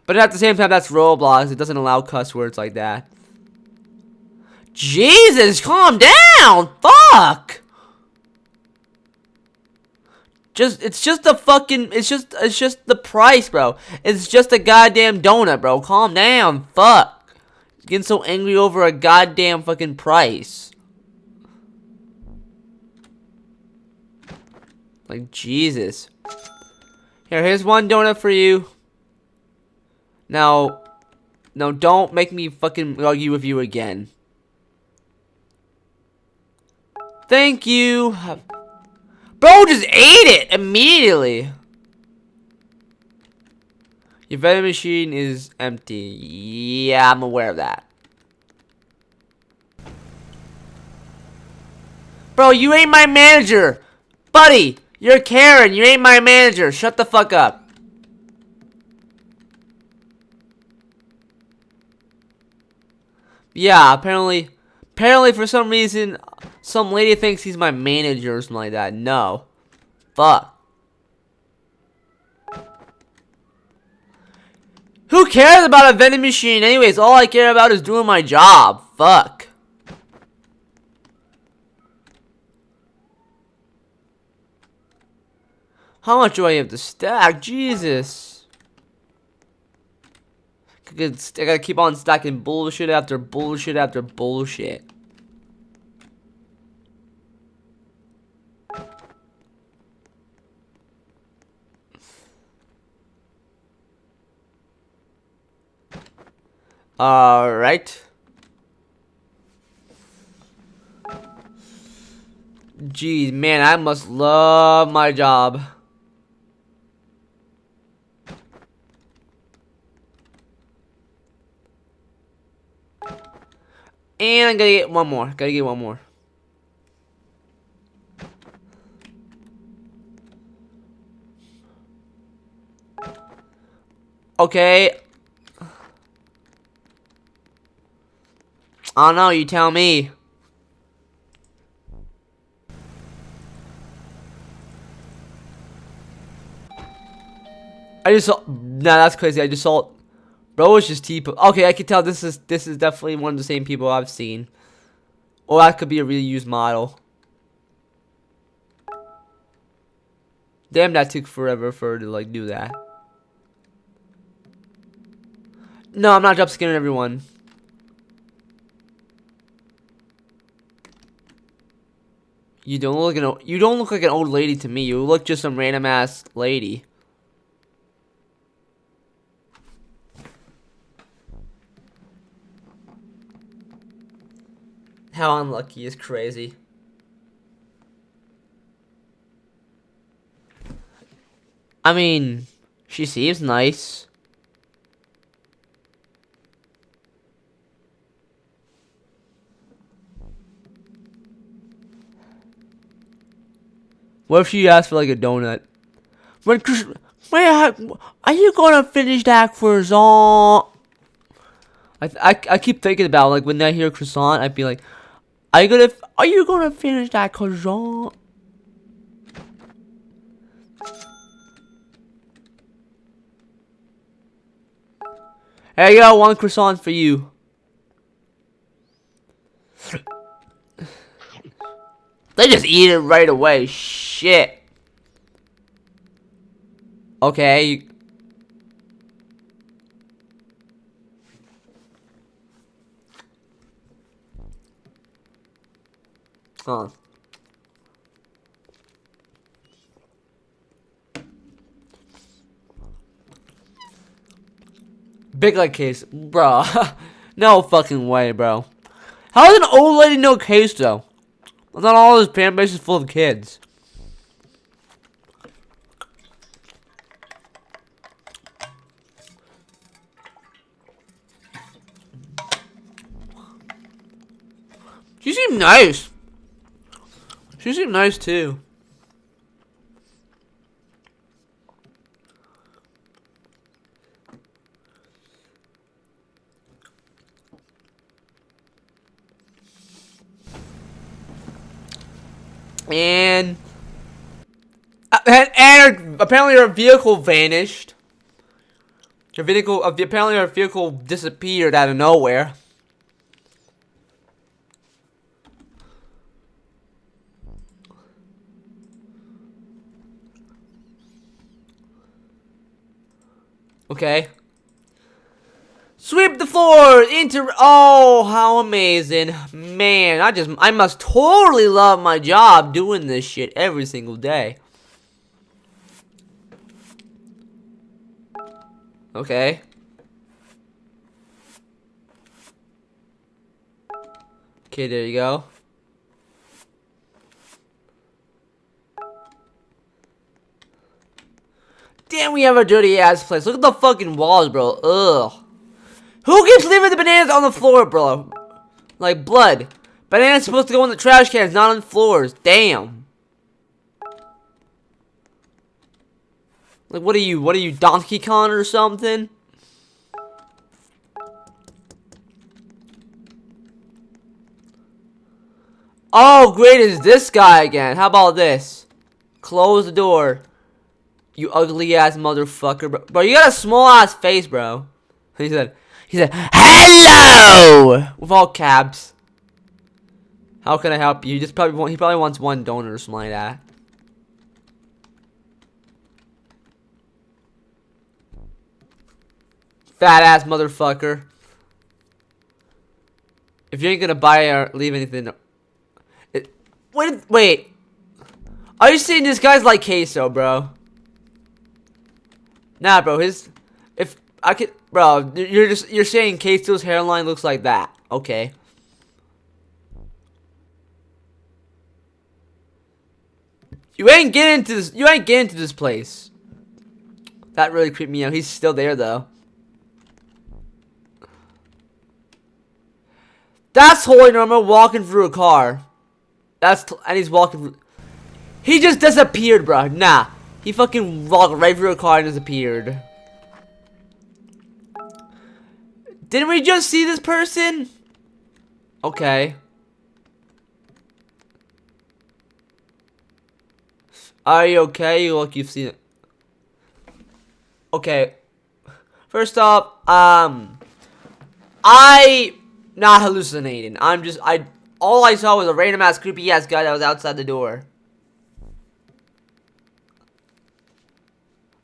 But at the same time, that's Roblox. It doesn't allow cuss words like that. Jesus, calm down! Fuck! It's just the fucking, it's just the price, bro. It's just a goddamn donut, bro. Calm down, fuck. Getting so angry over a goddamn fucking price. Like, Jesus. Here's one donut for you. Now, don't make me fucking argue with you again. Thank you. Bro just ate it immediately. Your vending machine is empty. Yeah, I'm aware of that. Bro, you ain't my manager. Buddy, you're Karen. You ain't my manager. Shut the fuck up. Yeah, apparently for some reason, some lady thinks he's my manager or something like that. No. Fuck. Who cares about a vending machine anyways? All I care about is doing my job. Fuck. How much do I have to stack? Jesus. I gotta keep on stacking bullshit after bullshit after bullshit. Alright. Jeez, man, I must love my job. And I'm gonna get one more. Gotta get one more. Okay. I don't know, you tell me. I just saw. Nah, that's crazy. I just saw. Bro, it's just T. Okay, I can tell this is definitely one of the same people I've seen. Or that could be a reused model. Damn, that took forever for her to like do that. No, I'm not jump scaring everyone. You don't look like an old lady to me. You look just some random ass lady. How unlucky is crazy. I mean, she seems nice. What if she asked for like a donut? When are you gonna finish that croissant? I keep thinking about like when I hear croissant, I'd be like, are you gonna finish that croissant? Hey, I got one croissant for you. They just eat it right away. Shit. Okay. Huh. Big like case, bro. No fucking way, bro. How does an old lady know queso? I thought all this fan base is full of kids. She seemed nice. She seemed nice too. And apparently her vehicle vanished. Apparently her vehicle disappeared out of nowhere. Okay. Sweep the floor into. Oh, how amazing. Man, I must totally love my job doing this shit every single day. Okay. Okay, there you go. Damn, we have a dirty ass place. Look at the fucking walls, bro. Ugh. Who keeps leaving the bananas on the floor, bro? Like blood. Bananas supposed to go in the trash cans, not on the floors. Damn. Like, what are you, Donkey Kong or something? Oh, great, is this guy again. How about this? Close the door. You ugly ass motherfucker, bro. You got a small ass face, bro. He said, hello! With all caps. How can I help you? He probably wants $1 or something like that. Fat ass motherfucker. If you ain't gonna buy or leave anything. Wait. Are you saying this guy's like queso, bro? Nah, bro. If I could, bro, you're saying queso's hairline looks like that. Okay. You ain't getting into this. You ain't getting to this place. That really creeped me out. He's still there though. That's totally normal. Walking through a car. And he's walking. He just disappeared, bro. Nah, he fucking walked right through a car and disappeared. Didn't we just see this person? Okay. Are you okay? You look, you've seen it. Okay. First off, I not hallucinating. All I saw was a random ass creepy ass guy that was outside the door.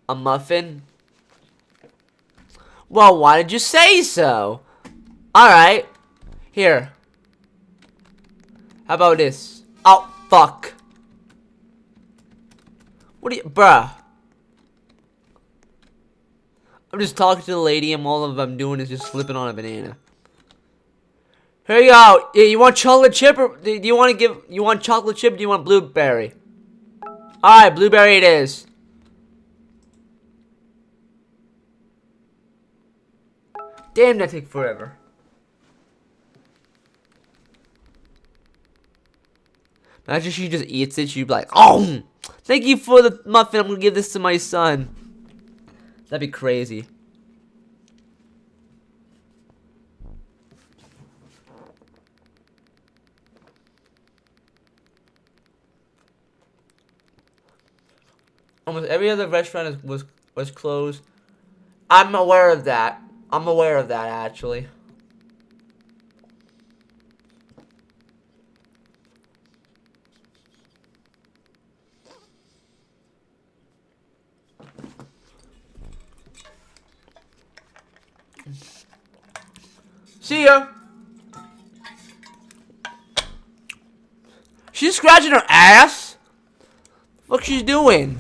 A muffin? Well, why did you say so? Alright. Here. How about this? Oh, fuck. What are you, bruh? I'm just talking to the lady and all of I'm doing is just slipping on a banana. Here you go. Yeah, you want chocolate chip or do you want chocolate chip or do you want blueberry? Alright, blueberry it is. Damn, that take forever. Imagine she just eats it, she'd be like, oh, thank you for the muffin, I'm gonna give this to my son. That'd be crazy. Almost every other restaurant was closed. I'm aware of that. I'm aware of that, actually. See ya. She's scratching her ass. What she's doing?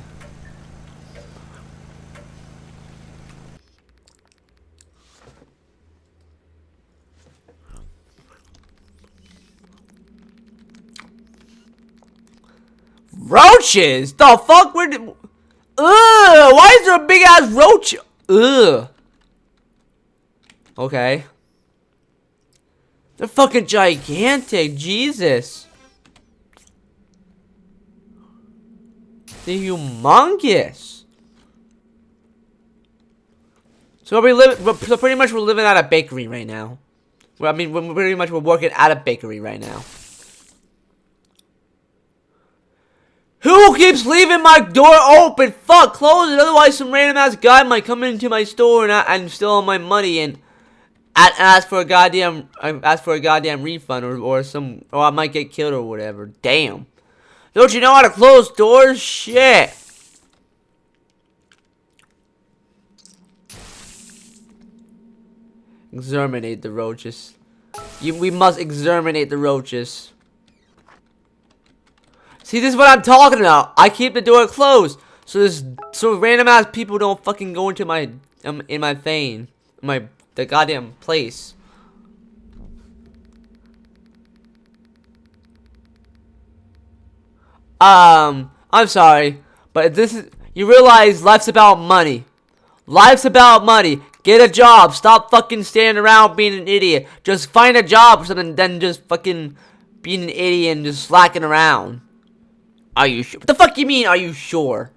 Roaches? The fuck? Where did? Ugh! Why is there a big ass roach? Ugh. Okay. They're fucking gigantic. Jesus. They're humongous. So pretty much we're living at a bakery right now. Well, I mean, we're working at a bakery right now. Who keeps leaving my door open? Fuck, close it. Otherwise, some random ass guy might come into my store and steal all my money and ask for a goddamn refund or I might get killed or whatever. Damn. Don't you know how to close doors? Shit. Exterminate the roaches. We must exterminate the roaches. See, this is what I'm talking about. I keep the door closed, so random ass people don't fucking go into my the goddamn place. I'm sorry, but you realize life's about money. Life's about money. Get a job. Stop fucking standing around being an idiot. Just find a job or something, then just fucking being an idiot and just slacking around. Are you sure? What the fuck you mean, are you sure?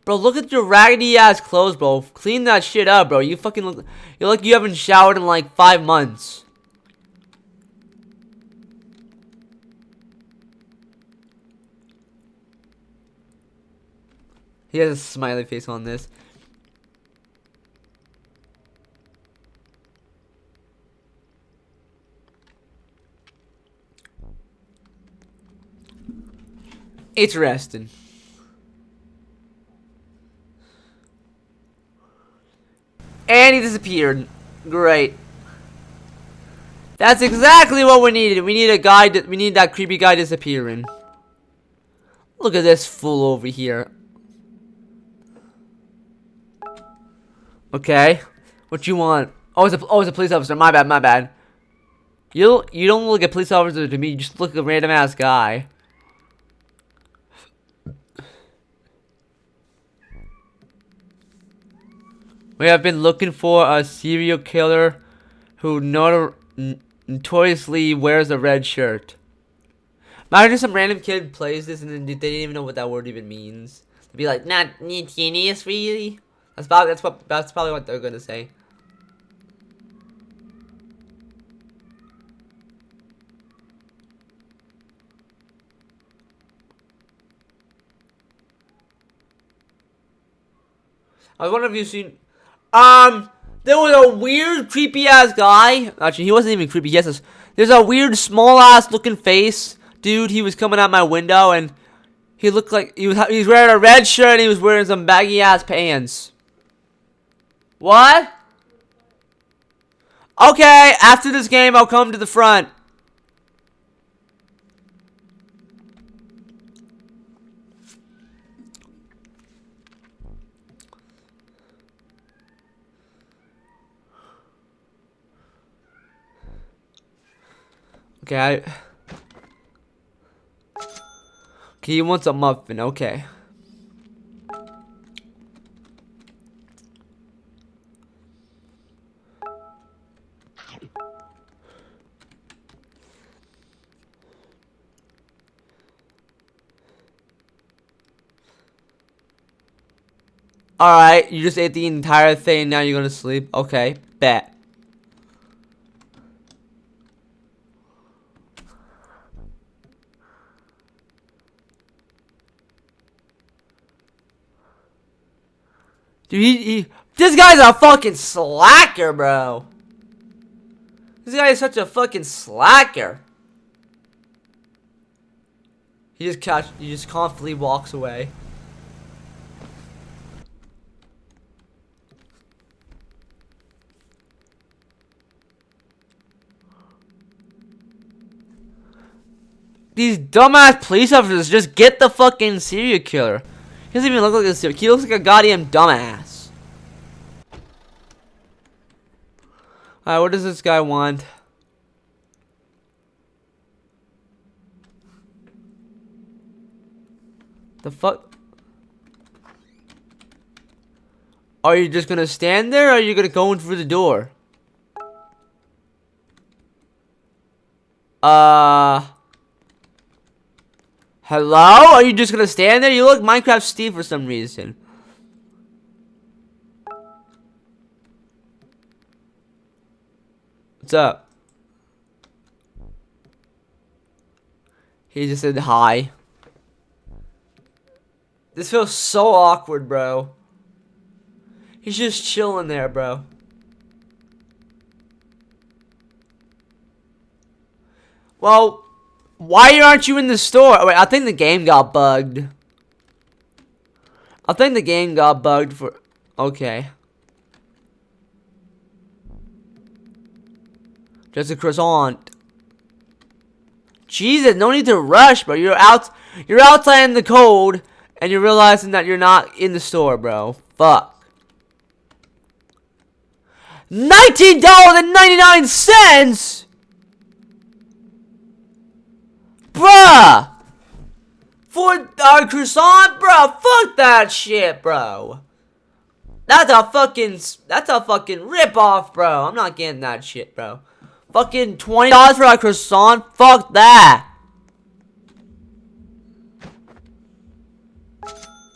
Bro, look at your raggedy ass clothes, bro. Clean that shit up, bro. You fucking look like you haven't showered in like 5 months. He has a smiley face on this. Interesting. And he disappeared. Great. That's exactly what we needed. We need a guy. We need that creepy guy disappearing. Look at this fool over here. Okay. What you want? Oh, it's a police officer. My bad. My bad. You don't look like a police officer to me. You just look like a random ass guy. We have been looking for a serial killer who notoriously wears a red shirt. Imagine some random kid plays this and then they didn't even know what that word even means. They'd be like, "Not genius, really." That's probably what they're gonna say. I was wondering if you've seen. There was a weird, creepy ass guy. Actually, he wasn't even creepy. There's a weird, small ass looking face dude. He was coming out my window, and he looked like he was wearing a red shirt and he was wearing some baggy ass pants. What? Okay, after this game, I'll come to the front. Okay, okay, he wants a muffin, okay. Alright, you just ate the entire thing, now you're gonna sleep. Okay, bet. Dude, this guy's a fucking slacker, bro. This guy is such a fucking slacker. He just confidently walks away. These dumbass police officers just get the fucking serial killer. He doesn't even look like a serial killer. He looks like a goddamn dumbass. Alright, what does this guy want? The fuck? Are you just gonna stand there or are you gonna go in through the door? Hello? Are you just gonna stand there? You look Minecraft Steve for some reason. What's up? He just said hi. This feels so awkward, bro. He's just chilling there, bro. Well, why aren't you in the store? Oh, wait, I think the game got bugged. I think the game got bugged for... Okay. Just a croissant. Jesus, no need to rush, bro. You're outside in the cold, and you're realizing that you're not in the store, bro. Fuck. $19.99! Bruh! For a croissant? Bro, fuck that shit, bro. That's a fucking rip-off, bro. I'm not getting that shit, bro. Fucking $20 for a croissant? Fuck that.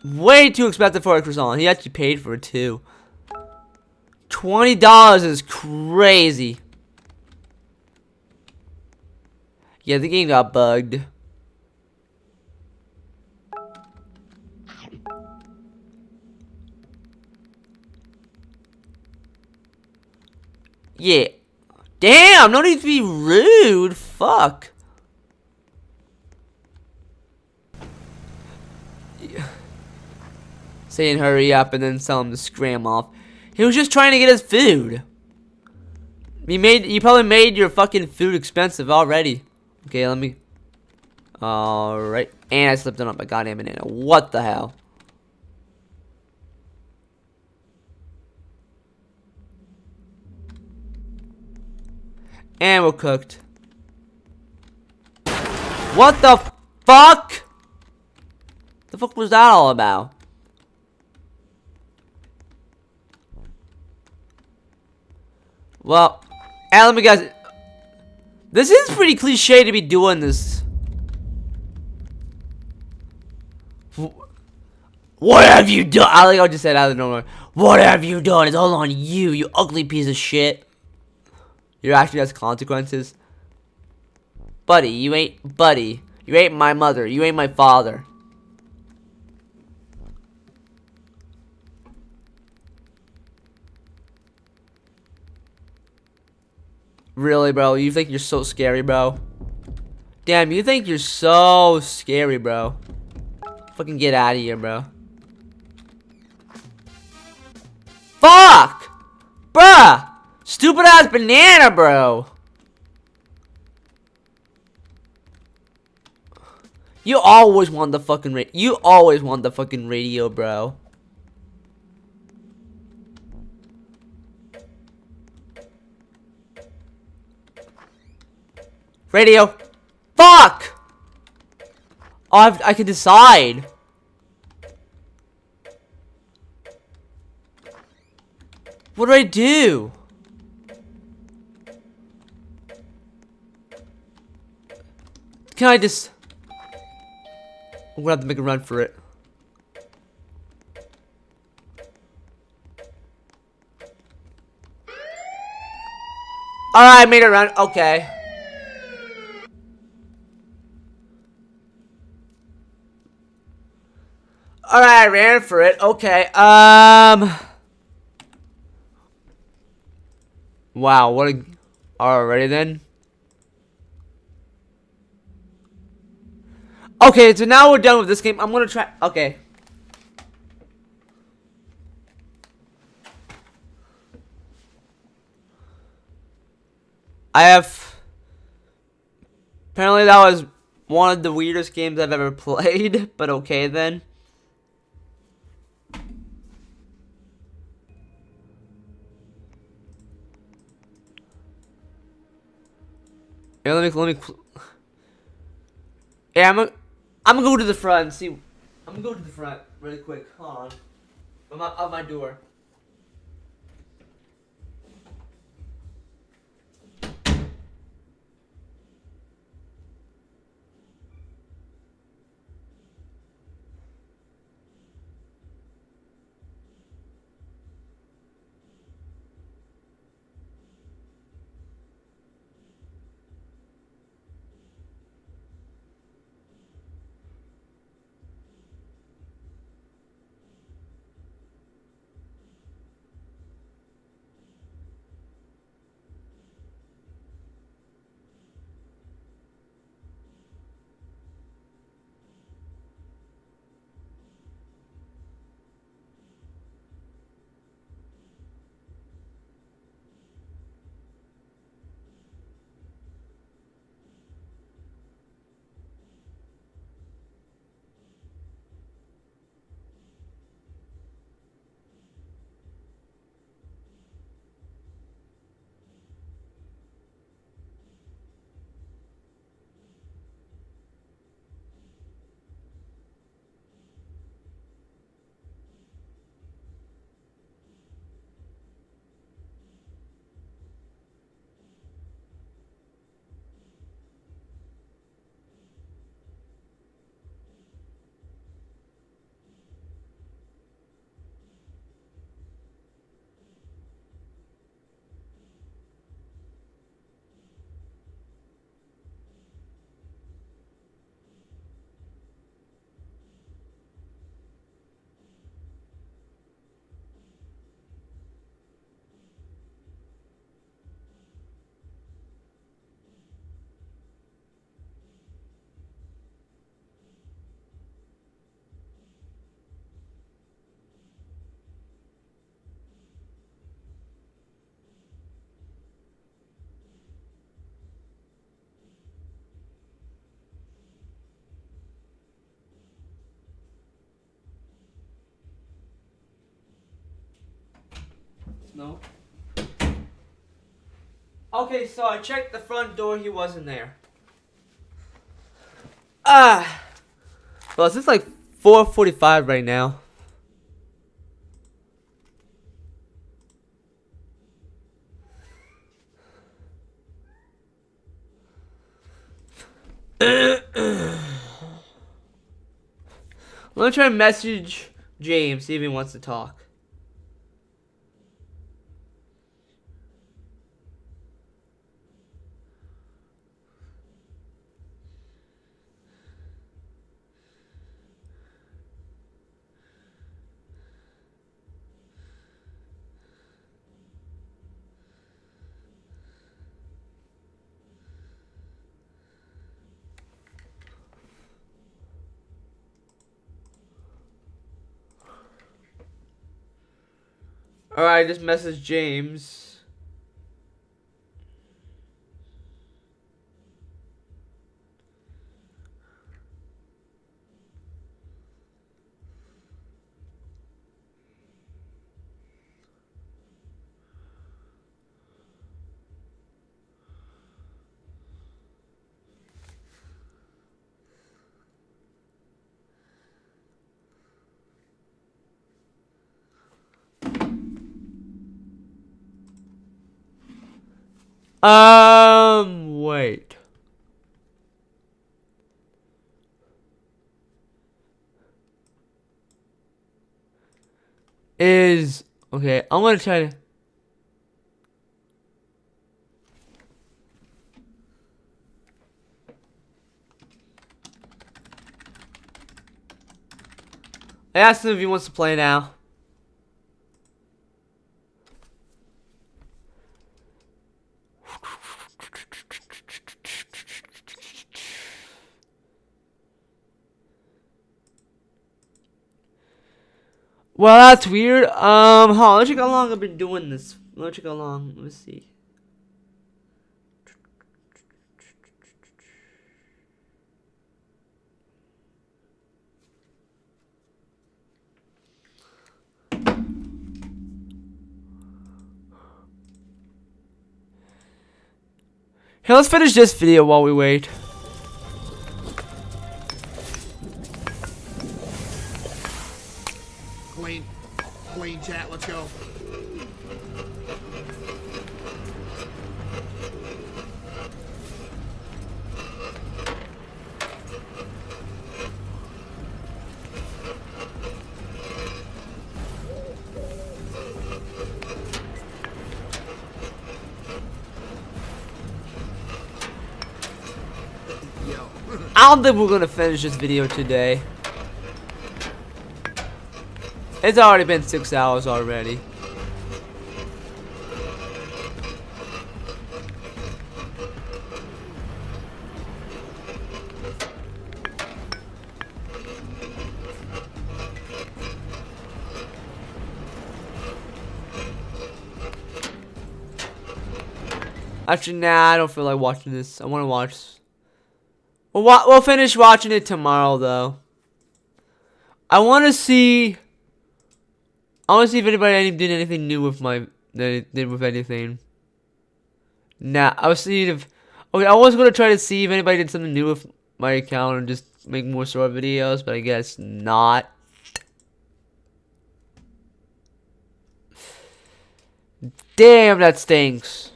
Way too expensive for a croissant. He actually paid for it, too. $20 is crazy. Yeah, the game got bugged. Yeah. Damn, no need to be rude. Fuck. Saying hurry up and then tell him to scram off. He was just trying to get his food. You probably made your fucking food expensive already. Okay, let me. Alright. And I slipped on my goddamn banana. What the hell? And we're cooked. What the fuck? The fuck was that all about? Well, and let me guys. This is pretty cliche to be doing this. What have you done? I think I just said out of nowhere. What have you done? It's all on you, you ugly piece of shit. Your action has consequences. Buddy, you ain't my mother. You ain't my father. Really, bro? You think you're so scary, bro? Damn, you think you're so scary, bro. Fucking get out of here, bro. Fuck! Bruh! Stupid ass banana, bro. You always want the fucking radio, bro. Radio. Fuck! Oh, I can decide. What do I do? Can I just... I'm gonna have to make a run for it. Alright, I made a run. Okay. Alright, I ran for it. Okay. Wow, what a... Alrighty then. Okay, so now we're done with this game. I'm gonna try... Okay. I have... Apparently that was one of the weirdest games I've ever played. But okay then. Yeah, let me... Yeah, I'm gonna go to the front and see. I'm gonna go to the front really quick. Hold on. I'm out my door. No. Okay, so I checked the front door. He wasn't there. Ah. Well, it's just like 4:45 right now. Let me try and message James, see if he wants to talk. Alright, just message James. Wait. Okay, I'm gonna try to. I asked him if he wants to play now. Well, that's weird. Hold on, let's check how long I've been doing this. Let's check how long. Let's see. Hey, let's finish this video while we wait. Queen chat, let's go. I don't think we're gonna finish this video today. It's already been 6 hours already. Actually, nah, I don't feel like watching this. I want to watch. We'll finish watching it tomorrow, though. I want to see if anybody did anything new with anything. Nah, I was seeing if. Okay, I was gonna try to see if anybody did something new with my account and just make more short videos, but I guess not. Damn, that stinks.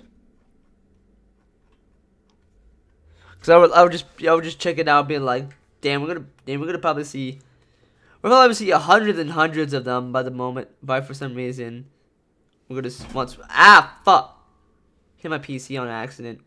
Cause I would just check it out, being like, damn, we're gonna probably see. We'll probably see hundreds and hundreds of them by the moment. But for some reason, we're gonna once. Ah, fuck! Hit my PC on accident.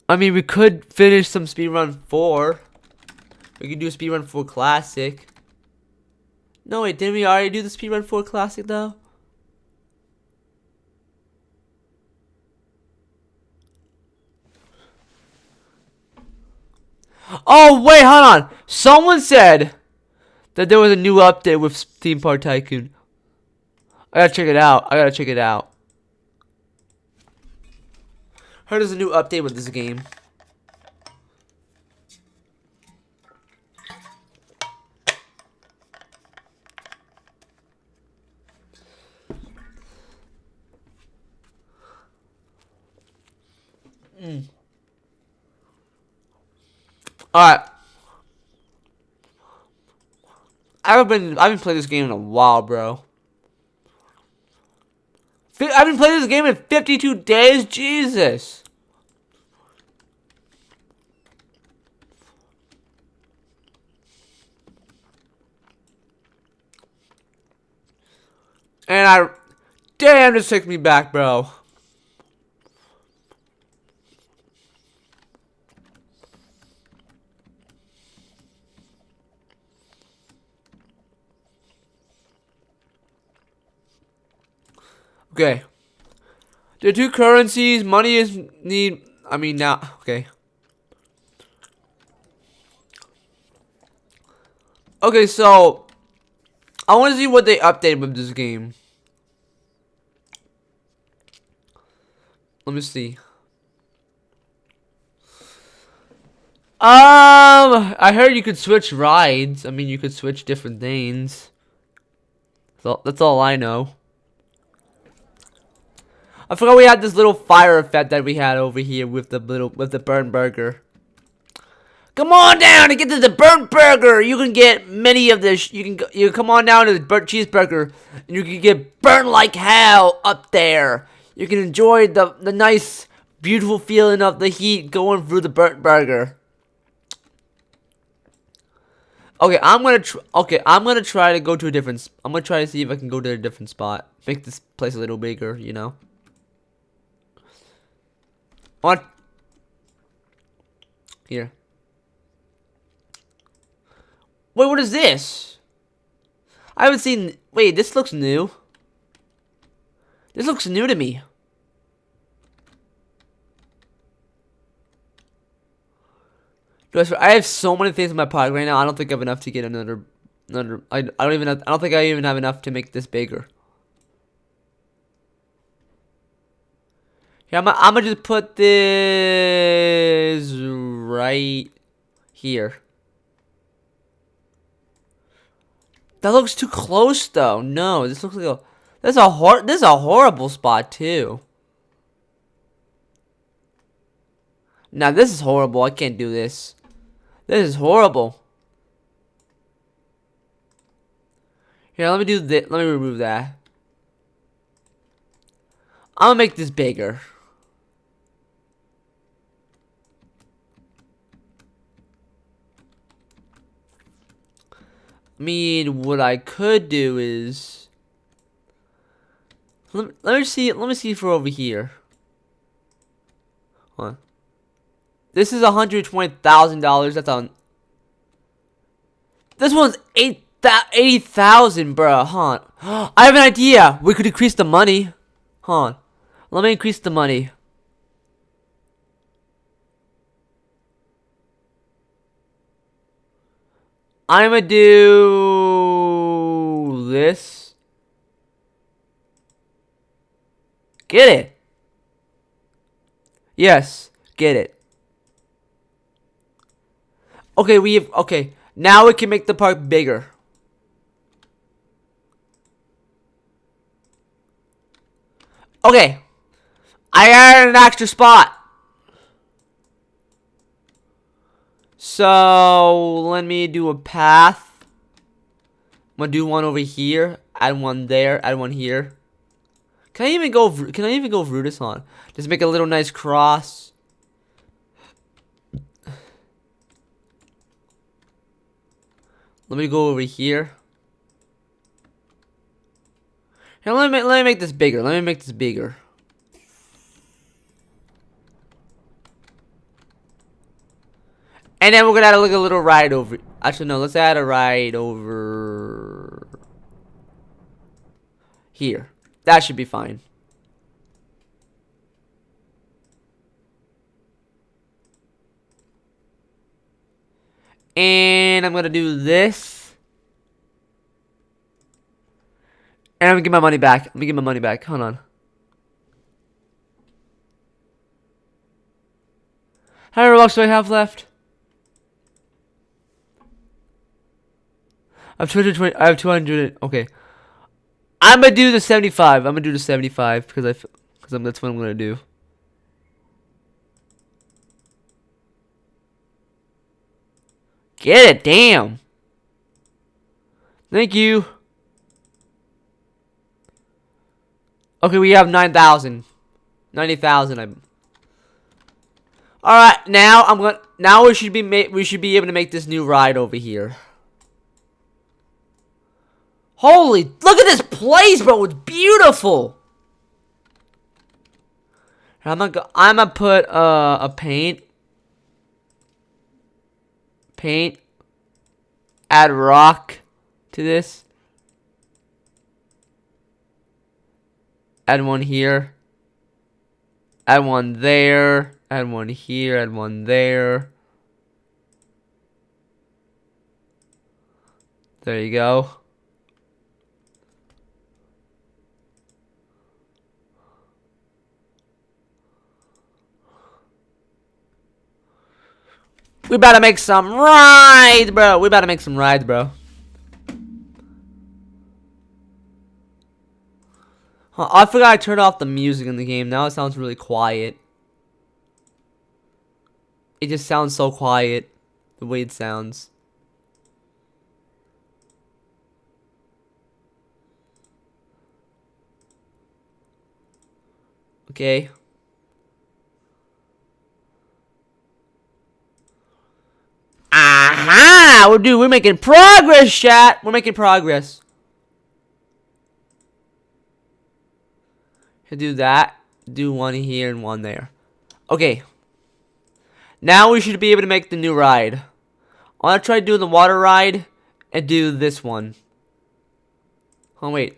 I mean, we could finish some Speedrun 4. We could do Speedrun 4 Classic. No, wait, didn't we already do the Speedrun 4 Classic, though? Oh wait, hold on. Someone said that there was a new update with Theme Park Tycoon. I gotta check it out. I gotta check it out. Heard there's a new update with this game. Alright. I haven't played this game in a while, bro. I've been playing this game in 52 days? Jesus. And damn, this took me back, bro. Okay. There are two currencies. Money is now. Okay. Okay, so I want to see what they updated with this game. Let me see. I heard you could switch rides. I mean, you could switch different things. So that's all I know. I forgot we had this little fire effect that we had over here with the burn burger. Come on down and get to the burnt burger. You can get many of this. You can come on down to the burnt cheeseburger, and you can get burnt like hell up there. You can enjoy the nice, beautiful feeling of the heat going through the burnt burger. Okay, I'm gonna try to go to a different. I'm gonna try to see if I can go to a different spot. Make this place a little bigger, you know. What? Here. Wait, what is this? I haven't seen. Wait, this looks new. This looks new to me. I have so many things in my pocket right now. I don't think I have enough to get another. I don't think I even have enough to make this bigger. Here, I'm gonna just put this right here. That looks too close, though. No, this looks like this is a horrible spot too. Now this is horrible. I can't do this. This is horrible. Here, let me do this. Let me remove that. I'm gonna make this bigger. I mean, what I could do is let me see for over here. Hold on. This is $120,000. That's on. This one's 80,000, bro. Huh? I have an idea. We could increase the money. Huh? Let me increase the money. I'm gonna do this. Get it? Yes, get it. Okay, okay. Now we can make the park bigger. Okay. I added an extra spot. So let me do a path. I'm gonna do one over here. Add one there. Add one here. Can I even go through this one? Just make a little nice cross. Let me go over here. Here, let me make this bigger. Let me make this bigger. And then we're gonna add a little ride over. Actually, no. Let's add a ride over here. That should be fine. And I'm gonna do this. And I'm gonna get my money back. Let me get my money back. Hold on. How many Robux do I have left? I have 220. I have 200. Okay. I'm gonna do the 75. I'm gonna do the 75 because that's what I'm gonna do. Get it, damn. Thank you. Okay, we have 9,000. 90,000. All right, now we should be able to make this new ride over here. Holy, look at this place, bro. It's beautiful. I'm gonna put a paint. Add rock to this. Add one here. Add one there. Add one here. Add one there. There you go. We about to make some rides, bro. We about to make some rides, bro. Huh, I forgot I turned off the music in the game. Now it sounds really quiet. It just sounds so quiet. The way it sounds. Okay. Aha! We're making progress, chat. We're making progress. Do that. Do one here and one there. Okay. Now we should be able to make the new ride. I want to try to do the water ride and do this one. Oh, wait.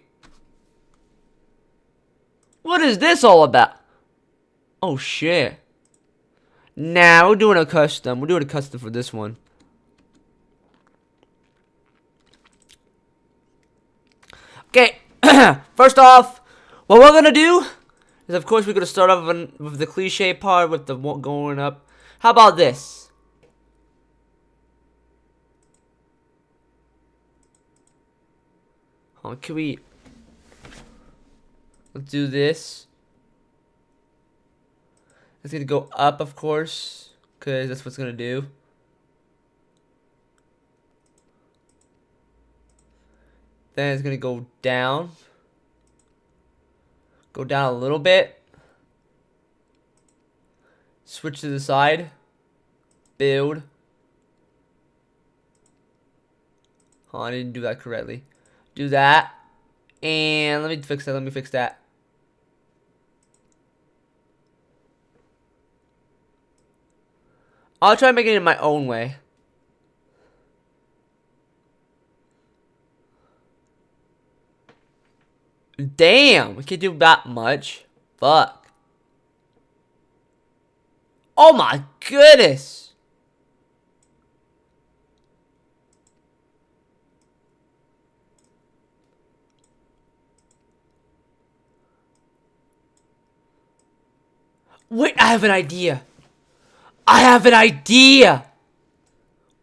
What is this all about? Oh, shit. Nah, we're doing a custom. We're doing a custom for this one. Okay. First off, what we're gonna do is, of course, we're gonna start off with the cliche part with the going up. How about this? Oh, can we? Let's do this. It's gonna go up, of course, because that's what it's gonna do. Then it's gonna go down. Go down a little bit. Switch to the side. Build. Oh, I didn't do that correctly. Do that. And let me fix that. I'll try making it in my own way. Damn, we can't do that much. Fuck. Oh my goodness. Wait, I have an idea.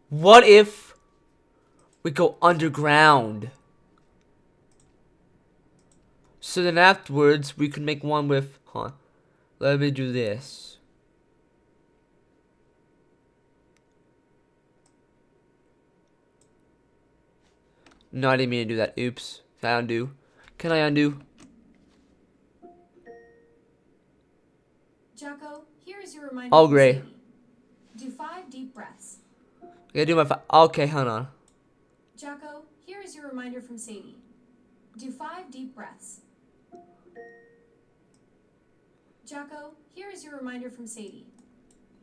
What if we go underground? So then afterwards, we can make one with, let me do this. No, I didn't mean to do that. Oops. Can I undo? Can I undo? Jocko, here is your reminder. Oh, great. Do 5 deep breaths. I gotta do my okay, hold on. Jocko, here is your reminder from Sadie. Do 5 deep breaths. Jocko, here is your reminder from Sadie.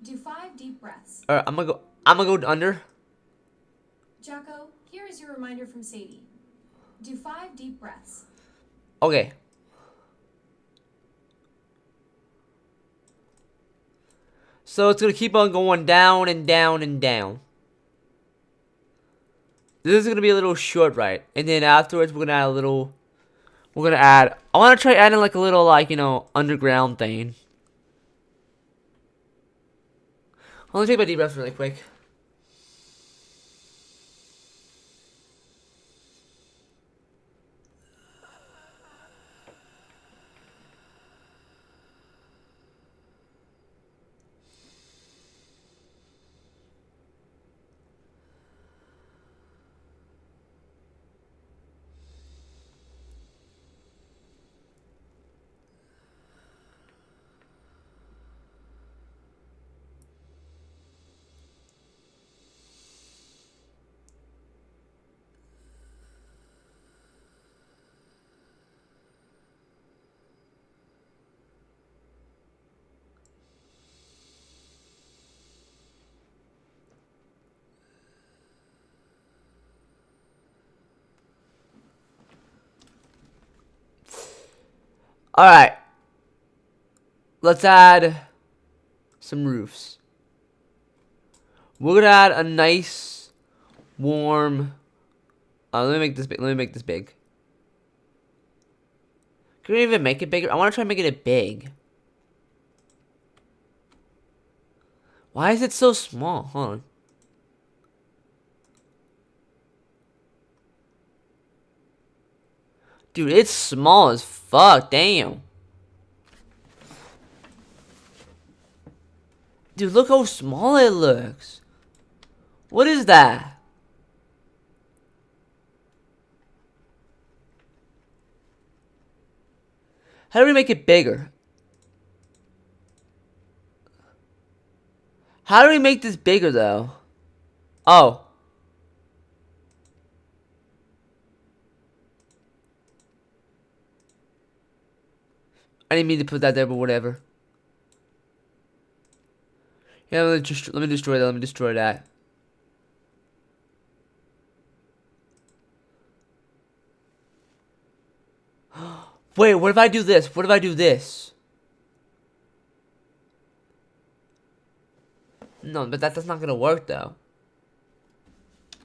Do 5 deep breaths. Alright, I'm gonna go under. Jocko, here is your reminder from Sadie. Do 5 deep breaths. Okay. So it's gonna keep on going down and down and down. This is gonna be a little short, right? And then afterwards, we're gonna add a little. We're gonna add. I want to try adding like a little, like, you know, underground thing. Let me take my deep breath really quick. Alright. Let's add some roofs. We're gonna add a nice, warm... let me make this big. Let me make this big. Can we even make it bigger? I want to try making it big. Why is it so small? Hold on. Dude, it's small as fuck. Damn. Dude, look how small it looks. What is that? How do we make it bigger? How do we make this bigger, though? Oh. I didn't mean to put that there, but whatever. Yeah, let me destroy that. Let me destroy that. Wait, what if I do this? What if I do this? No, but that's not gonna work, though. I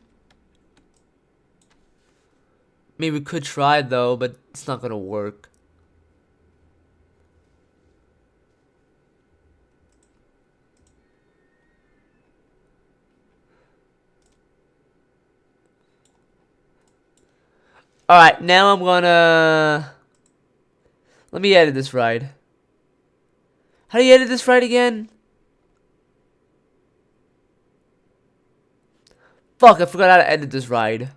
mean, we could try, though, but it's not gonna work. Alright, now I'm gonna... Let me edit this ride. How do you edit this ride again? Fuck, I forgot how to edit this ride.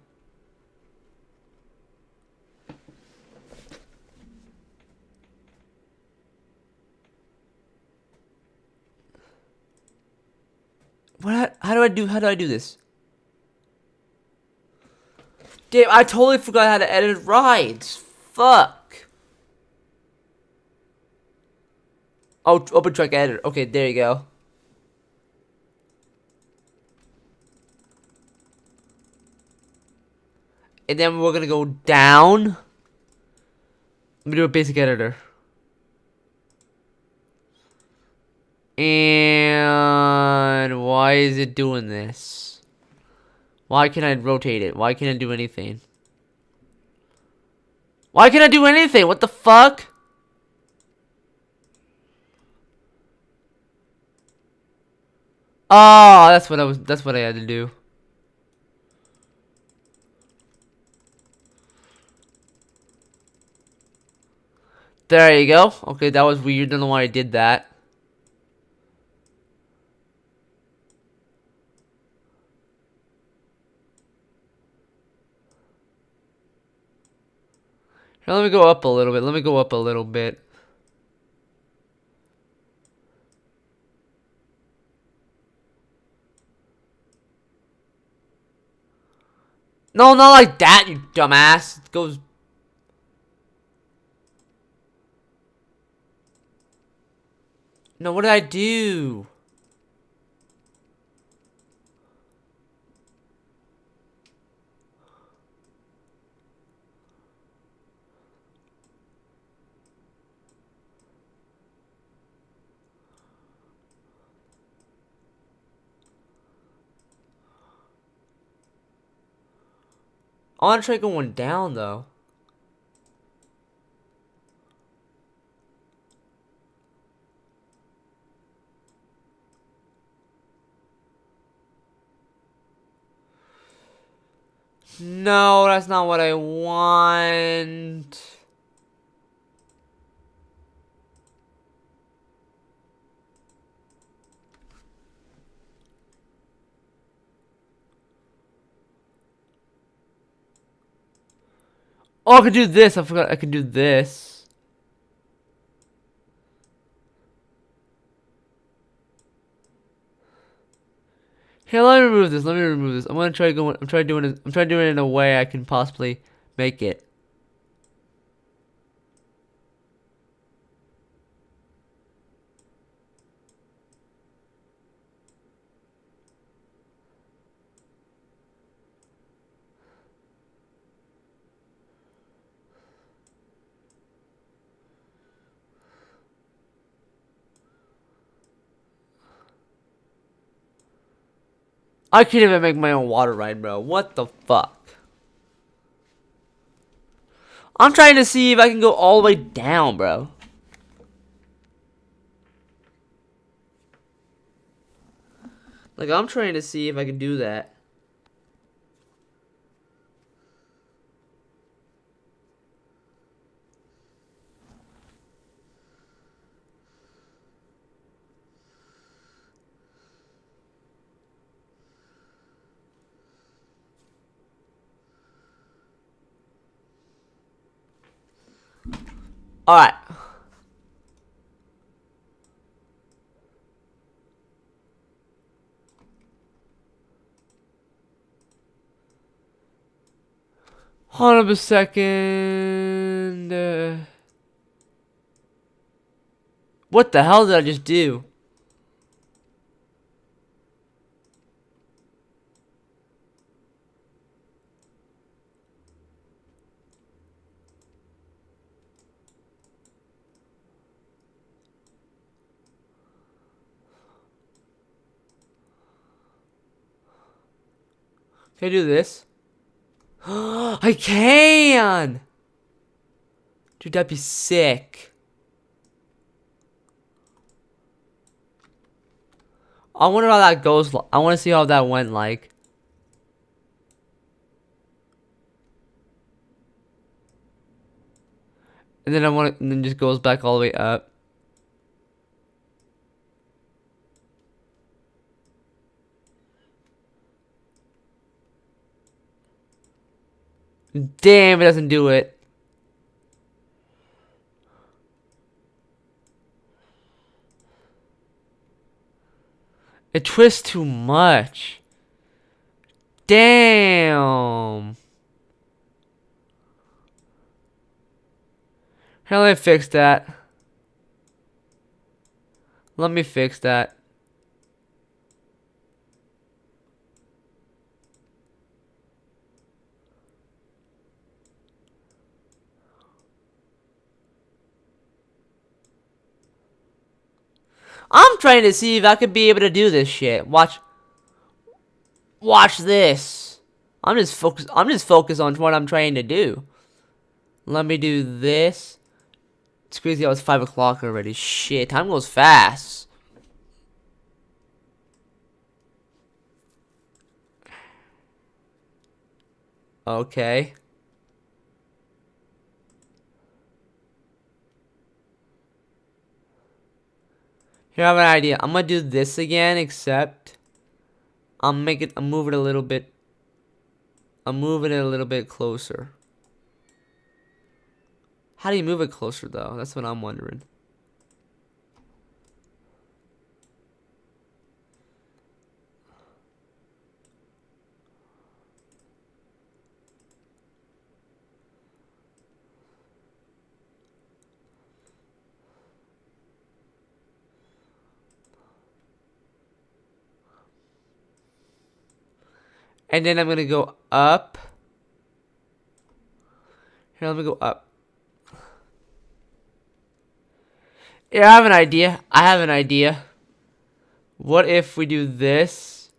How do I do this? Damn, I totally forgot how to edit rides. Fuck. Oh, open track editor. Okay, there you go. And then we're gonna go down. Let me do a basic editor. And why is it doing this? Why can't I rotate it? Why can't I do anything? Why can't I do anything? What the fuck? Oh, that's what I had to do. There you go. Okay, that was weird. Don't know why I did that. Here, let me go up a little bit. Let me go up a little bit. No, not like that, you dumbass. It goes... No, what did I do? I want to try going down though. No, that's not what I want. Oh, I could do this. I forgot I could do this. Here, let me remove this. Let me remove this. I'm gonna try going. I'm trying doing it. I'm trying doing it in a way I can possibly make it. I can't even make my own water ride, bro. What the fuck? I'm trying to see if I can go all the way down, bro. Like, I'm trying to see if I can do that. Alright. Hold up a second. What the hell did I just do? Can I do this? I can! Dude, that'd be sick. I wonder how that goes. I want to see how that went like. And then and then just goes back all the way up. Damn, it doesn't do it. It twists too much. Damn. How do I fix that? Let me fix that. I'm trying to see if I could be able to do this shit. Watch this. I'm just focused on what I'm trying to do. Let me do this. It's crazy how it's 5 o'clock already. Shit, time goes fast. Okay. Here, I have an idea. I'm gonna do this again, except I'll move it a little bit. I'll move it a little bit closer. How do you move it closer, though? That's what I'm wondering. And then I'm going to go up. Here, let me go up. Here, I have an idea. What if we do this?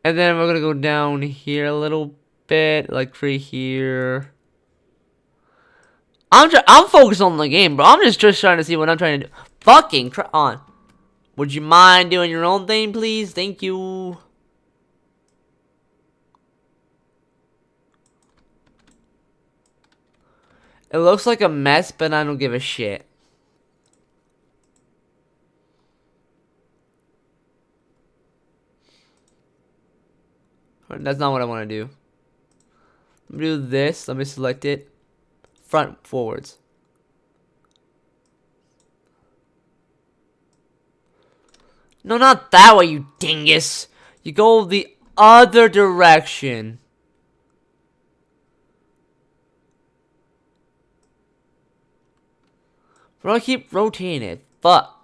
And then we're gonna go down here a little bit, like right here. I'm focused on the game, bro. I'm just trying to see what I'm trying to do. Fucking on. Would you mind doing your own thing, please? Thank you. It looks like a mess, but I don't give a shit. That's not what I want to do. Let me do this. Let me select it. Front, forwards. No, not that way, you dingus. You go the other direction. Bro, I keep rotating it. Fuck.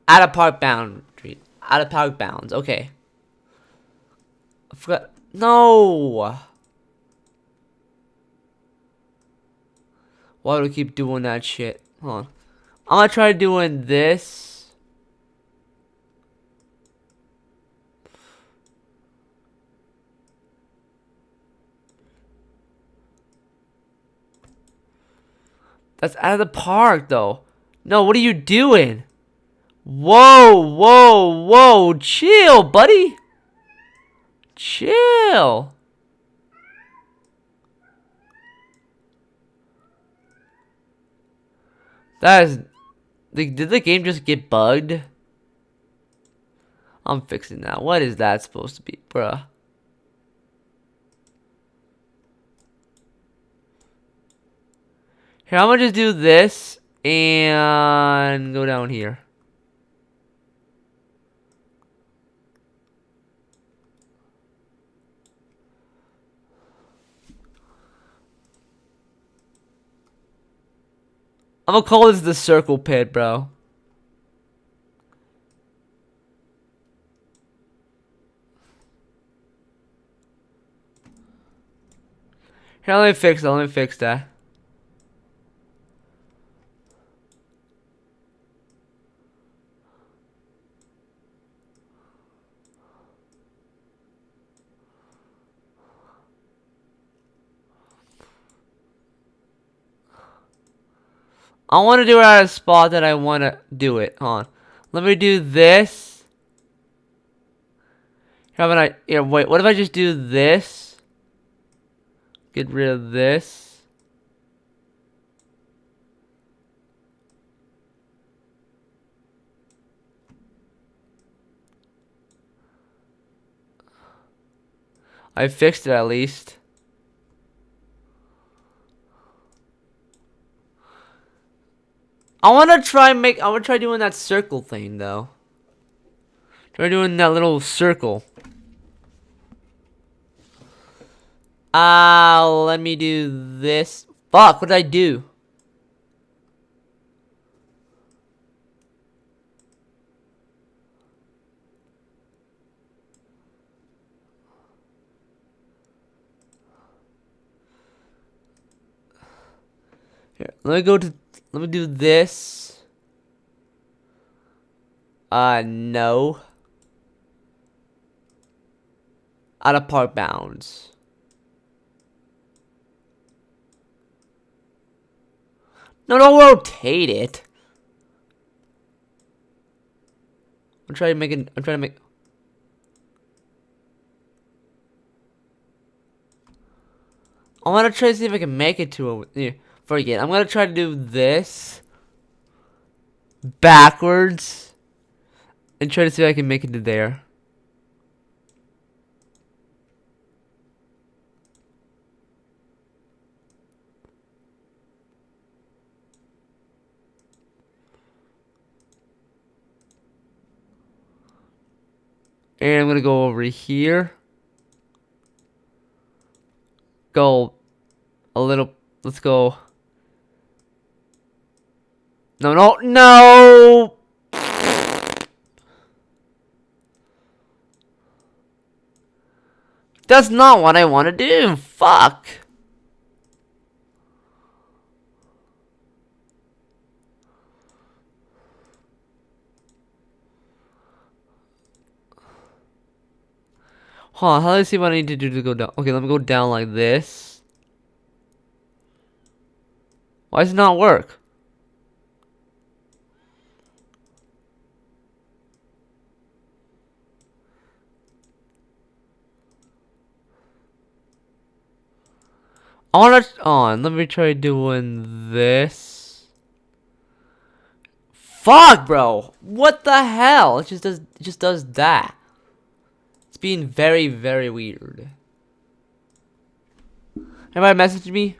Out of park boundary. Out of park bounds. Okay. I forgot. No. Why do I keep doing that shit? Hold on. I'm gonna try doing this. That's out of the park, though. No, what are you doing? Whoa, whoa, whoa. Chill, buddy. Chill. That is... Did the game just get bugged? I'm fixing that. What is that supposed to be, bruh? Here, I'm gonna just do this and go down here. I'm gonna call this the circle pit, bro. Here, let me fix that. Let me fix that. I want to do it at a spot that I want to do it on. Let me do this. Haven't I? Yeah, wait. What if I just do this? Get rid of this. I fixed it at least. I want to try doing that circle thing though. Try doing that little circle. Let me do this. Fuck, what did I do? Here, let me do this. No. Out of park bounds. No, don't rotate it. I'm trying to make I want to try to see if I can make it to over here. Forget. I'm gonna try to do this backwards and try to see if I can make it to there. And I'm gonna go over here. Go a little. Let's go. No, no, no! That's not what I want to do. Fuck. Hold on, how do I see what I need to do to go down? Okay, let me go down like this. Why does it not work? I wanna let me try doing this. Fuck, bro! What the hell? It just does that. It's being very, very weird. Anybody message me?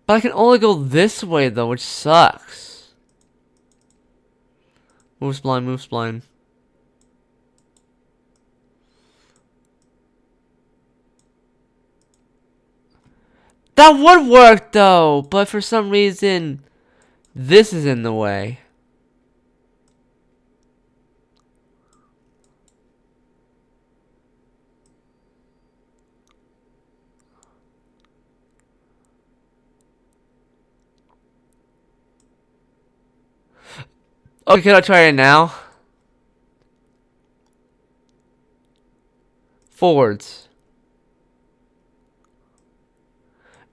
But I can only go this way though, which sucks. Move spline, move spline. That would work though, but for some reason, this is in the way. Okay, can I try it now? Forwards.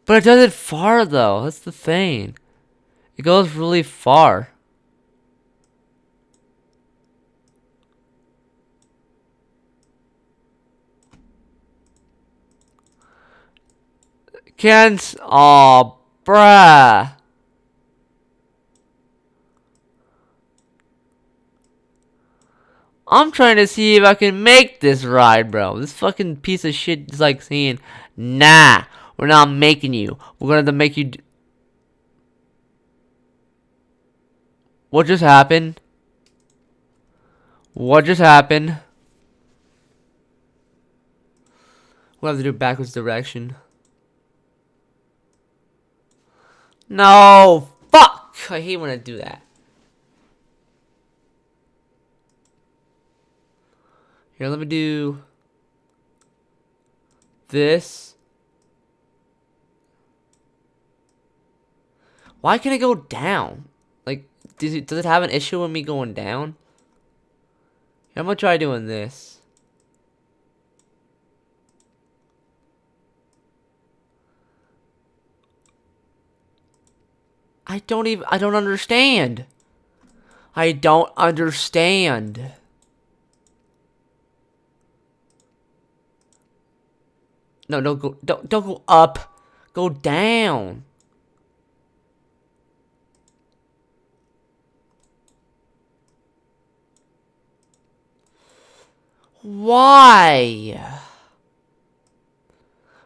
But it does it far though, that's the thing. It goes really far. Can't, aw, bruh. I'm trying to see if I can make this ride, bro. This fucking piece of shit is like saying, nah, we're not making you. We're gonna make you What just happened? What just happened? We'll have to do backwards direction. No! Fuck! I hate when I do that. Here, let me do this. Why can't I go down? Like, does it have an issue with me going down? Here, I'm gonna try doing this. I don't understand. I don't understand. No, don't go up. Go down. Why?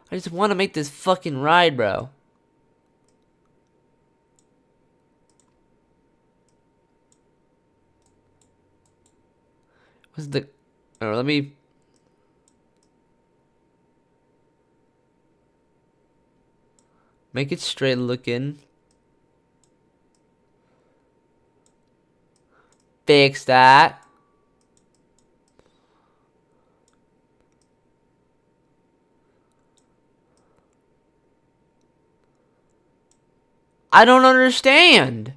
I just want to make this fucking ride, bro. What's the... Alright, let me... Make it straight looking. Fix that. I don't understand.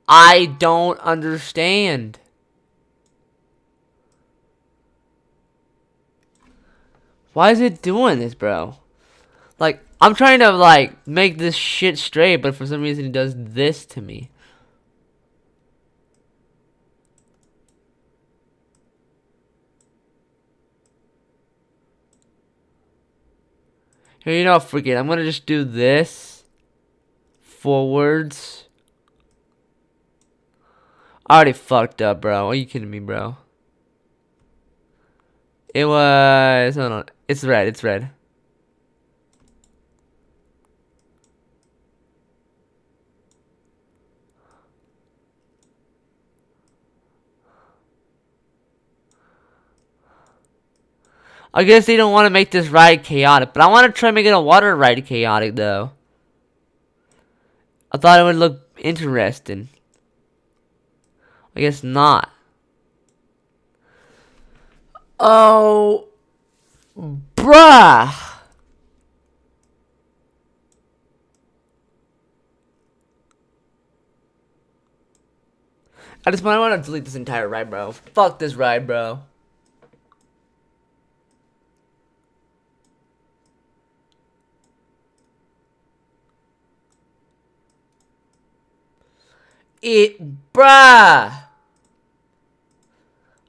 I don't understand. Why is it doing this, bro? Like, I'm trying to, like, make this shit straight, but for some reason it does this to me. Here, you know, forget it. I'm gonna just do this. Forwards. I already fucked up, bro. Are you kidding me, bro? It was... Hold on. It's red. It's red. I guess they don't want to make this ride chaotic, but I want to try making a water ride chaotic, though. I thought it would look interesting. I guess not. Oh, bruh. I just want to delete this entire ride, bro. Fuck this ride, bro. Bruh.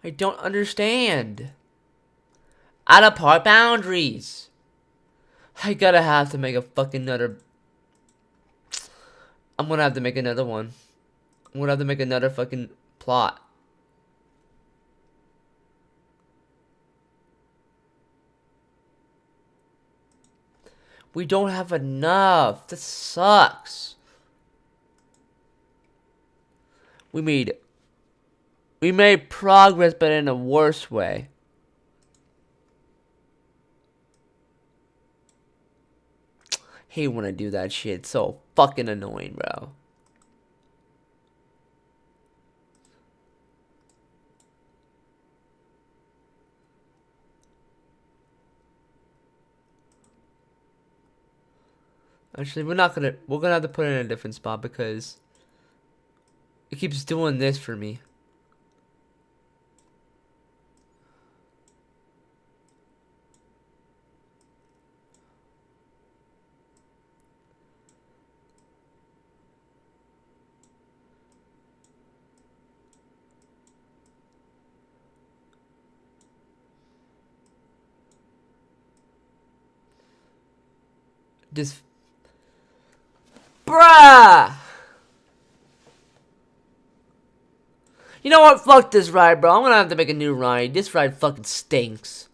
I don't understand. Out of park boundaries. I gotta have to make a fucking another. I'm gonna have to make another one. I'm gonna have to make another fucking plot. We don't have enough. That sucks. We made progress, but in a worse way. Hate when I do that shit. It's so fucking annoying, bro. Actually, we're gonna have to put it in a different spot because it keeps doing this for me. Just bruh! You know what? Fuck this ride, bro. I'm gonna have to make a new ride. This ride fucking stinks.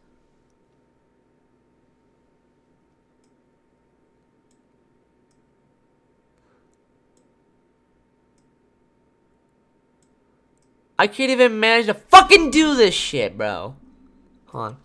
I can't even manage to fucking do this shit, bro. Hold on.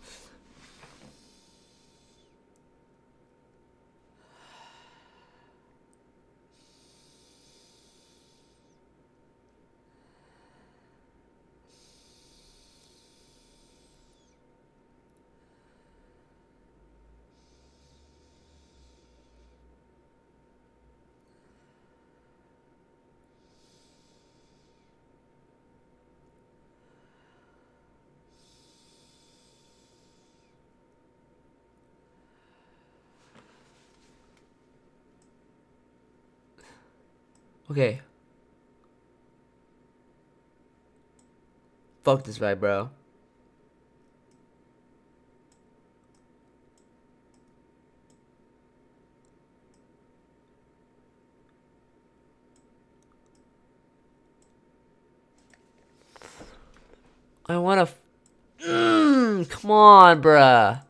Okay. Fuck this ride, bro. I wanna. Come on, bruh.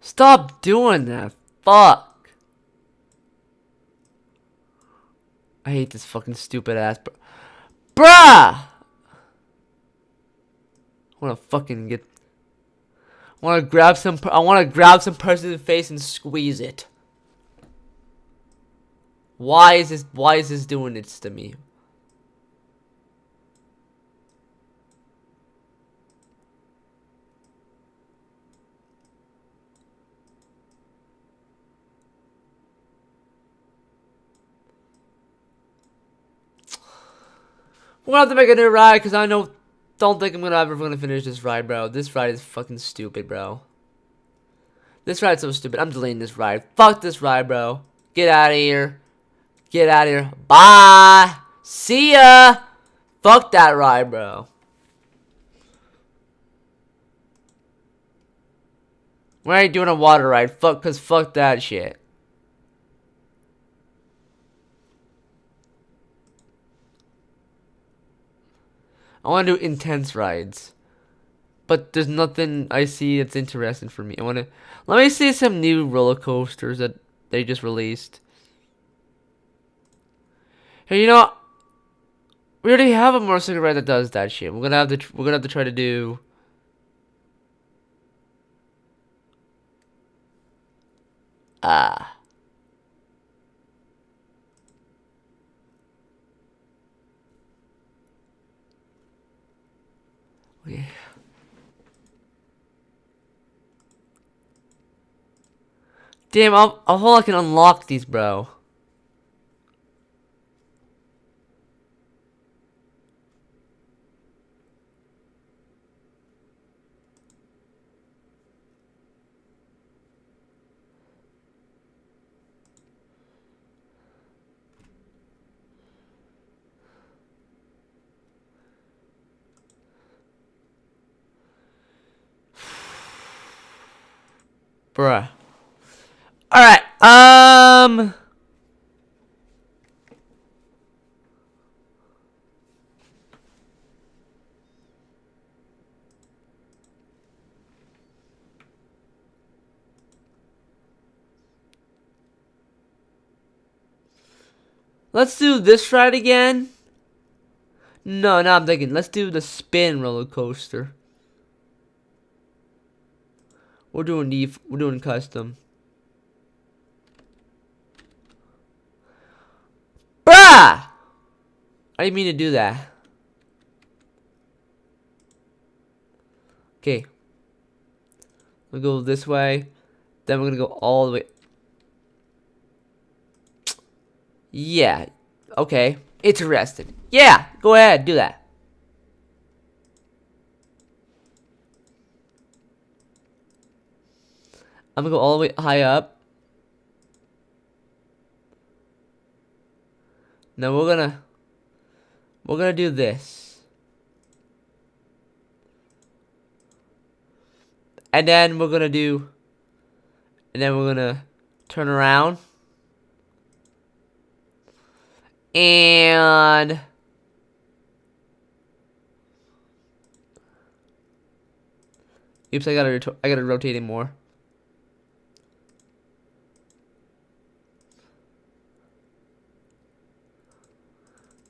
Stop doing that. Fuck. I hate this fucking stupid ass, bruh. I wanna fucking get. I wanna grab some person in the face and squeeze it. Why is this doing this to me? We're gonna have to make a new ride because don't think I'm ever gonna finish this ride, bro. This ride is fucking stupid, bro. This ride's so stupid. I'm deleting this ride. Fuck this ride, bro. Get out of here. Get out of here. Bye. See ya. Fuck that ride, bro. We ain't doing a water ride. Fuck that shit. I want to do intense rides. But there's nothing I see that's interesting for me. Let me see some new roller coasters that they just released. Hey, you know, we already have a motorcycle ride that does that shit. We're gonna have to try to do. Okay. Damn, I hope I can unlock these, bro. Bruh. Alright, let's do this ride again. No, I'm thinking, let's do the spin roller coaster. We're doing custom. Bruh! I didn't mean to do that. Okay. We'll go this way. Then we're gonna go all the way. Yeah. Okay. Interested. Yeah. Go ahead. Do that. I'm gonna go all the way high up. Now we're gonna do this. And then we're gonna turn around. And oops, I gotta rotate it more.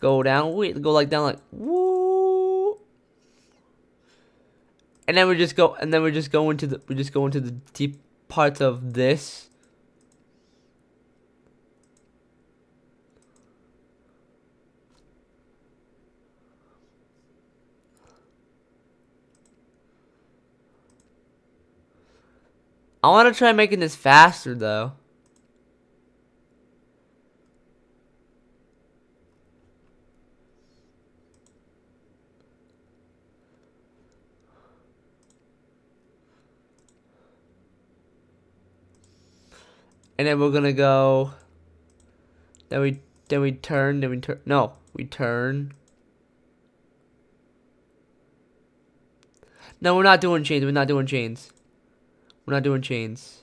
Go down, go like down like woo. And then we just go into the deep parts of this. I want to try making this faster though. And then we're gonna go. Then we turn. No, we turn. No, we're not doing chains. We're not doing chains. We're not doing chains.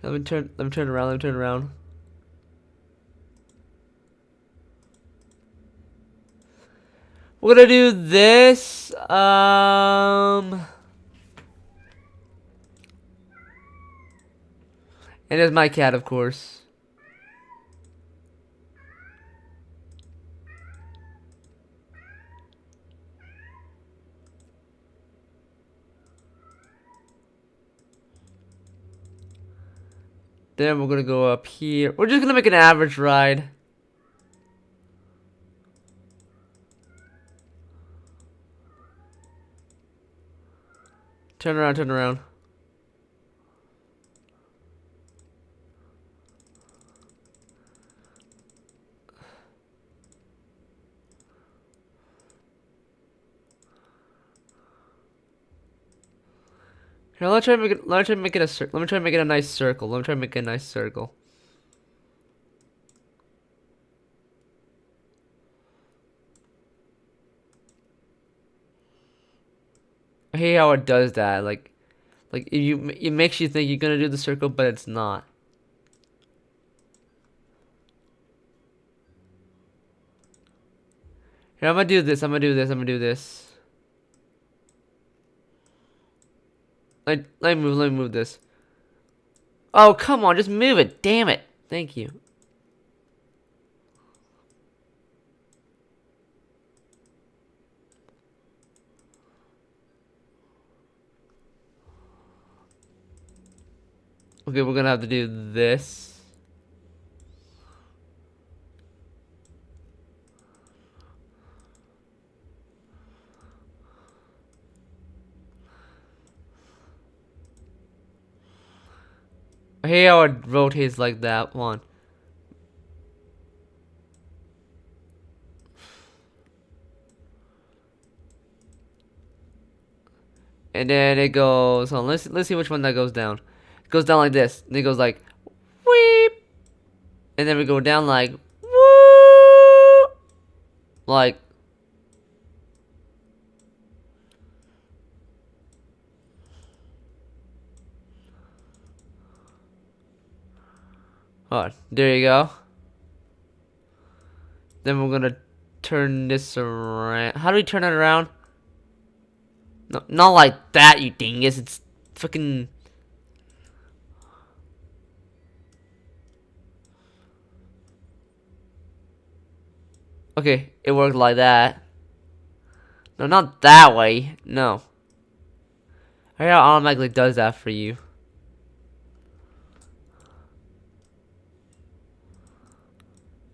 Let me turn around. Let me turn around. We're gonna do this. And there's my cat, of course. Then we're gonna go up here. We're just gonna make an average ride. Turn around, turn around. Here, let me try to make it a circle. Let me try to make it a nice circle. Let me try to make it a nice circle. I hate how it does that. Like it makes you think you're gonna do the circle, but it's not. Here, I'm gonna do this. I'm gonna do this. I'm gonna do this. Let me move this. Oh, come on, just move it. Damn it. Thank you. Okay, we're gonna have to do this. I hate how it rotates like that one. And then it goes on. Let's see which one that goes down. It goes down like this. And it goes like weep. And then we go down like, woo! Like, oh, there you go. Then we're gonna turn this around. How do we turn it around? No, not like that, you dingus. It's fucking. Okay, it worked like that. No, not that way. No. I it automatically does that for you.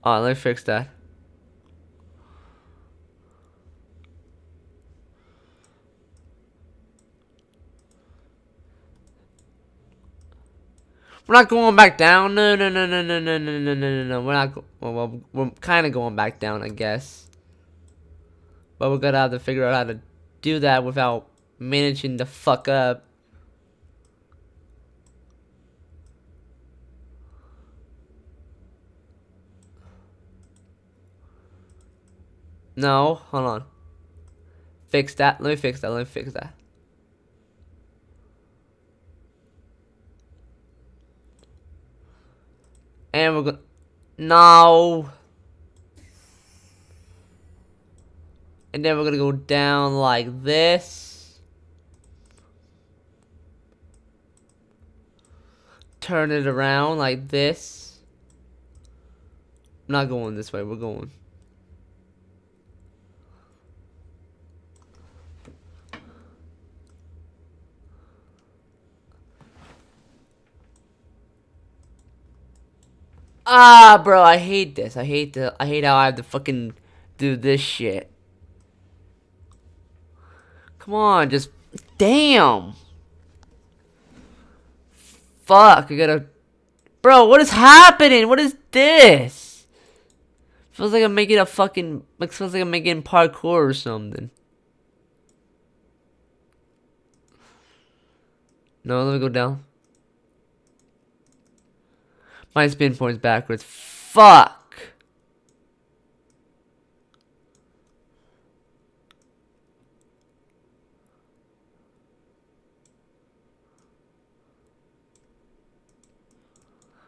Oh, let me fix that. We're not going back down. No. We're not. Well, we're kind of going back down, I guess. But we're gonna have to figure out how to do that without managing to fuck up. No, hold on. Fix that. Let me fix that. And we're gonna. No. And then we're gonna go down like this. Turn it around like this. I'm not going this way, we're going. Ah, bro, I hate this. I hate how I have to fucking do this shit. Come on, just damn. Fuck, I gotta. Bro, what is happening? What is this? Feels like I'm making a fucking. Like, feels like I'm making parkour or something. No, let me go down. My spin point's backwards. Fuck.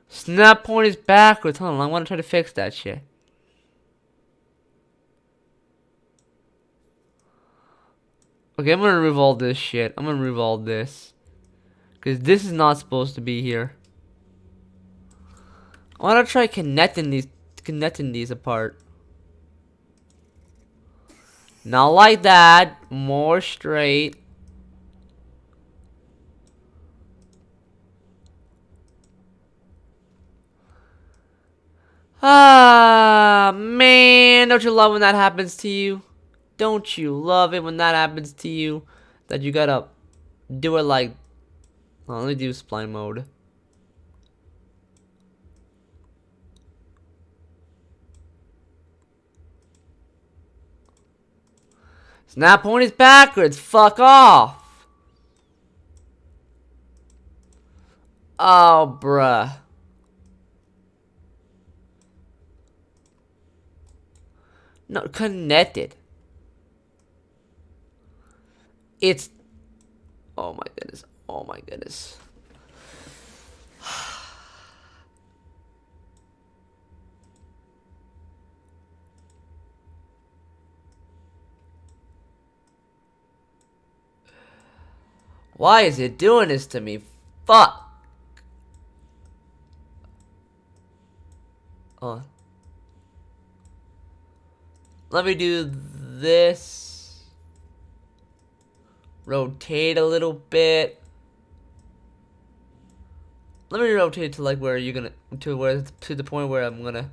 Snap point is backwards. Hold on, I want to try to fix that shit. Okay, I'm gonna remove all this shit. I'm gonna remove all this. Because this is not supposed to be here. I want to try connecting these apart. Not like that. More straight. Ah, man. Don't you love when that happens to you? Don't you love it when that happens to you? That you gotta do it like... Oh, let me do spline mode. Snap point is backwards. Fuck off. Oh, bruh. No, connected. It's... Oh my goodness. Oh my goodness. Why is it doing this to me? Fuck. Oh. Let me do this. Rotate a little bit. Let me rotate to like where you're gonna to the point where I'm gonna.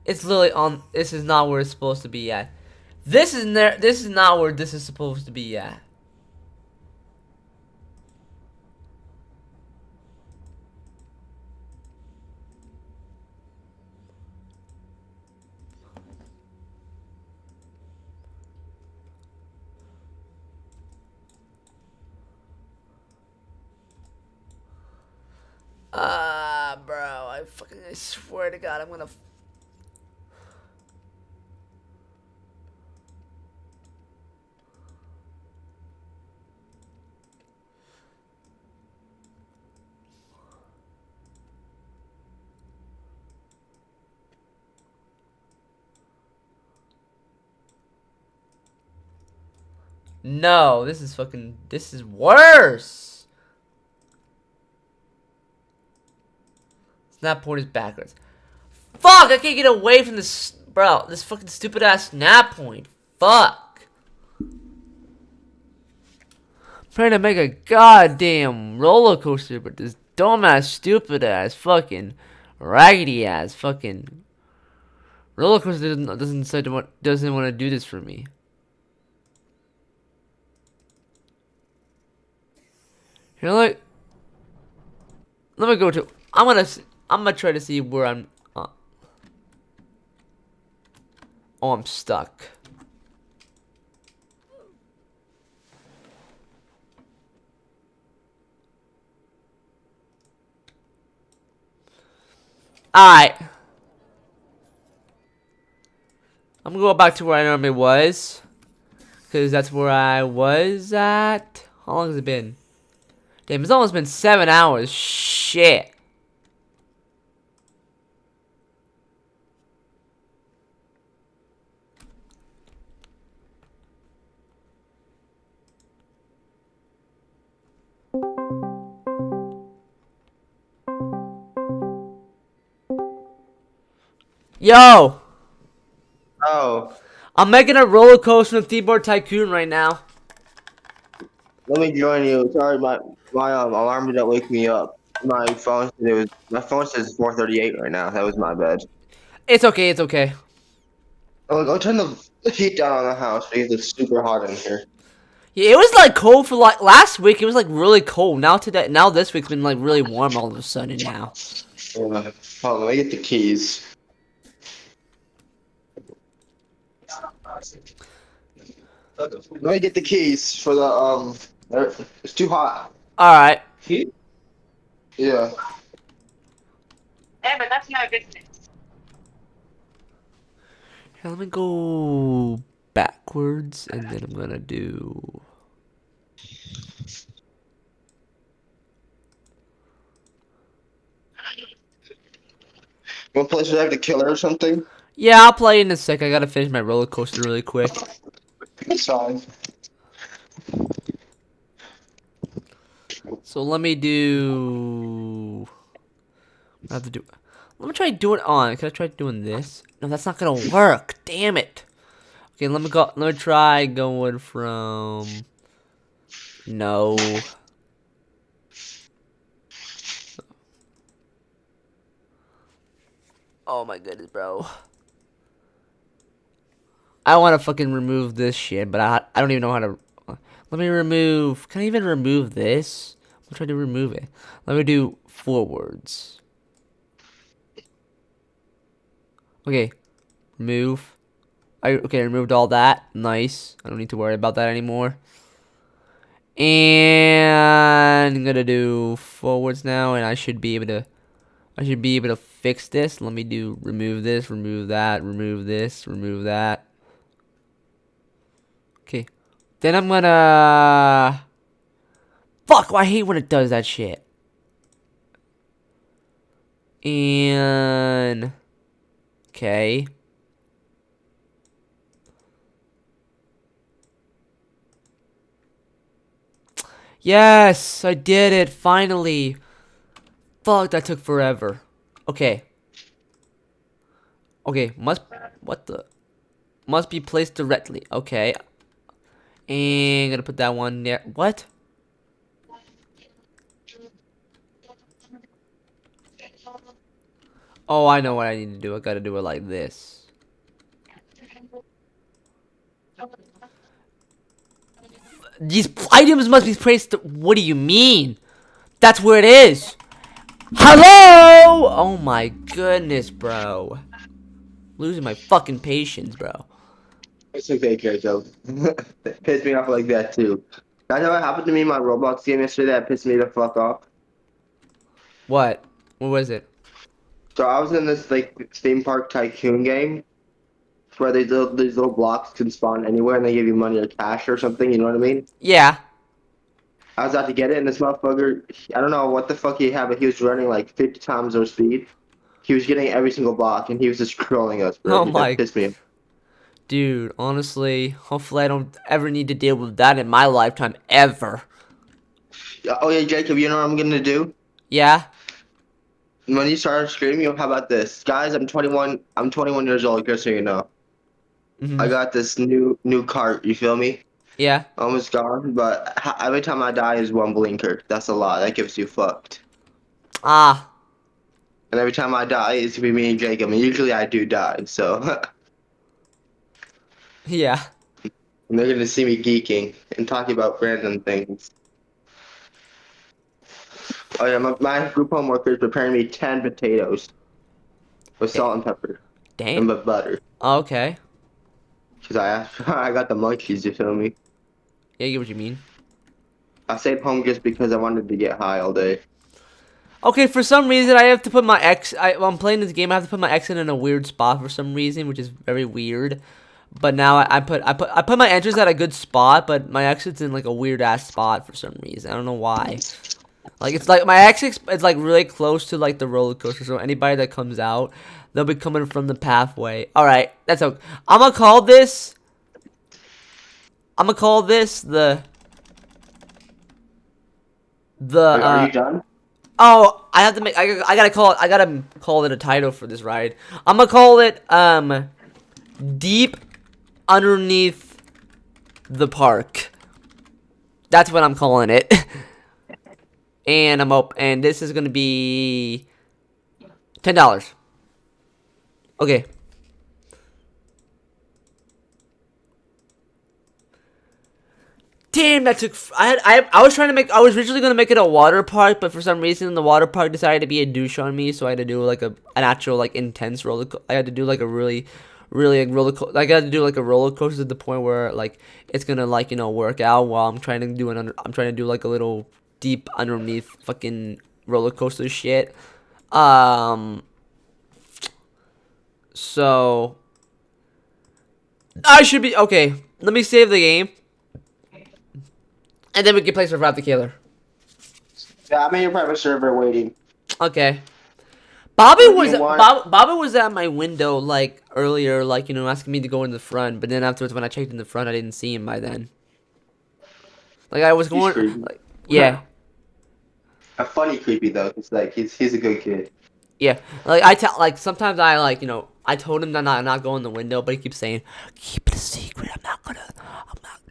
It's literally on. This is not where it's supposed to be at. This is there. This is not where this is supposed to be at. Bro, I fucking I swear to God, I'm gonna. No, this is fucking. This is worse. Snap point is backwards. Fuck! I can't get away from this, bro. This fucking stupid ass snap point. Fuck. I'm trying to make a goddamn roller coaster, but this dumbass, stupid ass, fucking raggedy ass, fucking roller coaster doesn't want to do this for me. You know, like, let me go to. I'm gonna try to see where I'm. Oh, I'm stuck. Alright. I'm gonna go back to where I normally was. Because that's where I was at. How long has it been? Damn, it's almost been 7 hours. Shit. Yo! Oh. I'm making a roller coaster with Keyboard Tycoon right now. Let me join you. Sorry, my alarm didn't wake me up. My phone says 4:38 right now. That was my bad. It's okay, it's okay. Oh, go turn the heat down on the house because it's super hot in here. Yeah, it was like cold for like last week. It was like really cold. Now this week's been like really warm all of a sudden now. Hold on, let me get the keys. Let me get the keys for the it's too hot. All right. Yeah. Yeah, but that's not a good thing. Here, let me go backwards, and then I'm gonna do. One place where I have to kill her or something? Yeah, I'll play in a sec. I gotta finish my roller coaster really quick. It's fine. So let me do. I have to do. Let me try doing it on. Can I try doing this? No, that's not gonna work. Damn it. Okay, let me go. Let me try going from. No. Oh my goodness, bro. I want to fucking remove this shit, but I don't even know how to. Let me remove. Can I even remove this? I'm trying to remove it. Let me do forwards. Okay, remove. Okay, removed all that. Nice. I don't need to worry about that anymore. And I'm gonna do forwards now, and I should be able to fix this. Let me do remove this, remove that, remove this, remove that. Okay. Then I'm gonna. Fuck! I hate when it does that shit. And. Okay. Yes, I did it finally. Fuck, that took forever. Okay. Okay, must be placed directly. Okay. And gonna put that one there. What? Oh, I know what I need to do. I gotta do it like this. These items must be placed. What do you mean? That's where it is. Hello! Oh my goodness, bro. Losing my fucking patience, bro. It's okay, Joe. Pissed me off like that too. That's what happened to me in my Roblox game yesterday. That pissed me the fuck off. What? What was it? So I was in this like theme park tycoon game where these little blocks can spawn anywhere and they give you money or cash or something. You know what I mean? Yeah. I was out to get it, and this motherfucker, I don't know what the fuck he had, but he was running like 50 times our speed. He was getting every single block, and he was just trolling us, bro. Oh That my. pissed me off. Dude, honestly, hopefully I don't ever need to deal with that in my lifetime, ever. Oh yeah, Jacob, you know what I'm gonna do? Yeah? When you start screaming, how about this? Guys, I'm 21 years old, just so you know. I got this new cart, you feel me? Yeah. Almost gone, but every time I die is one blinker. That's a lot. That gets you fucked. Ah. And every time I die, it's gonna be me and Jacob. And usually I do die, so. Yeah. And they're gonna see me geeking and talking about random things. Oh yeah, my group homework is preparing me 10 potatoes with salt and pepper. Damn. And butter. Okay. Cause I got the munchies, you feel me? Yeah, I get what you mean. I stayed home just because I wanted to get high all day. Okay, for some reason I have to put my X. While I'm playing this game, I have to put my X in a weird spot for some reason, which is very weird. But now I put my entrance at a good spot, but my exit's in like a weird ass spot for some reason. I don't know why. Like it's like my exit is like really close to like the roller coaster, so anybody that comes out, they'll be coming from the pathway. All right, that's okay. I'm gonna call this the. Wait, are you done? Oh, I have to make. I gotta call it a title for this ride. I'm gonna call it Deep Underneath the Park. That's what I'm calling it. And and this is gonna be $10. Okay. Damn, that took. I was trying to make. I was originally gonna make it a water park, but for some reason the water park decided to be a douche on me, so I had to do like an actual like intense roller. I had to do like a really roller. I got to do like a roller coaster to the point where like it's gonna like work out while I'm trying to do I'm trying to do like a little deep underneath fucking roller coaster shit. So I should be okay. Let me save the game. And then we can play Survive the Killer. Yeah, I'm in your private server waiting. Okay. Bobby was at my window like earlier, like asking me to go in the front. But then afterwards, when I checked in the front, I didn't see him by then. Like I was going, like, yeah. A funny creepy though. It's like he's a good kid. Yeah, like sometimes I told him that I'm not going in the window, but he keeps saying, "Keep it a secret. I'm not.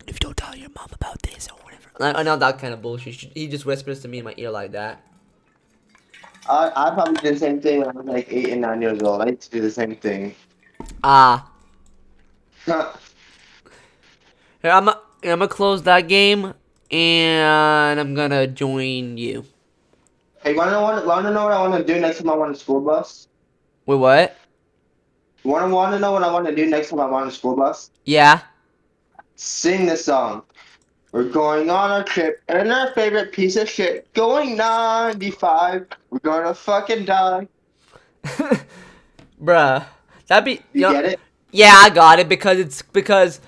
If you don't tell your mom about this or whatever." I know that kind of bullshit. He just whispers to me in my ear like that. I probably did the same thing when I was like 8 and 9 years old. I used to do the same thing. Here, I'm gonna close that game, and I'm gonna join you. Hey, wanna know what I want to do next time I'm on a school bus? Wait, what? Wanna know what I want to do next time I'm on a school bus? Yeah. Sing the song. We're going on a trip, and our favorite piece of shit, going 95. We're gonna fucking die. Bruh, that'd be. You get it? Yeah, I got it because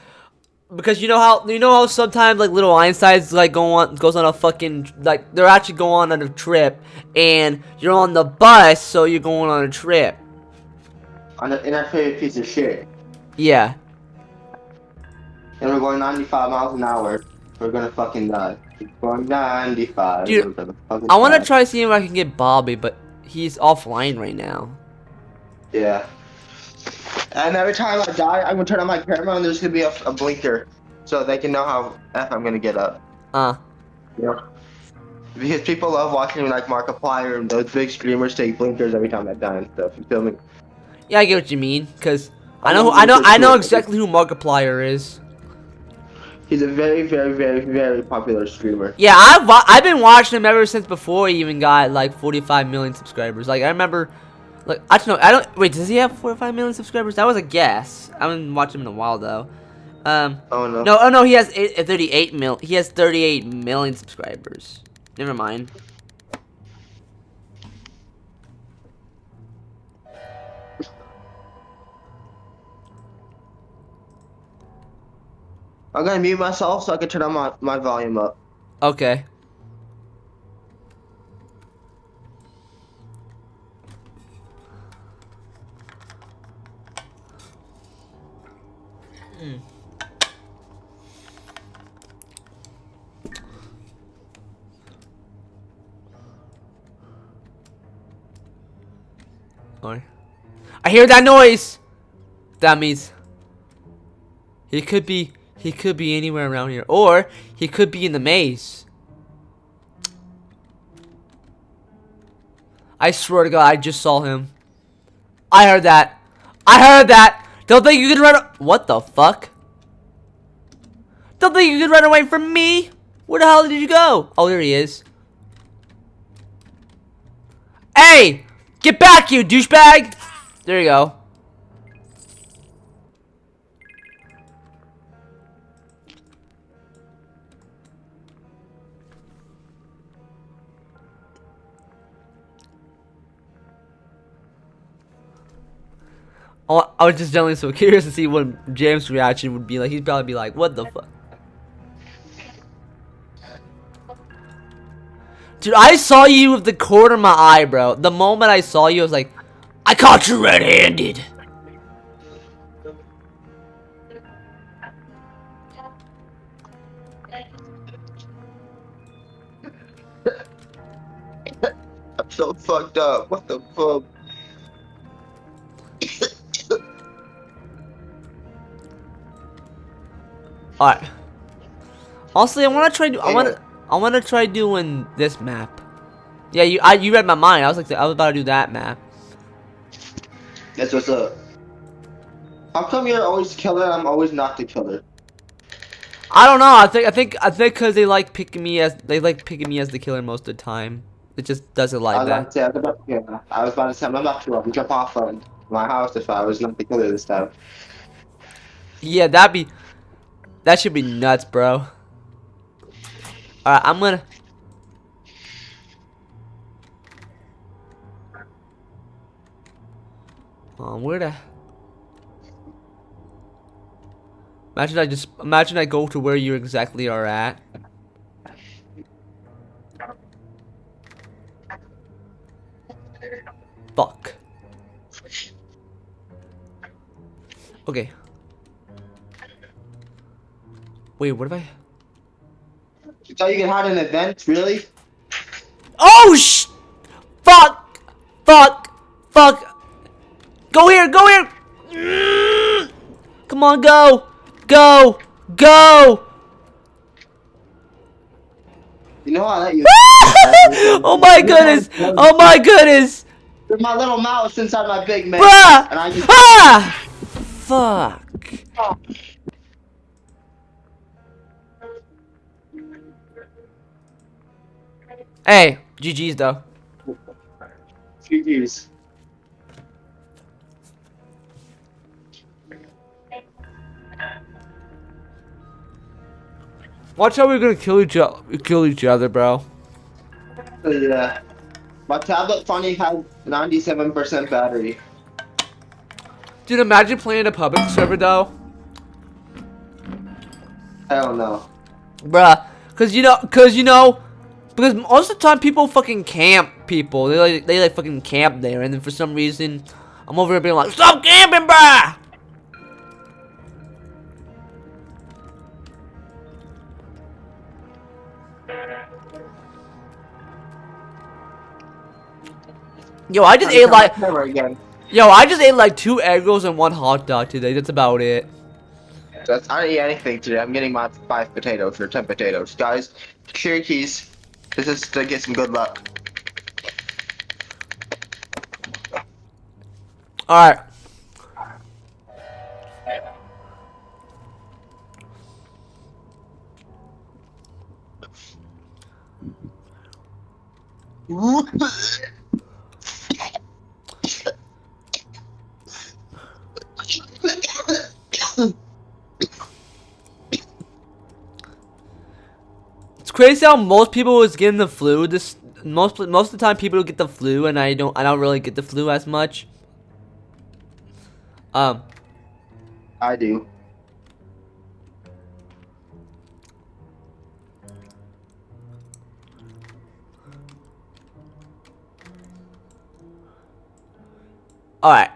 you know how sometimes like little Einsteins like goes on a fucking like they're actually going on a trip, and you're on the bus, so you're going on a trip. In our favorite piece of shit. Yeah. And we're going 95 miles an hour. We're gonna fucking die. We're going 95. Dude, I want to try seeing if I can get Bobby, but he's offline right now. Yeah. And every time I die, I'm gonna turn on my camera and there's gonna be a blinker, so they can know how I'm gonna get up. Yeah. Because people love watching like Markiplier and those big streamers take blinkers every time I die and stuff. You feel me? Yeah, I get what you mean. Cause I know exactly who Markiplier is. He's a very, very, very, very popular streamer. Yeah, I've been watching him ever since before he even got like 45 million subscribers. Like I remember, like actually no, I don't. Wait, does he have 45 million subscribers? That was a guess. I haven't watched him in a while though. Oh no. No, he has 38 mil. He has 38 million subscribers. Never mind. I'm gonna mute myself so I can turn on my volume up. Okay. Alright. I hear that noise. That means he could be anywhere around here, or he could be in the maze. I swear to God, I just saw him. I heard that. I heard that. Don't think you can run. What the fuck? Don't think you can run away from me? Where the hell did you go? Oh, there he is. Hey! Get back, you douchebag! There you go. Oh, I was just generally so curious to see what James' reaction would be like. He'd probably be like, what the fuck? Dude, I saw you with the corner of my eye, bro. The moment I saw you, I was like, I caught you red-handed. I'm so fucked up. What the fuck? Alright. Honestly, I wanna try doing this map. Yeah, you read my mind. I was about to do that map. That's what's up. How come you're always killer and I'm always not the killer? I don't know. I think because they like picking me as the killer most of the time. It just doesn't like that. I was about to say I'm about to jump off from my house if I was not the killer this time. Yeah, that should be nuts, bro. Alright, I'm gonna. Where the? Imagine I go to where you exactly are at. Fuck. Okay. Wait, what have I? You thought you could hide in events, really? Oh Fuck! Fuck! Fuck! Go here! Go here! Come on, go! Go! Go! You know I let you. Oh my goodness! Oh my goodness! There's my little mouse inside my big man. Bruh! And I just... Ah! Fuck. Hey, GG's though. GG's. Watch how we're gonna kill each other, bro. Yeah. My tablet finally has 97% battery. Dude, imagine playing a public server though. Hell no. Bruh, because most of the time people fucking camp people. They like fucking camp there, and then for some reason I'm over here being like, stop camping, bruh! Yo, I just ate like I just ate like 2 egg rolls and 1 hot dog today. That's about it. I didn't eat anything today. I'm getting my 5 potatoes or 10 potatoes. Guys, share your keys. This is to get some good luck. Alright. It's crazy how most people is getting the flu. Most of the time people get the flu, and I don't really get the flu as much. I do. Alright.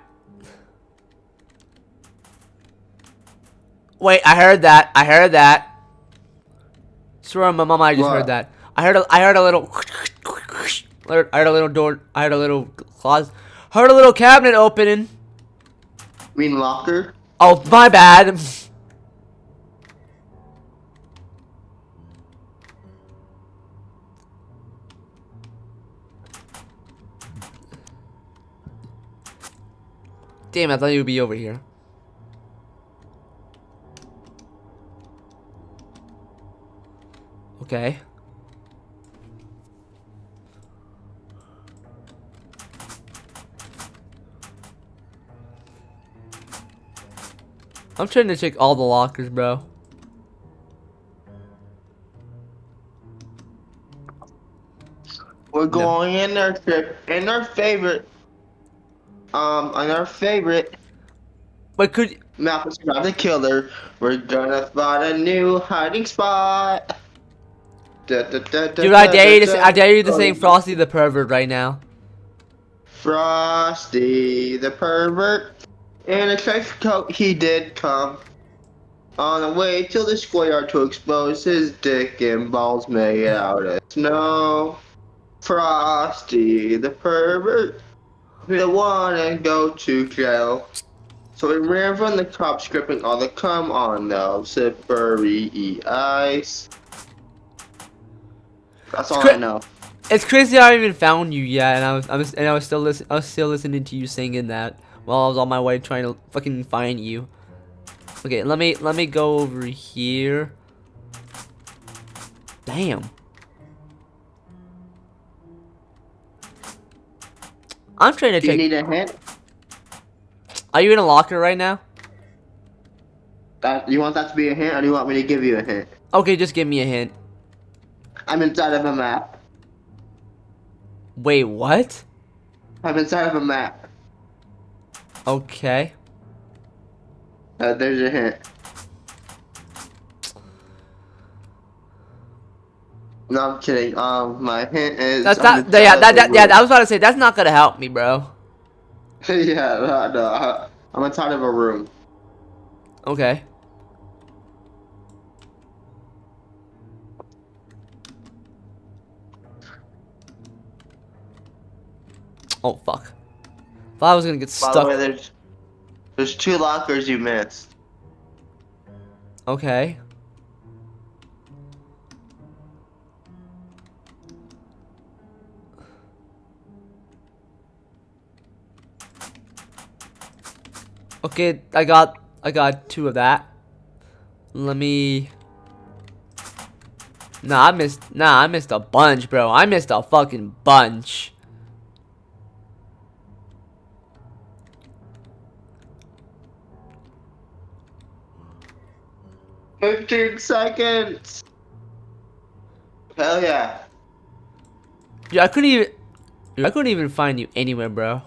Wait, I heard that. I heard that. Swear on my mama, I just heard that. I heard a little. I heard a little door. I heard a little closet. Heard a little cabinet opening. You mean locker? Oh, my bad. Damn, I thought you would be over here. Okay. I'm trying to check all the lockers, bro. We're going in our trip, in our favorite, on our favorite. But could map to survive the killer? We're gonna find a new hiding spot. Dude, I dare you to sing Frosty the Pervert right now. Frosty the Pervert. In a trench coat, he did come on the way to the schoolyard to expose his dick and balls made out of snow. Frosty the Pervert. We don't wanna go to jail. So we ran from the cops, gripping all the cum on the slippery ice. That's all I know. It's crazy I haven't even found you yet, and I was still listening to you singing that while I was on my way trying to fucking find you. Okay, let me go over here. Damn. I'm trying to Do you need a hint? Are you in a locker right now? You want that to be a hint, or do you want me to give you a hint? Okay, just give me a hint. I'm inside of a map. Wait, what? I'm inside of a map. Okay. There's your hint. No, I'm kidding. My hint is. That's not. Yeah, I was about to say that's not gonna help me, bro. Yeah, no, I'm inside of a room. Okay. Oh fuck! Thought I was gonna get stuck. By the way, there's 2 lockers you missed. Okay. Okay, I got 2 of that. Let me. Nah, I missed a bunch, bro. I missed a fucking bunch. "15 seconds. Hell yeah. Dude, I couldn't even find you anywhere, bro.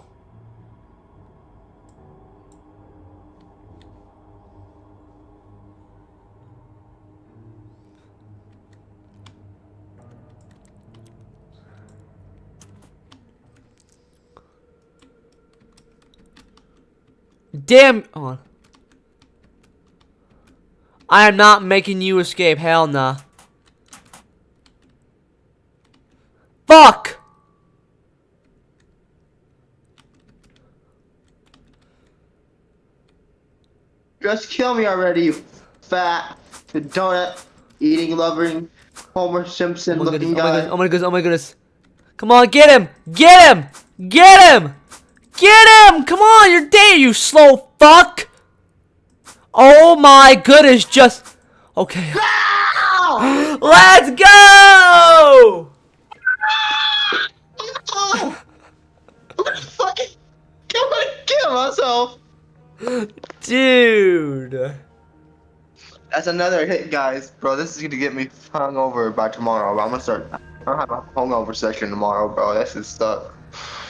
Damn. Oh. I am not making you escape. Hell nah. Fuck! Just kill me already, you fat donut eating, loving, Homer Simpson looking guy. Oh my goodness, oh my goodness. Come on, get him! Get him! Get him! Get him! Come on, you're dead, you slow fuck! Oh my goodness, just... Okay. Let's go! I'm gonna kill myself. Dude. That's another hit, guys. Bro, this is gonna get me hungover by tomorrow. I'm gonna start. I'm gonna have a hungover session tomorrow, bro. That shit sucks.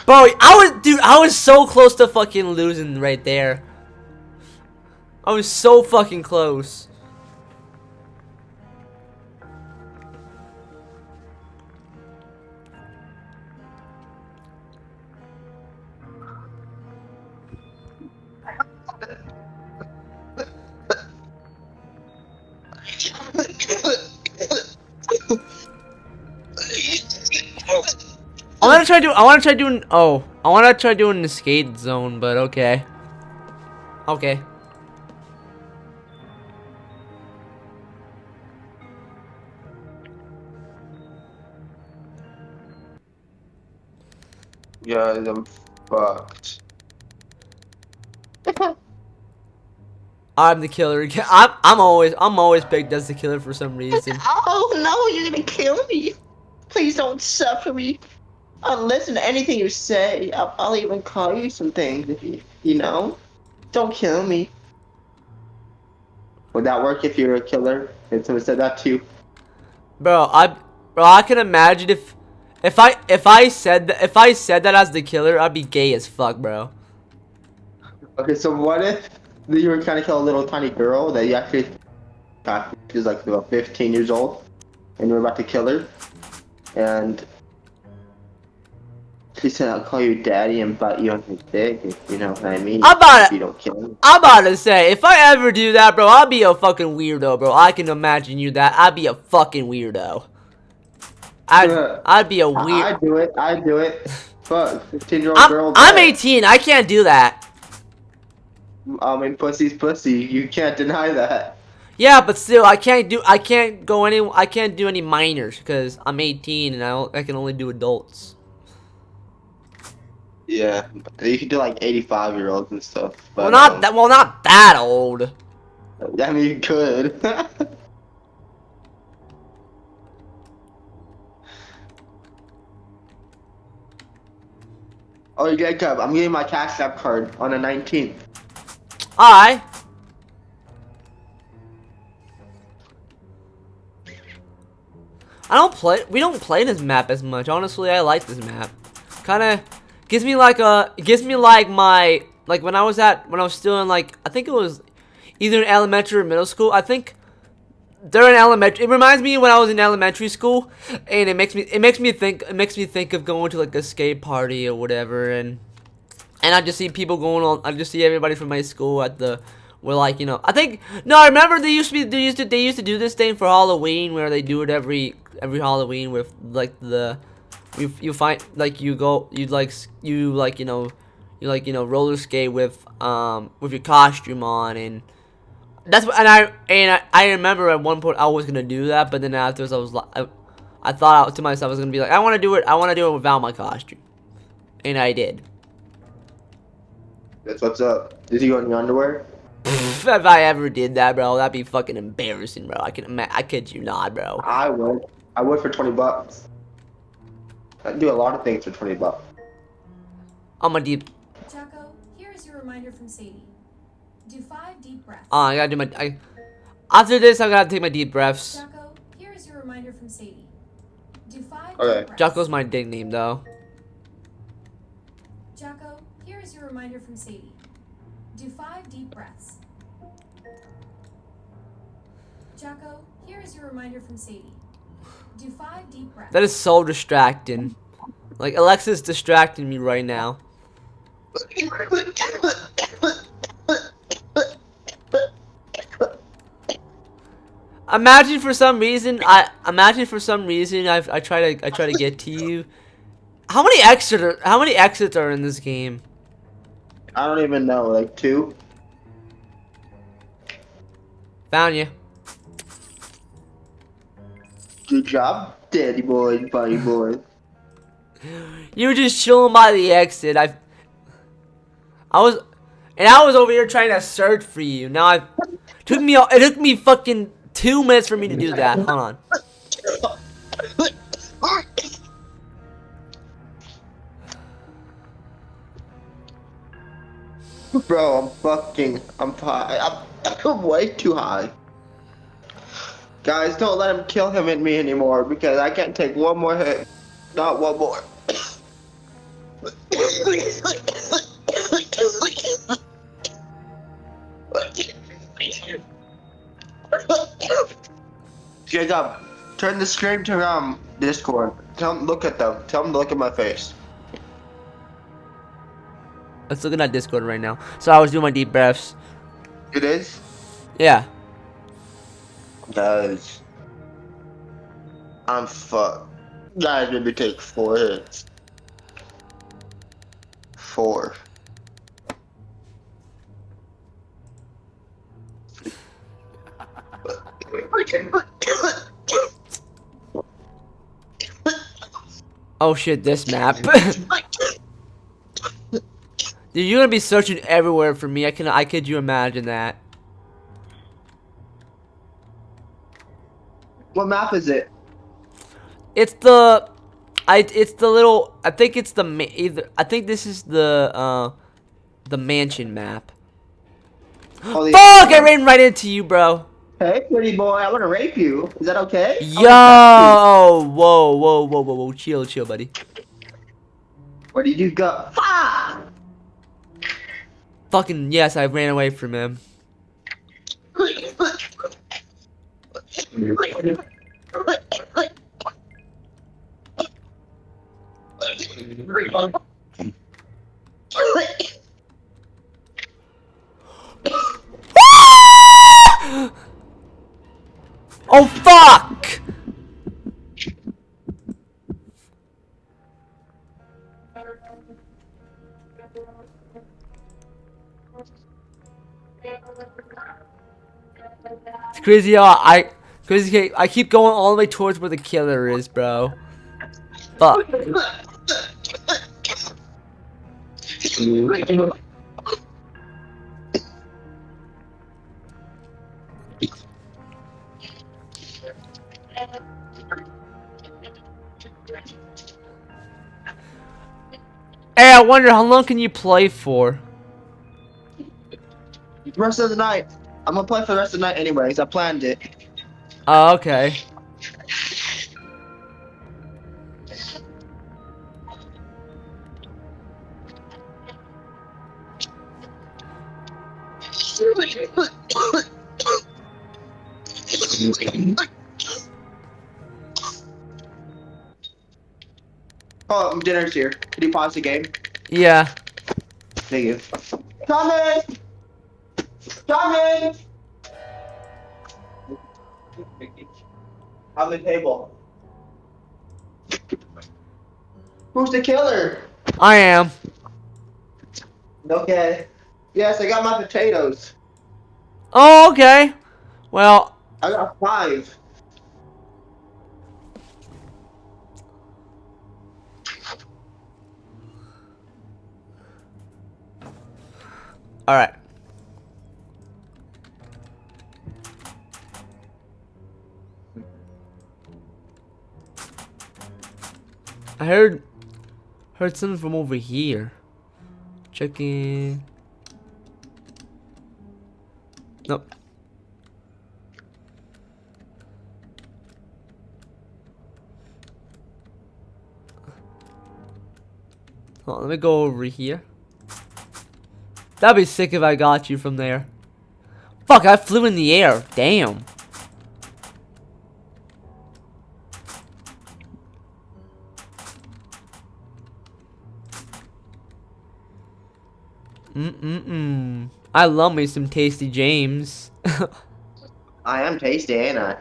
Bro, I was so close to fucking losing right there. I was so fucking close. want to try doing. Oh, I want to try doing the skate zone, but okay. Okay. Yeah, I'm fucked. I'm the killer again. I'm always picked as the killer for some reason. Oh no, you're gonna kill me. Please don't suffer me. I'll listen to anything you say. I'll even call you some things if you know. Don't kill me. Would that work if you're a killer? If someone said that to you? Bro, I can imagine if I said that as the killer, I'd be gay as fuck, bro. Okay, so what if you were trying to kill a little tiny girl that you actually got? She was like about 15 years old, and you were about to kill her, and she said, "I'll call you daddy and bite you on his dick," if you know what I mean. If you don't kill me. I'm about to say, if I ever do that, bro, I'll be a fucking weirdo, bro. I can imagine you that. I'd be a fucking weirdo. I'd be a weird. I do it. Fuck, 15-year-old girl. I'm 18. I can't do that. I mean, pussy's pussy. You can't deny that. Yeah, but still, I can't do any minors because I'm 18 and I can only do adults. Yeah, you can do like 85-year-olds and stuff. But, not that old. I mean, you could. Oh, you get up. I'm getting my Cash App card on the 19th. Alright. We don't play this map as much. Honestly, I like this map. Kinda gives me like my, like when I was still in like, I think it was either in elementary or middle school. I think during elementary, it reminds me when I was in elementary school, and it makes me think of going to like a skate party or whatever, and I just see people going on. I just see everybody from my school at the, where like, you know, I remember they used to do this thing for Halloween where they do it every Halloween with like you find like you roller skate with your costume on, and that's what, and I remember at one point I was gonna do that, but then afterwards I was like, I thought to myself I was gonna be like, I want to do it without my costume, and I did. That's what's up. Did you go in your underwear? If I ever did that, bro, that'd be fucking embarrassing, bro. I kid you not, bro. I would for $20. I'd do a lot of things for $20. I'm a deep. Chaco, here is your reminder from Sadie. Do 5 deep breaths. I gotta do after this, I gotta take my deep breaths. Chaco, here is your reminder from Sadie. Do 5 deep breaths. Jocko's my nickname, though. Chaco, here is your reminder from Sadie. Do 5 deep breaths. Chaco, here is your reminder from Sadie. Do 5 deep breaths. That is so distracting. Like, Alexa's distracting me right now. Imagine for some reason I try to get to you. How many exits are in this game? I don't even know, like 2. Found you. Good job, daddy boy, buddy boy. You were just chilling by the exit. I was over here trying to search for you. Now it took me fucking 2 minutes for me to do that. Hold on. Bro, I'm high. I'm way too high. Guys, don't let him kill him and me anymore, because I can't take one more hit. Not one more. Jacob, turn the screen to Discord. Tell him, look at them. Tell him to look at my face. Let's look at that Discord right now. So I was doing my deep breaths. It is? Yeah. Guys, I'm fucked. Guys, maybe take 4 hits. 4. Oh shit, this map. Dude, you're gonna be searching everywhere for me. I could you imagine that? What map is it? It's the it's the little, I think it's the I think this is the mansion map. Holy Fuck, I ran right into you, bro. Hey, pretty boy, I want to rape you. Is that okay? Yo, whoa, whoa, whoa, whoa, whoa, chill, buddy. Where did you go? Ah! Fucking yes, I ran away from him. Oh fuck! It's crazy how I keep going all the way towards where the killer is, bro. Fuck. Hey, I wonder how long can you play for? Rest of the night. I'm gonna play for the rest of the night anyways. I planned it. Oh, okay. Oh, dinner's here. Can you pause the game? Yeah. Thank you. Coming! Coming! On the table. Who's the killer? I am. Okay. Yes, I got my potatoes. Oh, okay. Well, I got 5. all right. I heard something from over here. Checking. Nope. Hold on, let me go over here. That'd be sick if I got you from there. Fuck, I flew in the air. Damn. I love me some Tasty James. I am tasty, ain't I?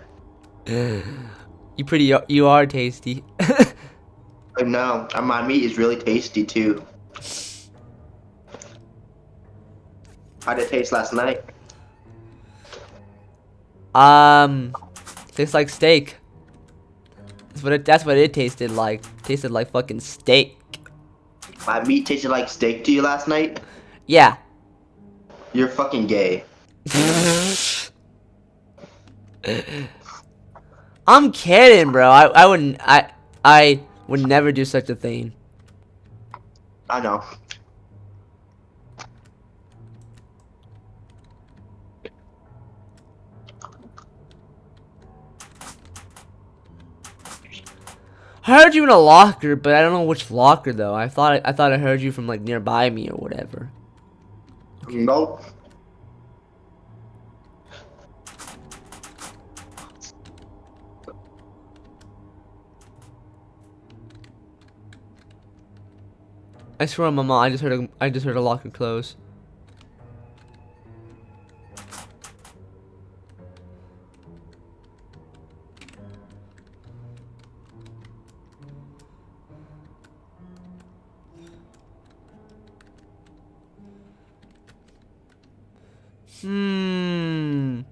You are tasty. I know. And my meat is really tasty too. How did it taste last night? Tastes like steak. That's what it tasted like. Tasted like fucking steak. My meat tasted like steak to you last night? Yeah. You're fucking gay. I'm kidding, bro. I would never do such a thing. I know. I heard you in a locker, but I don't know which locker though. I thought I heard you from like nearby me or whatever. Nope. I swear on my mom, I just heard a locker close. I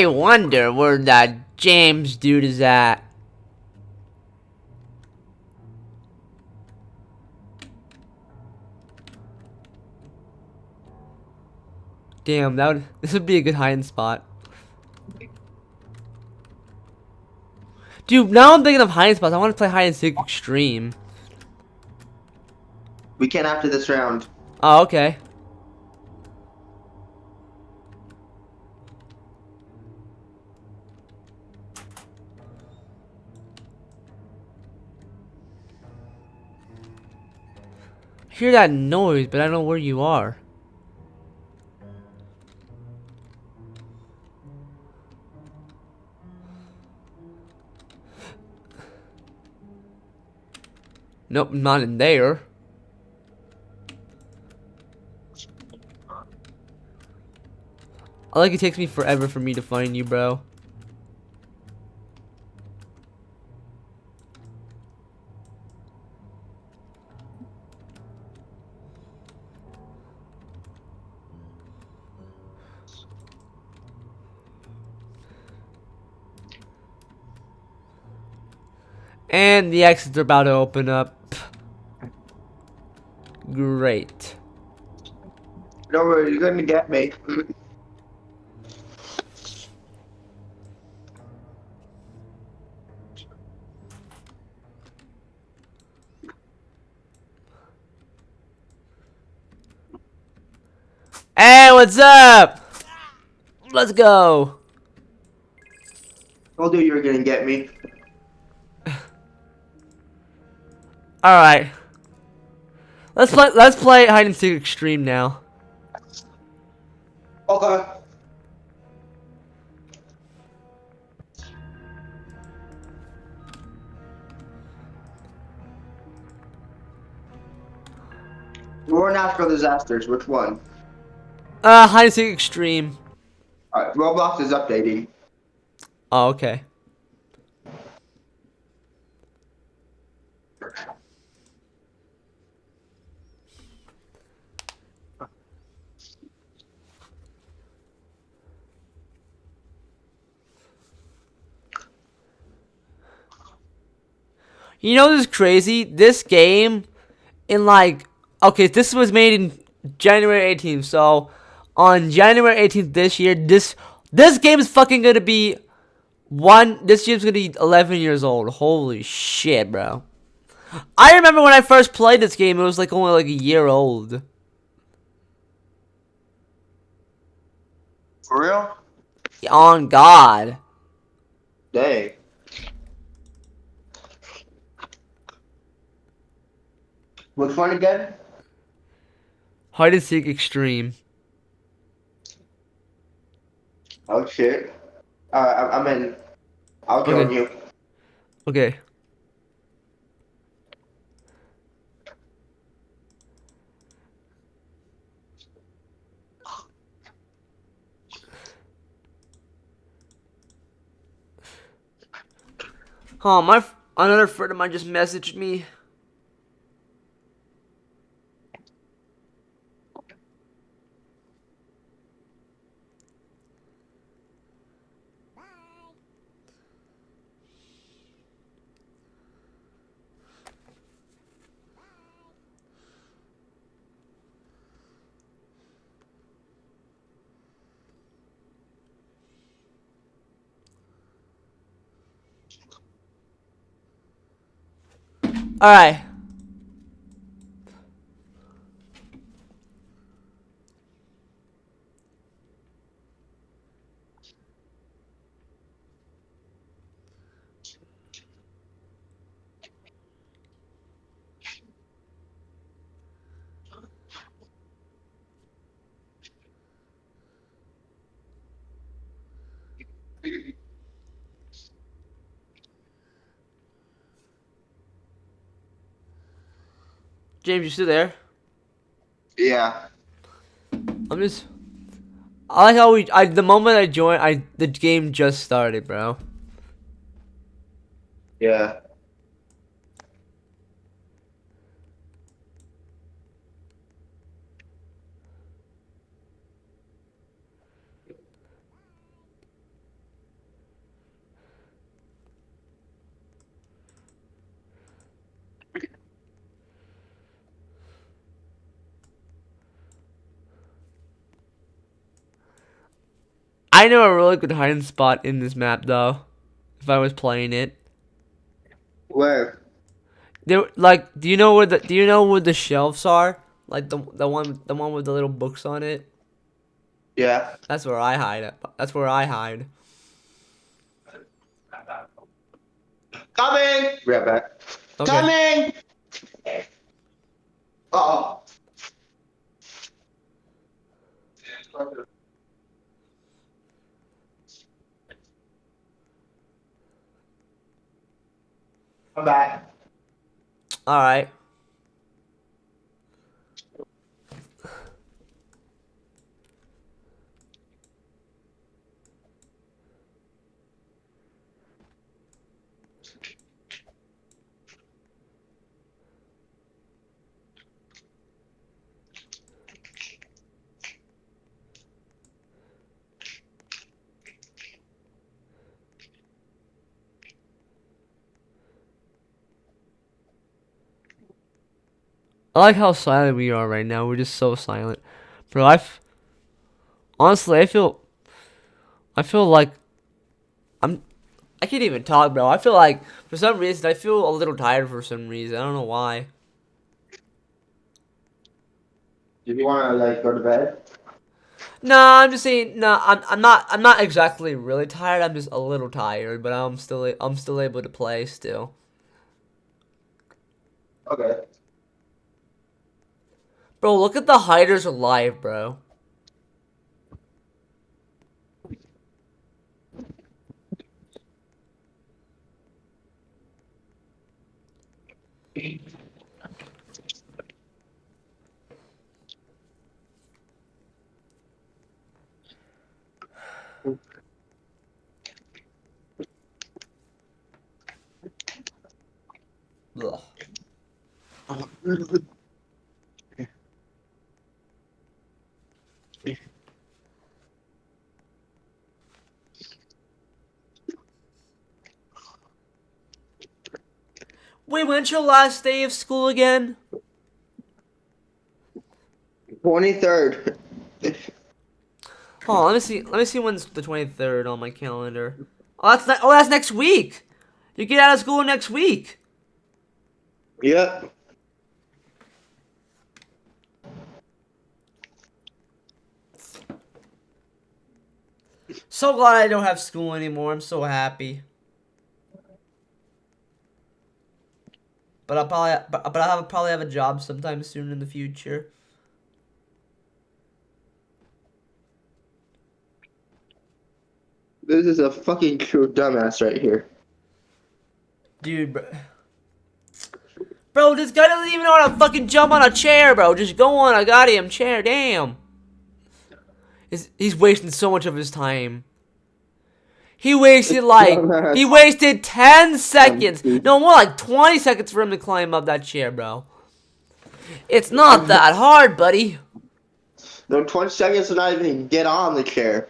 wonder where that James dude is at. Damn, this would be a good hiding spot. Dude, now I'm thinking of hiding spots. I want to play hide and seek extreme. We can after this round. Oh, okay. I hear that noise, but I don't know where you are. Nope, not in there. I like it takes me forever for me to find you, bro. And the exits are about to open up. Great. Don't worry, you're gonna get me. Hey, what's up? Let's go. Told you you were gonna get me. All right. Let's play hide and seek extreme now. Okay. Or natural disasters, which one? Hide and seek extreme. Alright, Roblox is updating. Oh, okay. You know this is crazy? This game, in like, okay, this was made in January 18th, so on January 18th this year, this game is fucking gonna be this game's gonna be 11 years old. Holy shit, bro. I remember when I first played this game, it was like only like a year old. For real? On God. Dang. Which one again? Hide and seek extreme. Oh shit. I'm in. I'll join you. Okay. Oh, another friend of mine just messaged me. All right. James, you still there? Yeah. I like how the moment I joined, the game just started, bro. Yeah. I know a really good hiding spot in this map though. If I was playing it. Where? There, like, do you know where the shelves are? Like the one with the little books on it. Yeah. That's where I hide. That's where I hide. Coming! Be right back. Okay. Coming! Uh-oh. I'm back. All right. I like how silent we are right now. We're just so silent, bro. Honestly, I feel like I can't even talk, bro. I feel like for some reason I feel a little tired for some reason. I don't know why. Do you want to like go to bed? No, I'm just saying. No, I'm not exactly really tired. I'm just a little tired, but I'm still able to play still. Okay. Bro, look at the hiders alive, bro. Ugh. Wait, when's your last day of school again? 23rd. Oh, let me see. Let me see when's the 23rd on my calendar. Oh, that's next week. You get out of school next week. Yep. So glad I don't have school anymore. I'm so happy. But I'll probably have a job sometime soon in the future. This is a fucking true dumbass right here. Dude, bro, this guy doesn't even know how to fucking jump on a chair, bro. Just go on a goddamn chair, damn. He's wasting so much of his time. He wasted he wasted 10 seconds. No, more like 20 seconds for him to climb up that chair, bro. It's not that hard, buddy. No, 20 seconds to not even get on the chair.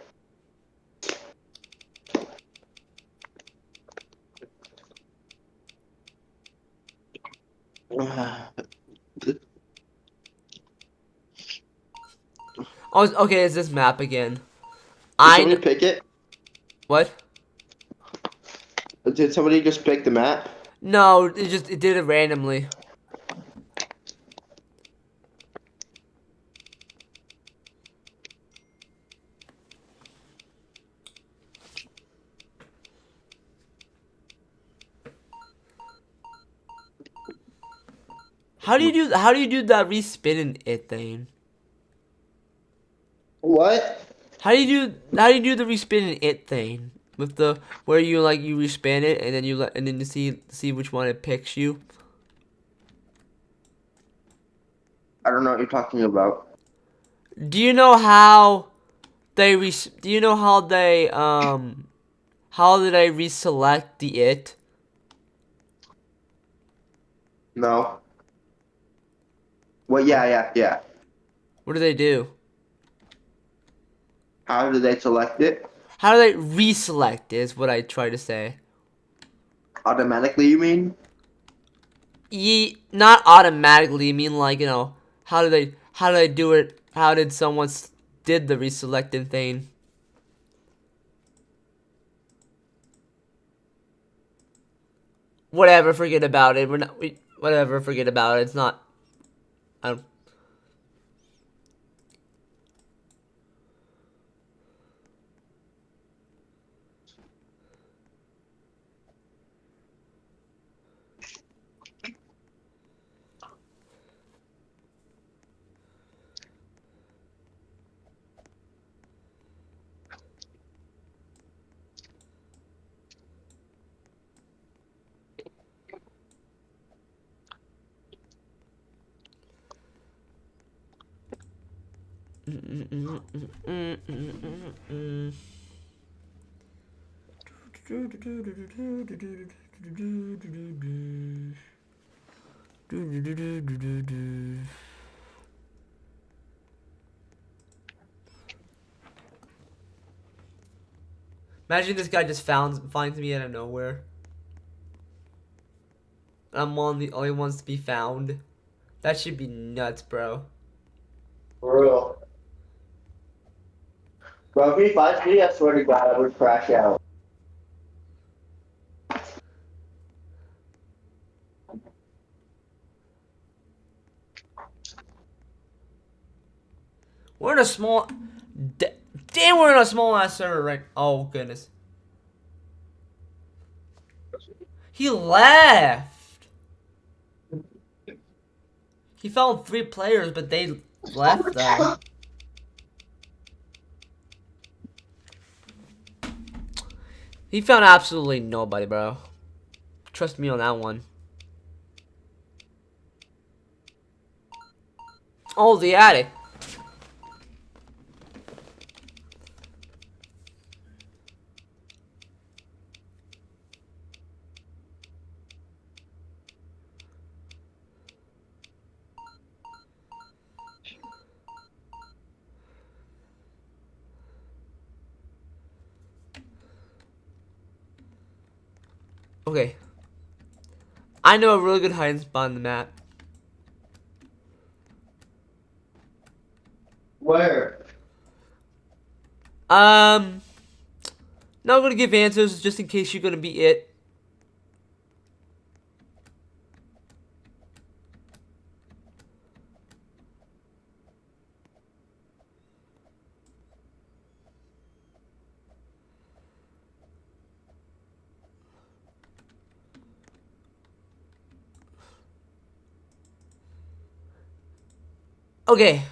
Oh, okay, it's this map again. Did somebody pick it? What? Did somebody just pick the map? No, it did it randomly. How do you do that respinning it thing? What? How do you do the respinning it thing? With the where you respin it and then you see which one it picks you? I don't know what you're talking about. Do you know how they how did I reselect the it? No. Well, yeah. What do they do? How do they select it? How do they reselect it is what I try to say. Automatically, you mean? Not automatically, I mean like, you know, how do they do it? How did someone did the reselecting thing? Whatever, forget about it. Whatever, forget about it. It's not. I don't. Imagine this guy just finds me out of nowhere. I'm one of the only ones to be found. That should be nuts, bro. For real. Bro, if he finds me, I swear to God, I would crash out. We're in a small. Damn, we're in a small ass server, right? Oh goodness. He left. He found 3 players, but they left though. He found absolutely nobody, bro. Trust me on that one. Oh, the attic. Okay. I know a really good hiding spot on the map. Where? Not gonna give answers just in case you're gonna be it. Okay.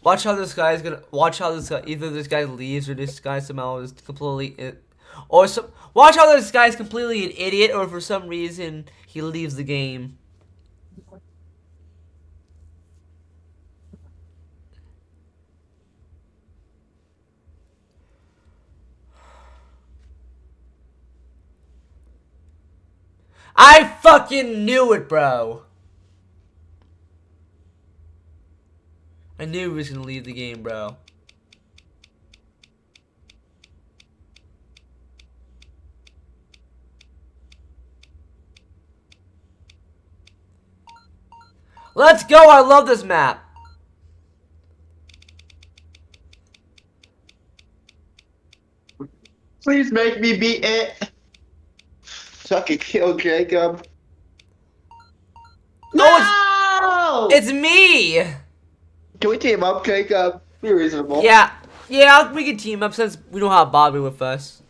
Watch how this guy's gonna. Watch how this guy. Either this guy leaves or this guy somehow is completely. Watch how this guy's completely an idiot, or for some reason he leaves the game. I fucking knew it, bro. I knew he was gonna leave the game, bro. Let's go! I love this map. Please make me beat it. So I can kill Jacob. No! It's me! Can we team up, Jacob? Be reasonable. Yeah, we can team up since we don't have Bobby with us.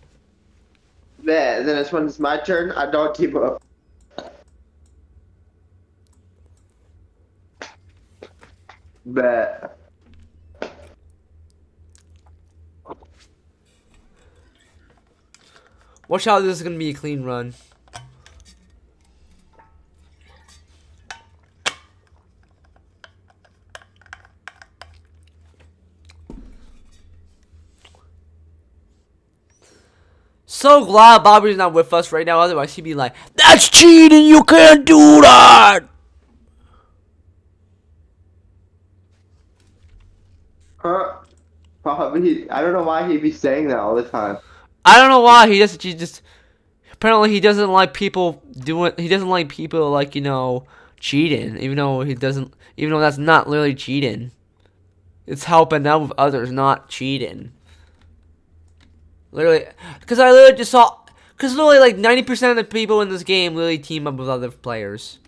Yeah, then it's when it's my turn, I don't team up. Bet. Watch out, this is gonna be a clean run. So glad Bobby's not with us right now, otherwise he'd be like, "That's cheating, you can't do that!" Probably. I don't know why he'd be saying that all the time. I don't know why he just apparently he doesn't like people doing. He doesn't like people like cheating. Even though that's not literally cheating. It's helping out with others, not cheating. Literally, because I literally just saw. Because literally, like 90% of the people in this game literally team up with other players.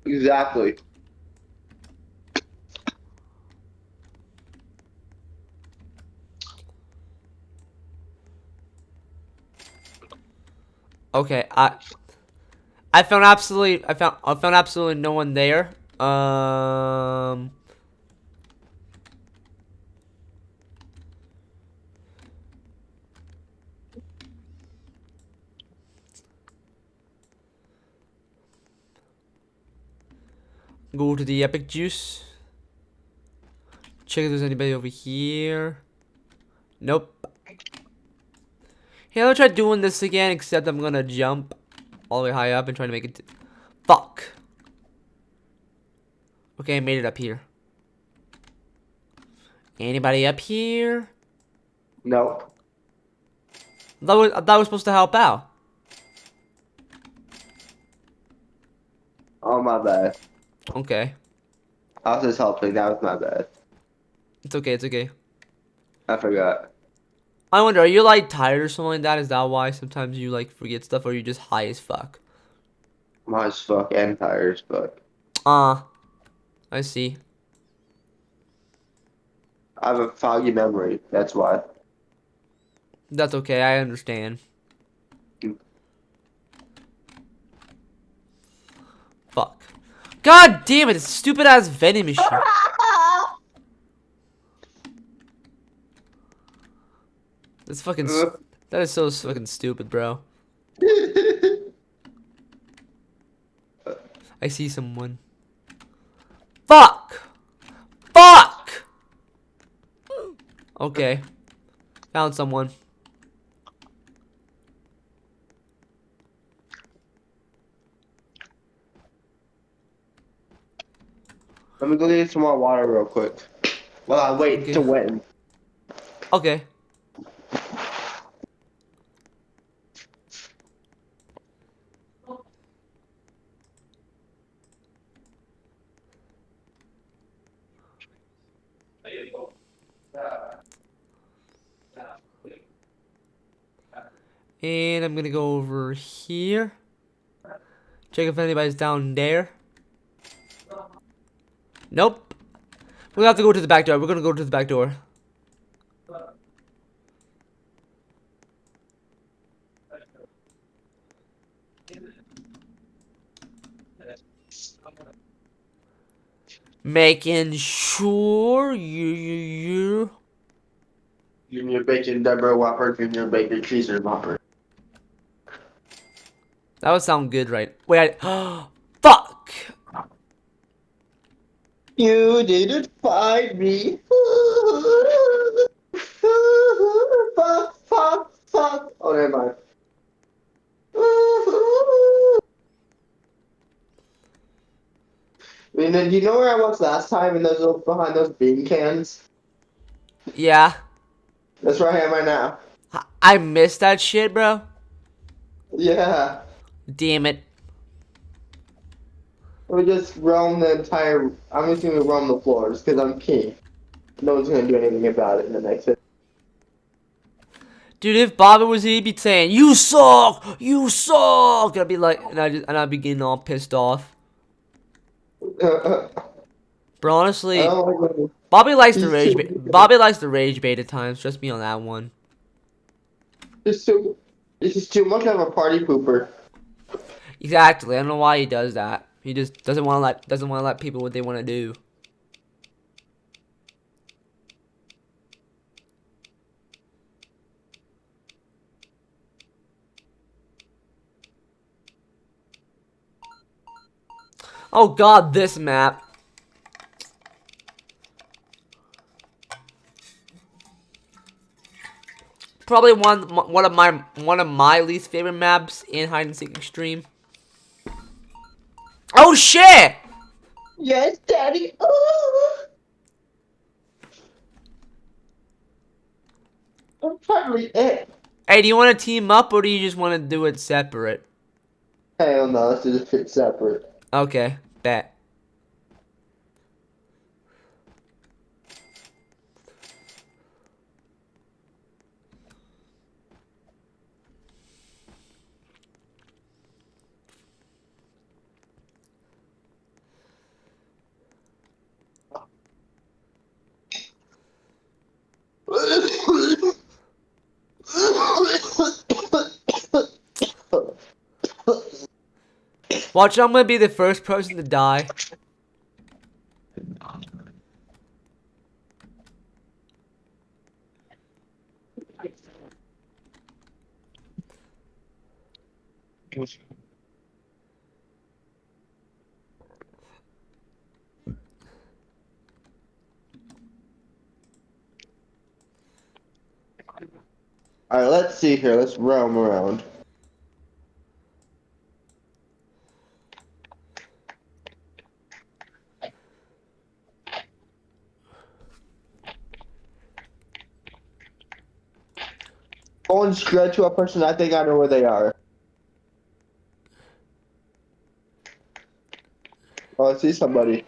Exactly. Okay, I found absolutely no one there. Go to the Epic Juice. Check if there's anybody over here. Nope. Hey, I'll try doing this again, except I'm gonna jump all the way high up and try to make it. Fuck. Okay, I made it up here. Anybody up here? No. I thought I was supposed to help out. Oh, my bad. Okay. I was just helping. That was my bad. It's okay, it's okay. I forgot. I wonder, are you like tired or something like that? Is that why sometimes you like forget stuff, or are you just high as fuck? I'm high as fuck and tired as fuck. I see. I have a foggy memory. That's why. That's okay, I understand. Fuck. God damn it, this stupid ass vending machine. That's fucking. That is so fucking stupid, bro. I see someone. Fuck! Fuck! Okay. Found someone. Let me go get some more water real quick. Well, I wait to win. Okay. And I'm gonna go over here. Check if anybody's down there. Nope. We'll have to go to the back door. We're gonna go to the back door. Making sure you. Junior Bacon Deborah Whopper, Junior Bacon Cheeser Whopper. That would sound good, right? Wait, fuck! You didn't find me. Fuck, fuck, fuck. Oh, never mind. I mean, do you know where I was last time? In those little, behind those bean cans? Yeah. That's where I am right now. I missed that shit, bro. Yeah. Damn it. We just roam the entire. I'm just gonna roam the floors because I'm king. No one's gonna do anything about it in the next. Dude, if Bobby was here, he'd be saying, "You suck, you suck." I'd be like, and I'd be getting all pissed off. Bro, honestly, Bobby likes the rage. Bobby likes the rage bait at times. Trust me on that one. This is too much of a party pooper. Exactly. I don't know why he does that. He just doesn't want to let people what they want to do. Oh God, this map. Probably one of my least favorite maps in Hide and Seek Extreme. Oh shit! Yes, Daddy. That's probably it. Hey, do you want to team up or do you just want to do it separate? Hell no, let's do this separate. Okay, bet. Watch, I'm gonna be the first person to die. Alright, let's see here. Let's roam around. Going straight to a person, I think I know where they are. Oh, I see somebody.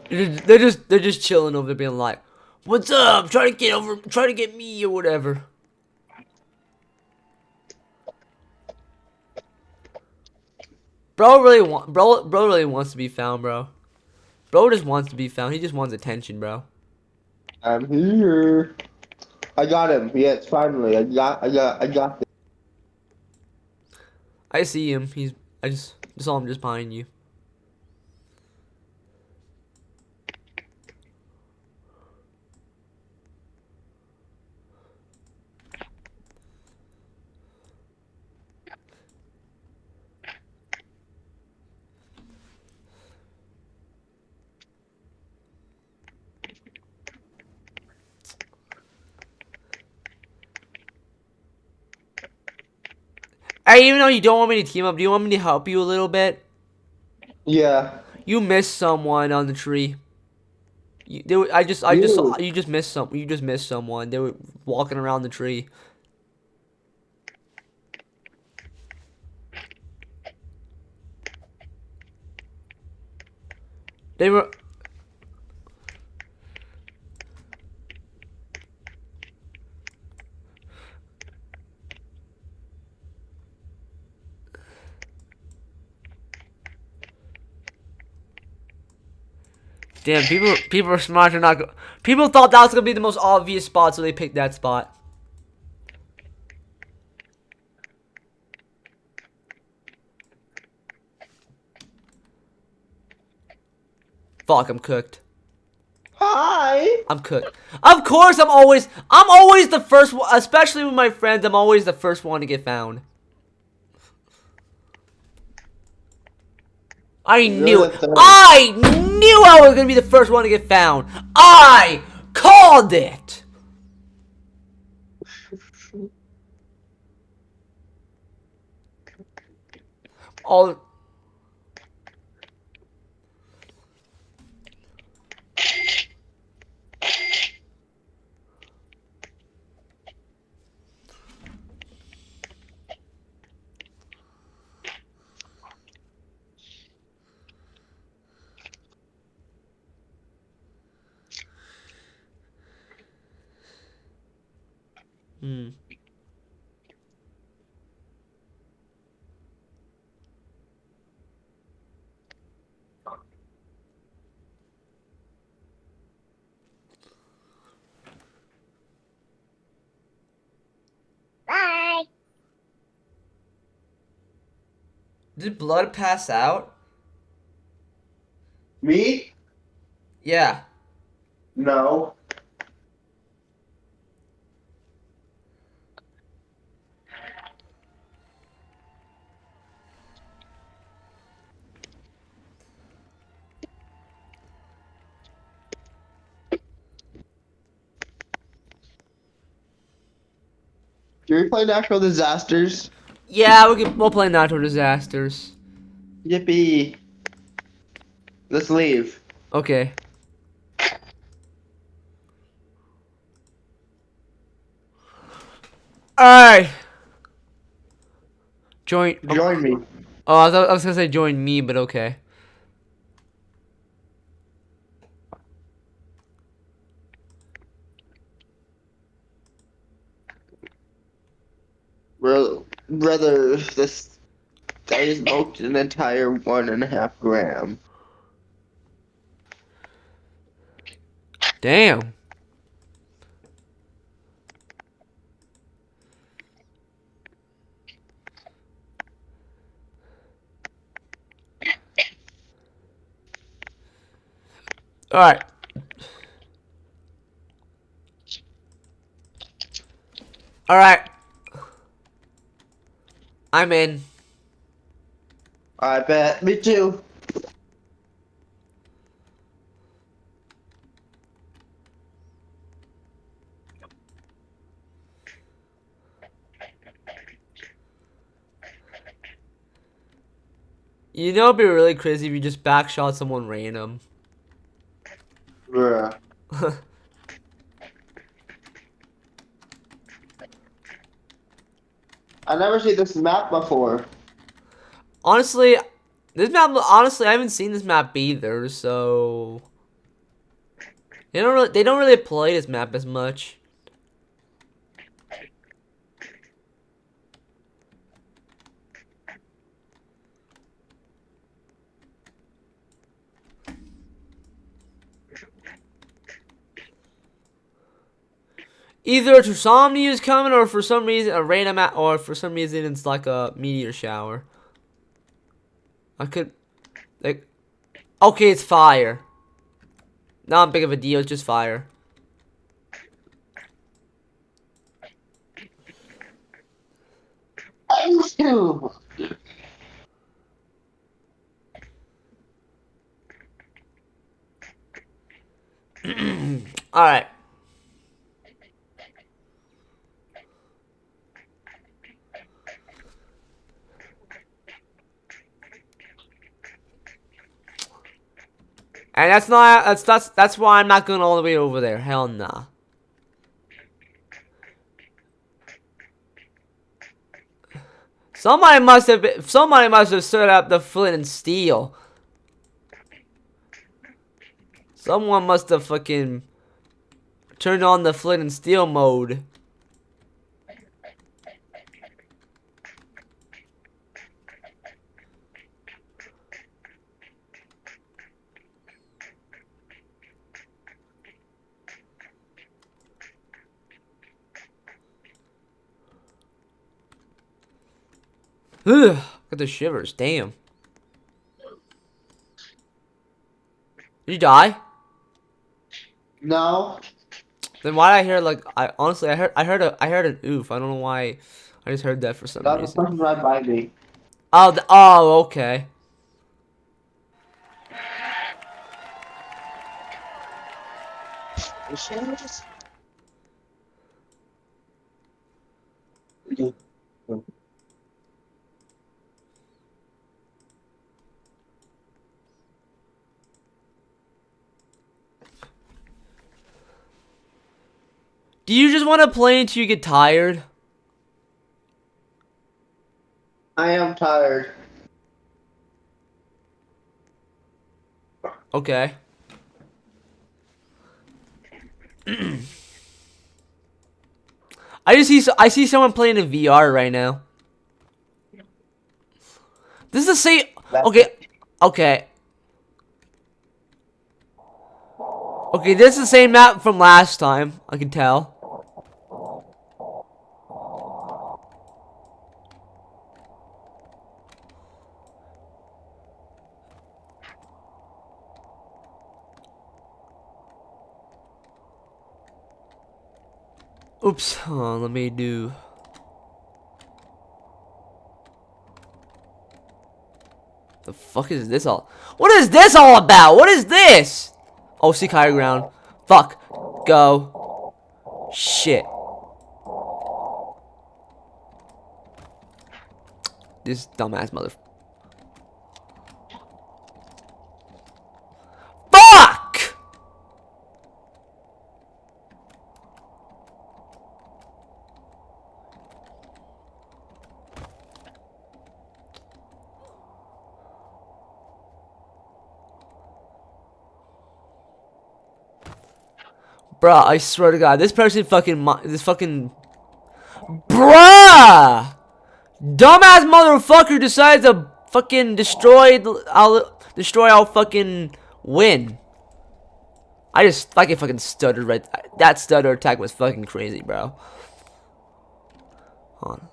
They're just chilling over there being like, "What's up? Try to get me or whatever." Bro really wants to be found, bro. Bro just wants to be found. He just wants attention, bro. I'm here. I got him. Yes, finally. I got him. I see him. I just saw him just behind you. Hey, even though you don't want me to team up, do you want me to help you a little bit? Yeah. You missed someone on the tree. I just saw you just missed some. You just missed someone. They were walking around the tree. They were. Damn, people are smart or not. People thought that was gonna be the most obvious spot, so they picked that spot. Fuck, I'm cooked. Hi. I'm cooked. Of course, I'm always the first one, especially with my friends. I'm always the first one to get found. I knew it. I knew I was gonna be the first one to get found. I called it. All. Hmm. Bye. Did Blood pass out? Me? Yeah. No. Do we play Natural Disasters? Yeah, we'll play Natural Disasters. Yippee. Let's leave. Okay. Alright. Join me. Oh, I was gonna say join me, but okay. Brother, this I smoked an entire 1.5 gram. Damn. Alright. Alright. I'm in. I bet. Me too. You know it'd be really crazy if you just backshot someone random. Bruh. I never seen this map before. Honestly, I haven't seen this map either, so they don't really play this map as much. Either a tsunami is coming, or for some reason it's like a meteor shower. Okay, it's fire. Not big of a deal, it's just fire. Alright. And that's why I'm not going all the way over there. Hell nah. Somebody must have set up the flint and steel. Someone must have fucking turned on the flint and steel mode. Ugh, got the shivers, damn. Did you die? No. Then why did I hear honestly I heard an oof. I don't know why I just heard that for some That's reason. the person right by me. Oh, okay. Do you just want to play until you get tired? I am tired. Okay. I see someone playing in VR right now. This is the same. Okay. Okay, this is the same map from last time. I can tell. Oops. Hold on, let me do. The fuck is this all? What is this all about? What is this? Oh, seek higher ground. Fuck. Go. Shit. This dumbass mother. Fuck! Bruh, I swear to God, this person fucking, bruh! Dumbass motherfucker decides to fucking destroy our fucking win. I just fucking stuttered right. That stutter attack was fucking crazy, bro. Hold on.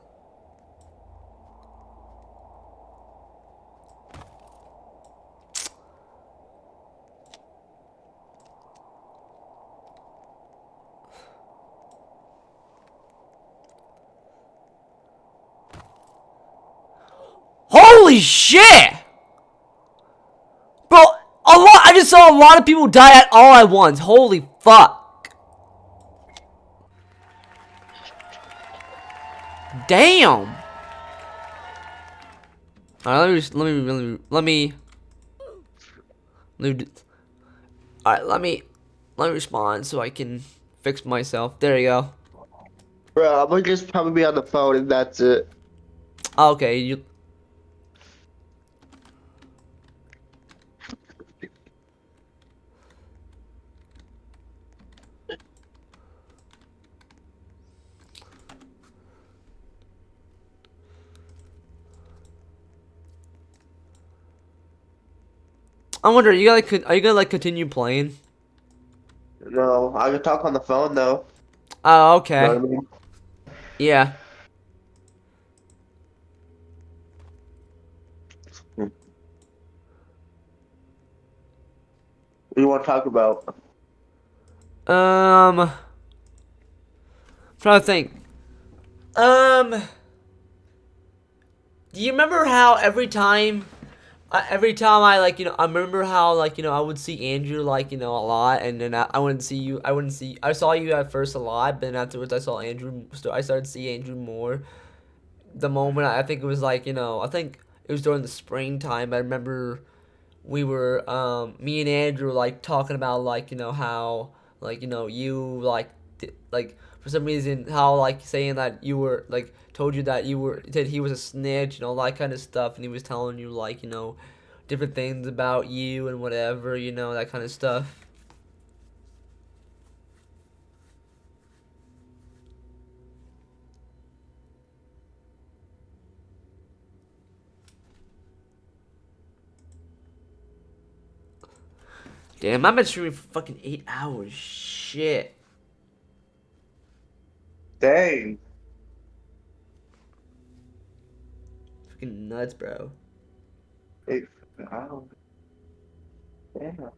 Holy shit! Bro, I just saw a lot of people die all at once. Holy fuck. Damn. Alright, let me respond so I can fix myself. There you go. Bro, I'm gonna just probably be on the phone and that's it. Okay, you. I wonder, are you gonna like continue playing? No, I can talk on the phone though. Oh, okay. You know what I mean? Yeah. What do you want to talk about? I'm trying to think. Do you remember how every time I like, I remember how like, I would see Andrew like, a lot, and then I wouldn't see you. I saw you at first a lot, but then afterwards I saw Andrew. So I started to see Andrew more. The moment I think it was like, I think it was during the springtime. I remember we were me and Andrew like talking about like, how like, you like for some reason how like saying that you were like told you that he was a snitch and all that kind of stuff, and he was telling you like, different things about you and whatever, that kind of stuff. Damn, I've been streaming for fucking 8 hours. Shit. Dang. Fucking nuts, bro. 8 hours. Damn.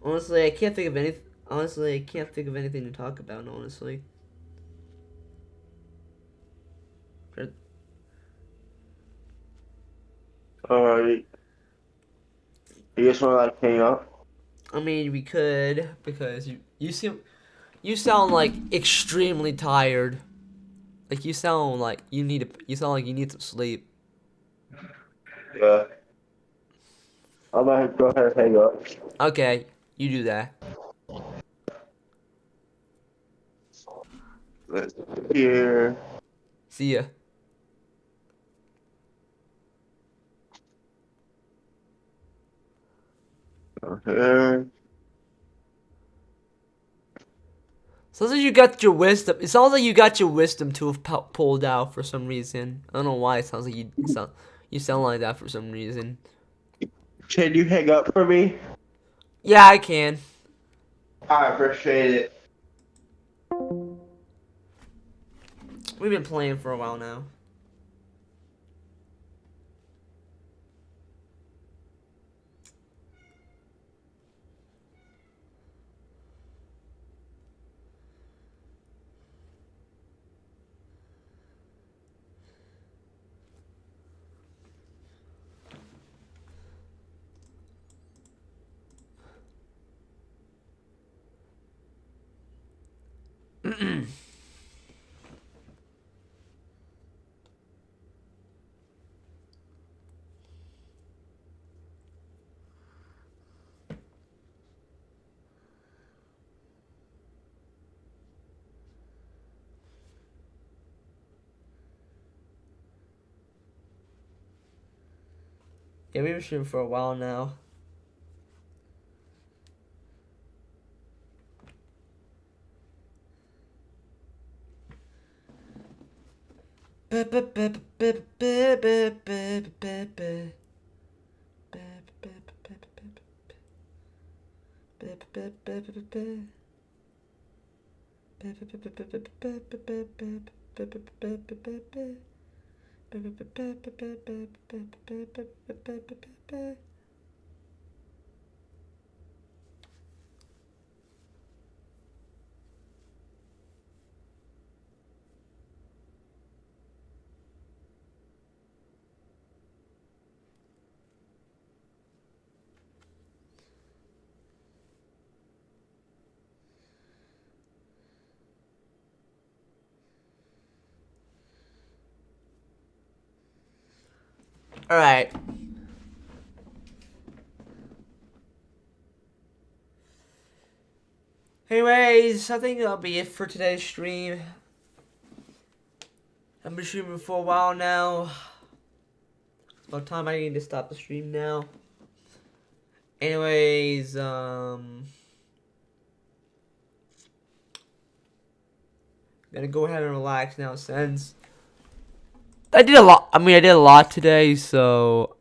Honestly, I can't think of any. Honestly, I can't think of anything to talk about. Honestly. Alright. You just wanna like hang up? I mean, we could, because you sound like extremely tired. Like you sound like you need some sleep. Yeah. I might go ahead and hang up. Okay, you do that. Let's here. See ya. Okay. Sounds like you got your wisdom. It sounds like you got your wisdom tooth pulled out for some reason. I don't know why. It sounds like you sound like that for some reason. Can you hang up for me? Yeah, I can. I appreciate it. We've been playing for a while now. Yeah, we've been streaming for a while now. All right. Anyways, I think that'll be it for today's stream. I've been streaming for a while now. It's about time I need to stop the stream now. Anyways, gonna go ahead and relax now since I did a lot. I mean, I did a lot today, so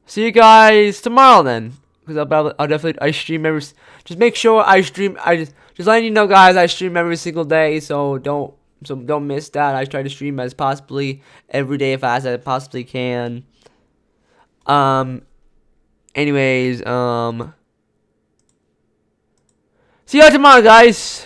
see you guys tomorrow then. Because I'll definitely stream every. Just make sure I stream. Just letting you know, guys. I stream every single day, so don't miss that. I try to stream as possibly every day as I possibly can. Anyways, see you tomorrow, guys.